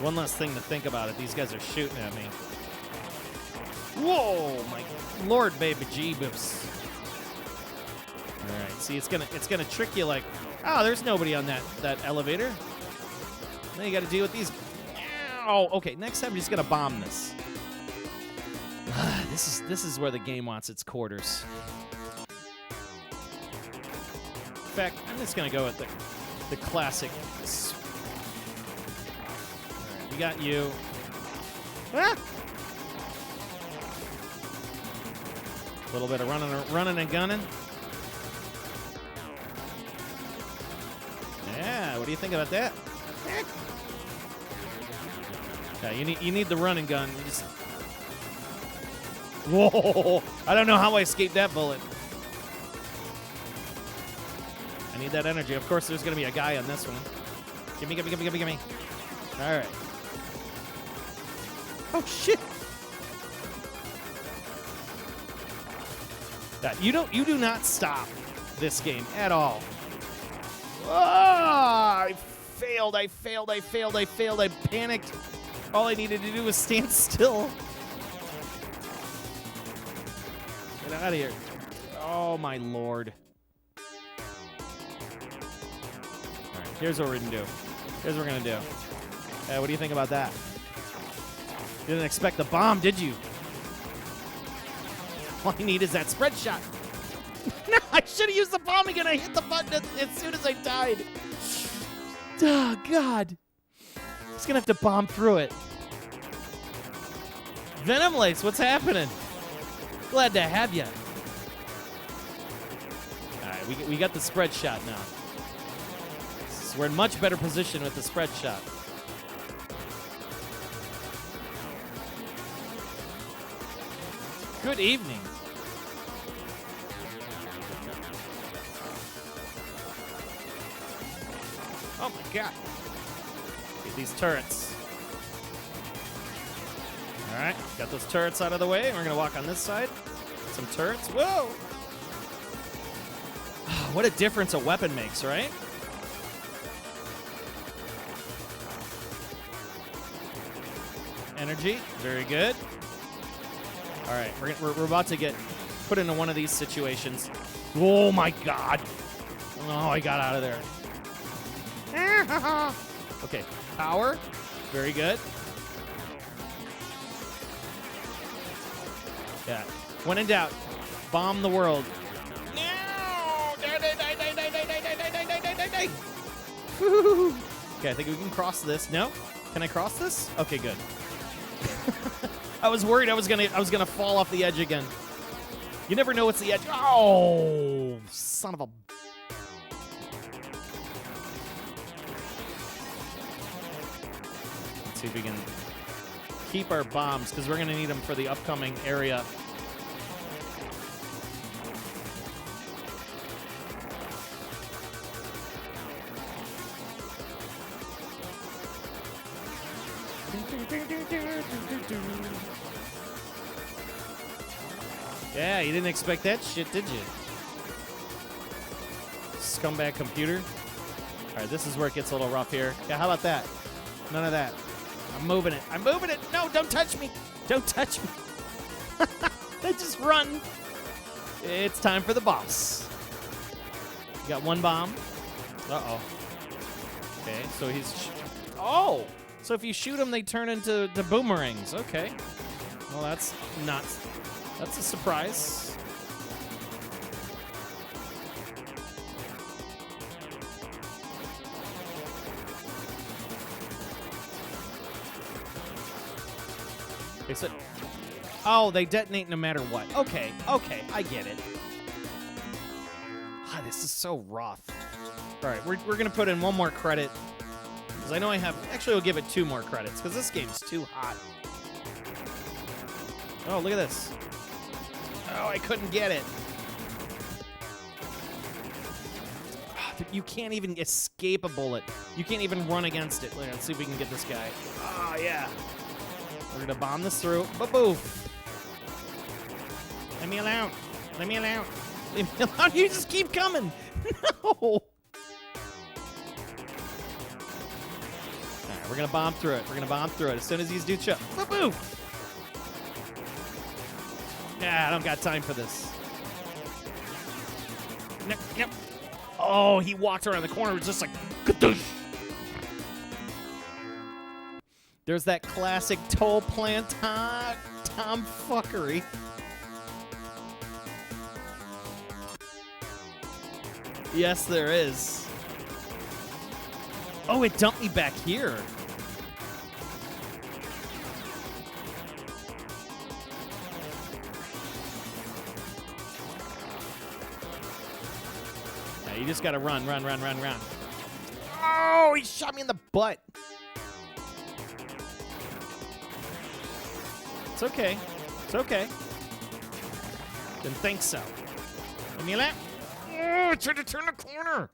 One last thing to think about it. These guys are shooting at me. Whoa, my lord, baby Jeebus. All right, see, it's gonna trick you like, oh, there's nobody on that elevator. Then you got to deal with these. Oh, okay. Next time, I'm just gonna bomb this. This is where the game wants its quarters. In fact, I'm just gonna go with the classic. All right, we got you. Ah! A little bit of running and gunning. Yeah, what do you think about that? Yeah, you need the run and gun. You just... Whoa! I don't know how I escaped that bullet. I need that energy. Of course, there's going to be a guy on this one. Gimme, gimme, gimme, gimme, gimme. All right. Oh, shit! You do not stop this game at all. Ah! I failed. I panicked. All I needed to do was stand still. Get out of here. Oh, my lord. All right, here's what we're going to do. What do you think about that? You didn't expect the bomb, did you? All I need is that spread shot. No, I should have used the bomb again. I hit the button as soon as I died. Oh, God. Just going to have to bomb through it. Venom Lace, what's happening? Glad to have you. All right, we got the spread shot now. We're in much better position with the spread shot. Good evening. Oh my god. Get these turrets. Alright, got those turrets out of the way. We're going to walk on this side. Some turrets. Whoa! What a difference a weapon makes, right? Energy. Very good. Alright, we're about to get put into one of these situations. Oh my god. Oh, I got out of there. Okay, power. Very good. Yeah. When in doubt, bomb the world. No! Okay, I think we can cross this. No? Can I cross this? Okay, good. I was worried I was gonna fall off the edge again. You never know what's the edge. Oh, son of a. Let's see if we can keep our bombs, because we're gonna need them for the upcoming area. Yeah, you didn't expect that shit, did you? Scumbag computer. All right, this is where it gets a little rough here. Yeah, how about that? None of that. I'm moving it. I'm moving it. No, don't touch me. Don't touch me. They just run. It's time for the boss. You got one bomb. Uh-oh. Okay, so he's... Oh! So if you shoot them, they turn into boomerangs. Okay. Well, that's not... That's a surprise. Okay, so... Oh, they detonate no matter what. Okay, okay, I get it. Ah, this is so rough. All right, we're going to put in one more credit. Because I know I have... Actually, we'll give it 2 more credits, because this game's too hot. Oh, look at this. Oh, I couldn't get it. You can't even escape a bullet. You can't even run against it. Let's see if we can get this guy. Oh, yeah. We're going to bomb this through. Ba-boof. Let me alone. Let me alone. Leave me alone. You just keep coming. No. All right, we're going to bomb through it. We're going to bomb through it as soon as these dudes show. Ba-boof. Yeah, I don't got time for this. Yep. Oh, he walked around the corner. It was just like... Kadoosh. There's that classic Toaplan tomfuckery. Yes, there is. Oh, it dumped me back here. You just gotta run. Oh, he shot me in the butt. It's okay. It's okay. Didn't think so. Give me a lap. Oh, trying to turn the corner.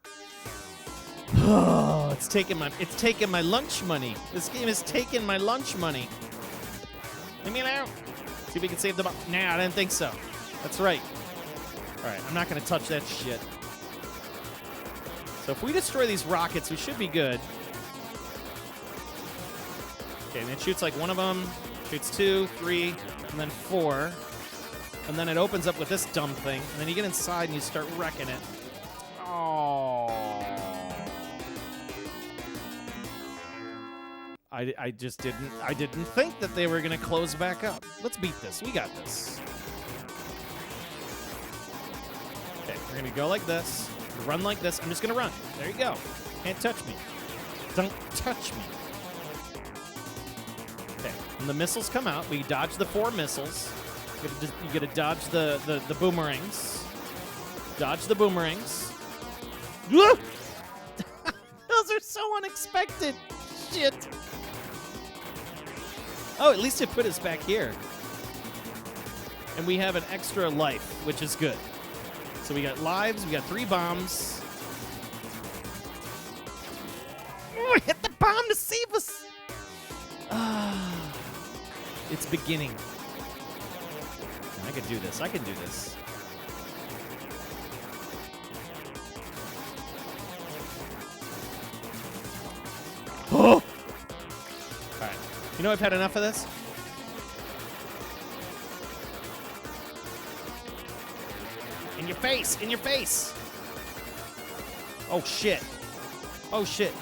Oh, it's taking my lunch money. This game is taking my lunch money. Give me a lap. See if we can save the bomb. Nah, I didn't think so. That's right. All right, I'm not gonna touch that shit. So if we destroy these rockets, we should be good. Okay, and it shoots like one of them, shoots 2, 3, and then 4. And then it opens up with this dumb thing, and then you get inside and you start wrecking it. Oh. I just didn't think that they were gonna close back up. Let's beat this. We got this. Okay, we're gonna go like this. Run like this. I'm just going to run. There you go. Can't touch me. Don't touch me. Okay. When the missiles come out, we dodge the 4 missiles. You got to dodge the boomerangs. Dodge the boomerangs. Those are so unexpected. Shit. Oh, at least it put us back here. And we have an extra life, which is good. So we got lives, we got 3 bombs. Oh, hit the bomb to save us. It's beginning. I can do this. I can do this. Oh! All right. You know I've had enough of this? In your face! Oh, shit. Oh, shit.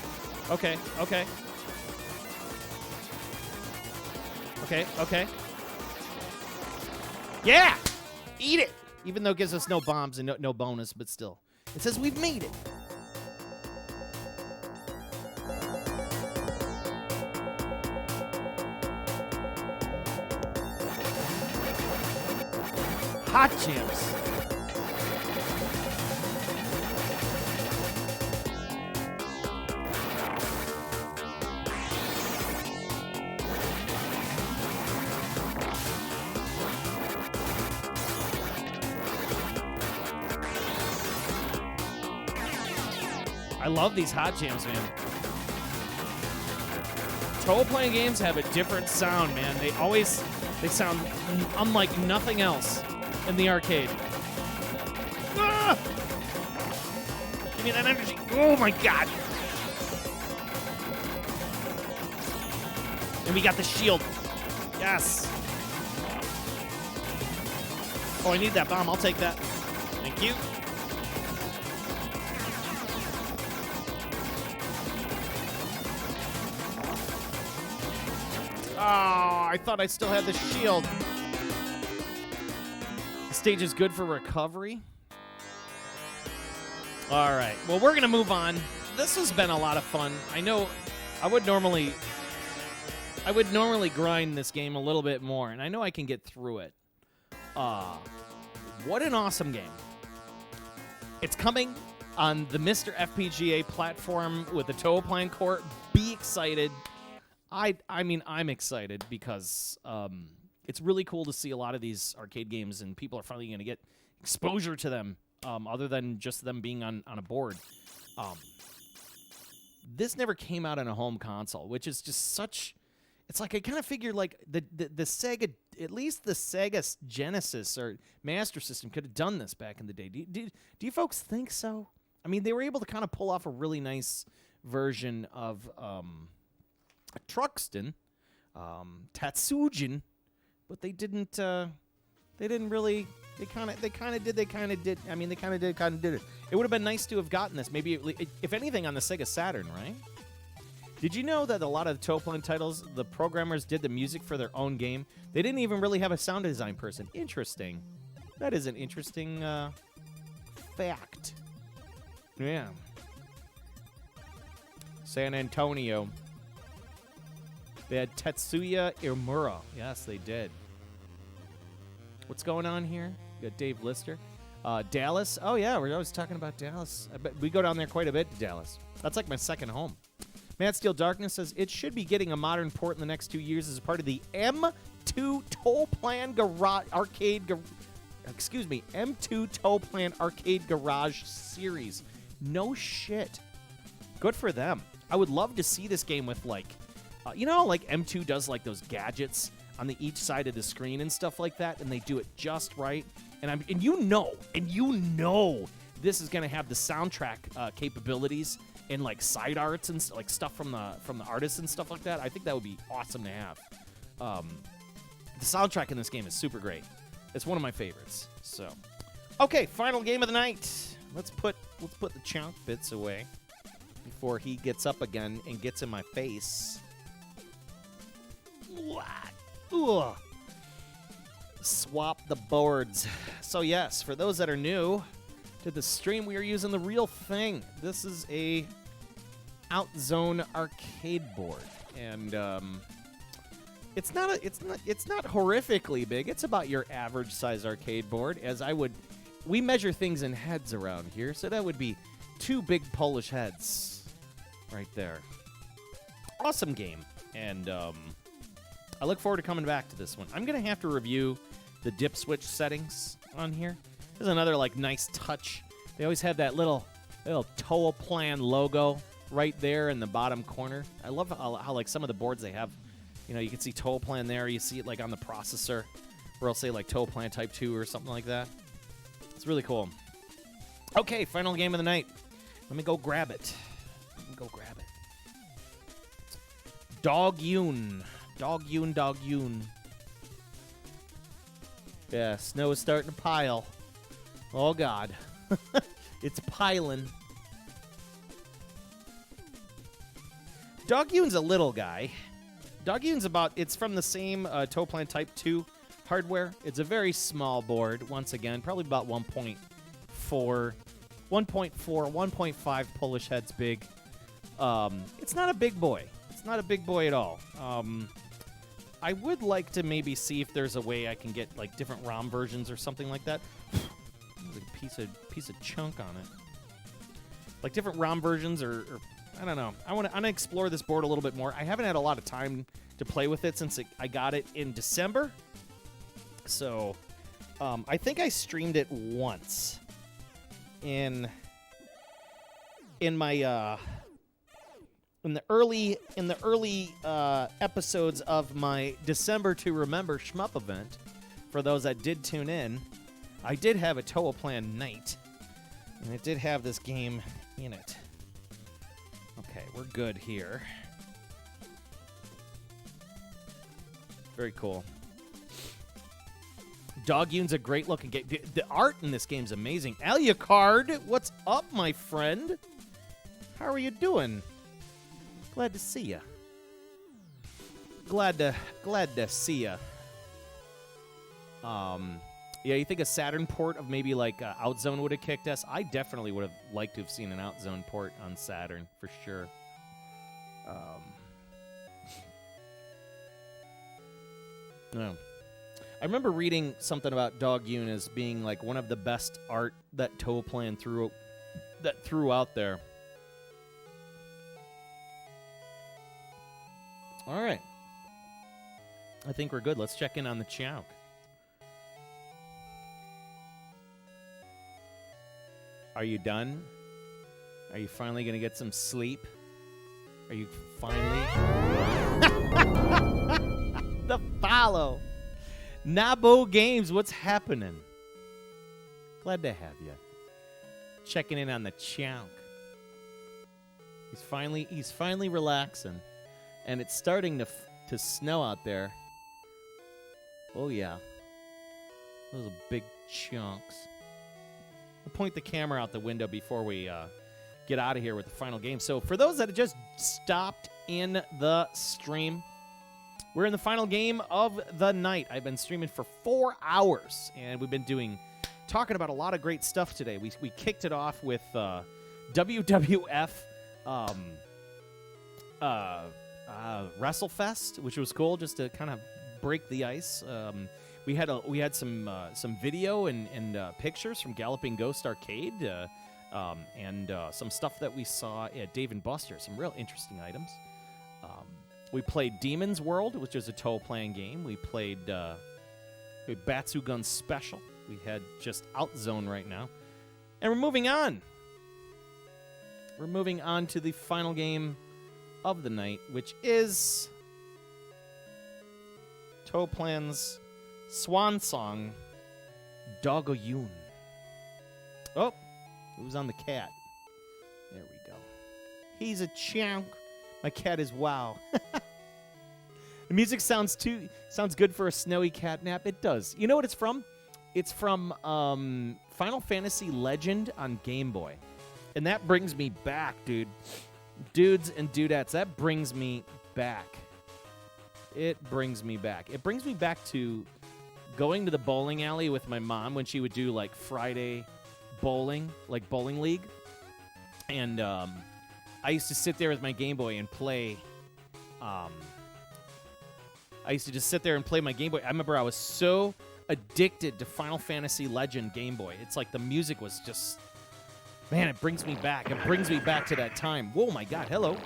Okay, okay. Okay, okay. Yeah! Eat it! Even though it gives us no bombs and no bonus, but still. It says we've made it. Hot jams. I love these hot jams, man. Toaplan games have a different sound, man. They sound unlike nothing else in the arcade. Ah! Give me that energy. Oh my god. And we got the shield. Yes. Oh, I need that bomb. I'll take that. Thank you. Oh, I thought I still had the shield. The stage is good for recovery. All right. Well, we're going to move on. This has been a lot of fun. I know I would normally grind this game a little bit more, and I know I can get through it. What an awesome game. It's coming on the Mr. FPGA platform with the Toaplan Court. Be excited. I mean, I'm excited because it's really cool to see a lot of these arcade games, and people are finally going to get exposure to them, other than just them being on a board. This never came out on a home console, which is just such... It's like I kind of figured like the Sega, at least the Sega Genesis or Master System could have done this back in the day. Do you folks think so? I mean, they were able to kind of pull off a really nice version of... Truxton, Tatsugun, but they didn't really. They kind of did. I mean, they kind of did it. It would have been nice to have gotten this. Maybe, if anything, on the Sega Saturn, right? Did you know that a lot of the Toaplan titles, the programmers did the music for their own game? They didn't even really have a sound design person. Interesting. That is an interesting fact. Yeah. San Antonio. They had Tetsuya Imura. Yes, they did. What's going on here? You got Dave Lister. Dallas. Oh, yeah, we're always talking about Dallas. I bet we go down there quite a bit to Dallas. That's like my second home. Matt Steel Darkness says, it should be getting a modern port in the next 2 years as part of the M2 Toaplan Arcade... M2 Toaplan Arcade Garage series. No shit. Good for them. I would love to see this game with, like... you know, like M2 does like those gadgets on each side of the screen and stuff like that, and they do it just right. And you know, this is gonna have the soundtrack capabilities and like side arts and like stuff from the artists and stuff like that. I think that would be awesome to have. The soundtrack in this game is super great. It's one of my favorites. So, okay, final game of the night. Let's put the chunk bits away before he gets up again and gets in my face. What? Ugh. Swap the boards. So yes, for those that are new to the stream, we are using the real thing. This is a Outzzone arcade board, and it's not horrifically big. It's about your average size arcade board. We measure things in heads around here, so that would be 2 big Polish heads right there. Awesome game, and I look forward to coming back to this one. I'm going to have to review the dip switch settings on here. There's another, like, nice touch. They always have that little Toaplan logo right there in the bottom corner. I love how like, some of the boards they have, you know, you can see Toaplan there. You see it, like, on the processor, or I'll say, like, Toaplan Type 2 or something like that. It's really cool. Okay, final game of the night. Let me go grab it. Dogyuun. Dogyuun. Yeah, snow is starting to pile. Oh, God. It's piling. Dogyuun's a little guy. Dogyuun's it's from the same Toaplan Type 2 hardware. It's a very small board, once again, probably about 1.5 Polish heads big. It's not a big boy. It's not a big boy at all. I would like to maybe see if there's a way I can get like different ROM versions or something like that. There's a piece of chunk on it. Like different ROM versions or I don't know. I want to explore this board a little bit more. I haven't had a lot of time to play with it since I got it in December. So I think I streamed it once in my in the early episodes of my December to Remember Shmup event. For those that did tune in, I did have a Toaplan night, and it did have this game in it. Okay, we're good here. Very cool. Dogyuun's a great looking game. The art in this game is amazing. Alucard, what's up, my friend? How are you doing? Glad to see ya. Glad to see ya. Yeah, you think a Saturn port of maybe like Outzzone would have kicked us? I definitely would have liked to have seen an Outzzone port on Saturn for sure. No. I remember reading something about Dogyuun as being like one of the best art that Toaplan threw out there. All right. I think we're good. Let's check in on the Chowk. Are you done? Are you finally going to get some sleep? Are you finally... The follow. Nabo Games, what's happening? Glad to have you. Checking in on the Chowk. He's finally relaxing. And it's starting to snow out there. Oh, yeah. Those are big chunks. I'll point the camera out the window before we get out of here with the final game. So for those that have just stopped in the stream, we're in the final game of the night. I've been streaming for 4 hours, and we've been talking about a lot of great stuff today. We kicked it off with WWF Wrestlefest, which was cool, just to kind of break the ice. We had some video and pictures from Galloping Ghost Arcade, and some stuff that we saw at Dave & Buster's. Some real interesting items. We played Demon's World, which is a Toaplan game. We played Batsugun Special. We had just Outzone right now, and we're moving on. We're moving on to the final game of the night, which is Toaplan's swan song, Dogyuun. Oh, who's on the cat? There we go. He's a chunk. My cat is wow. The music sounds good for a snowy cat nap. It does. You know what it's from? It's from Final Fantasy Legend on Game Boy. And that brings me back, dude. Dudes and dudettes, that brings me back. It brings me back. It brings me back to going to the bowling alley with my mom when she would do like Friday bowling, like bowling league. And I used to sit there with my Game Boy and play. I used to just sit there and play my Game Boy. I remember I was so addicted to Final Fantasy Legend Game Boy. It's like the music was just... Man, it brings me back. It brings me back to that time. Whoa, my God. Hello.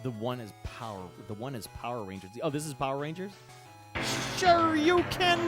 The one is Power Rangers. Oh, this is Power Rangers? Sure you can.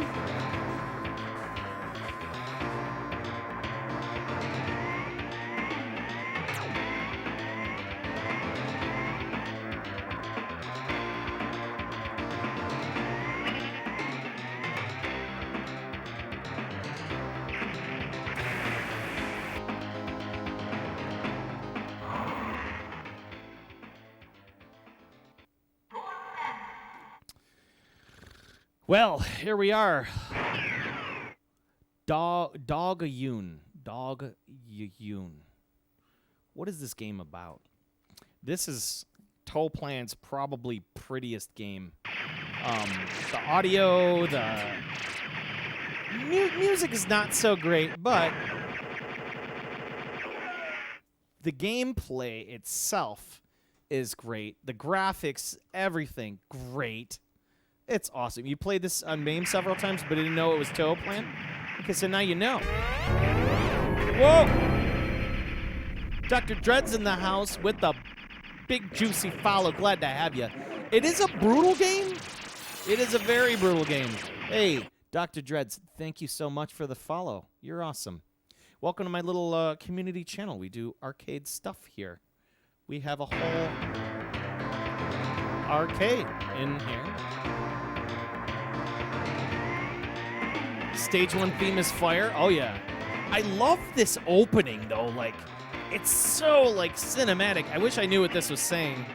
Well, here we are. Dogyuun. Dogyuun. What is this game about? This is Toaplan's probably prettiest game. The audio, the music is not so great, but the gameplay itself is great. The graphics, everything, great. It's awesome. You played this on MAME several times, but didn't know it was Toaplan? Okay, so now you know. Whoa! Dr. Dread's in the house with the big juicy follow. Glad to have you. It is a brutal game. It is a very brutal game. Hey, Dr. Dreads, thank you so much for the follow. You're awesome. Welcome to my little community channel. We do arcade stuff here. We have a whole arcade in here. Stage 1 theme is fire. Oh, yeah. I love this opening, though. Like, it's so, like, cinematic. I wish I knew what this was saying.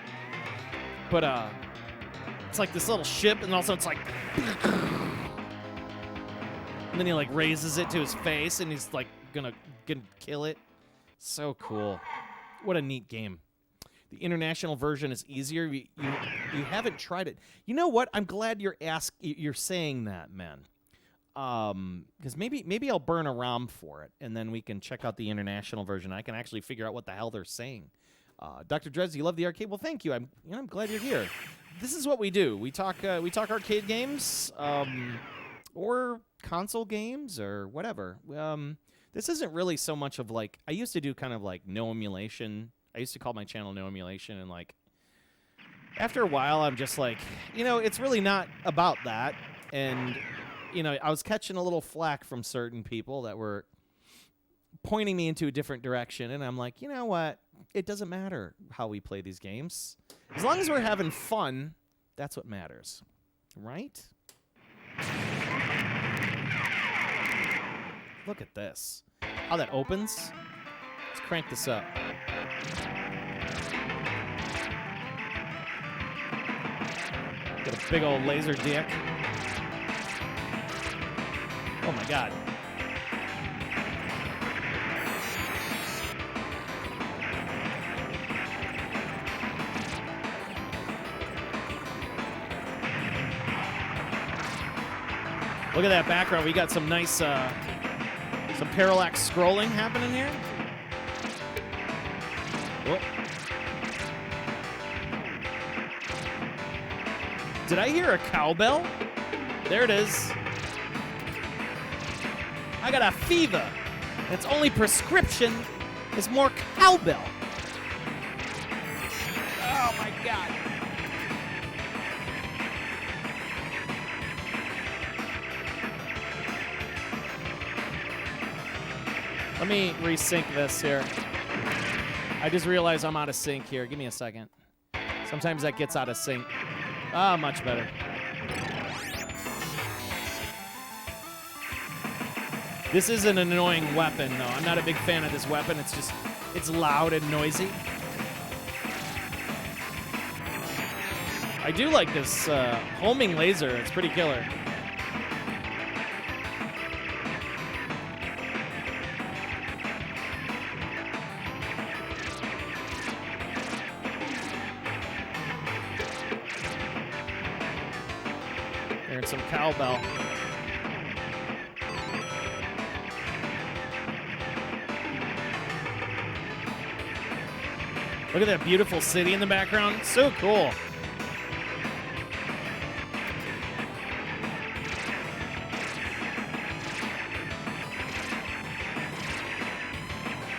But, it's like this little ship, and also it's like... And then he, like, raises it to his face, and he's, like, gonna kill it. So cool. What a neat game. The international version is easier. You haven't tried it. You know what? I'm glad you're saying that, man. Because maybe I'll burn a ROM for it, and then we can check out the international version. I can actually figure out what the hell they're saying. Dr. Dredz, you love the arcade? Well, thank you. I'm glad you're here. This is what we do. We talk arcade games, or console games, or whatever. This isn't really so much of like, I used to do kind of like no emulation. I used to call my channel No Emulation, and like after a while, I'm just like, it's really not about that. And I was catching a little flack from certain people that were pointing me into a different direction, and I'm like, you know what? It doesn't matter how we play these games. As long as we're having fun, that's what matters. Right? Look at this. How that opens. Let's crank this up. Got a big old laser dick. Oh my god. Look at that background. We got some nice, some parallax scrolling happening here. Whoa. Did I hear a cowbell? There it is. I got a fever. Its only prescription is more cowbell. Oh my god. Let me resync this here. I just realized I'm out of sync here. Give me a second. Sometimes that gets out of sync. Ah, much better. This is an annoying weapon, though. I'm not a big fan of this weapon. It's loud and noisy. I do like this homing laser. It's pretty killer. Hearing some cowbell. Look at that beautiful city in the background. So cool.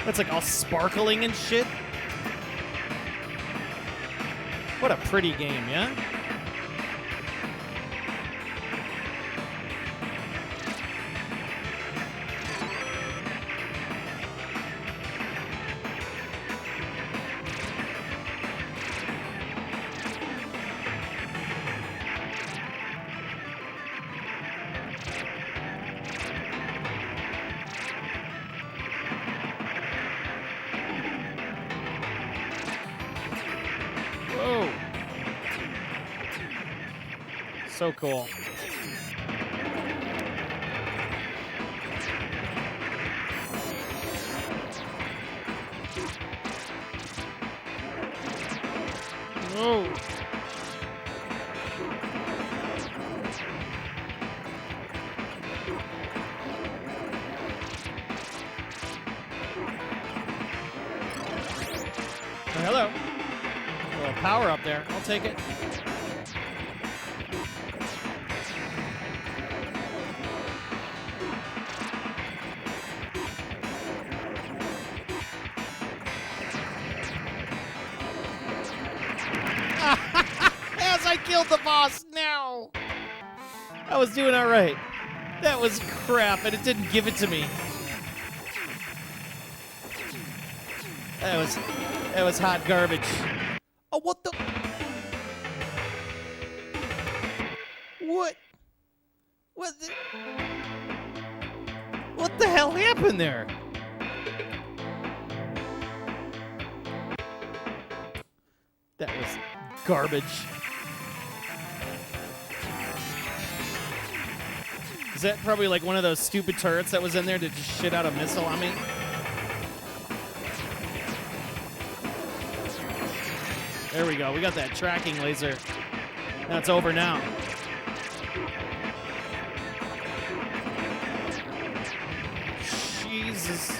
That's like all sparkling and shit. What a pretty game, yeah? Whoa. So cool. Oh. Hello. A little power up there. I'll take it. As I killed the boss. No. I was doing all right. That was crap, and it didn't give it to me. That was hot garbage. Oh, what the? What? What the hell happened there? That was garbage. Is that probably like one of those stupid turrets that was in there to just shit out a missile on me? There we go. We got that tracking laser. That's over now. Jesus.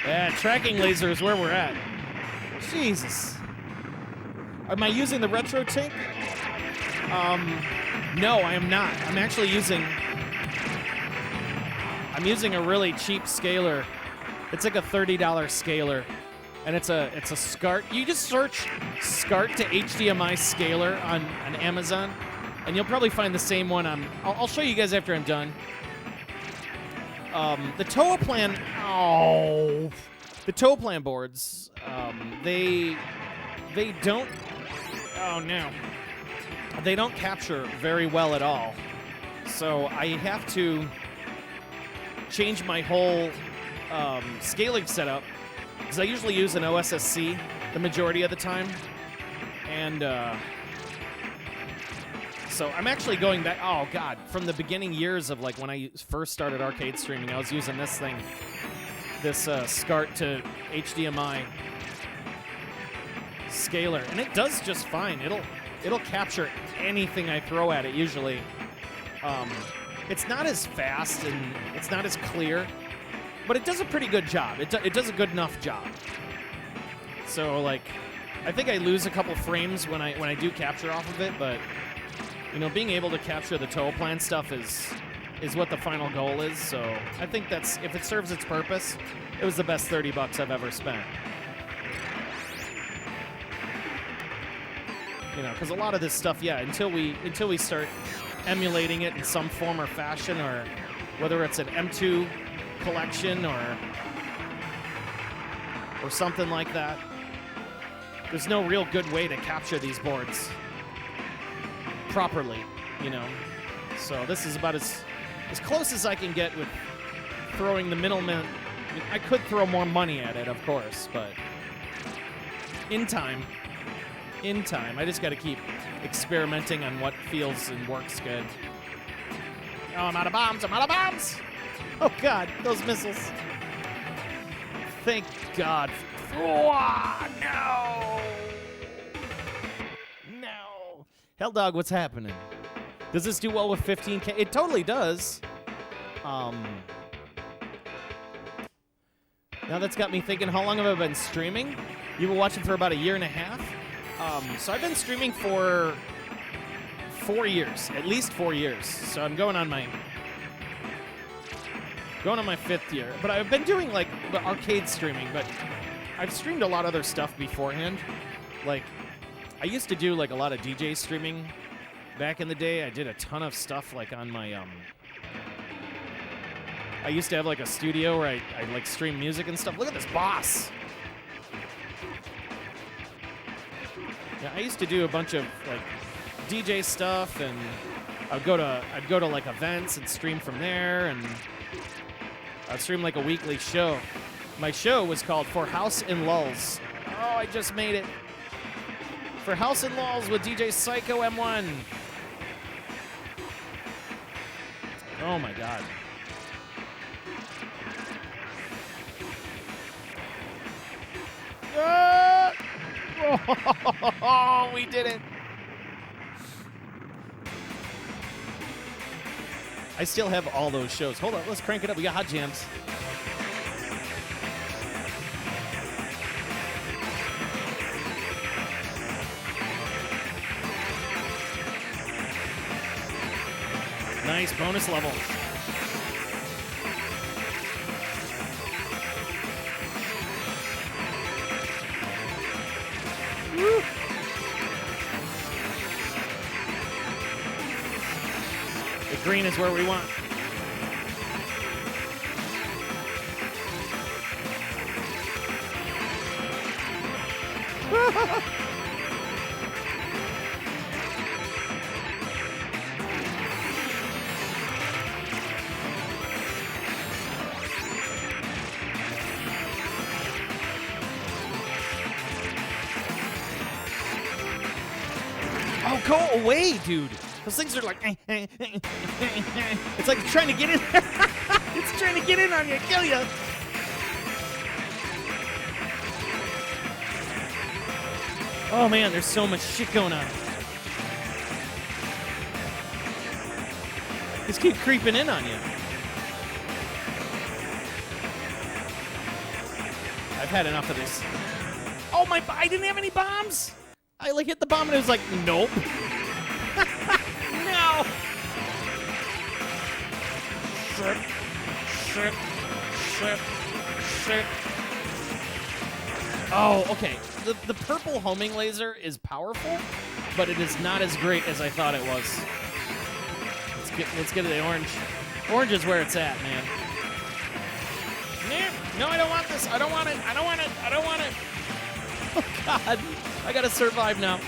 Yeah, tracking laser is where we're at. Jesus. Am I using the retro tank? No, I am not. I'm actually using a really cheap scaler. It's like a $30 scaler. And it's a SCART. You just search SCART to HDMI scaler on Amazon, and you'll probably find the same one. I'll show you guys after I'm done. The Toaplan. Oh, the Toaplan boards. They don't. Oh no. They don't capture very well at all. So I have to change my whole scaling setup, because I usually use an OSSC the majority of the time. And so I'm actually going back, oh God, from the beginning years of like when I first started arcade streaming, I was using this thing, this SCART to HDMI scaler, and it does just fine. It'll capture anything I throw at it usually. It's not as fast and it's not as clear, but it does a pretty good job. It does a good enough job. So like, I think I lose a couple frames when I do capture off of it, but you know, being able to capture the Toaplan stuff is what the final goal is. So I think that's, if it serves its purpose, it was the best $30 I've ever spent. You know, because a lot of this stuff, yeah, until we start emulating it in some form or fashion, or whether it's an M2 collection or something like that, there's no real good way to capture these boards properly, you know. So this is about as close as I can get with throwing the middleman. I mean, I could throw more money at it, of course, but in time, I just got to keep experimenting on what feels and works good. Oh, I'm out of bombs! Oh, God, those missiles. Thank God. Oh, no! No. Helldog, what's happening? Does this do well with 15K? It totally does. Now that's got me thinking, how long have I been streaming? You've been watching for about a year and a half? So I've been streaming for 4 years, at least 4 years. So I'm going on my 5th year. But I've been doing like the arcade streaming, but I've streamed a lot of other stuff beforehand. Like, I used to do like a lot of DJ streaming back in the day. I did a ton of stuff like on my I used to have like a studio where I like stream music and stuff. Look at this boss. Yeah, I used to do a bunch of like DJ stuff, and I'd go to like events and stream from there, and I'd stream like a weekly show. My show was called For House and Lulls. Oh, I just made it. for House and Laws with DJ Psycho M1. Oh my God. Oh, we did it. I still have all those shows. Hold on, let's crank it up. We got hot jams. Nice bonus level. Woo. The green is where we want. Oh, go away, dude. Those things are like, it's like trying to get in. It's trying to get in on you, kill you. Oh man, there's so much shit going on. Just keep creeping in on you. I've had enough of this. Oh my, I didn't have any bombs. I like hit the bomb and it was like, nope. No. Shit. Shit. Shit. Shit. Oh, okay. The purple homing laser is powerful, but it is not as great as I thought it was. Let's get to the orange. Orange is where it's at, man. No, I don't want this. I don't want it. I don't want it. I don't want it. Oh, God. I gotta survive now.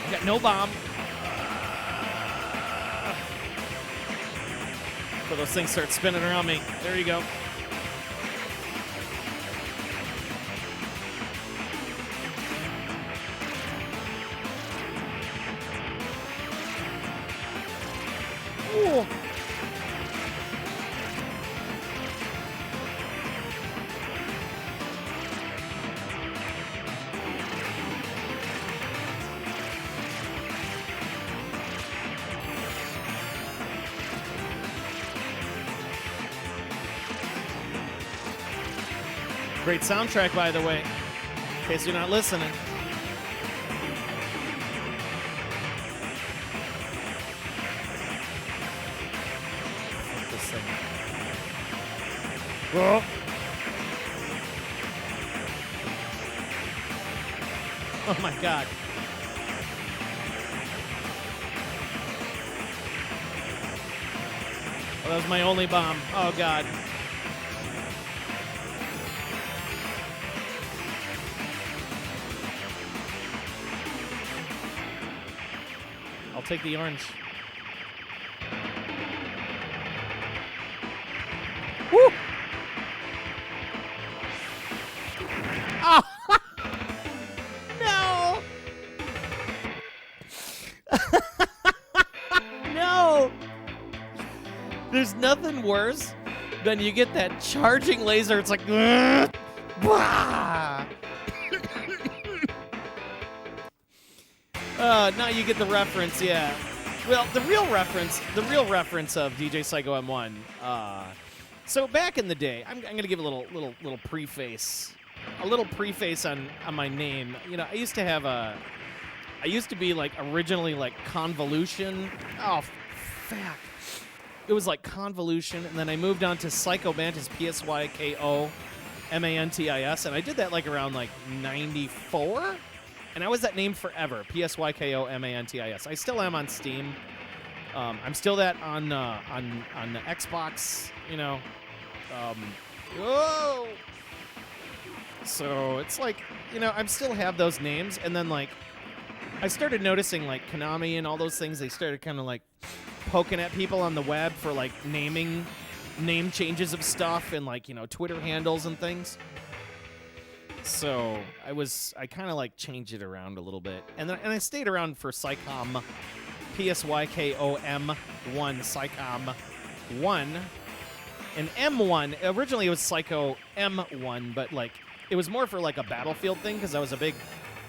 I got no bomb. So those things start spinning around me. There you go. Ooh. Great soundtrack, by the way, in case you're not listening. This thing. Whoa. Oh my God. Oh, that was my only bomb. Oh God. I'll take the orange. Woo! Oh! No! No! There's nothing worse than you get that charging laser. It's like, now you get the reference, yeah. Well, the real reference of DJ Psycho M1. So back in the day, I'm gonna give a little preface, on my name. You know, I used to be like originally like Convolution. Oh, fuck. It was like Convolution, and then I moved on to Psycho Mantis, Psycho Mantis, and I did that like around like 94. And I was that name forever, Psycho Mantis. I still am on Steam. I'm still that on the Xbox, you know. Whoa! So it's like, you know, I still have those names, and then like, I started noticing like Konami and all those things. They started kind of like poking at people on the web for like name changes of stuff and like, you know, Twitter handles and things. So I kind of like changed it around a little bit, and I stayed around for Psychom, PSYKOM 1, Psychom 1, and M1. Originally it was Psycho M1, but like it was more for like a Battlefield thing because I'm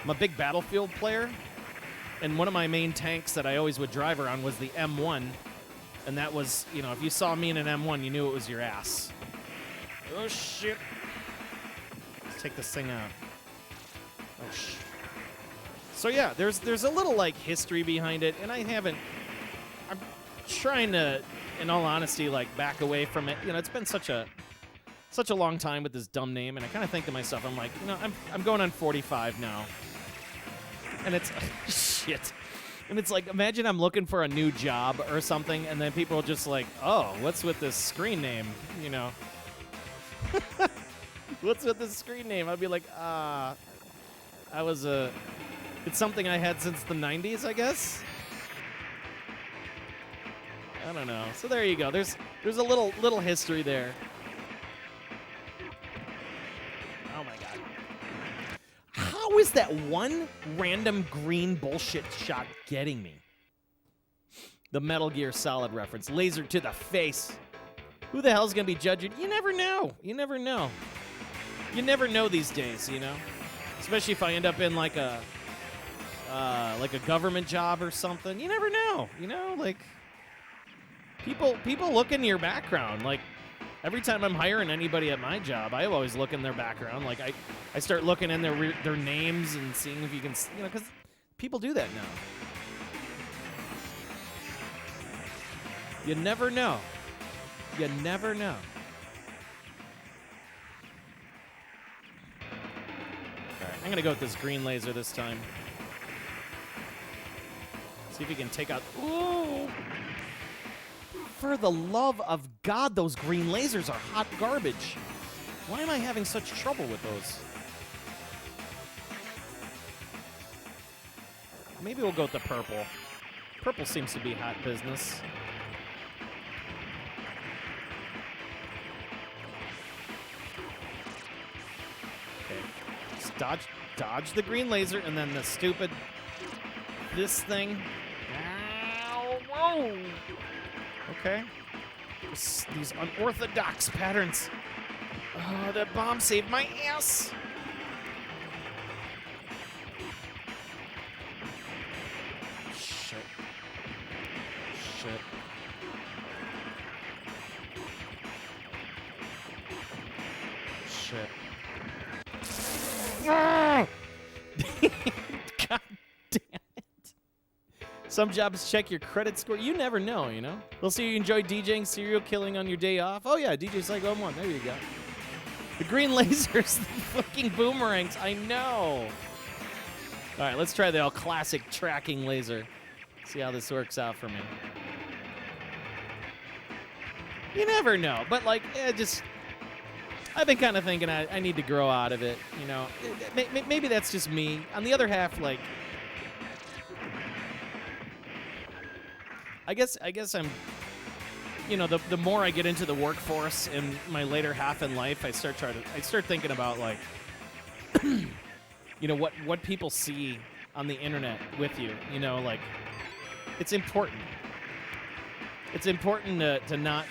a big Battlefield player, and one of my main tanks that I always would drive around was the M1, and that was, you know, if you saw me in an M1, you knew it was your ass. Oh shit. Let's take this thing out. Oh shit. So yeah, there's a little like history behind it, and I'm trying to, in all honesty, like back away from it. You know, it's been such a long time with this dumb name, and I kind of think to myself, I'm like, you know, I'm going on 45 now, and it's shit. And it's like, imagine I'm looking for a new job or something, and then people are just like, oh, what's with this screen name? You know, what's with this screen name? I'd be like, it's something I had since the 90s, I guess. I don't know. So there you go. There's a little history there. Oh my god. How is that one random green bullshit shot getting me? The Metal Gear Solid reference. Laser to the face. Who the hell's gonna be judging? You never know. You never know. You never know these days, you know? Especially if I end up in like a government job or something. You never know, you know? Like, people look into your background. Like, every time I'm hiring anybody at my job, I always look in their background. Like, I start looking in their names and seeing if you can, you know, because people do that now. You never know. You never know. All right, I'm going to go with this green laser this time. See if you can take out... Ooh! For the love of God, those green lasers are hot garbage. Why am I having such trouble with those? Maybe we'll go with the purple. Purple seems to be hot business. Okay. Just dodge the green laser, and then the stupid... this thing. Ow, whoa! Okay. These unorthodox patterns. Oh, that bomb saved my ass. Shit. Shit. Shit. Ah! God damn it. Some jobs check your credit score. You never know, you know? We'll see you enjoy DJing serial killing on your day off. Oh, yeah, DJ Psycho 1. There you go. The green lasers, the fucking boomerangs. I know. All right, let's try the all classic tracking laser. See how this works out for me. You never know, but like, I've been kind of thinking I need to grow out of it, you know. Maybe that's just me. On the other half, like, I guess I'm, you know, the more I get into the workforce in my later half in life, I start thinking about, like, you know, what people see on the internet with you, you know, like, it's important. It's important to not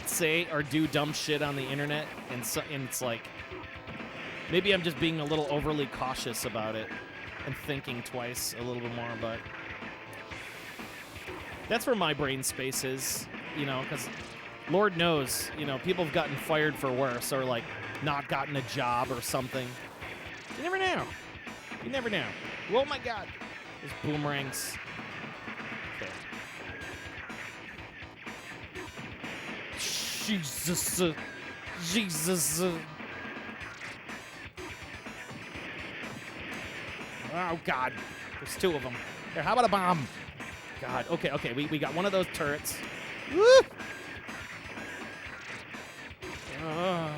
say or do dumb shit on the internet, and it's like, maybe I'm just being a little overly cautious about it and thinking twice a little bit more, but that's where my brain space is, you know, because Lord knows, you know, people have gotten fired for worse or, like, not gotten a job or something. You never know. You never know. Oh, my God. There's boomerangs. Okay. Jesus. Jesus. Oh, God. There's two of them. Here, how about a bomb? God. Okay. We got one of those turrets. Woo! We're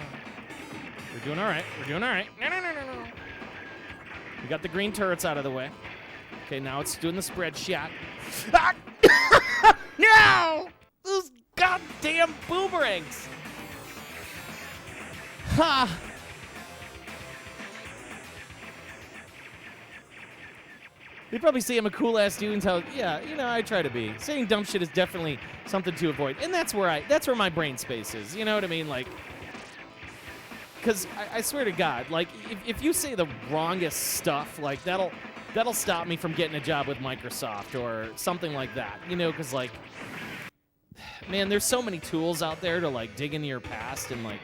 doing all right. No. We got the green turrets out of the way. Okay, now it's doing the spread shot. Ah! No! Those goddamn boomerangs! Ha! They probably say I'm a cool-ass dude and tell, yeah, you know, I try to be. Saying dumb shit is definitely something to avoid. And that's where my brain space is. You know what I mean? Like, because I swear to God, like, if you say the wrongest stuff, like, that'll stop me from getting a job with Microsoft or something like that. You know, because, like, man, there's so many tools out there to, like, dig into your past and, like,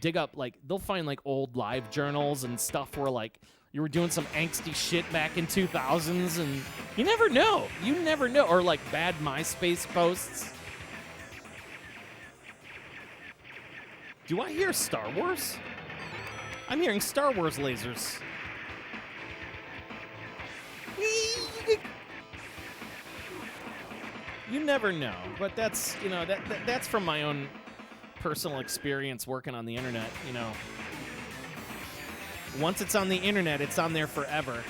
dig up, like, they'll find, like, old live journals and stuff where, like, you were doing some angsty shit back in 2000s, and you never know. You never know. Or, like, bad MySpace posts. Do I hear Star Wars? I'm hearing Star Wars lasers. You never know. But that's, you know, that's from my own personal experience working on the internet, you know. Once it's on the internet, it's on there forever.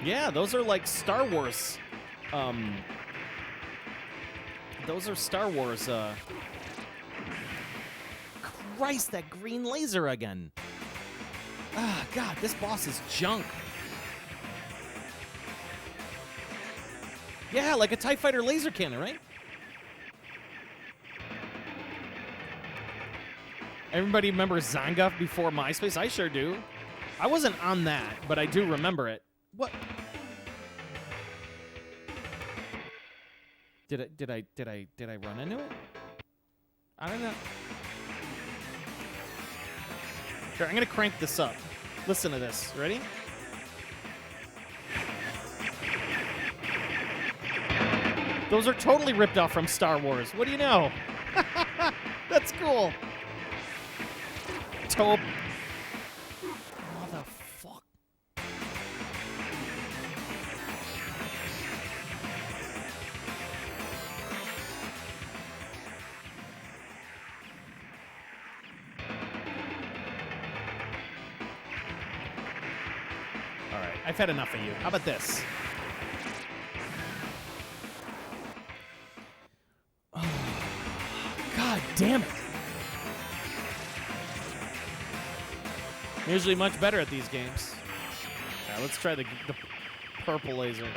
Yeah, those are like Star Wars. Those are Star Wars. Christ, that green laser again. Ah, God, this boss is junk. Yeah, like a TIE Fighter laser cannon, right? Everybody remember Zangief before MySpace? I sure do. I wasn't on that, but I do remember it. What? Did I run into it? I don't know. Here, I'm gonna crank this up. Listen to this. Ready? Those are totally ripped off from Star Wars. What do you know? That's cool. Taupe. Motherfuck. All right, I've had enough of you. How about this? Oh, God damn it. I'm usually much better at these games. Yeah, let's try the purple laser.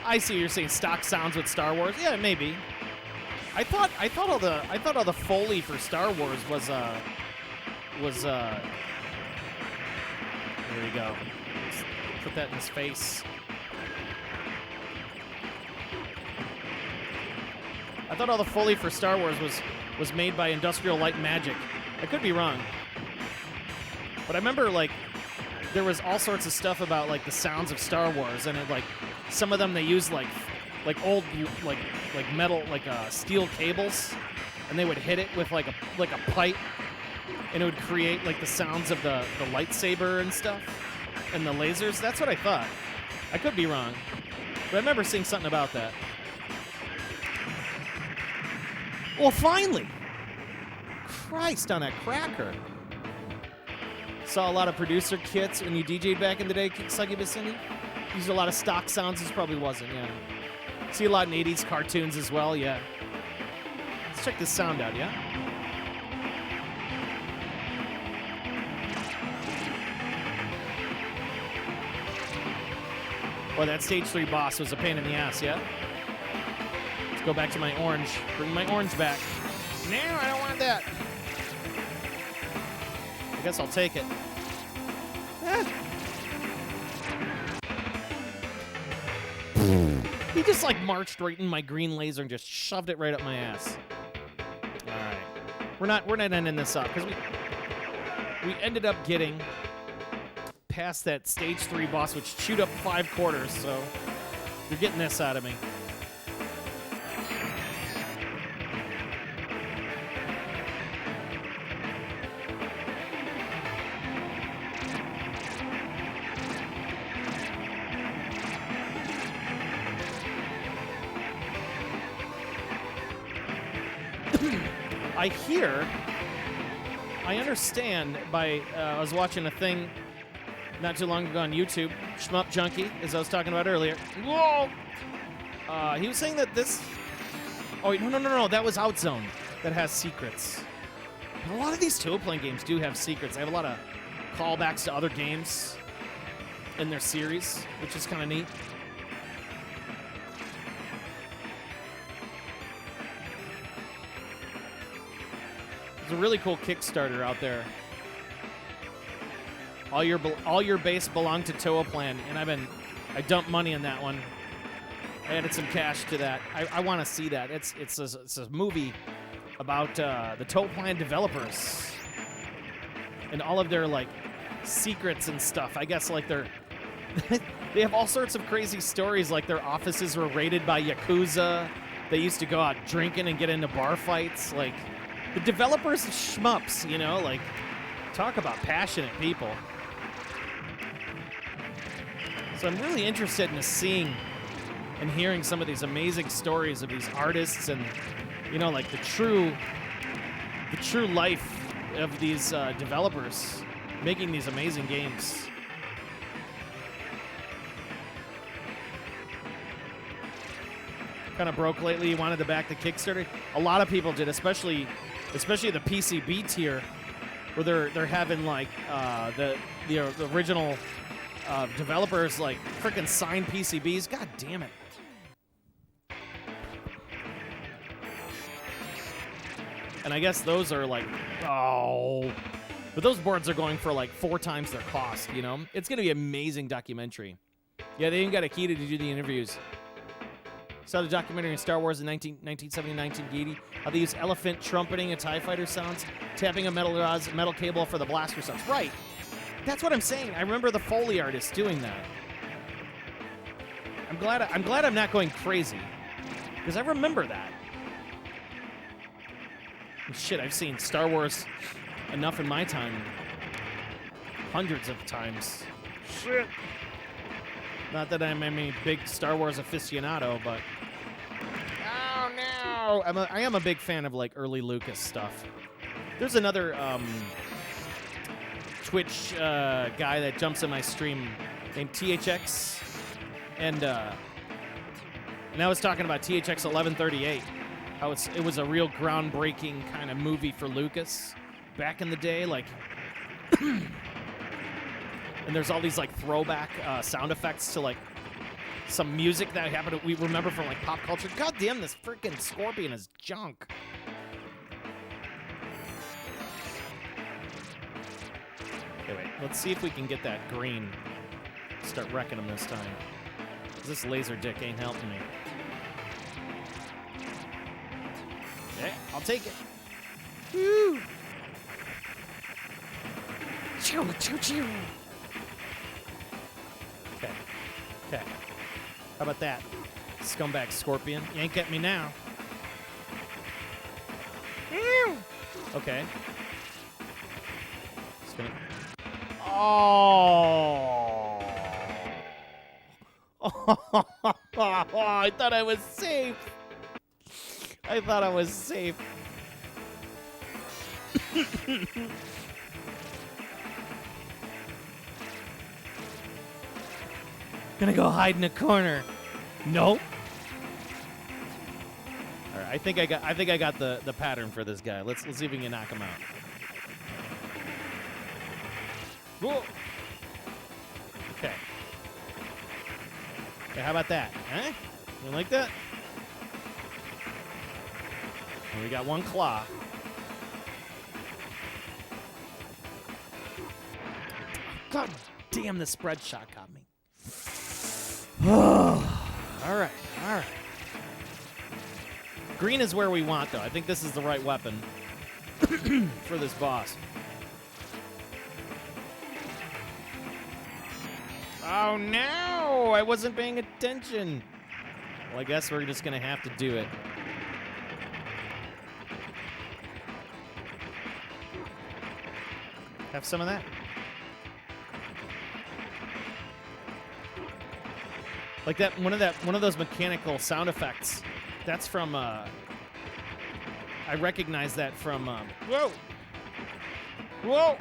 I see you're saying stock sounds with Star Wars. Yeah, maybe. I thought all the Foley for Star Wars was there you go. Let's put that in his face. I thought all the Foley for Star Wars was made by Industrial Light and Magic. I could be wrong. But I remember, like, there was all sorts of stuff about, like, the sounds of Star Wars, and it, like, some of them they used, like old, like metal, like, steel cables, and they would hit it with, like a pipe, and it would create, like, the sounds of the lightsaber and stuff, and the lasers. That's what I thought. I could be wrong. But I remember seeing something about that. Well, finally! Christ on a cracker. Saw a lot of producer kits when you DJ'd back in the day, Succubus Cindy. Used a lot of stock sounds. This probably wasn't, yeah. See a lot in 80s cartoons as well, yeah. Let's check this sound out, yeah? Boy, that stage 3 boss was a pain in the ass, yeah? Let's go back to my orange. Bring my orange back. No, I don't want that. I guess I'll take it. He just like marched right in my green laser and just shoved it right up my ass. All right, we're not ending this up because we ended up getting past that stage 3 boss, which chewed up 5 quarters. So you're getting this out of me. I understand by, I was watching a thing not too long ago on YouTube, Shmup Junkie, as I was talking about earlier. Whoa! He was saying that this, oh, no, that was Outzzone that has secrets. A lot of these Toaplan games do have secrets. They have a lot of callbacks to other games in their series, which is kind of neat. There's a really cool Kickstarter out there. All your base belong to Toaplan, and I dumped money in that one. I added some cash to that. I want to see that. It's a movie about the Toaplan developers and all of their like secrets and stuff. I guess like they have all sorts of crazy stories. Like their offices were raided by Yakuza. They used to go out drinking and get into bar fights. Like the developers of shmups, you know, like talk about passionate people. So I'm really interested in seeing and hearing some of these amazing stories of these artists and, you know, like the true life of these developers making these amazing games. Kind of broke lately. You wanted to back the Kickstarter. A lot of people did, especially the PCB tier, where they're having like the original developers like freaking sign PCBs. God damn it. And I guess those are like, but those boards are going for like 4 times their cost, you know? It's going to be an amazing documentary. Yeah, they even got Akita to do the interviews. Saw the documentary in Star Wars in 1970 and 1980. How they use elephant trumpeting and TIE fighter sounds, tapping a metal cable for the blaster sounds. Right. That's what I'm saying. I remember the Foley artist doing that. I'm glad I'm not going crazy, because I remember that. Shit, I've seen Star Wars enough in my time. Hundreds of times. Shit. Not that I'm any big Star Wars aficionado, but... Oh, no! I am a big fan of, like, early Lucas stuff. There's another Twitch guy that jumps in my stream named THX. And I was talking about THX 1138. How it was a real groundbreaking kind of movie for Lucas back in the day, like, and there's all these like throwback sound effects to like some music that happened. We remember from like pop culture. God damn, this freaking scorpion is junk. Okay, wait. Let's see if we can get that green. Start wrecking him this time. This laser dick ain't helping me. Okay, I'll take it. Woo! Choo, choo, choo. Okay. Okay. How about that? Scumbag scorpion. You ain't get me now. Okay. Just gonna... Oh! I thought I was safe. I thought I was safe. Gonna go hide in a corner. Nope. All right, I think I got the pattern for this guy. Let's see if we can knock him out. Whoa. Okay. Okay, how about that? Huh? You like that? And we got one claw. God damn, the spread shot got me. All right, all right. Green is where we want, though. I think this is the right weapon for this boss. Oh, no! I wasn't paying attention. Well, I guess we're just going to have to do it. Have some of that. Like that one of those mechanical sound effects. That's from I recognize that from whoa. Whoa.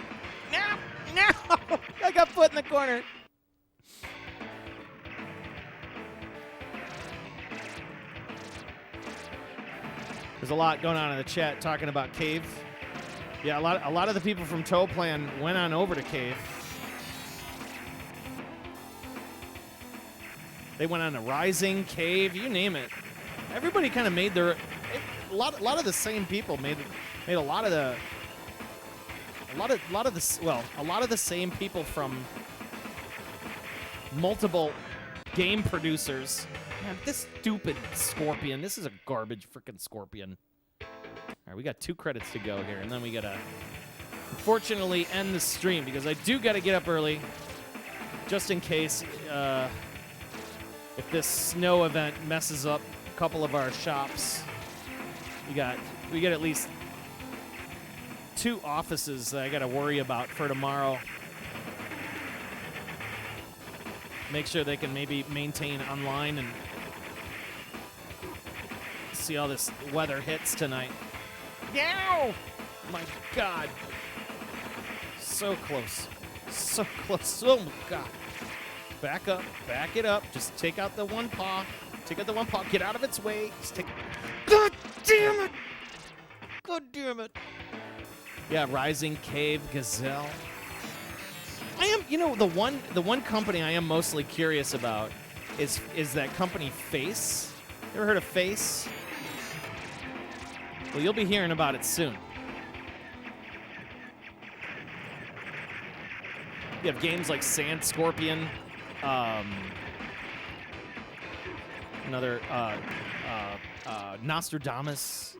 No. No. I got put in the corner. There's a lot going on in the chat talking about Cave. Yeah, a lot of the people from Toaplan went on over to Cave. They went on a Rising, Cave, you name it. Everybody kind of made their a lot of the same people made a lot of the same people from multiple game producers. Man, this stupid Scorpion. This is a garbage freaking Scorpion. All right, we got 2 credits to go here, and then we gotta unfortunately end the stream because I do gotta get up early, just in case if this snow event messes up a couple of our shops. We got at least 2 offices that I gotta worry about for tomorrow. Make sure they can maybe maintain online and see how this weather hits tonight. Yow! My God. So close. So close. Oh, my God. Back up. Back it up. Just take out the one paw. Take out the one paw. Get out of its way. Just take... God damn it! God damn it. Yeah, Rising, Cave, Gazelle. I am, you know, the one company I am mostly curious about is that company Face. You ever heard of Face? Well, you'll be hearing about it soon. You have games like Sand Scorpion, another Nostradamus.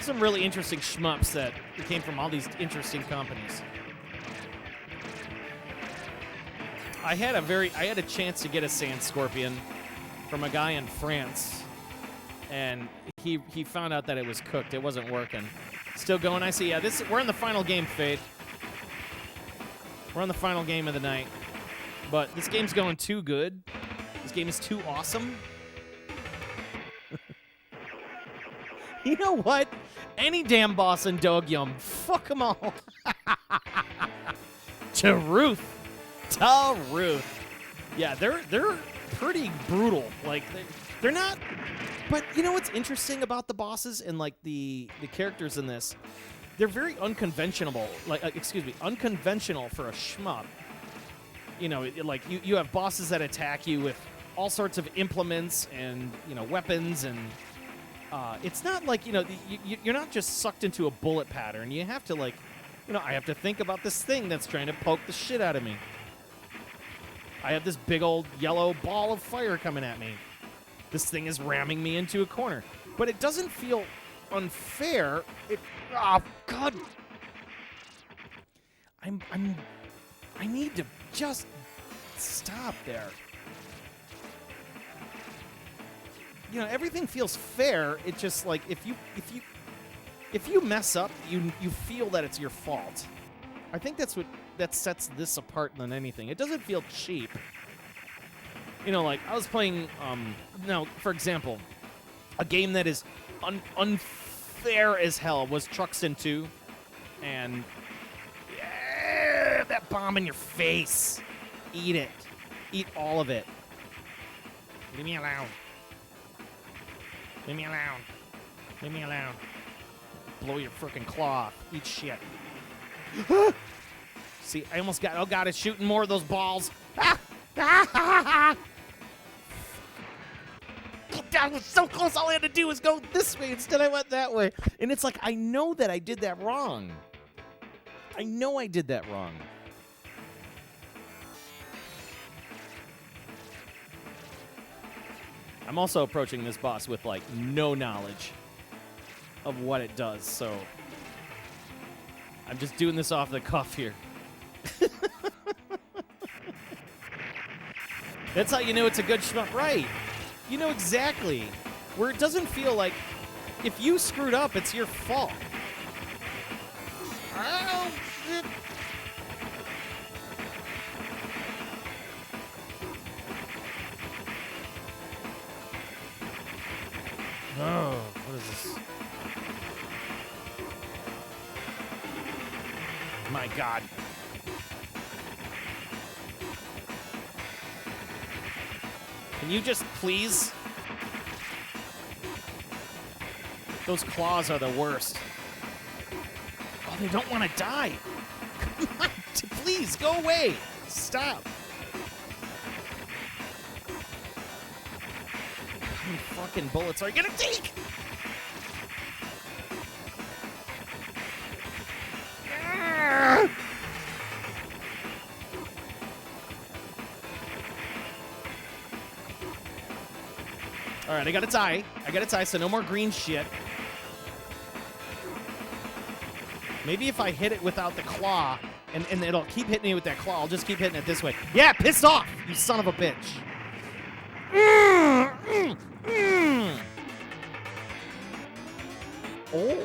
Some really interesting shmups that came from all these interesting companies. I had a chance to get a Sand Scorpion from a guy in France, and he found out that it was cooked. It wasn't working. Still going. I see. Yeah, we're in the final game, Fate. We're on the final game of the night, but this game's going too good. This game is too awesome. You know what? Any damn boss in Dogyuun, fuck them all. To Ruth. Yeah, they're pretty brutal. Like they're not. But you know what's interesting about the bosses and like the characters in this? They're very unconventional. Unconventional for a shmup. You know, like you have bosses that attack you with all sorts of implements and weapons and. It's not like, you're not just sucked into a bullet pattern. You have to, I have to think about this thing that's trying to poke the shit out of me. I have this big old yellow ball of fire coming at me. This thing is ramming me into a corner. But it doesn't feel unfair. Oh, God. I need to just stop there. Everything feels fair. It's just like if you mess up, you feel that it's your fault. I think that sets this apart than anything. It doesn't feel cheap. Like I was playing now, for example, a game that is unfair as hell was Truxton 2, and that bomb in your face. Eat it. Eat all of it. Leave me alone. Leave me alone. Leave me alone. Blow your frickin' claw off. Eat shit. See, I almost got... Oh, God, it's shooting more of those balls. That was so close. All I had to do was go this way. Instead, I went that way. And it's like, I know that I did that wrong. I know I did that wrong. I'm also approaching this boss with, no knowledge of what it does, so I'm just doing this off the cuff here. That's how you know it's a good shmup. Right. You know exactly. Where it doesn't feel like if you screwed up, it's your fault. Oh, shit. Oh, what is this? My God. Can you just please? Those claws are the worst. Oh, they don't want to die. Come on, please, go away. Stop. How many fucking bullets are you gonna take? All right, I got its eye. So no more green shit. Maybe if I hit it without the claw, and it'll keep hitting me with that claw, I'll just keep hitting it this way. Yeah, pissed off, you son of a bitch. Oh.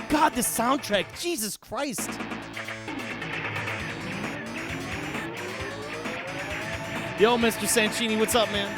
God, this soundtrack, Jesus Christ. Yo, Mr. Sanchini, what's up, man?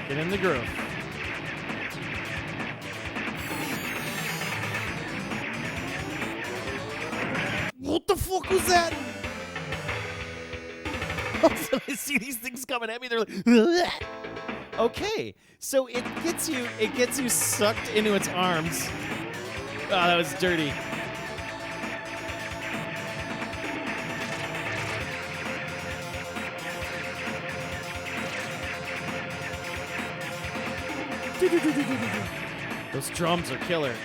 Get in the groove. What the fuck was that? I see these things coming at me. They're like, "Ugh." Okay, so it gets you sucked into its arms. Oh, that was dirty. Those drums are killer.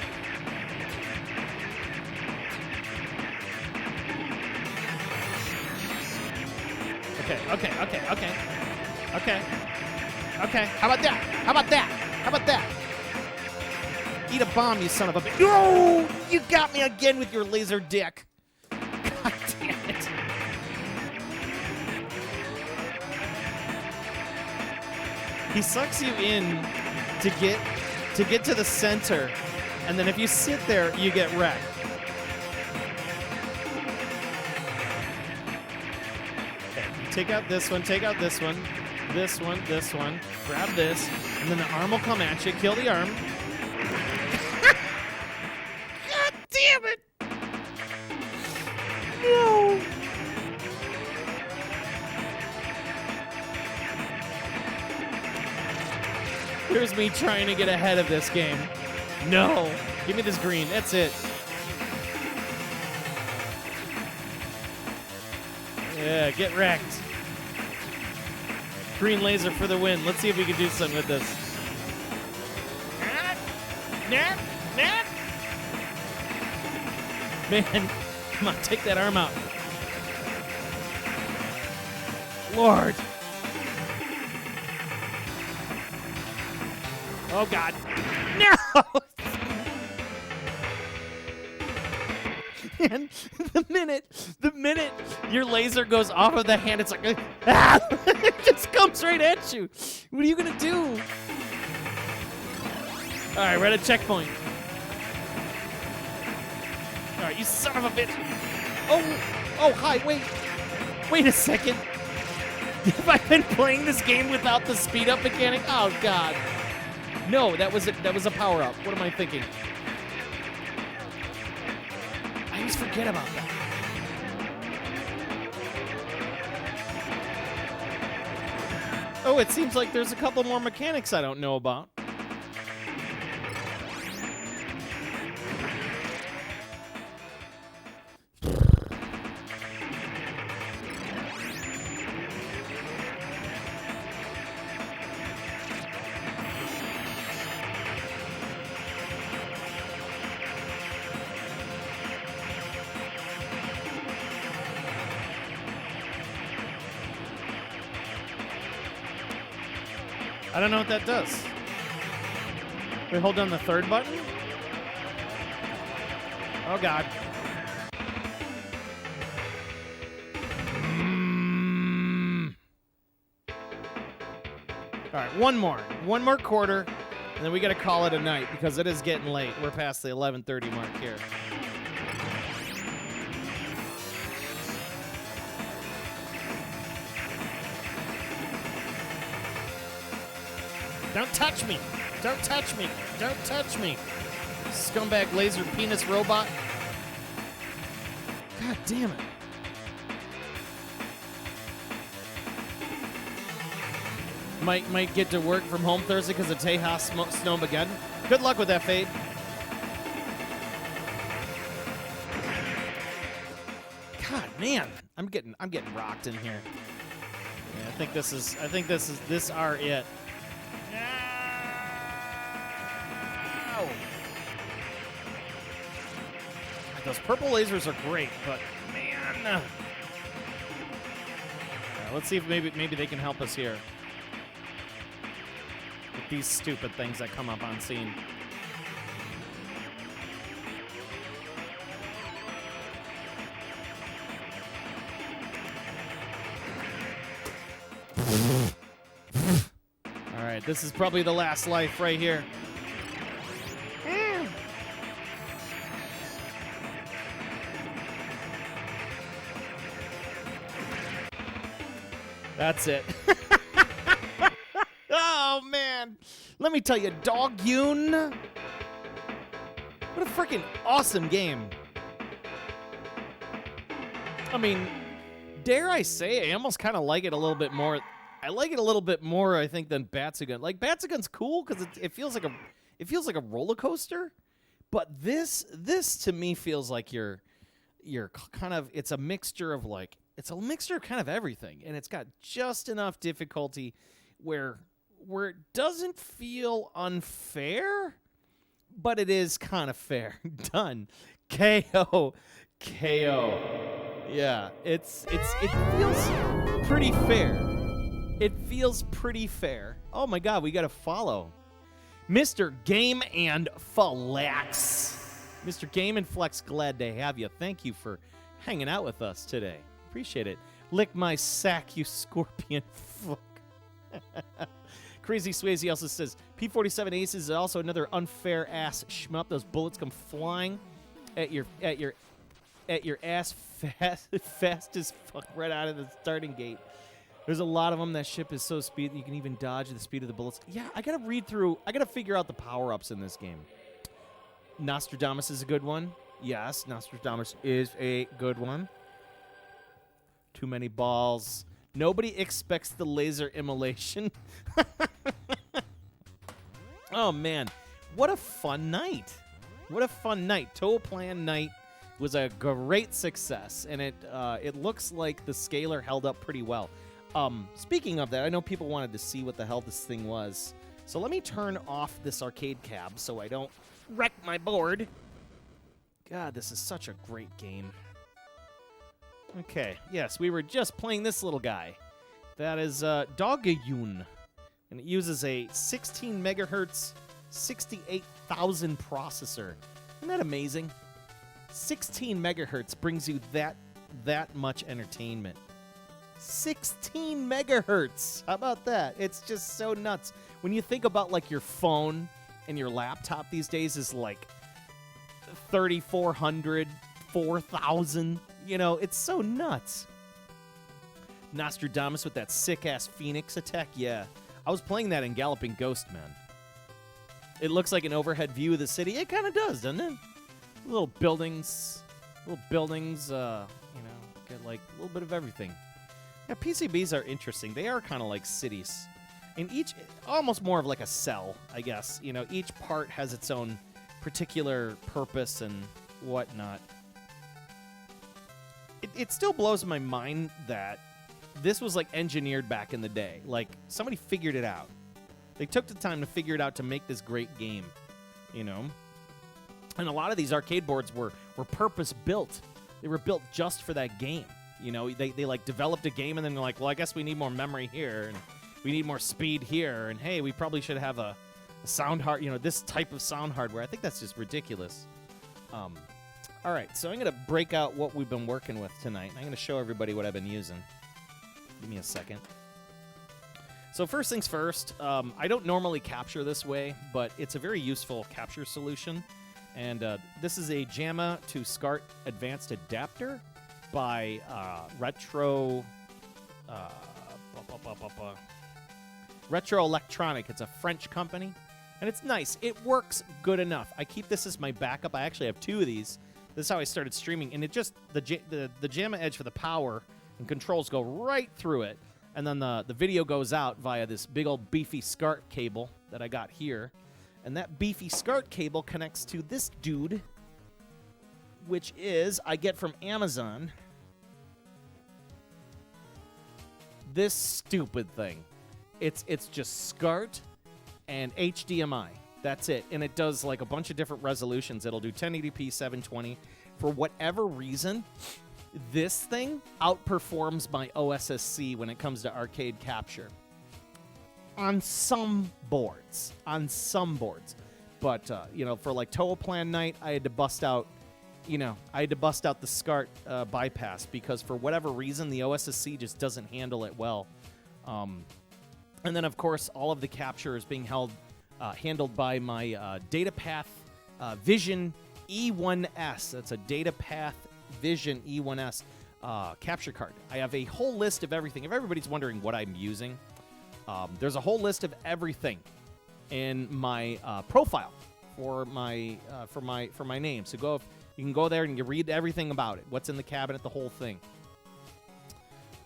Okay. How about that? Eat a bomb, you son of a bitch. No! You got me again with your laser dick. God damn it. He sucks you in to get to the center, and then if you sit there, you get wrecked. Okay, take out this one, this one, grab this, and then the arm will come at you, kill the arm. God damn it! No! Here's me trying to get ahead of this game. No. Give me this green. That's it. Yeah, get wrecked. Green laser for the win. Let's see if we can do something with this. Man, come on, take that arm out. Lord. Oh, God. No! And the minute your laser goes off of the hand, it's like, ah! It just comes right at you. What are you going to do? All right, we're at a checkpoint. All right, you son of a bitch. Oh, hi, wait a second. Have I been playing this game without the speed up mechanic? Oh, God. No, that was a power-up. What am I thinking? I always forget about that. Oh, it seems like there's a couple more mechanics I don't know about. I don't know what that does. We hold down the third button? Oh, God. All right, one more. One more quarter, and then we got to call it a night because it is getting late. We're past the 11:30 mark here. Don't touch me. Don't touch me. Don't touch me. Scumbag laser penis robot. God damn it. Might get to work from home Thursday because of Tejas Snowmageddon. Good luck with that, Fade. God, man, I'm getting rocked in here. Yeah, I think this are it. Ow. Those purple lasers are great, but man. Right, let's see if maybe they can help us here. With these stupid things that come up on scene. All right, this is probably the last life right here. That's it. Oh, man. Let me tell you, Dogyuun. What a freaking awesome game. I mean, dare I say, I almost kind of like it a little bit more. I like it a little bit more, I think, than Batsugun. Like, Batsugun's cool because it feels like a roller coaster. But this to me feels like you're kind of, it's a mixture of kind of everything, and it's got just enough difficulty where it doesn't feel unfair, but it is kind of fair. Done. KO. Yeah, it feels pretty fair. It feels pretty fair. Oh my God, we got to follow Mr. Game and Flex. Mr. Game and Flex, glad to have you. Thank you for hanging out with us today. Appreciate it. Lick my sack, you scorpion fuck. Crazy Swayze also says, P-47 Aces is also another unfair ass shmup. Those bullets come flying at your ass fast as fuck right out of the starting gate. There's a lot of them. That ship is so speedy that you can even dodge the speed of the bullets. Yeah, I gotta read through. I gotta figure out the power-ups in this game. Nostradamus is a good one. Yes, Nostradamus is a good one. Too many balls. Nobody expects the laser immolation. Oh, man. What a fun night. What a fun night. Toaplan night was a great success, and it looks like the scaler held up pretty well. Speaking of that, I know people wanted to see what the hell this thing was. So let me turn off this arcade cab so I don't wreck my board. God, this is such a great game. Okay, yes, we were just playing this little guy. That is Dogyuun, and it uses a 16 megahertz, 68,000 processor. Isn't that amazing? 16 megahertz brings you that much entertainment. 16 megahertz. How about that? It's just so nuts. When you think about like your phone and your laptop these days is like 3,400, 4,000. You know, it's so nuts. Nostradamus with that sick-ass Phoenix attack. Yeah, I was playing that in Galloping Ghost, man. It looks like an overhead view of the city. It kind of does, doesn't it? Little buildings, get like a little bit of everything. Yeah, PCBs are interesting. They are kind of like cities. And each, almost more of like a cell, I guess. You know, each part has its own particular purpose and whatnot. It still blows my mind that this was like engineered back in the day. Like somebody figured it out. They took the time to figure it out to make this great game, you know? And a lot of these arcade boards were purpose built. They were built just for that game. You know, they like developed a game and then they're like, well, I guess we need more memory here. And we need more speed here, and hey, we probably should have a sound this type of sound hardware. I think that's just ridiculous. All right, so I'm going to break out what we've been working with tonight. I'm going to show everybody what I've been using. Give me a second. So first things first, I don't normally capture this way, but it's a very useful capture solution. And this is a JAMA to SCART Advanced Adapter by Retro Electronic. It's a French company, and it's nice. It works good enough. I keep this as my backup. I actually have 2 of these. This is how I started streaming, and it just the JAMA edge for the power and controls go right through it, and then the video goes out via this big old beefy SCART cable that I got here, and that beefy SCART cable connects to this dude, which is I get from Amazon. This stupid thing. It's just SCART and HDMI. That's it. And it does like a bunch of different resolutions. It'll do 1080p, 720. For whatever reason, this thing outperforms my OSSC when it comes to arcade capture. On some boards. But, for like Toaplan night, I had to bust out the SCART bypass because for whatever reason, the OSSC just doesn't handle it well. And then, of course, all of the capture is being handled by my DataPath Vision E1S. That's a DataPath Vision E1S capture card. I have a whole list of everything. If everybody's wondering what I'm using, there's a whole list of everything in my profile for my name. So you can go there and you read everything about it. What's in the cabinet, the whole thing.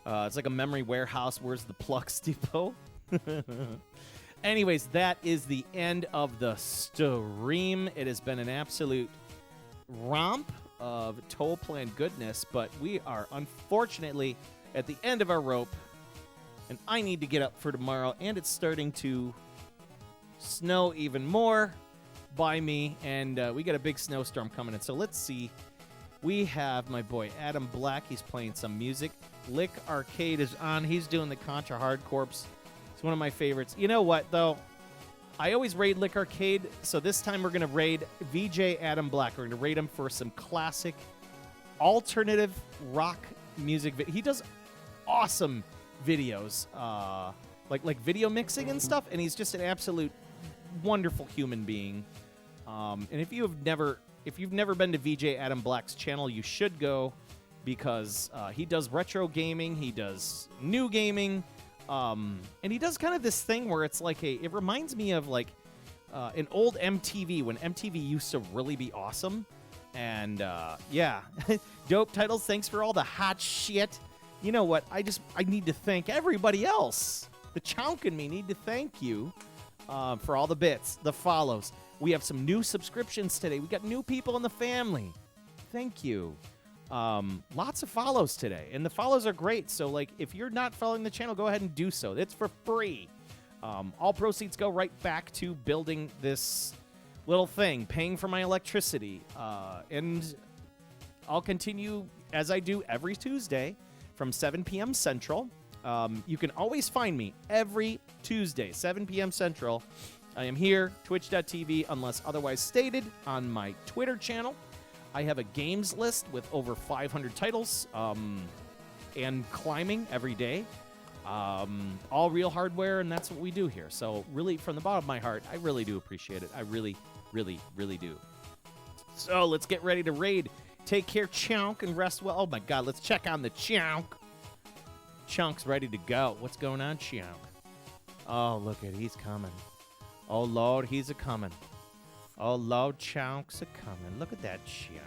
It's like a memory warehouse. Where's the Plux Depot? Anyways, that is the end of the stream. It has been an absolute romp of Toaplan goodness, but we are unfortunately at the end of our rope, and I need to get up for tomorrow, and it's starting to snow even more by me, and we got a big snowstorm coming in. So let's see. We have my boy Adam Black. He's playing some music. Lick Arcade is on. He's doing the Contra Hardcorps. It's one of my favorites. You know what, though? I always raid Lick Arcade, so this time we're going to raid VJ Adam Black. We're going to raid him for some classic alternative rock music. He does awesome videos, like video mixing and stuff, and he's just an absolute wonderful human being. And if you've never been to VJ Adam Black's channel, you should go, because he does retro gaming, he does new gaming, and he does kind of this thing where it's like it reminds me of like an old MTV, when MTV used to really be awesome. And yeah, dope titles. Thanks for all the hot shit. You know what? I need to thank everybody else. The Chonk and me need to thank you for all the bits, the follows. We have some new subscriptions today. We got new people in the family. Thank you. Lots of follows today, and the follows are great. So, like, if you're not following the channel, go ahead and do so. It's for free. All proceeds go right back to building this little thing, paying for my electricity, and I'll continue as I do every Tuesday from 7 p.m. Central. You can always find me every Tuesday, 7 p.m. Central. I am here, twitch.tv, unless otherwise stated, on my Twitter channel. I have a games list with over 500 titles and climbing every day. All real hardware, and that's what we do here. So really, from the bottom of my heart, I really do appreciate it. I really, really, really do. So let's get ready to raid. Take care, Chonk, and rest well. Oh, my God, let's check on the Chonk. Chonk's ready to go. What's going on, Chonk? Oh, look at he's coming. Oh, Lord, he's a-coming. Oh, Lord, Chonk's a-coming. Look at that Chonk.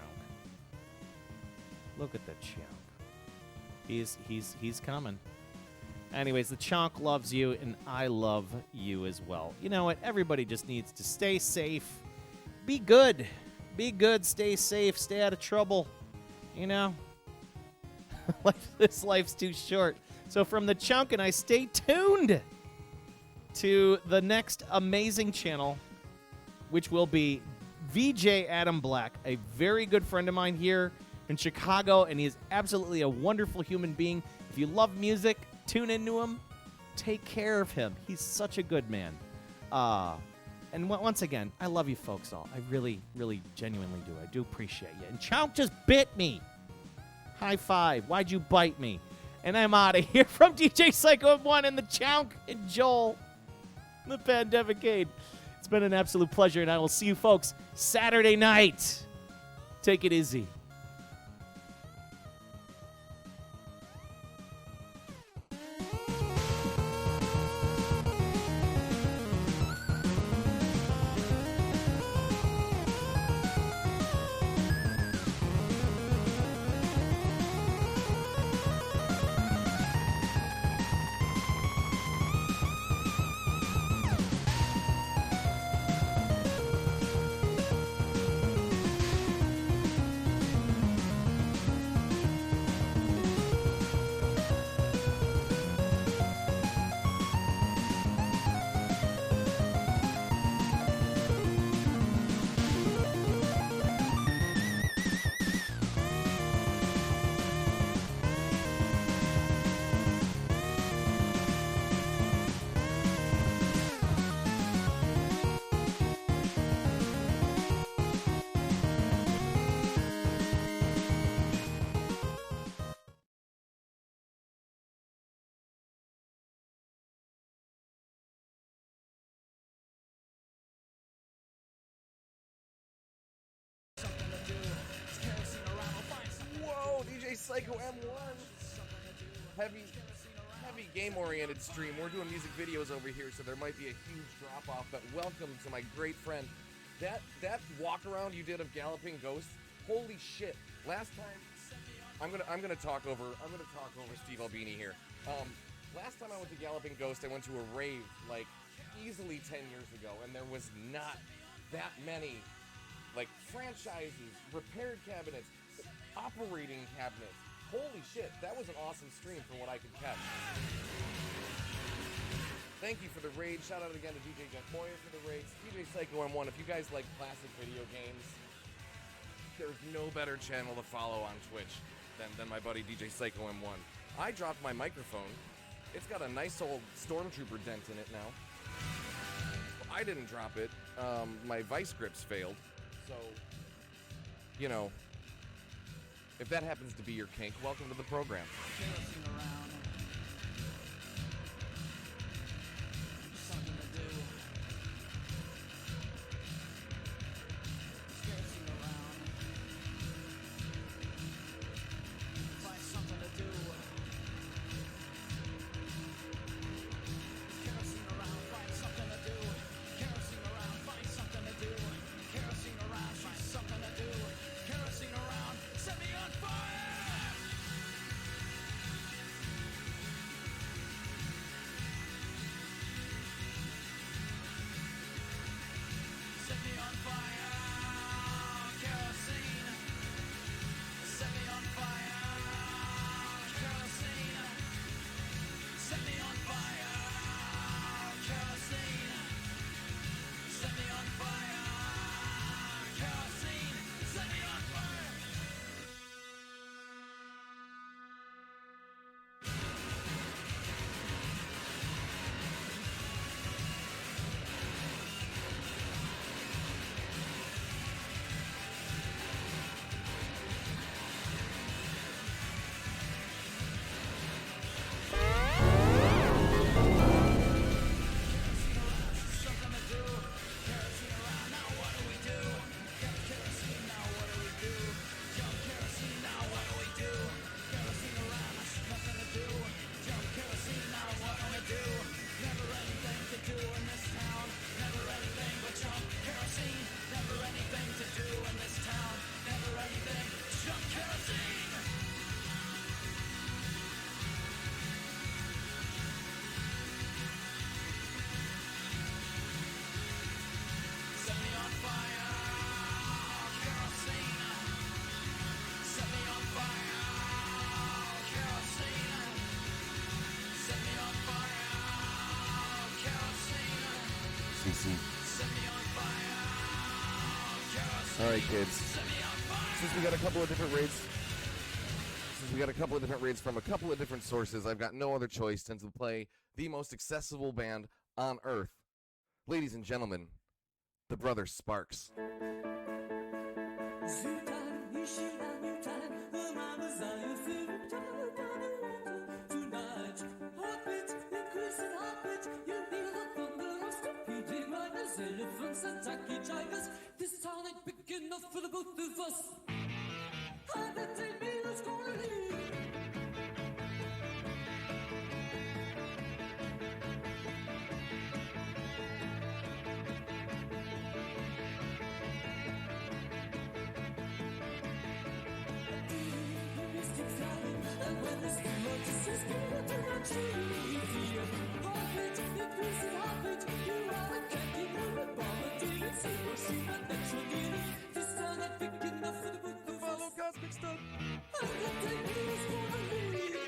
Look at the Chonk. He's coming. Anyways, the Chonk loves you, and I love you as well. You know what? Everybody just needs to stay safe. Be good. Be good. Stay safe. Stay out of trouble. You know? This life's too short. So from the Chonk and I, stay tuned to the next amazing channel, which will be VJ Adam Black, a very good friend of mine here in Chicago, and he is absolutely a wonderful human being. If you love music, tune into him. Take care of him. He's such a good man. And once again, I love you folks all. I really, really, genuinely do. I do appreciate you. And Chomp just bit me. High five. Why'd you bite me? And I'm out of here from DJ Psycho 1 and the Chonk and Joel. The Pandemicade. It's been an absolute pleasure, and I will see you folks Saturday night. Take it easy. Whoa, DJ Psycho M1. Heavy game-oriented stream. We're doing music videos over here, so there might be a huge drop-off, but welcome to my great friend. That walk-around you did of Galloping Ghost, holy shit. Last time, I'm gonna talk over Steve Albini here. Last time I went to Galloping Ghost, I went to a rave, like, easily 10 years ago, and there was not that many, like, franchises, repaired cabinets, operating cabinets. Holy shit, that was an awesome stream from what I could catch. Thank you for the raid. Shout out again to DJ Jeff Moyer for the raids. DJ Psycho M1, if you guys like classic video games, there's no better channel to follow on Twitch than my buddy DJ Psycho M1. I dropped my microphone. It's got a nice old Stormtrooper dent in it now. I didn't drop it. My vice grips failed. So, you know, if that happens to be your kink, welcome to the program. Alright, kids. Since we got a couple of different raids, We got a couple of different raids from a couple of different sources. I've got no other choice than to play the most accessible band on Earth. Ladies and gentlemen, the Brothers Sparks. Elephants and tacky tigers. This town ain't big enough for the both of us. I bet they me who's gonna leave. Mystic flying, and when the steamer just says go to the tree, fear. Heartbeat, increasing heartbeat. You are a khaki moving bomber, dealing silver shoe and natural dealing. This town ain't big enough for the both of us. Follow Cosmic Stuff. I bet they me who's gonna leave.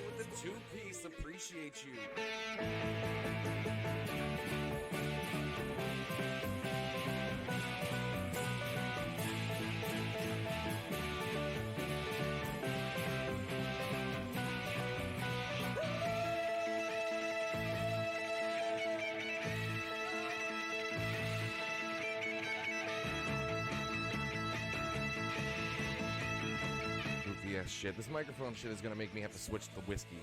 With the two-piece, appreciate you. Goofy ass shit. This microphone shit is gonna make me have to switch to whiskey.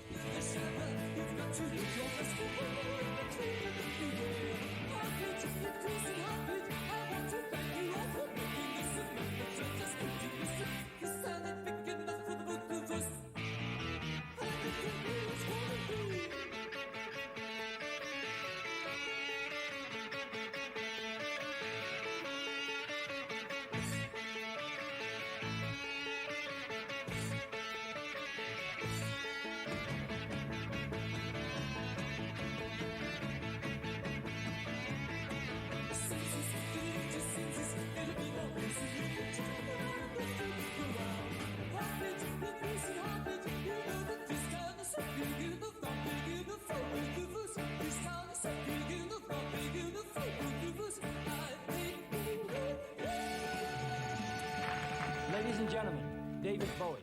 Ladies and gentlemen, David Bowie.